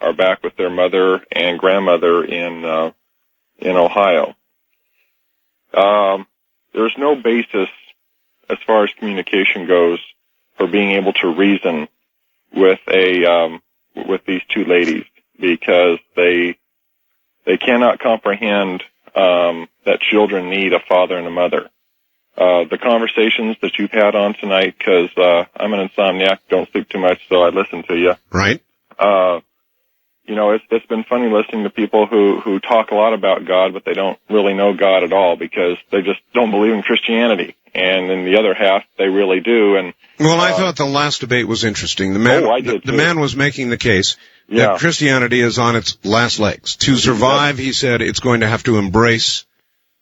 are back with their mother and grandmother in Ohio. There's no basis as far as communication goes for being able to reason with these two ladies, because they cannot comprehend that children need a father and a mother. The conversations that you've had on tonight, because I'm an insomniac, don't sleep too much, so I listen to you. Right. It's been funny listening to people who talk a lot about God, but they don't really know God at all, because they just don't believe in Christianity. And in the other half, they really do. And well, I thought the last debate was interesting. The man was making the case that Christianity is on its last legs. To survive, he said, it's going to have to embrace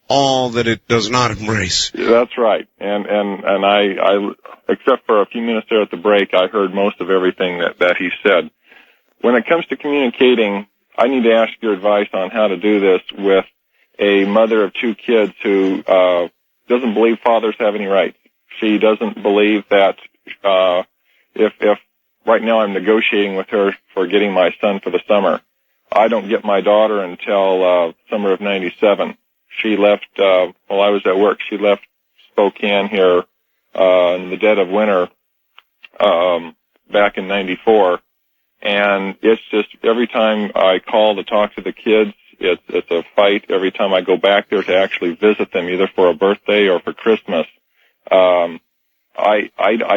all that it does not embrace. That's right. And I except for a few minutes there at the break, I heard most of everything that he said. When it comes to communicating, I need to ask your advice on how to do this with a mother of 2 kids who doesn't believe fathers have any rights. She doesn't believe that if right now I'm negotiating with her for getting my son for the summer, I don't get my daughter until summer of '97. She left while I was at work. She left Spokane here in the dead of winter back in '94. And it's just every time I call to talk to the kids, it's a fight. Every time I go back there to actually visit them, either for a birthday or for Christmas, I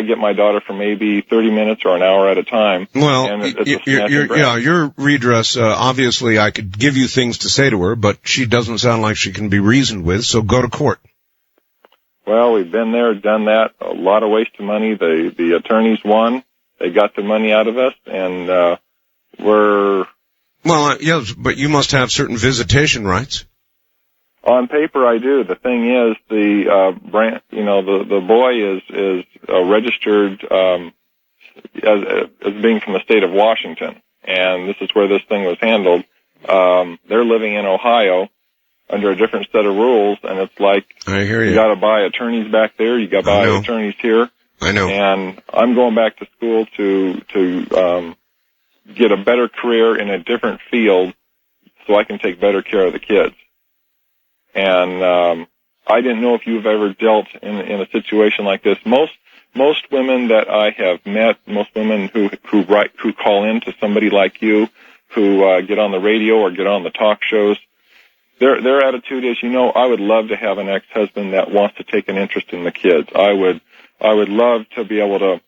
get my daughter for maybe 30 minutes or an hour at a time. Well, and your redress, obviously I could give you things to say to her, but she doesn't sound like she can be reasoned with, so go to court. Well, we've been there, done that, a lot of waste of money. The attorneys won. They got the money out of us, and we're... Well, yes, but you must have certain visitation rights. On paper, I do. The thing is, the boy is registered as being from the state of Washington, and this is where this thing was handled. They're living in Ohio under a different set of rules, and it's like I hear you got to buy attorneys back there, you got to buy attorneys here. I know. And I'm going back to school to get a better career in a different field so I can take better care of the kids. And I didn't know if you've ever dealt in a situation like this. Most women that I have met, most women who call in to somebody like you, who get on the radio or get on the talk shows, their attitude is, I would love to have an ex-husband that wants to take an interest in the kids. I would love to be able to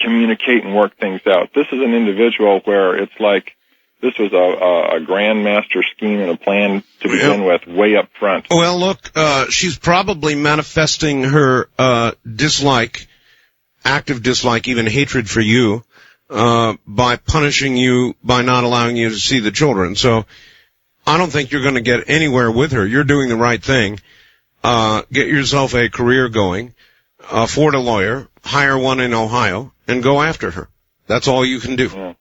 communicate and work things out. This is an individual where it's like this was a grandmaster scheme and a plan to begin with, way up front. Well, look, she's probably manifesting her dislike active dislike, even hatred for you, by punishing you, by not allowing you to see the children. So I don't think you're going to get anywhere with her. You're doing the right thing. Get yourself a career going, afford a lawyer, hire one in Ohio, and go after her. That's all you can do. Yeah.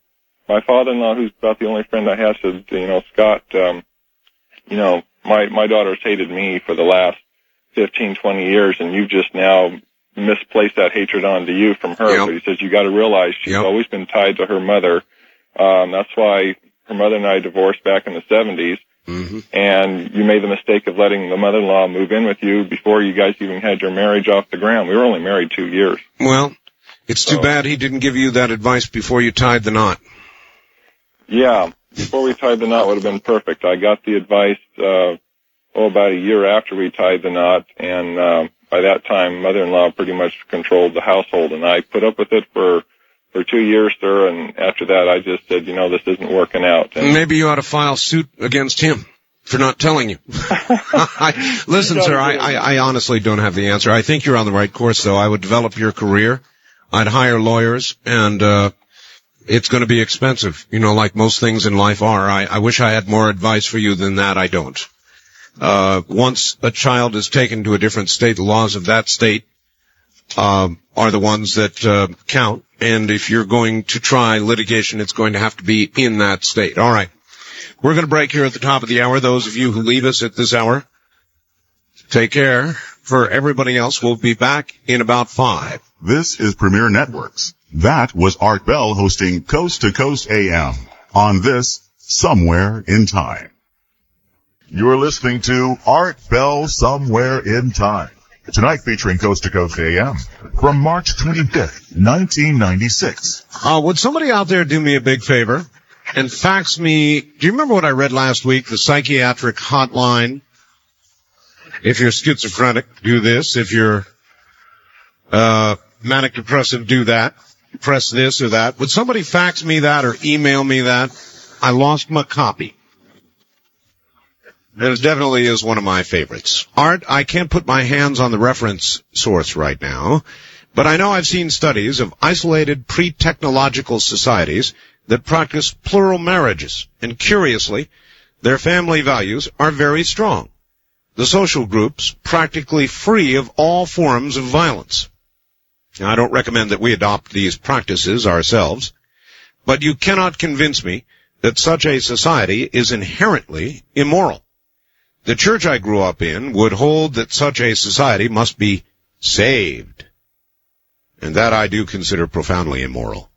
My father-in-law, who's about the only friend I have, said, Scott, my daughter's hated me for the last 15, 20 years, and you just now misplaced that hatred onto you from her. Yep. But he says, you got to realize she's always been tied to her mother. That's why her mother and I divorced back in the 70s. Mm-hmm. And you made the mistake of letting the mother-in-law move in with you before you guys even had your marriage off the ground. We were only married 2 years. Well, it's too bad he didn't give you that advice before you tied the knot. Yeah, before we tied the knot would have been perfect. I got the advice, about a year after we tied the knot, and by that time, mother-in-law pretty much controlled the household, and I put up with it for 2 years, sir, and after that I just said, this isn't working out. And maybe you ought to file suit against him for not telling you. Listen, sir, I honestly don't have the answer. I think you're on the right course, though. I would develop your career. I'd hire lawyers, and it's going to be expensive, like most things in life are. I wish I had more advice for you than that. I don't. Once a child is taken to a different state, the laws of that state are the ones that count. And if you're going to try litigation, it's going to have to be in that state. All right. We're going to break here at the top of the hour. Those of you who leave us at this hour, take care. For everybody else, we'll be back in about 5. This is Premier Networks. That was Art Bell hosting Coast to Coast AM on this Somewhere in Time. You're listening to Art Bell Somewhere in Time. Tonight featuring Coast to Coast AM from March 25th, 1996. Would somebody out there do me a big favor and fax me, do you remember what I read last week, the psychiatric hotline? If you're schizophrenic, do this. If you're manic depressive, do that. Press this or that. Would somebody fax me that or email me that? I lost my copy. It definitely is one of my favorites. Art, I can't put my hands on the reference source right now, but I know I've seen studies of isolated pre-technological societies that practice plural marriages, and curiously, their family values are very strong. The social groups practically free of all forms of violence. Now, I don't recommend that we adopt these practices ourselves, but you cannot convince me that such a society is inherently immoral. The church I grew up in would hold that such a society must be saved, and that I do consider profoundly immoral.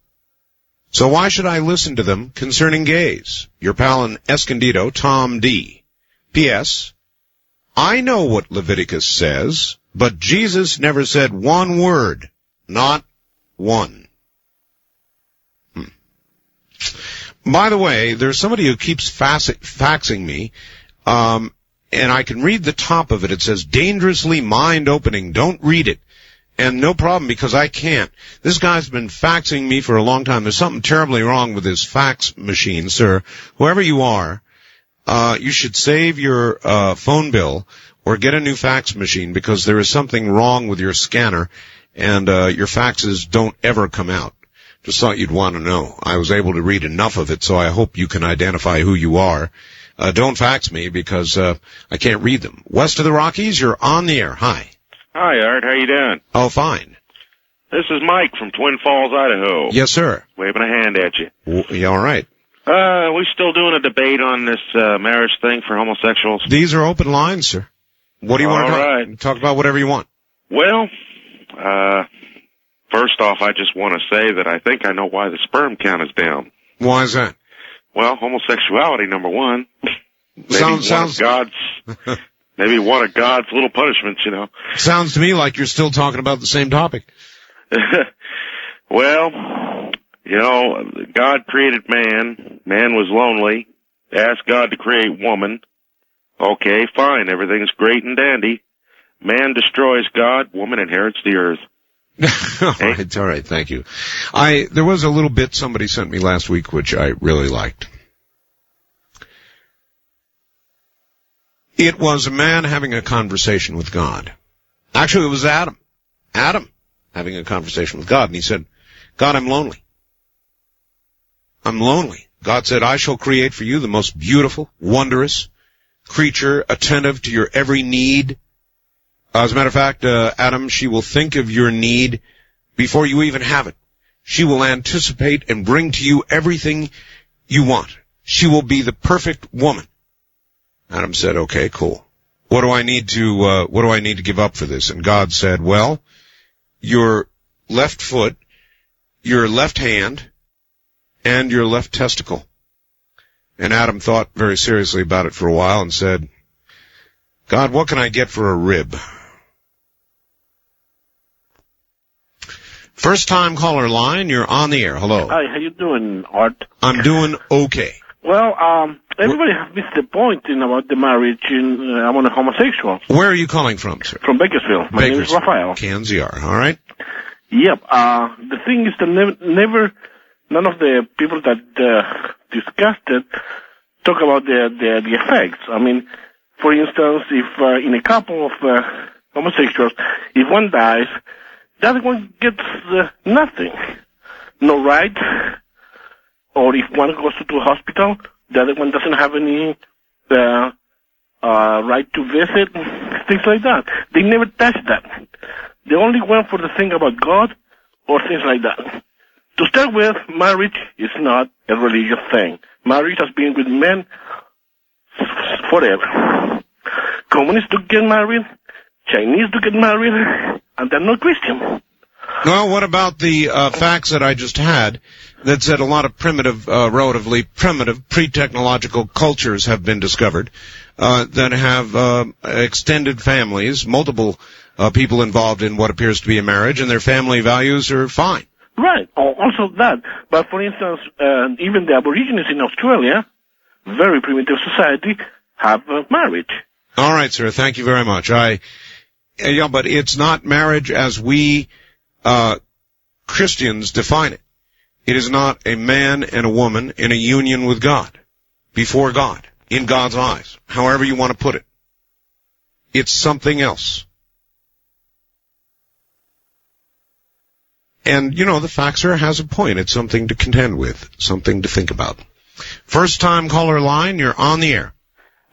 So why should I listen to them concerning gays? Your pal in Escondido, Tom D. P.S. I know what Leviticus says, but Jesus never said one word. Not one. By the way, there's somebody who keeps faxing me, and I can read the top of it. It says, dangerously mind-opening. Don't read it. And no problem, because I can't. This guy's been faxing me for a long time. There's something terribly wrong with his fax machine, sir. Whoever you are, you should save your phone bill or get a new fax machine, because there is something wrong with your scanner, and your faxes don't ever come out. Just thought you'd want to know. I was able to read enough of it, so I hope you can identify who you are. Don't fax me, because I can't read them. West of the Rockies, you're on the air. Hi. Hi, Art. How you doing? Oh, fine. This is Mike from Twin Falls, Idaho. Yes, sir. Waving a hand at you. Yeah, all right. We still doing a debate on this marriage thing for homosexuals? These are open lines, sir. What do you want to talk? Right. Talk about whatever you want. Well, first off, I just want to say that I think I know why the sperm count is down. Why is that? Well, homosexuality, number one. Maybe one of God's little punishments, Sounds to me like you're still talking about the same topic. Well, God created man. Man was lonely. Asked God to create woman. Okay, fine. Everything's great and dandy. Man destroys God. Woman inherits the earth. All right. Thank you. There was a little bit somebody sent me last week, which I really liked. It was a man having a conversation with God. Actually, it was Adam. Adam, having a conversation with God, and he said, God, I'm lonely. I'm lonely. God said, I shall create for you the most beautiful, wondrous creature, attentive to your every need. As a matter of fact, Adam, she will think of your need before you even have it. She will anticipate and bring to you everything you want. She will be the perfect woman. Adam said, okay, cool. What do I need to give up for this? And God said, well, your left foot, your left hand, and your left testicle. And Adam thought very seriously about it for a while and said, God, what can I get for a rib? First time caller line, you're on the air. Hello. Hi, how you doing, Art? I'm doing okay. Well, everybody has missed the point about the marriage among the homosexuals. Where are you calling from, sir? From Bakersfield. My name is Rafael. KNZR, all right. Yep. The thing is that none of the people that discussed it talk about the effects. I mean, for instance, if in a couple of homosexuals, if one dies, the other one gets nothing. No right. Or if one goes to a hospital, the other one doesn't have any right to visit, things like that. They never touch that. They only went for the thing about God or things like that. To start with, marriage is not a religious thing. Marriage has been with men forever. Communists do get married, Chinese do get married, and they're not Christian. Well, what about the facts that I just had that said a lot of relatively primitive, pre-technological cultures have been discovered that have extended families, multiple people involved in what appears to be a marriage, and their family values are fine. Right, also that. But for instance, even the Aborigines in Australia, very primitive society, have marriage. All right, sir. Thank you very much. But it's not marriage as we Christians define it. It is not a man and a woman in a union with God, before God, in God's eyes, however you want to put it. It's something else. And, the Faxer has a point. It's something to contend with, something to think about. First time caller line, you're on the air.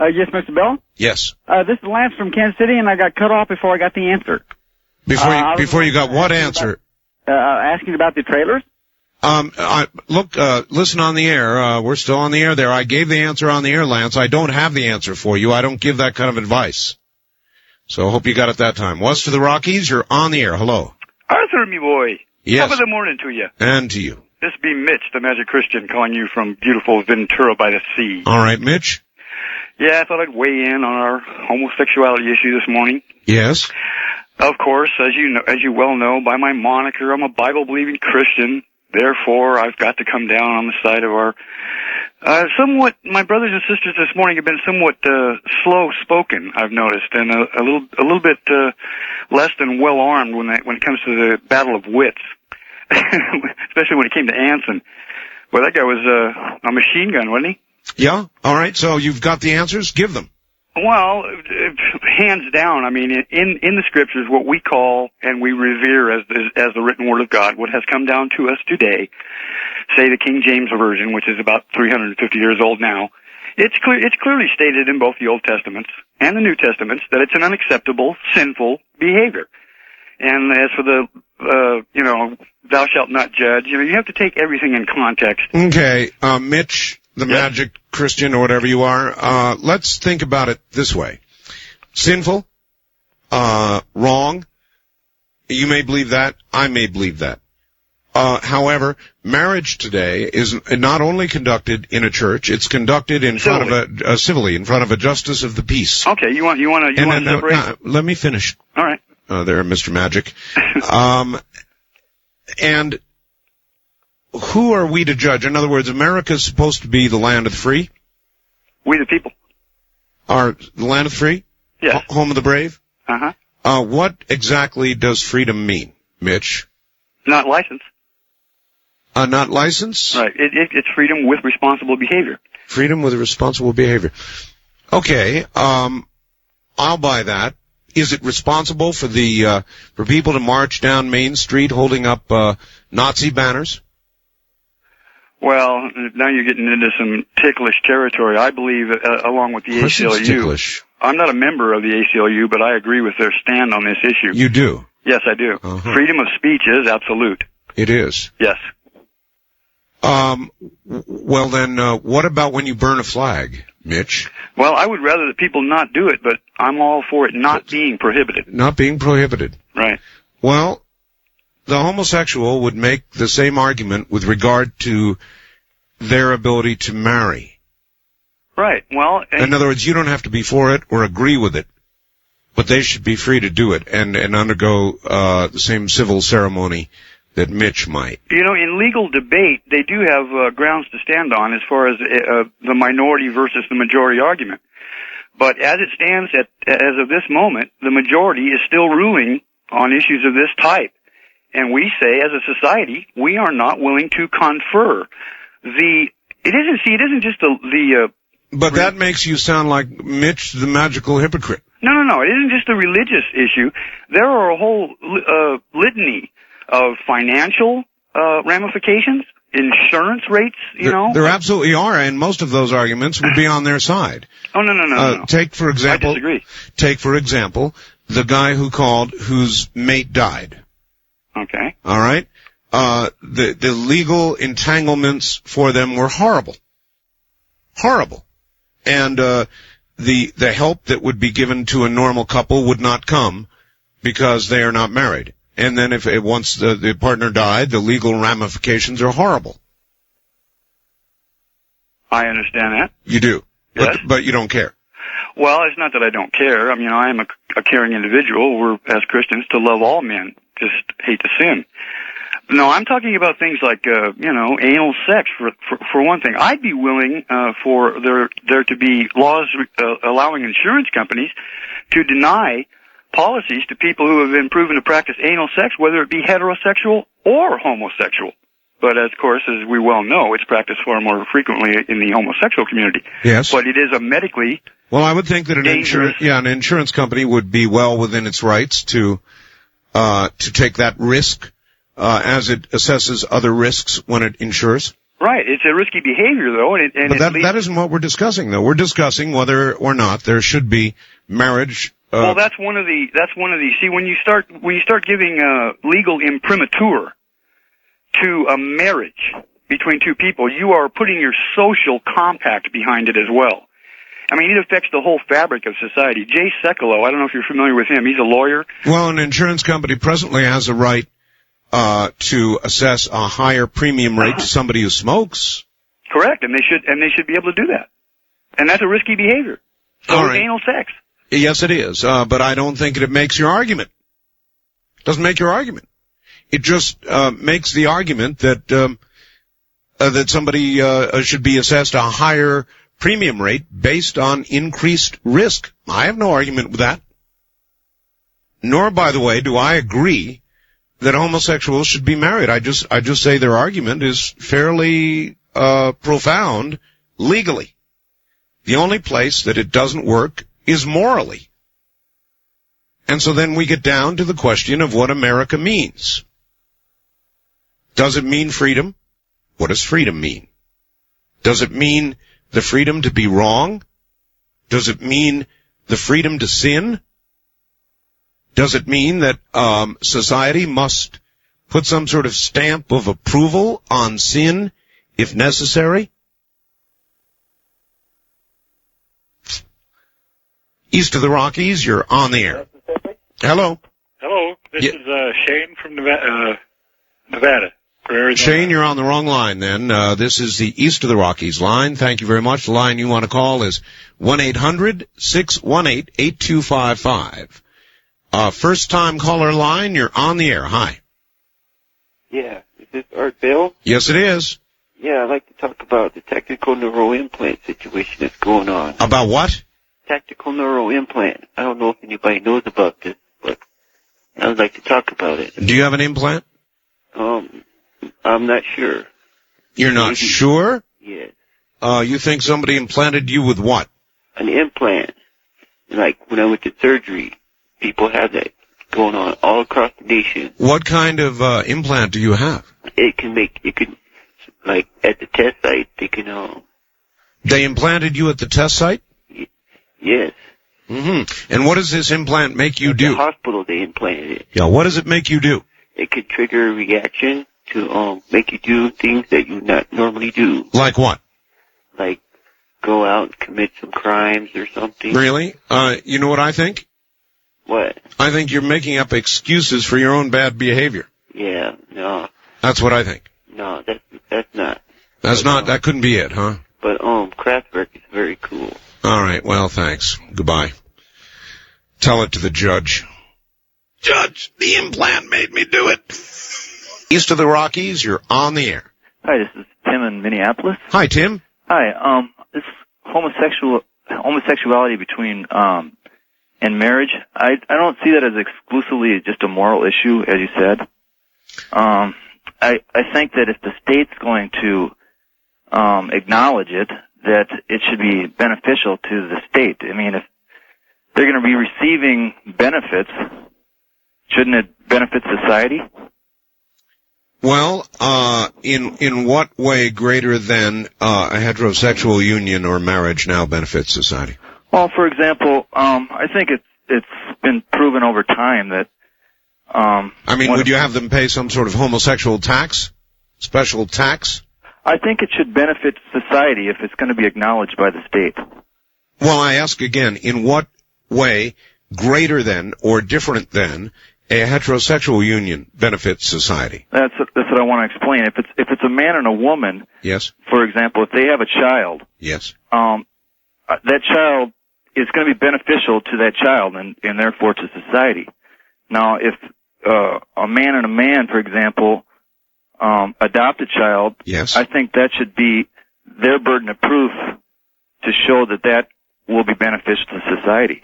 Yes, Mr. Bell? Yes. This is Lance from Kansas City, and I got cut off before I got the answer. Before you got what answer? Asking about the trailers? Listen on the air. We're still on the air there. I gave the answer on the air, Lance. I don't have the answer for you. I don't give that kind of advice. So I hope you got it that time. West of the Rockies, you're on the air. Hello. Arthur, me boy. Yes. Top of the morning to you. And to you. This be Mitch, the Magic Christian, calling you from beautiful Ventura by the sea. All right, Mitch. Yeah, I thought I'd weigh in on our homosexuality issue this morning. Yes. Of course, as you well know, by my moniker, I'm a Bible-believing Christian. Therefore, I've got to come down on the side of our my brothers and sisters this morning have been somewhat slow-spoken, I've noticed, and a little bit less than well-armed when it comes to the battle of wits, especially when it came to Anson. Well, that guy was a machine gun, wasn't he? Yeah. All right. So you've got the answers. Give them. Well, hands down, I mean, in the scriptures, what we call and we revere as the written word of God, what has come down to us today, say the King James Version, which is about 350 years old now, it's clearly stated in both the Old Testaments and the New Testaments that it's an unacceptable, sinful behavior. And as for the, thou shalt not judge, you have to take everything in context. Okay, Mitch, the Magic Christian or whatever you are, let's think about it this way. Sinful, wrong, you may believe that, I may believe that. However, marriage today is not only conducted in a church, it's conducted in front of civilly, in front of a justice of the peace. Okay, you want to separate? Let me finish. All right. There, Mr. Magic. And who are we to judge? In other words, America is supposed to be the land of the free? We the people. Are the land of the free? Yes. Home of the brave? Uh-huh. What exactly does freedom mean, Mitch? Not license. Not license? Right. It's freedom with responsible behavior. Freedom with responsible behavior. Okay, I'll buy that. is it responsible for for people to march down Main Street holding up Nazi banners? Well, now you're getting into some ticklish territory. I believe, along with the ACLU. Ticklish. I'm not a member of the ACLU, but I agree with their stand on this issue. You do? Yes, I do. Freedom of speech is absolute. It is? Yes. Well then, what about when you burn a flag, Mitch? Well, I would rather that people not do it, but I'm all for it not being prohibited. Not being prohibited. Right. Well, the homosexual would make the same argument with regard to their ability to marry. Right. Well, in other words, you don't have to be for it or agree with it, but they should be free to do it and undergo the same civil ceremony that Mitch might. You know, in legal debate, they do have grounds to stand on as far as the minority versus the majority argument. But as it stands as of this moment, the majority is still ruling on issues of this type. And we say, as a society, we are not willing to confer. It isn't just But that makes you sound like Mitch, the magical hypocrite. No. It isn't just a religious issue. There are a whole litany of financial ramifications, insurance rates, There absolutely are, and most of those arguments would be on their side. Oh, no. Take, for example, I disagree. Take, for example, the guy who called whose mate died. Okay. All right? The legal entanglements for them were horrible. Horrible. And the help that would be given to a normal couple would not come because they are not married. And then once the partner died, the legal ramifications are horrible. I understand that. You do. Yes. But you don't care. Well, it's not that I don't care. I mean, I am a caring individual. We're, as Christians, to love all men, just hate to sin. No, I'm talking about things like, anal sex, for one thing. I'd be willing for there to be laws allowing insurance companies to deny policies to people who have been proven to practice anal sex, whether it be heterosexual or homosexual. But, of course, as we well know, it's practiced far more frequently in the homosexual community. Yes. But it is a medically Well, I would think that an insurance company would be well within its rights to take that risk as it assesses other risks when it insures. Right. It's a risky behavior, though, but that isn't what we're discussing, though. We're discussing whether or not there should be marriage. Well, that's one of the. See, when you start giving legal imprimatur to a marriage between two people, you are putting your social compact behind it as well. I mean, it affects the whole fabric of society. Jay Sekulow, I don't know if you're familiar with him. He's a lawyer. Well, an insurance company presently has a right to assess a higher premium rate to somebody who smokes. Correct, and they should be able to do that. And that's a risky behavior. So is anal sex. Yes, it is. But I don't think it makes your argument. It doesn't make your argument. It just makes the argument that that somebody should be assessed a higher premium rate based on increased risk. I have no argument with that. Nor, by the way, do I agree that homosexuals should be married. I just say their argument is fairly profound legally. The only place that it doesn't work is morally. And so then we get down to the question of what America means. Does it mean freedom? What does freedom mean? Does it mean the freedom to be wrong? Does it mean the freedom to sin? Does it mean that society must put some sort of stamp of approval on sin if necessary? East of the Rockies, you're on the air. Hello. Hello. This is Shane from Nevada. Shane, you're on the wrong line then. This is the East of the Rockies line. Thank you very much. The line you want to call is 1-800-618-8255. First-time caller line, you're on the air. Hi. Yeah. Is this Art Bell? Yes, it is. Yeah, I'd like to talk about the tactical neuroimplant situation that's going on. About what? Tactical neuroimplant. I don't know if anybody knows about this, but I would like to talk about it. Do you have an implant? I'm not sure. You're not sure? Yes. You think somebody implanted you with what? An implant. Like when I went to surgery, people have that going on all across the nation. What kind of implant do you have? It can, like, at the test site, they can, They implanted you at the test site? Yes. Mm-hmm. And what does this implant make you do? At the hospital, they implanted it. Yeah, what does it make you do? It could trigger a reaction to, make you do things that you not normally do. Like what? Like, go out and commit some crimes or something. Really? You know what I think? What? I think you're making up excuses for your own bad behavior. Yeah, no. That's what I think. No, that's not. That's not, that couldn't be it, huh? But, Kraftwerk is very cool. All right, well, thanks. Goodbye. Tell it to the judge. Judge, the implant made me do it. East of the Rockies, you're on the air. Hi, this is Tim in Minneapolis. Hi, Tim. Hi, this homosexuality between, and marriage, I don't see that as exclusively just a moral issue, as you said. I think that if the state's going to, acknowledge it, that it should be beneficial to the state. I mean, if they're going to be receiving benefits, shouldn't it benefit society? Well, in what way greater than a heterosexual union or marriage now benefits society? Well, for example, I think it's been proven over time that would you have them pay some sort of homosexual tax? Special tax? I think it should benefit society if it's going to be acknowledged by the state. Well, I ask again, in what way greater than or different than a heterosexual union benefits society? That's what I want to explain. If it's a man and a woman, yes. For example, if they have a child, yes, that child is going to be beneficial to that child and therefore to society. Now, if a man and a man, for example, adopt a child, yes, I think that should be their burden of proof to show that will be beneficial to society.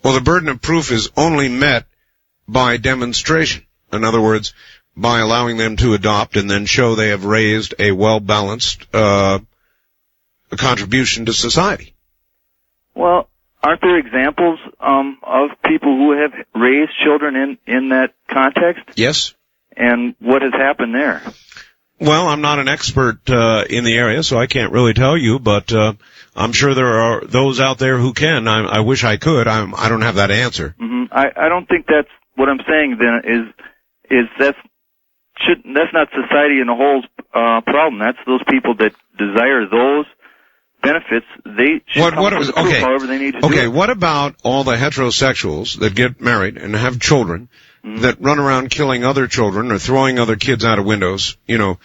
Well, the burden of proof is only met by demonstration. In other words, by allowing them to adopt and then show they have raised a well-balanced contribution to society. Well, aren't there examples of people who have raised children in that context? Yes. And what has happened there? Well, I'm not an expert in the area, so I can't really tell you, but I'm sure there are those out there who can. I wish I could. I don't have that answer. Mm-hmm. I don't think that's what I'm saying then is that's not society in a whole's problem. That's those people that desire those benefits. They should come to the proof however they need to do it. Okay, what about all the heterosexuals that get married and have children that run around killing other children or throwing other kids out of windows? You know,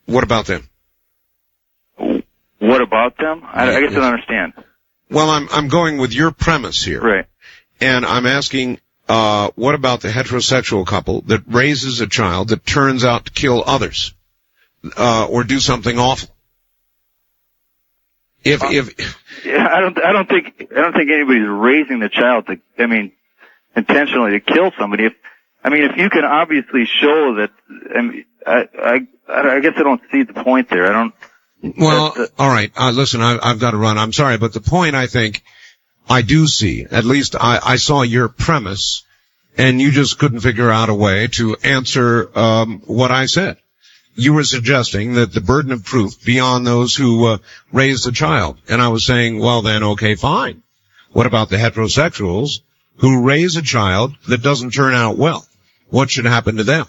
what about them? What about them? I guess I don't understand. Well, I'm going with your premise here. Right. And I'm asking, what about the heterosexual couple that raises a child that turns out to kill others, or do something awful? Yeah, I don't think anybody's raising the child intentionally to kill somebody. If you can obviously show that, I guess I don't see the point there. Well, all right. Listen, I've got to run. I'm sorry, but the point I think I do see, at least I saw your premise, and you just couldn't figure out a way to answer what I said. You were suggesting that the burden of proof be on those who raised the child. And I was saying, well then, okay, fine. What about the heterosexuals who raise a child that doesn't turn out well? What should happen to them?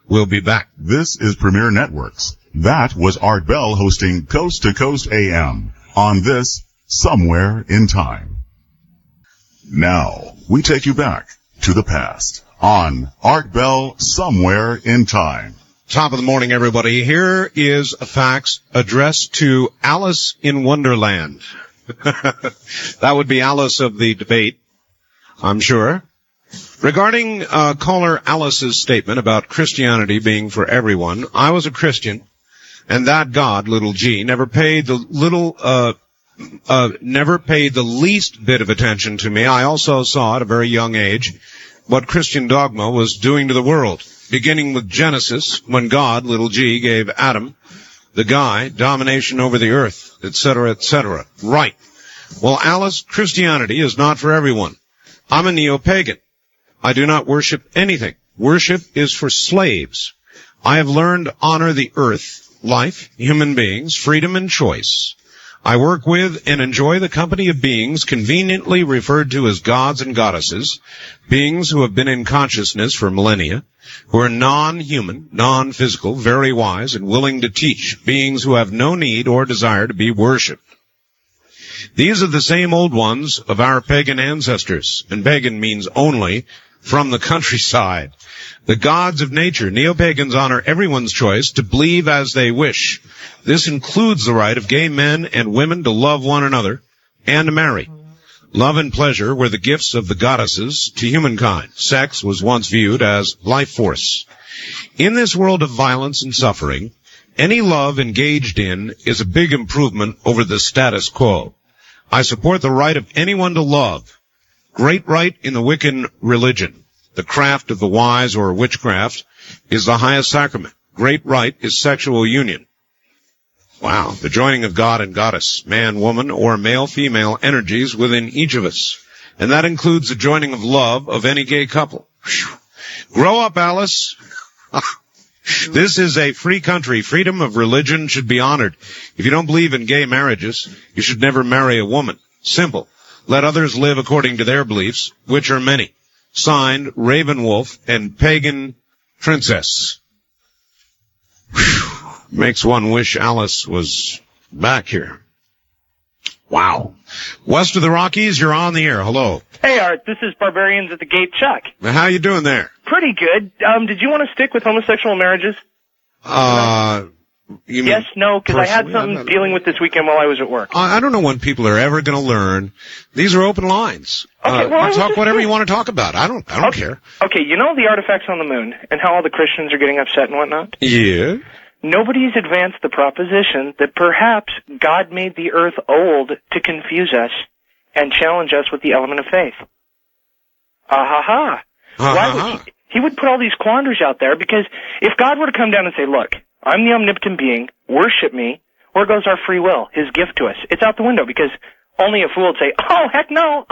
We'll be back. This is Premier Networks. That was Art Bell hosting Coast to Coast AM on this Somewhere in Time. Now, we take you back to the past on Art Bell Somewhere in Time. Top of the morning, everybody. Here is a fax addressed to Alice in Wonderland. That would be Alice of the debate, I'm sure. Regarding caller Alice's statement about Christianity being for everyone, I was a Christian, and that God, little g, never paid the least bit of attention to me. I also saw at a very young age what Christian dogma was doing to the world, beginning with Genesis, when God, little g, gave Adam, the guy, domination over the earth, etc., etc. Right. Well, Alice, Christianity is not for everyone. I'm a neo-pagan. I do not worship anything. Worship is for slaves. I have learned to honor the earth, life, human beings, freedom, and choice. I work with and enjoy the company of beings conveniently referred to as gods and goddesses, beings who have been in consciousness for millennia, who are non-human, non-physical, very wise, and willing to teach, beings who have no need or desire to be worshipped. These are the same old ones of our pagan ancestors, and pagan means only from the countryside. The gods of nature, neo-pagans honor everyone's choice to believe as they wish. This includes the right of gay men and women to love one another and to marry. Love and pleasure were the gifts of the goddesses to humankind. Sex was once viewed as life force. In this world of violence and suffering, any love engaged in is a big improvement over the status quo. I support the right of anyone to love. Great right in the Wiccan religion. The craft of the wise or witchcraft is the highest sacrament. Great right is sexual union. Wow. The joining of God and goddess, man, woman, or male-female energies within each of us. And that includes the joining of love of any gay couple. Whew. Grow up, Alice. This is a free country. Freedom of religion should be honored. If you don't believe in gay marriages, you should never marry a woman. Simple. Let others live according to their beliefs, which are many. Signed, Ravenwolf and Pagan Princess. Whew. Makes one wish Alice was back here. Wow. West of the Rockies, you're on the air. Hello. Hey, Art. This is Barbarians at the Gate Chuck. Now, how you doing there? Pretty good. Did you want to stick with homosexual marriages? You mean yes, no, because I had something dealing with this weekend while I was at work. I don't know when people are ever going to learn. These are open lines. Okay, well, talk whatever you want to talk about. I don't care. Okay, you know the artifacts on the moon and how all the Christians are getting upset and whatnot? Yeah. Nobody's advanced the proposition that perhaps God made the earth old to confuse us and challenge us with the element of faith. Why would he would put all these quandaries out there, because if God were to come down and say, look, I'm the omnipotent being, worship me, where goes our free will, his gift to us? It's out the window, because only a fool would say, oh, heck no,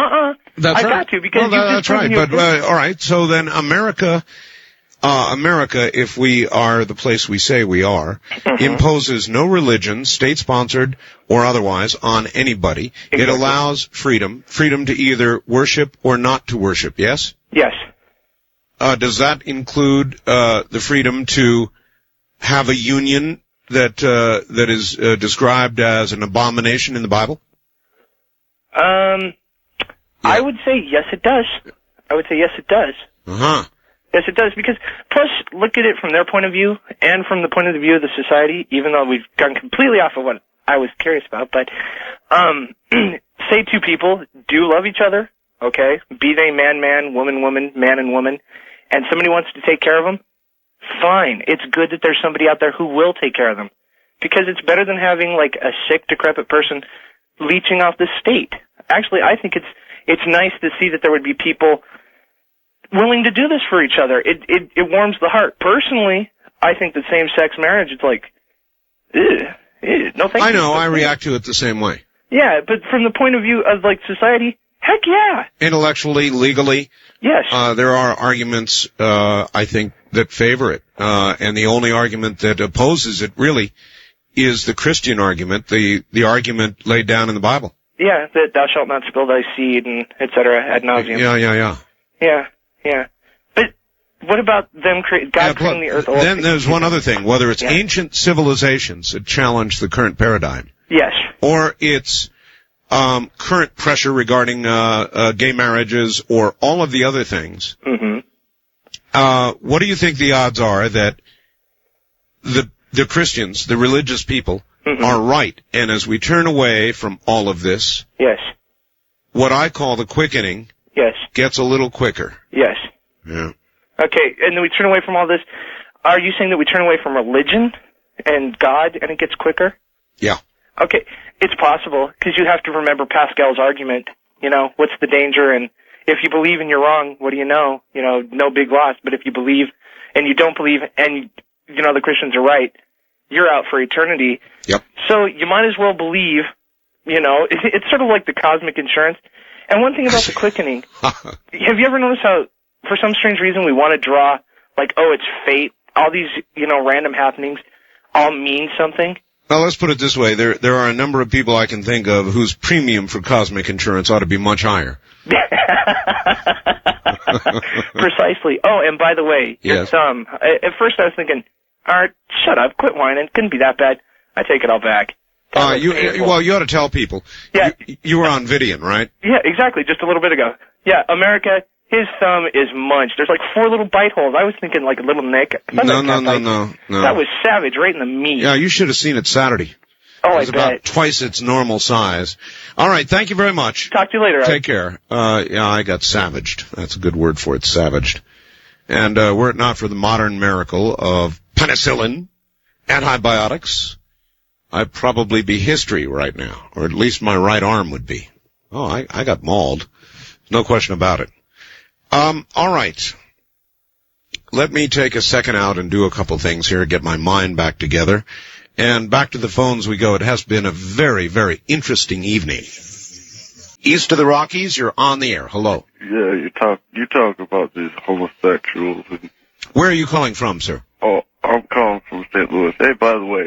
That's I right. got to, because that's right. But, all right, so then America, if we are the place we say we are, imposes no religion, state-sponsored or otherwise, on anybody. Exactly. It allows freedom to either worship or not to worship, yes? Yes. Does that include the freedom to have a union that is described as an abomination in the Bible? I would say yes, it does. Yes, it does, because plus, look at it from their point of view and from the point of view of the society, even though we've gone completely off of what I was curious about, but say two people do love each other, okay, be they man, woman, man and woman, and somebody wants to take care of them, fine. It's good that there's somebody out there who will take care of them, because it's better than having like a sick, decrepit person leeching off the state. Actually, I think it's nice to see that there would be people willing to do this for each other. It warms the heart. Personally, I think that same-sex marriage, it's like, no thank you. I know, I react to it the same way. Yeah, but from the point of view of, like, society, heck yeah. Intellectually, legally, yes. There are arguments, I think, that favor it. And the only argument that opposes it, really, is the Christian argument, the argument laid down in the Bible. Yeah, that thou shalt not spill thy seed, and et cetera, ad nauseum. Yeah. But what about them creating the earth? Then there's one other thing, whether it's ancient civilizations that challenge the current paradigm. Yes. Or it's current pressure regarding gay marriages or all of the other things. Mm-hmm. What do you think the odds are that the Christians, the religious people, are right? And as we turn away from all of this, yes, what I call the quickening gets a little quicker. Yes. Yeah. Okay, and then we turn away from all this. Are you saying that we turn away from religion and God and it gets quicker? Yeah. Okay, it's possible, because you have to remember Pascal's argument, what's the danger, and if you believe and you're wrong, what do you know? No big loss, but if you believe and you don't believe and, the Christians are right, you're out for eternity. Yep. So you might as well believe, it's sort of like the cosmic insurance. And one thing about the quickening, have you ever noticed how, for some strange reason, we want to draw, like, oh, it's fate, all these, random happenings all mean something? Well, let's put it this way. There are a number of people I can think of whose premium for cosmic insurance ought to be much higher. Precisely. Oh, and by the way, yes. At first I was thinking, all right, shut up, quit whining, couldn't be that bad. I take it all back. You ought to tell people. Yeah. You were on Vidian, right? Yeah, exactly, just a little bit ago. Yeah, America, his thumb is munched. There's like 4 little bite holes. I was thinking like a little nick. No. That was savage, right in the meat. Yeah, you should have seen it Saturday. Oh, it was about twice its normal size. All right, thank you very much. Talk to you later. Take care. Yeah, I got savaged. That's a good word for it, savaged. And were it not for the modern miracle of penicillin, antibiotics, I'd probably be history right now, or at least my right arm would be. Oh, I got mauled. No question about it. All right. Let me take a second out and do a couple things here, get my mind back together. And back to the phones we go. It has been a very, very interesting evening. East of the Rockies, you're on the air. Hello. Yeah, you talk about these homosexuals. And where are you calling from, sir? Oh, I'm calling from St. Louis. Hey, by the way,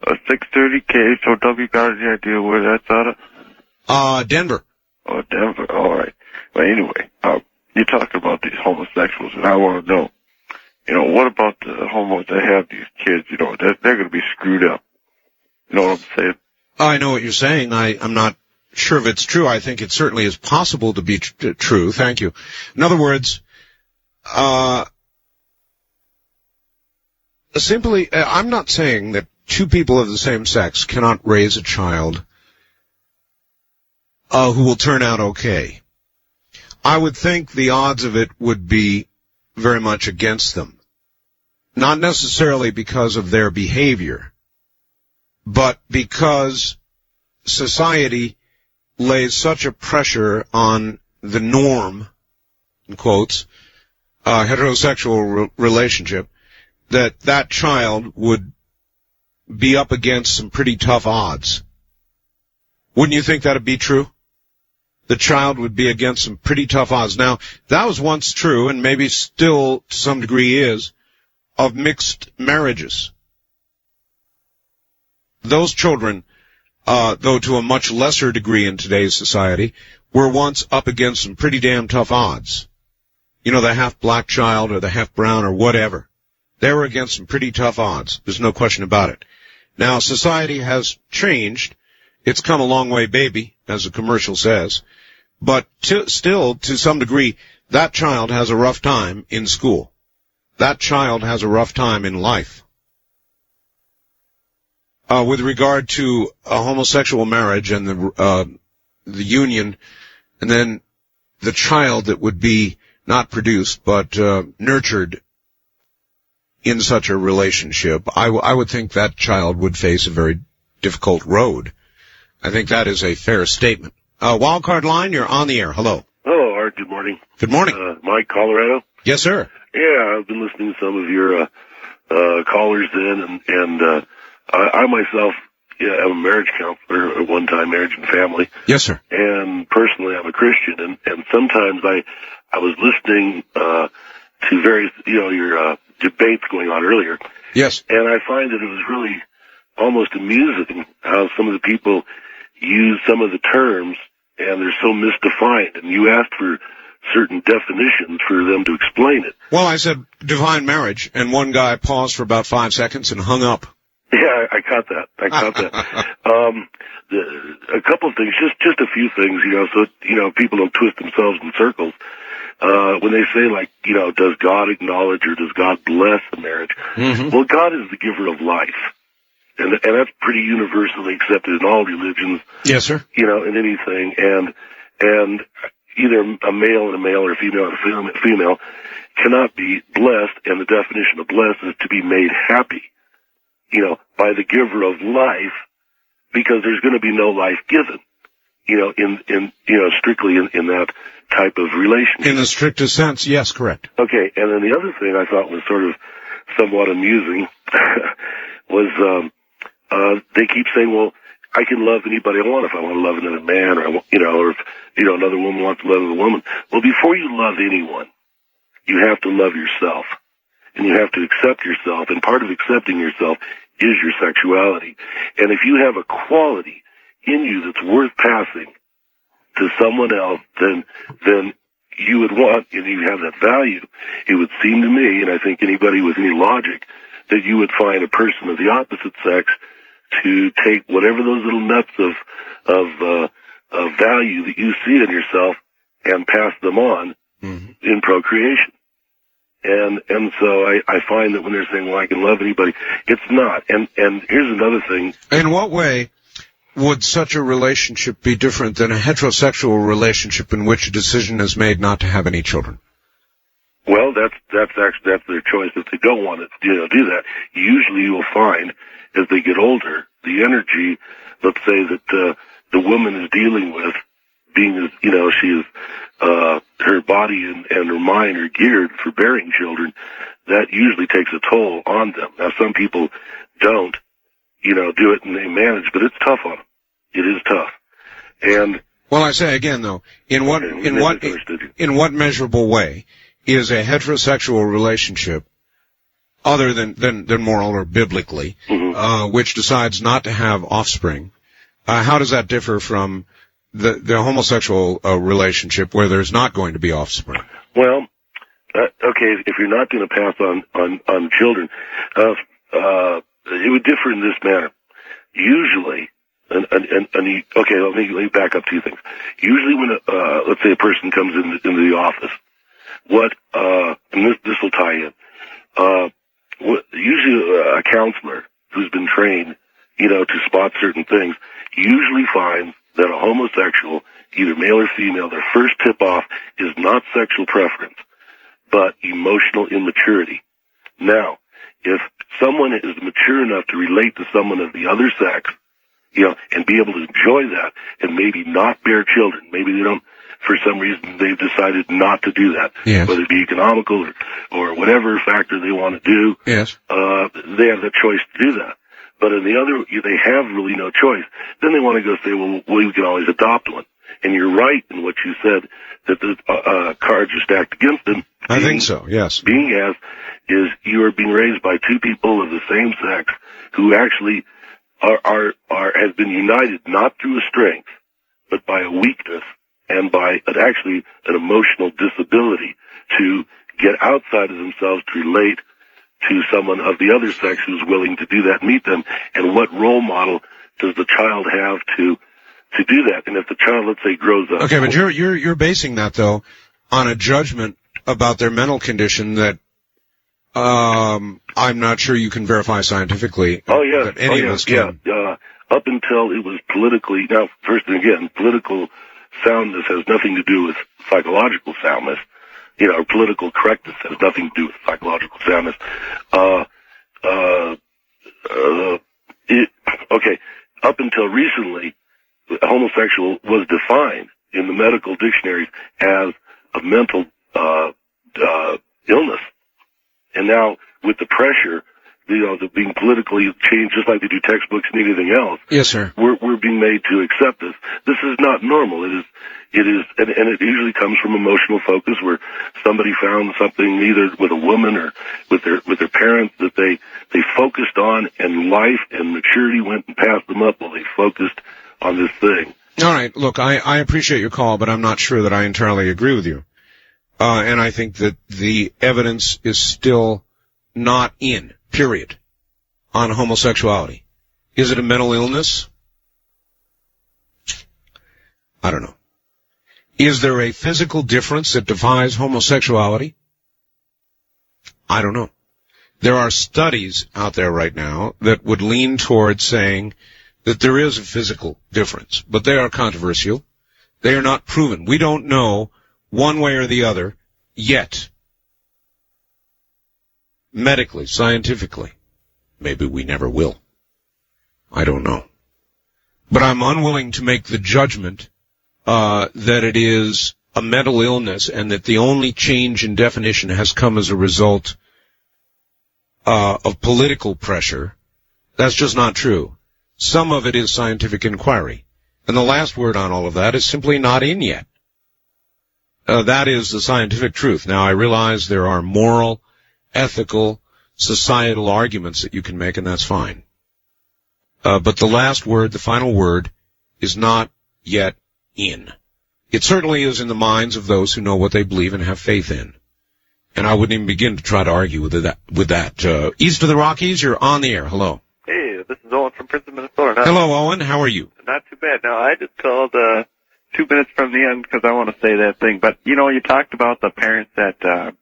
630 KHOW, got any idea where that's out of? Denver. Oh, Denver. All right. Well, anyway, you talk about these homosexuals, and I want to know, what about the homos that have these kids? They're going to be screwed up. You know what I'm saying? I know what you're saying. I'm not sure if it's true. I think it certainly is possible to be true. Thank you. In other words, simply, I'm not saying that two people of the same sex cannot raise a child who will turn out okay. I would think the odds of it would be very much against them. Not necessarily because of their behavior, but because society lays such a pressure on the norm, in quotes, heterosexual relationship, that child would be up against some pretty tough odds. Wouldn't you think that would be true? The child would be against some pretty tough odds. Now, that was once true, and maybe still to some degree is, of mixed marriages. Those children, though to a much lesser degree in today's society, were once up against some pretty damn tough odds. The half-black child or the half-brown or whatever. They were against some pretty tough odds. There's no question about it. Now, society has changed. It's come a long way, baby, as the commercial says. But still, to some degree, that child has a rough time in school. That child has a rough time in life. With regard to a homosexual marriage and the union, and then the child that would be not produced but nurtured in such a relationship, I would think that child would face a very difficult road. I think that is a fair statement. Wildcard line, you're on the air. Hello. Hello, Art. Good morning. Good morning. Mike, Colorado. Yes, sir. Yeah, I've been listening to some of your callers then, and I myself am a marriage counselor at one time, marriage and family. Yes, sir. And personally, I'm a Christian, and sometimes I was listening to various, your debates going on earlier. Yes. And I find that it was really almost amusing how some of the people use some of the terms, and they're so misdefined, and you asked for certain definitions for them to explain it. Well, I said divine marriage, and one guy paused for about 5 seconds and hung up. Yeah, I caught that. A couple of things, just a few things, so, people don't twist themselves in circles. When they say, does God acknowledge or does God bless the marriage? Mm-hmm. Well, God is the giver of life. And that's pretty universally accepted in all religions. Yes, sir. In anything. And either a male and a male or a female and a female cannot be blessed, and the definition of blessed is to be made happy, by the giver of life, because there's going to be no life given, strictly in that type of relationship. In the strictest sense, yes, correct. Okay, and then the other thing I thought was sort of somewhat amusing was they keep saying, well, I can love anybody I want if I want to love another man, or or if another woman wants to love another woman. Well, before you love anyone, you have to love yourself, and you have to accept yourself. And part of accepting yourself is your sexuality. And if you have a quality in you that's worth passing to someone else, then you would want, and you have that value, it would seem to me, and I think anybody with any logic, that you would find a person of the opposite sex to take whatever those little nuts of value that you see in yourself and pass them on in procreation. And so I find that when they're saying, well, I can love anybody, it's not. And here's another thing. In what way would such a relationship be different than a heterosexual relationship in which a decision is made not to have any children? Well, that's their choice if they don't want to do that. Usually you will find, as they get older, the energy, let's say that the woman is dealing with, being as she is, her body and her mind are geared for bearing children, that usually takes a toll on them. Now, some people don't, do it and they manage, but it's tough on them. It is tough. And well, I say again though, in what measurable way is a heterosexual relationship, other than moral or biblically, which decides not to have offspring, how does that differ from the homosexual relationship where there's not going to be offspring? Well, okay, if you're not going to pass on children, it would differ in this manner. Usually, okay, let me back up two things. Usually when, let's say a person comes into the office, and this will tie in, usually a counselor who's been trained, to spot certain things, usually finds that a homosexual, either male or female, their first tip-off is not sexual preference, but emotional immaturity. Now, if someone is mature enough to relate to someone of the other sex, and be able to enjoy that, and maybe not bear children, maybe they don't, for some reason they've decided not to do that, whether it be economical or whatever factor they want to do, they have the choice to do that. But in the other, they have really no choice. Then they want to go say, well, we can always adopt one. And you're right in what you said, that the cards are stacked against them. I think so, yes. Being as is you are being raised by two people of the same sex who actually has been united not through a strength, but by a weakness and by actually an emotional disability to get outside of themselves to relate to someone of the other sex who's willing to do that, meet them, and what role model does the child have to do that? And if the child, let's say, grows up. Okay, but you're basing that though on a judgment about their mental condition that I'm not sure you can verify scientifically. Oh yeah, that any of us can. Up until it was politically, now first and again, political soundness has nothing to do with psychological soundness. Political correctness has nothing to do with psychological soundness. Okay, up until recently, homosexual was defined in the medical dictionaries as a mental illness. And now, with the pressure, the being politically changed, just like they do textbooks and anything else. Yes, sir. We're being made to accept this. This is not normal. It is, and it usually comes from emotional focus, where somebody found something either with a woman or with their parents that they focused on, and life and maturity went and passed them up while they focused on this thing. All right. Look, I appreciate your call, but I'm not sure that I entirely agree with you. And I think that the evidence is still not in, period, on homosexuality. Is it a mental illness? I don't know. Is there a physical difference that defies homosexuality? I don't know. There are studies out there right now that would lean towards saying that there is a physical difference, but they are controversial. They are not proven. We don't know one way or the other yet. Medically, scientifically. Maybe we never will. I don't know. But I'm unwilling to make the judgment that it is a mental illness and that the only change in definition has come as a result of political pressure. That's just not true. Some of it is scientific inquiry. And the last word on all of that is simply not in yet. That is the scientific truth. Now, I realize there are moral, ethical, societal arguments that you can make, and that's fine. But the last word, the final word, is not yet in. It certainly is in the minds of those who know what they believe and have faith in. And I wouldn't even begin to try to argue with that. East of the Rockies, you're on the air. Hello. Hey, this is Owen from Princeton, Minnesota. Hello, Owen. How are you? Not too bad. Now, I just called 2 minutes from the end because I want to say that thing. But, you talked about the parents that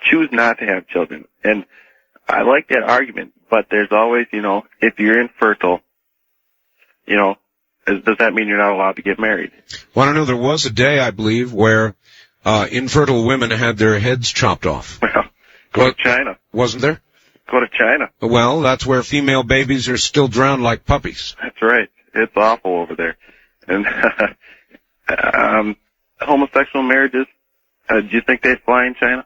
choose not to have children. And I like that argument. But there's always, if you're infertile, does that mean you're not allowed to get married? Well, I know there was a day, I believe, where infertile women had their heads chopped off. Well, go to China. Wasn't there? Go to China. Well, that's where female babies are still drowned like puppies. That's right. It's awful over there. And homosexual marriages, do you think they'd fly in China?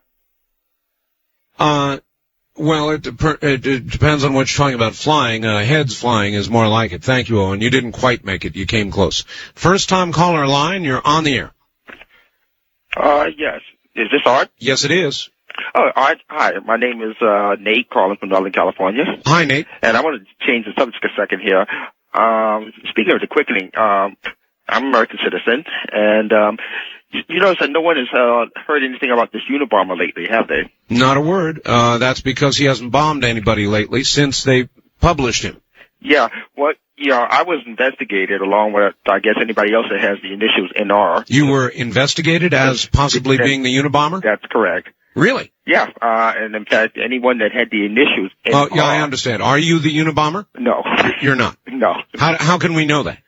Well, it depends on what you're talking about. Flying, heads flying is more like it. Thank you, Owen. You didn't quite make it. You came close. First time caller line, you're on the air. Yes. Is this Art? Yes, it is. Oh, Art. Hi. My name is Nate, calling from Northern California. Hi, Nate. And I want to change the subject a second here. Speaking of the quickening, I'm an American citizen, and you notice that no one has heard anything about this Unabomber lately, have they? Not a word. That's because he hasn't bombed anybody lately since they published him. Yeah. Well, I was investigated along with, I guess, anybody else that has the initials NR. You were investigated as possibly being the Unabomber? That's correct. Really? Yeah. And in fact, anyone that had the initials NR. Oh, yeah, I understand. Are you the Unabomber? No. You're not? No. How can we know that?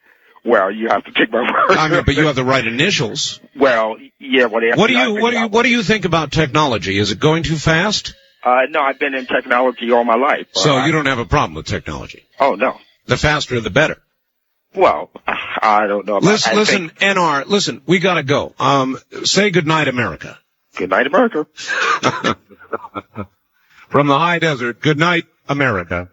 Well, you have to take my word. I mean, but you have the right initials. Well, yeah. What do you think about technology? Is it going too fast? No, I've been in technology all my life. So you don't have a problem with technology? Oh, no. The faster, the better. Well, I don't know. Listen, NR, listen, we gotta go. Say goodnight, America. Good night, America. From the high desert, good night, America.